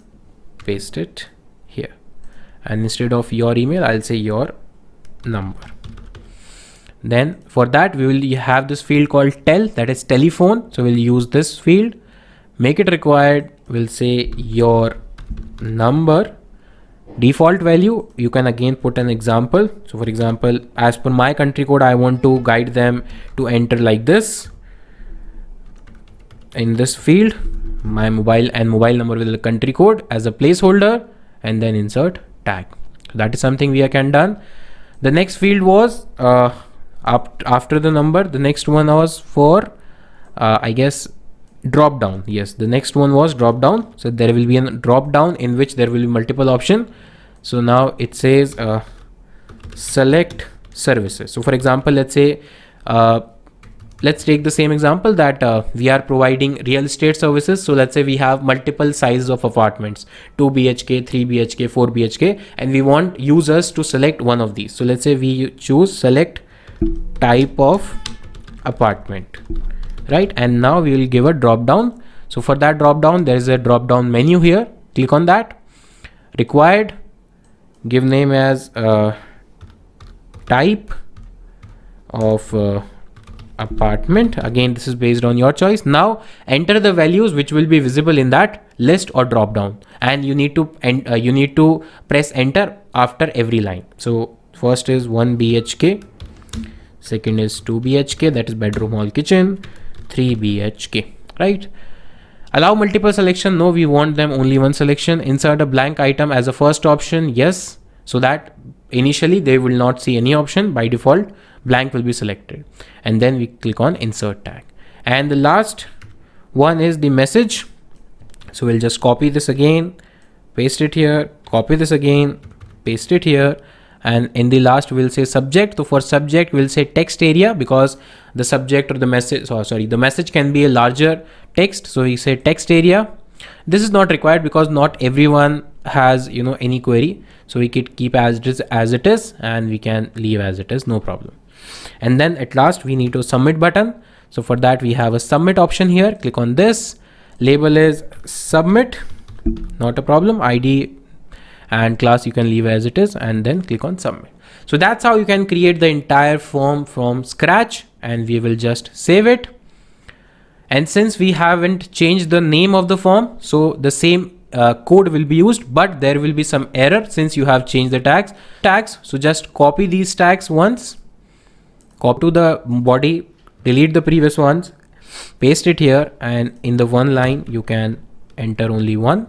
paste it here, and instead of your email, I'll say your number. Then for that, we will have this field called tel, that is telephone. So we'll use this field, make it required. We'll say your number. Default value, you can again put an example. So for example, as per my country code, I want to guide them to enter like this in this field. my mobile number with the country code as a placeholder, and then insert tag. So that is something we can done. The next field was after the number. The next one was for I guess drop down. Yes, the next one was drop down. So there will be a drop down in which there will be multiple option. So now it says select services. So for example, let's say let's take the same example that we are providing real estate services. So let's say we have multiple sizes of apartments, 2 BHK, 3 BHK, 4 BHK, and we want users to select one of these. So let's say we choose select type of apartment, right? And now we will give a drop down. So for that drop down, there is a drop down menu here. Click on that. Required, give name as type of apartment. Again, this is based on your choice. Now enter the values which will be visible in that list or drop down, and you need to press enter after every line. So first is 1 BHK, second is 2 BHK, that is bedroom, hall, kitchen, 3 BHK, right? Allow multiple selection. No, we want them only one selection. Insert a blank item as a first option. Yes, so that initially they will not see any option. By default, blank will be selected, and then we click on insert tag. And the last one is the message. So we'll just copy this again, paste it here, copy this again, paste it here, and in the last we'll say subject. So for subject we'll say text area, because the subject or the message, the message can be a larger text, so we say text area. This is not required because not everyone has any query, so we could keep as it is, and we can leave as it is, no problem. And then at last we need to submit button. So for that we have a submit option here. Click on this. Label is submit, not a problem. ID and class you can leave as it is, and then click on submit. So that's how you can create the entire form from scratch, and we will just save it. And since we haven't changed the name of the form, so the same code will be used, but there will be some error since you have changed the tags. So just copy these tags once, copy to the body, delete the previous ones, paste it here, and in the one line you can enter only one.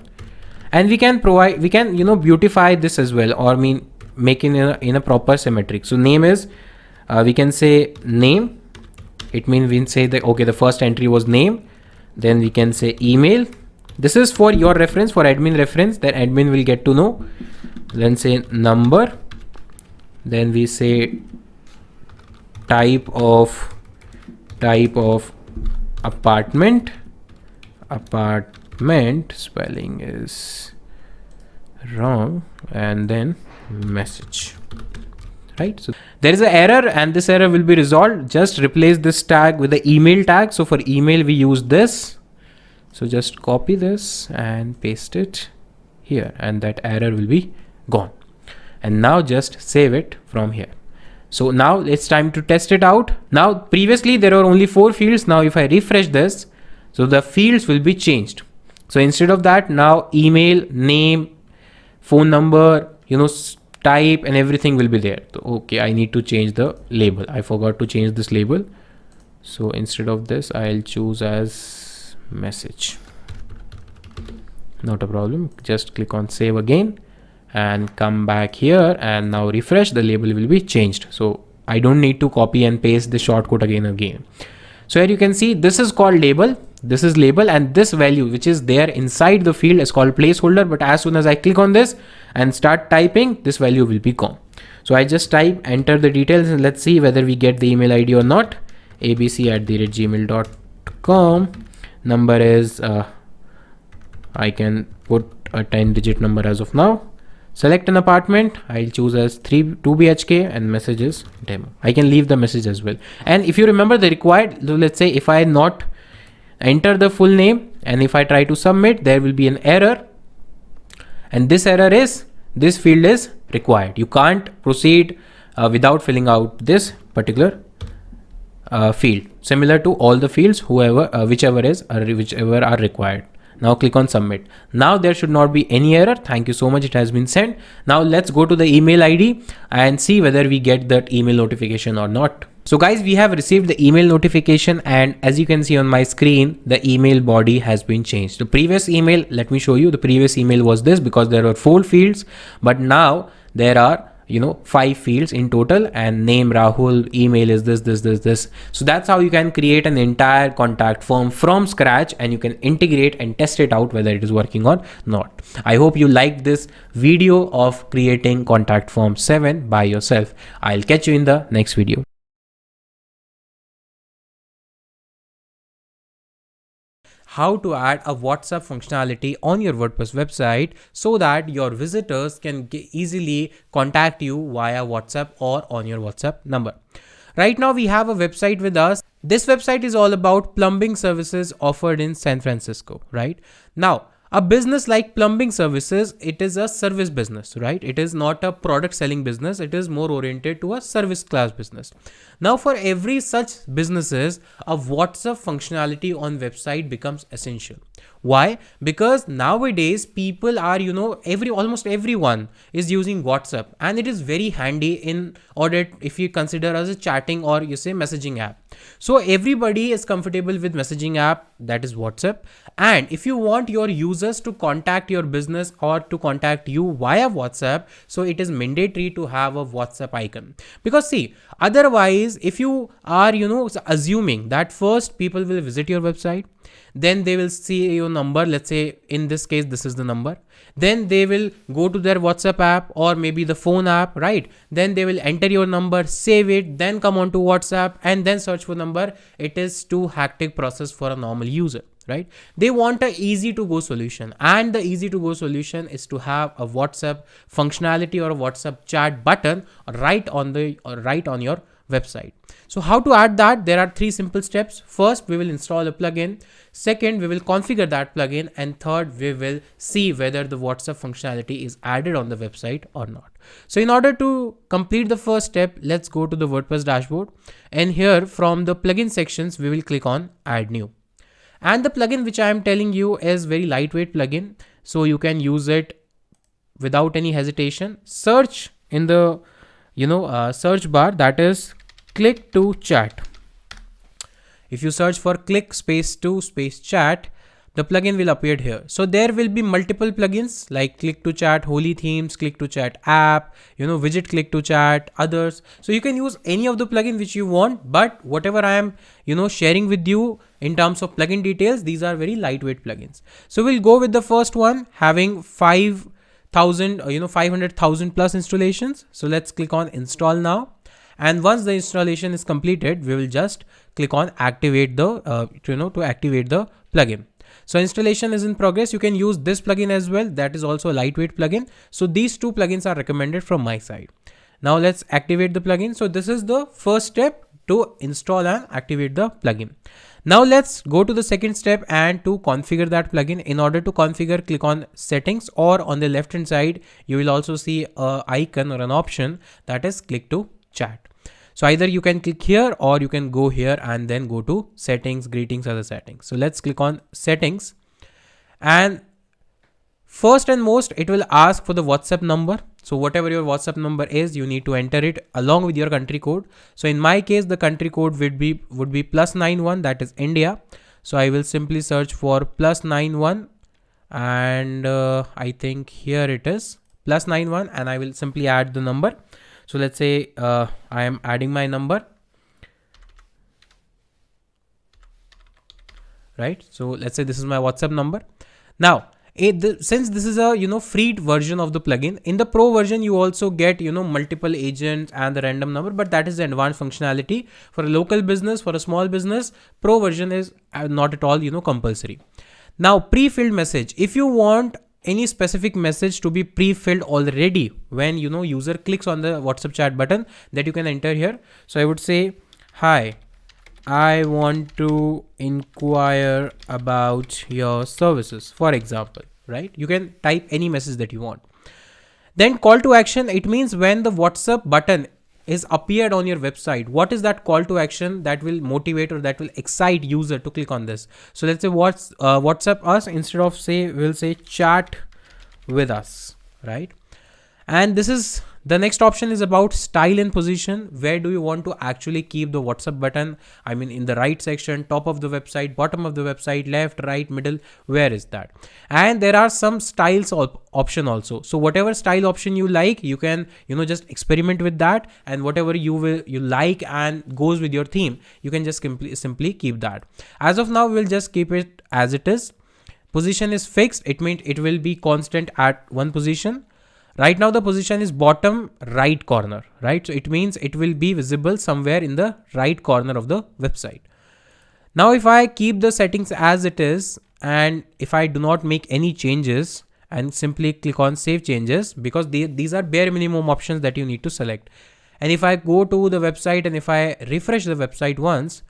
And we can beautify this as well, or make it in a proper symmetric. So name is we can say name. It means we can say that okay, the first entry was name. Then we can say email. This is for your reference, for admin reference, that admin will get to know. Then say number. Then we say type of apartment. Spelling is wrong, and then message, right? So there is an error, and this error will be resolved. Just replace this tag with the email tag. So for email we use this. So just copy this and paste it here, and that error will be gone. And now just save it from here. So now it's time to test it out. Now previously there were only 4 fields. Now if I refresh this, so the fields will be changed. So instead of that, now email, name, phone number, type, and everything will be there. So okay, I need to change the label. I forgot to change this label. So instead of this, I'll choose as message. Not a problem. Just click on save again and come back here, and now refresh. The label will be changed. So I don't need to copy and paste the shortcut again. So here you can see this is called label. This is label, and this value which is there inside the field is called placeholder. But as soon as I click on this and start typing, this value will be gone. So I just type, enter the details, and let's see whether we get the email ID or not. abc@gmail.com. Number is I can put a 10-digit number as of now. Select an apartment. I'll choose as 2 BHK, and message is demo. I can leave the message as well. And if you remember the required, let's say if I not enter the full name, and if I try to submit, there will be an error. And this error is, this field is required. You can't proceed without filling out this particular field, similar to all the fields, whichever are required. Now click on submit. Now there should not be any error. Thank you so much. It has been sent. Now let's go to the email ID and see whether we get that email notification or not. So guys, we have received the email notification, and as you can see on my screen, the email body has been changed. The previous email, let me show you, the previous email was this because there were 4 fields, but now there are 5 fields in total, and name Rahul, email is this. So that's how you can create an entire contact form from scratch, and you can integrate and test it out whether it is working or not. I hope you liked this video of creating contact form 7 by yourself. I'll catch you in the next video. How to add a WhatsApp functionality on your WordPress website so that your visitors can easily contact you via WhatsApp or on your WhatsApp number. Right now we have a website with us. This website is all about plumbing services offered in San Francisco, right? Now, a business like plumbing services, it is a service business, right? It is not a product selling business. It is more oriented to a service class business. Now, for every such businesses, a WhatsApp functionality on website becomes essential. Why? Because nowadays people are, almost everyone is using WhatsApp, and it is very handy in order if you consider as a chatting or you say messaging app. So everybody is comfortable with messaging app, that is WhatsApp. And if you want your users to contact your business or to contact you via WhatsApp, so it is mandatory to have a WhatsApp icon. Because see, otherwise, if you are, assuming that first people will visit your website, then they will see your number. Let's say in this case, this is the number. Then they will go to their WhatsApp app or maybe the phone app, right? Then they will enter your number, save it, then come on to WhatsApp and then search for number. It is too hectic process for a normal user, right? They want a easy to go solution, and the easy to go solution is to have a WhatsApp functionality or a WhatsApp chat button right on your website. So how to add that? There are 3 simple steps. First, we will install a plugin. Second, we will configure that plugin. And third, we will see whether the WhatsApp functionality is added on the website or not. So in order to complete the first step, let's go to the WordPress dashboard. And here from the plugin sections, we will click on add new. And the plugin which I am telling you is very lightweight plugin. So you can use it without any hesitation. Search in the search bar, that is click to chat. If you search for click space to space chat, the plugin will appear here. So there will be multiple plugins like click to chat, holy themes, click to chat app, widget click to chat, others. So you can use any of the plugin which you want, but whatever I am, sharing with you in terms of plugin details, these are very lightweight plugins. So we'll go with the first one having 500,000 plus installations. So let's click on install now. And once the installation is completed, we will just click on activate the, to activate the plugin. So installation is in progress. You can use this plugin as well. That is also a lightweight plugin. So these 2 plugins are recommended from my side. Now let's activate the plugin. So this is the first step to install and activate the plugin. Now let's go to the second step and to configure that plugin. In order to configure, click on settings, or on the left hand side, you will also see an icon or an option that is click to chat. So either you can click here or you can go here and then go to settings, greetings, other settings. So let's click on settings, and first and most, it will ask for the WhatsApp number. So whatever your WhatsApp number is, you need to enter it along with your country code. So in my case, the country code would be +91, that is India. So I will simply search for +91, and I think here it is +91, and I will simply add the number. So let's say I am adding my number, right? So let's say this is my WhatsApp number. Now, since this is a free version of the plugin, in the pro version you also get multiple agents and the random number, but that is the advanced functionality for a local business. For a small business, pro version is not at all compulsory. Now, pre-filled message. If you want any specific message to be pre-filled already when user clicks on the WhatsApp chat button, that you can enter here. So I would say, hi, I want to inquire about your services, for example, right? You can type any message that you want. Then call to action, it means when the WhatsApp button is appeared on your website, what is that call to action that will motivate or that will excite user to click on this? So let's say WhatsApp us, instead of we'll say chat with us, right? And this is The next option is about style and position. Where do you want to actually keep the WhatsApp button? I mean, in the right section, top of the website, bottom of the website, left, right, middle, where is that? And there are some styles option also. So whatever style option you like, you can, just experiment with that, and whatever you like and goes with your theme, you can just simply keep that. As of now, we'll just keep it as it is. Position is fixed. It means it will be constant at one position. Right now the position is bottom right corner, right? So it means it will be visible somewhere in the right corner of the website. Now if I keep the settings as it is, and if I do not make any changes and simply click on save changes, because these are bare minimum options that you need to select. And if I go to the website and if I refresh the website once,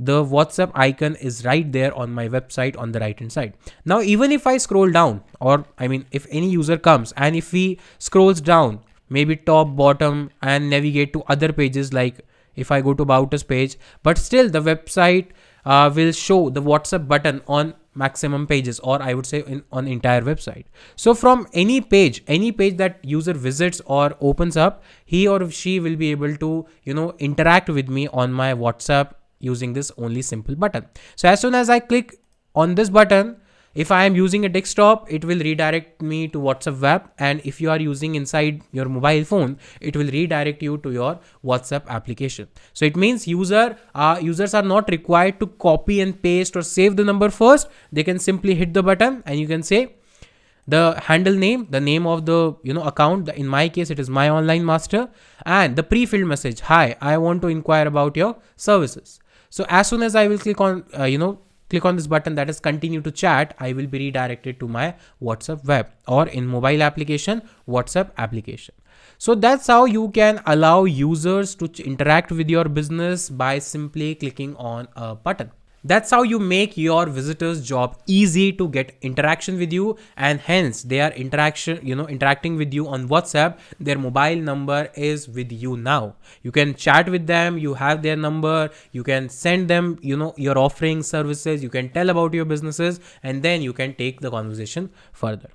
the WhatsApp icon is right there on my website on the right hand side. Now, even if I scroll down, or I mean, if any user comes and if he scrolls down, maybe top, bottom, and navigate to other pages, like if I go to About Us page, but still the website will show the WhatsApp button on maximum pages, or I would say on entire website. So from any page that user visits or opens up, he or she will be able to, interact with me on my WhatsApp using this only simple button. So as soon as I click on this button, if I am using a desktop, it will redirect me to WhatsApp web, and if you are using inside your mobile phone, it will redirect you to your WhatsApp application. So it means users are not required to copy and paste or save the number first. They can simply hit the button and you can say the handle name, the name of the account. In my case, it is My Online Master, and the pre-filled message, hi, I want to inquire about your services. So as soon as I will click on click on this button that is continue to chat, I will be redirected to my WhatsApp web, or in mobile application, WhatsApp application. So that's how you can allow users to interact with your business by simply clicking on a button. That's how you make your visitors' job easy to get interaction with you, and hence they are interacting with you on WhatsApp. Their mobile number is with you now. You can chat with them, you have their number, you can send them, your offering services, you can tell about your businesses, and then you can take the conversation further.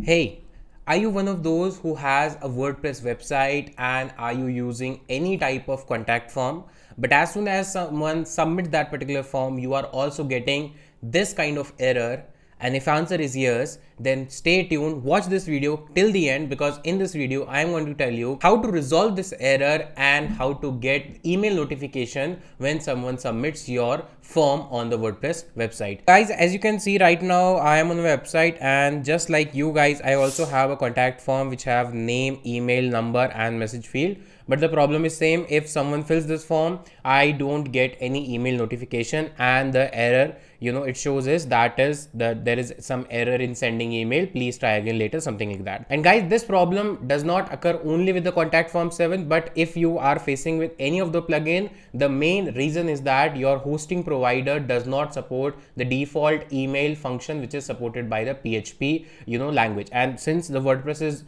Hey, are you one of those who has a WordPress website, and are you using any type of contact form? But as soon as someone submits that particular form, you are also getting this kind of error. And if answer is yes, then stay tuned, watch this video till the end, because in this video, I am going to tell you how to resolve this error and how to get email notification when someone submits your form on the WordPress website. Guys, as you can see right now, I am on the website, and just like you guys, I also have a contact form which have name, email, number and message field. But the problem is same. If someone fills this form, I don't get any email notification, and the error, it shows is that there is some error in sending email. Please try again later, something like that. And guys, this problem does not occur only with the contact form 7, but if you are facing with any of the plugin, the main reason is that your hosting provider does not support the default email function, which is supported by the PHP, language. And since the WordPress is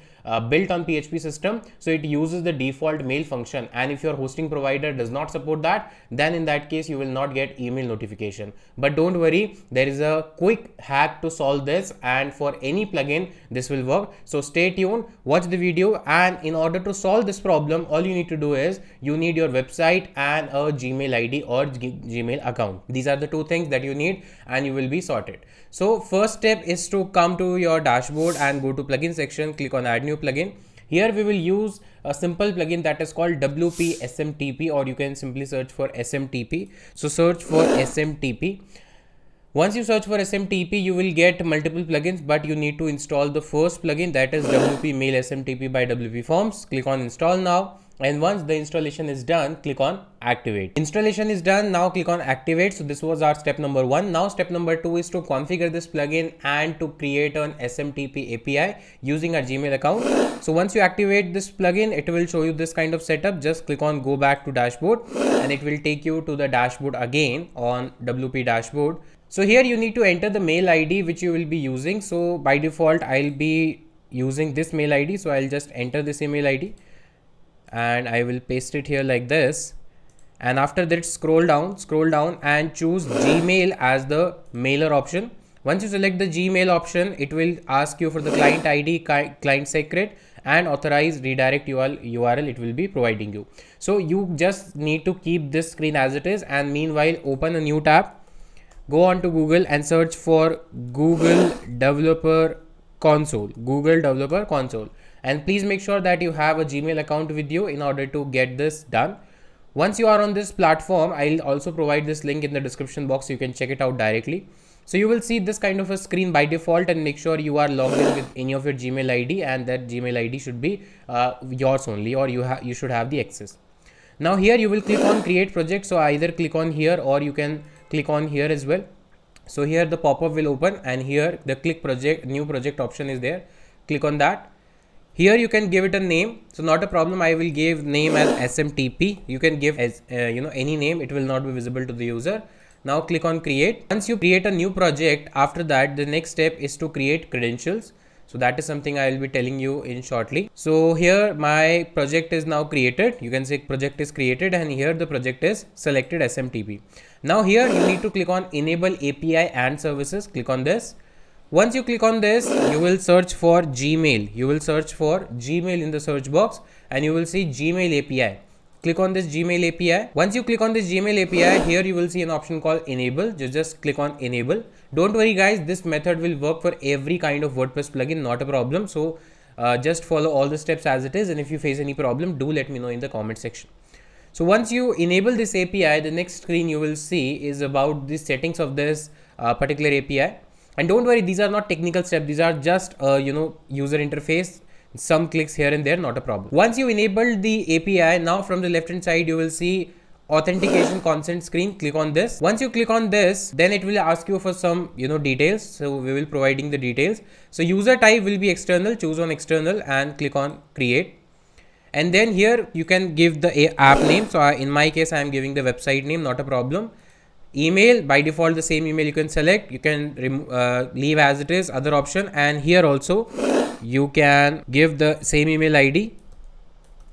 built on PHP system, so it uses the default mail function, and if your hosting provider does not support that, then in that case you will not get email notification. But don't worry, there is a quick hack to solve this, and for any plugin this will work. So stay tuned, watch the video, and in order to solve this problem, all you need to do is you need your website and a Gmail ID or Gmail account. These are the two things that you need, and you will be sorted. So first step is to come to your dashboard and go to plugin section, click on add new plugin. Here we will use a simple plugin that is called WP SMTP, or you can simply search for SMTP. So search for SMTP. Once you search for SMTP, you will get multiple plugins, but you need to install the first plugin, that is WP Mail SMTP by WP Forms. Click on install now. And once the installation is done, click on activate. Installation is done. Now click on activate. So this was our step number 1. Now step number 2 is to configure this plugin and to create an SMTP API using our Gmail account. So once you activate this plugin, it will show you this kind of setup. Just click on go back to dashboard, and it will take you to the dashboard again on WP dashboard. So here you need to enter the mail ID which you will be using. So by default, I'll be using this mail ID. So I'll just enter this email ID, and I will paste it here like this. And after that, scroll down and choose Gmail as the mailer option. Once you select the Gmail option, it will ask you for the client ID, client secret, and authorized redirect URL it will be providing you. So you just need to keep this screen as it is, and meanwhile open a new tab, go on to Google and search for Google Developer Console, and please make sure that you have a Gmail account with you in order to get this done. Once you are on this platform, I'll also provide this link in the description box so you can check it out directly. So you will see this kind of a screen by default, and make sure you are logged in with any of your Gmail ID, and that Gmail ID should be yours only, or you should have the access. Now here you will click on create project. So either click on here or you can click on here as well. So here the pop-up will open, and here the click project, new project option is there. Click on that. Here you can give it a name. So not a problem. I will give name as SMTP. You can give as any name. It will not be visible to the user. Now click on create. Once you create a new project, after that the next step is to create credentials. So that is something I will be telling you in shortly. So here my project is now created. You can say project is created, and here the project is selected SMTP. Now here you need to click on enable API and services. Click on this. Once you click on this, you will search for Gmail. You will search for Gmail in the search box, and you will see Gmail API. Click on this Gmail API. Once you click on this Gmail API, here you will see an option called enable. Just click on enable. Don't worry guys, this method will work for every kind of WordPress plugin, not a problem. So just follow all the steps as it is, and if you face any problem, do let me know in the comment section. So once you enable this API, the next screen you will see is about the settings of this particular API. And don't worry, these are not technical steps. These are just user interface. Some clicks here and there, not a problem. Once you enable the API, now from the left hand side you will see authentication consent screen. Click on this. Once you click on this, then it will ask you for some details. So we will providing the details. So user type will be external. Choose on external and click on create. And then here you can give the app name. So in my case I am giving the website name, not a problem. Email, by default the same email you can select. You can leave as it is, other option. And here also you can give the same email ID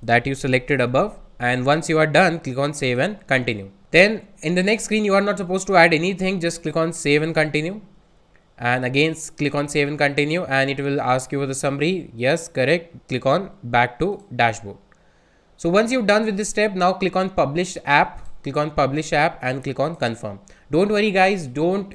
that you selected above. And once you are done, click on save and continue. Then in the next screen you are not supposed to add anything. Just click on save and continue, and again click on save and continue, and it will ask you for the summary. Yes, correct. Click on back to dashboard. So once you've done with this step, now click on publish app. Click on publish app and click on confirm. Don't worry guys, don't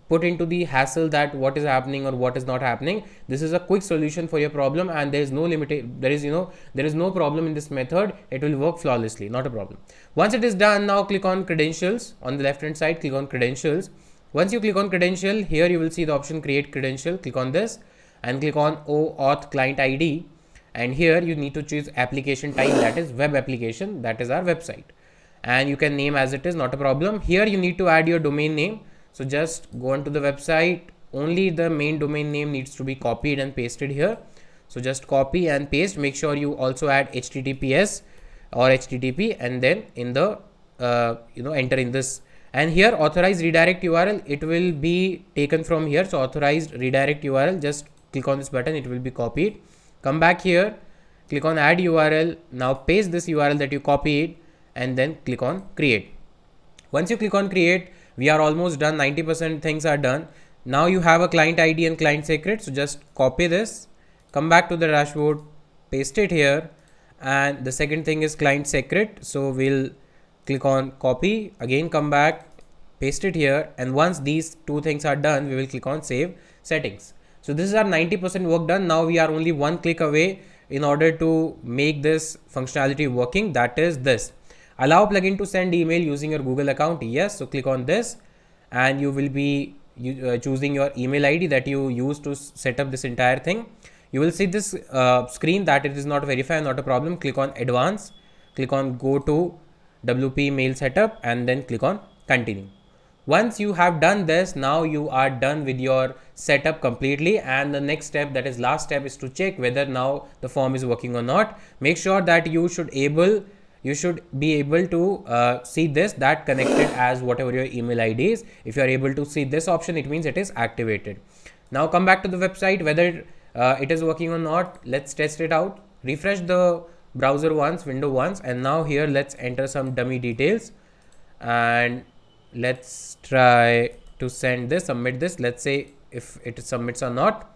put into the hassle that what is happening or what is not happening. This is a quick solution for your problem, and there is no there is no problem in this method. It will work flawlessly, not a problem. Once it is done, now click on credentials. On the left hand side, click on credentials. Once you click on credential, here you will see the option create credential. Click on this and click on OAuth client ID, and here you need to choose application type, that is web application, that is our website. And you can name as it is, not a problem. Here you need to add your domain name. So just go onto the website. Only the main domain name needs to be copied and pasted here. So just copy and paste. Make sure you also add HTTPS or HTTP, and then in the enter in this. And here authorized redirect URL, it will be taken from here. So authorized redirect URL, just click on this button, it will be copied. Come back here, click on add URL. Now paste this URL that you copied, and then click on create. Once you click on create, we are almost done. 90% things are done. Now you have a client ID and client secret. So just copy this, come back to the dashboard, paste it here. And the second thing is client secret. So we'll click on copy, again come back, paste it here. And once these two things are done, we will click on save settings. So this is our 90% work done. Now we are only one click away in order to make this functionality working. That is this. Allow plugin to send email using your Google account. Yes. So click on this, and you will be choosing your email ID that you use to set up this entire thing. You will see this screen that it is not verified, not a problem. Click on advanced, click on go to WP mail setup, and then click on continue. Once you have done this, now you are done with your setup completely. And the next step, that is last step, is to check whether now the form is working or not. Make sure that you should be able to see this, that connected as whatever your email ID is. If you are able to see this option, it means it is activated. Now come back to the website, whether it is working or not. Let's test it out. Refresh the browser once, window once, and now here let's enter some dummy details, and let's try to send this, submit this. Let's say if it submits or not.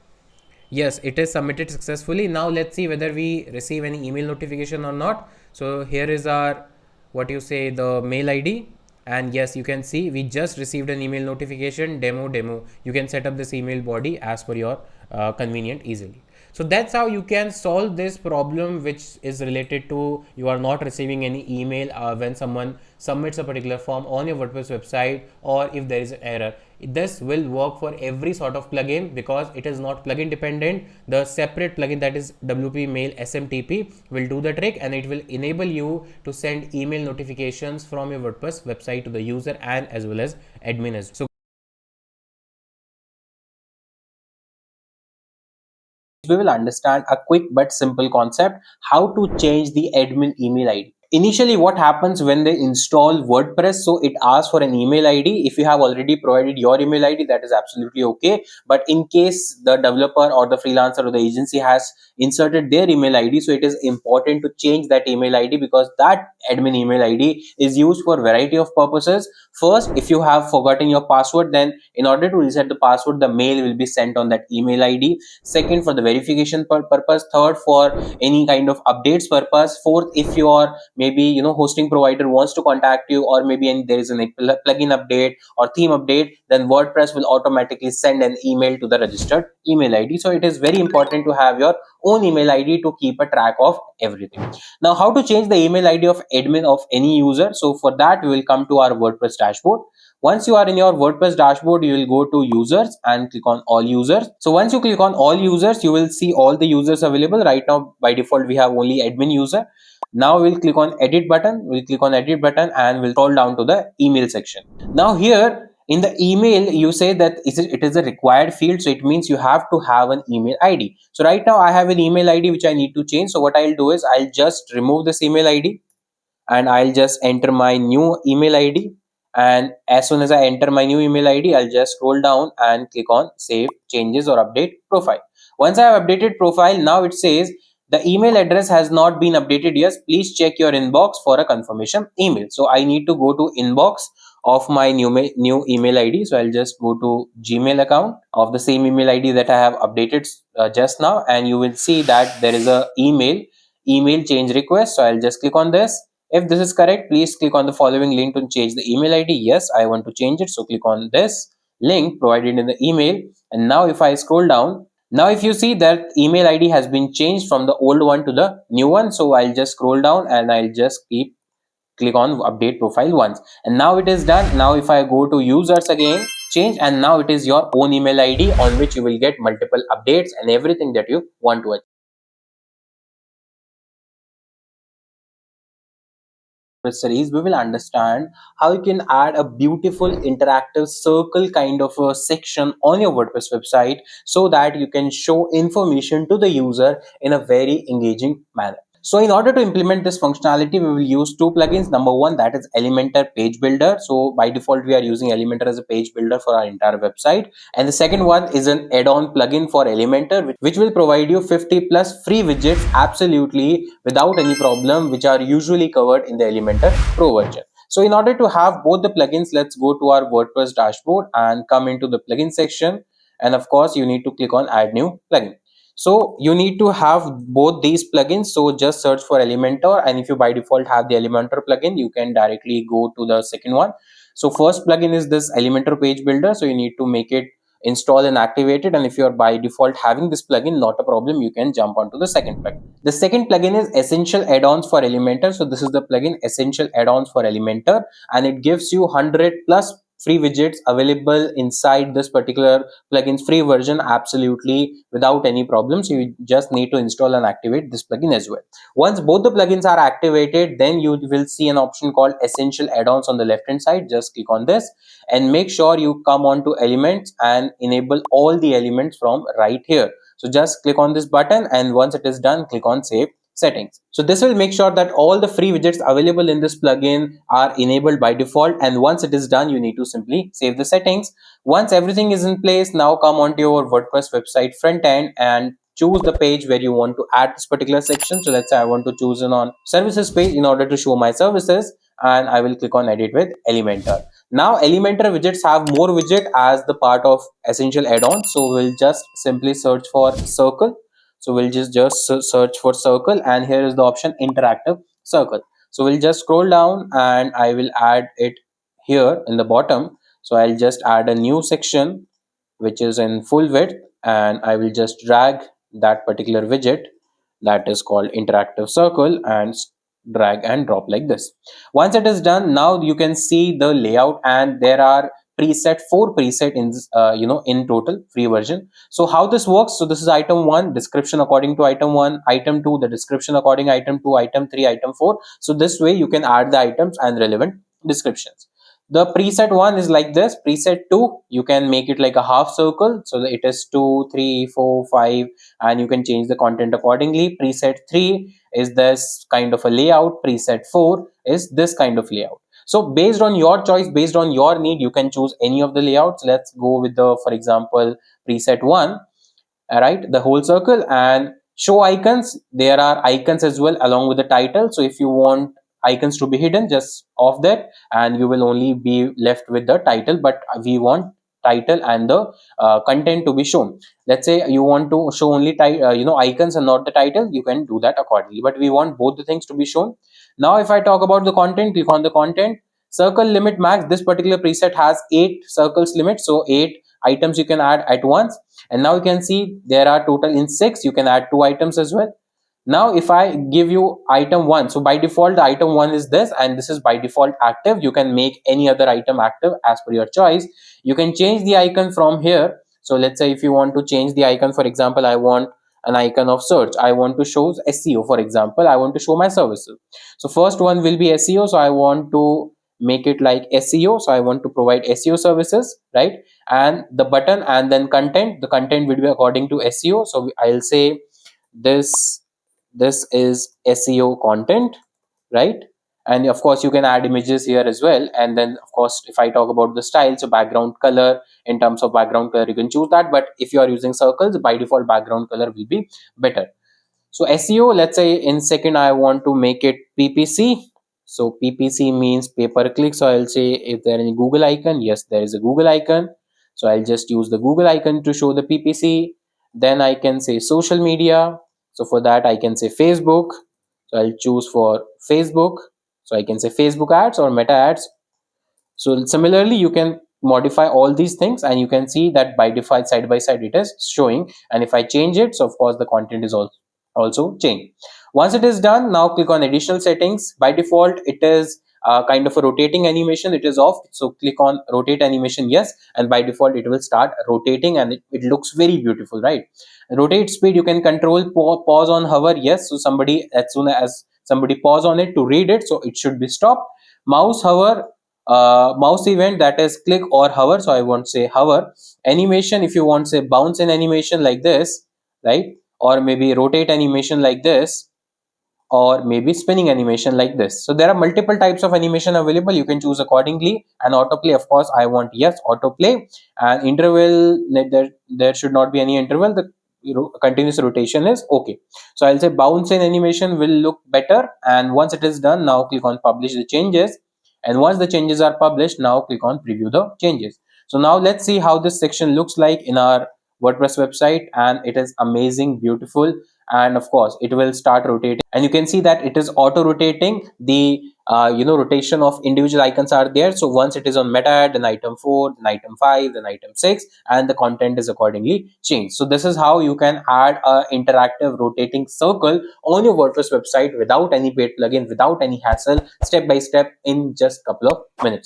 Yes, it is submitted successfully. Now let's see whether we receive any email notification or not. So here is our, what you say, the mail ID. And yes, you can see we just received an email notification, demo. You can set up this email body as per your convenient easily. So that's how you can solve this problem, which is related to you are not receiving any email when someone submits a particular form on your WordPress website, or if there is an error. This will work for every sort of plugin because it is not plugin dependent. The separate plugin, that is WP Mail SMTP, will do the trick, and it will enable you to send email notifications from your WordPress website to the user and as well as admin as well. So we will understand a quick but simple concept, how to change the admin email ID. Initially, what happens when they install WordPress? So it asks for an email ID. If you have already provided your email ID, that is absolutely okay. But in case the developer or the freelancer or the agency has inserted their email ID, so it is important to change that email ID, because that admin email ID is used for a variety of purposes. First, if you have forgotten your password, then in order to reset the password, the mail will be sent on that email ID. Second, for the verification purpose. Third, for any kind of updates purpose. Fourth, if you are maybe hosting provider wants to contact you, or maybe there is a plugin update or theme update, then WordPress will automatically send an email to the registered email ID. So it is very important to have your own email ID to keep a track of everything. Now, how to change the email ID of admin of any user? So for that, we will come to our WordPress dashboard. Once you are in your WordPress dashboard, you will go to users and click on all users. So once you click on all users, you will see all the users available. Right now, by default, we have only admin user. Now we'll click on edit button. We'll click on edit button and we'll scroll down to the email section. Now here in the email, you say that it is a required field. So it means you have to have an email ID. So right now I have an email ID which I need to change. So what I'll do is I'll just remove this email ID and I'll just enter my new email ID. And as soon as I enter my new email ID, I'll just scroll down and click on save changes or update profile. Once I have updated profile, now it says the email address has not been updated yet. Please check your inbox for a confirmation email. So I need to go to inbox of my new email ID. So I'll just go to Gmail account of the same email ID that I have updated just now, and you will see that there is a email change request. So I'll just click on this. If this is correct, please click on the following link to change the email ID. Yes, I want to change it. So click on this link provided in the email. And now if I scroll down, now if you see that email ID has been changed from the old one to the new one. So I'll just scroll down and I'll just click on update profile once. And now it is done. Now if I go to users again, change, and now it is your own email ID on which you will get multiple updates and everything that you want to achieve. Series, we will understand how you can add a beautiful interactive circle kind of a section on your WordPress website so that you can show information to the user in a very engaging manner. So in order to implement this functionality, we will use two plugins. Number one, that is Elementor Page Builder. So by default, we are using Elementor as a page builder for our entire website. And the second one is an add-on plugin for Elementor, which will provide you 50 plus free widgets absolutely without any problem, which are usually covered in the Elementor Pro version. So in order to have both the plugins, let's go to our WordPress dashboard and come into the plugin section. And of course, you need to click on add new plugin. So you need to have both these plugins. So just search for Elementor, and if you by default have the Elementor plugin, you can directly go to the second one. So first plugin is this Elementor Page Builder. So you need to make it install and activate it. And if you are by default having this plugin, not a problem, you can jump onto the second plugin. The second plugin is Essential Add-ons for Elementor. So this is the plugin Essential Add-ons for Elementor, and it gives you 100 plus free widgets available inside this particular plugin's free version absolutely without any problem. So you just need to install and activate this plugin as well. Once both the plugins are activated, then you will see an option called Essential Add-ons on the left hand side. Just click on this and make sure you come on to elements and enable all the elements from right here. So just click on this button, and once it is done, click on save settings. So this will make sure that all the free widgets available in this plugin are enabled by default, and once it is done, you need to simply save the settings. Once everything is in place, now come onto your WordPress website front end and choose the page where you want to add this particular section. So let's say I want to choose an on services page in order to show my services, and I will click on edit with Elementor. Now Elementor widgets have more widget as the part of essential add-on. So we'll just simply search for circle. So we'll just search for circle, and here is the option interactive circle. So we'll just scroll down and I will add it here in the bottom. So I'll just add a new section which is in full width, and I will just drag that particular widget that is called interactive circle and drag and drop like this. Once it is done, now you can see the layout, and there are four preset in this, in total free version. So how this works, so this is item 1, description according to item 1, item 2, the description according item 2, item 3, item 4. So this way you can add the items and relevant descriptions. The preset 1 is like this. Preset 2, you can make it like a half circle, so it is 2, 3, 4, 5, and you can change the content accordingly. Preset 3 is this kind of a layout. Preset 4 is this kind of layout. So based on your choice, based on your need, you can choose any of the layouts. Let's go with the, for example, preset 1. All right, the whole circle. And show icons, there are icons as well along with the title. So if you want icons to be hidden, just off that, and you will only be left with the title. But we want title and the content to be shown. Let's say you want to show only icons and not the title, you can do that accordingly, but we want both the things to be shown. Now if I talk about the content, click on the content. Circle limit max, this particular preset has 8 circles limit, so 8 items you can add at once. And now you can see there are total in 6, you can add 2 items as well. Now if I give you item 1, so by default the item 1 is this, and this is by default active. You can make any other item active as per your choice. You can change the icon from here. So let's say if you want to change the icon, for example, I want an icon of search, I want to show SEO, for example, I want to show my services. So first one will be SEO, so I want to make it like SEO, so I want to provide SEO services, right? And the button, and then content, the content will be according to SEO. So I'll say this is SEO content, right? And of course you can add images here as well. And then of course if I talk about the style, so background color, in terms of background color you can choose that, but if you are using circles, by default background color will be better. So SEO, let's say in second I want to make it PPC. So PPC means pay per click. So I'll say, is there any Google icon? Yes, there is a Google icon. So I'll just use the Google icon to show the PPC. Then I can say social media. So for that I can say Facebook. So I'll choose for Facebook. So I can say Facebook ads or meta ads. So similarly, you can modify all these things, and you can see that by default side by side it is showing. And if I change it, so of course the content is also changed. Once it is done, now click on additional settings. By default, it is kind of a rotating animation, it is off. So click on rotate animation, yes, and by default it will start rotating, and it looks very beautiful, right? Rotate speed, you can control pause on hover, yes. So somebody, as soon as somebody pause on it to read it, so it should be stopped. Mouse hover, mouse event, that is click or hover. So I won't say hover. Animation, if you want say bounce in animation like this, right? Or maybe rotate animation like this, or maybe spinning animation like this. So there are multiple types of animation available, you can choose accordingly. And autoplay, of course I want yes autoplay. And interval, there should not be any interval, the continuous rotation is okay. So I'll say bounce in animation will look better. And once it is done, now click on publish the changes. And once the changes are published, now click on preview the changes. So now let's see how this section looks like in our WordPress website, and it is amazing, beautiful. And of course it will start rotating, and you can see that it is auto rotating. The rotation of individual icons are there. So once it is on meta ad, then item 4, then item 5, then item 6, and the content is accordingly changed. So this is how you can add a interactive rotating circle on your WordPress website without any paid plugin, without any hassle, step by step, in just couple of minutes.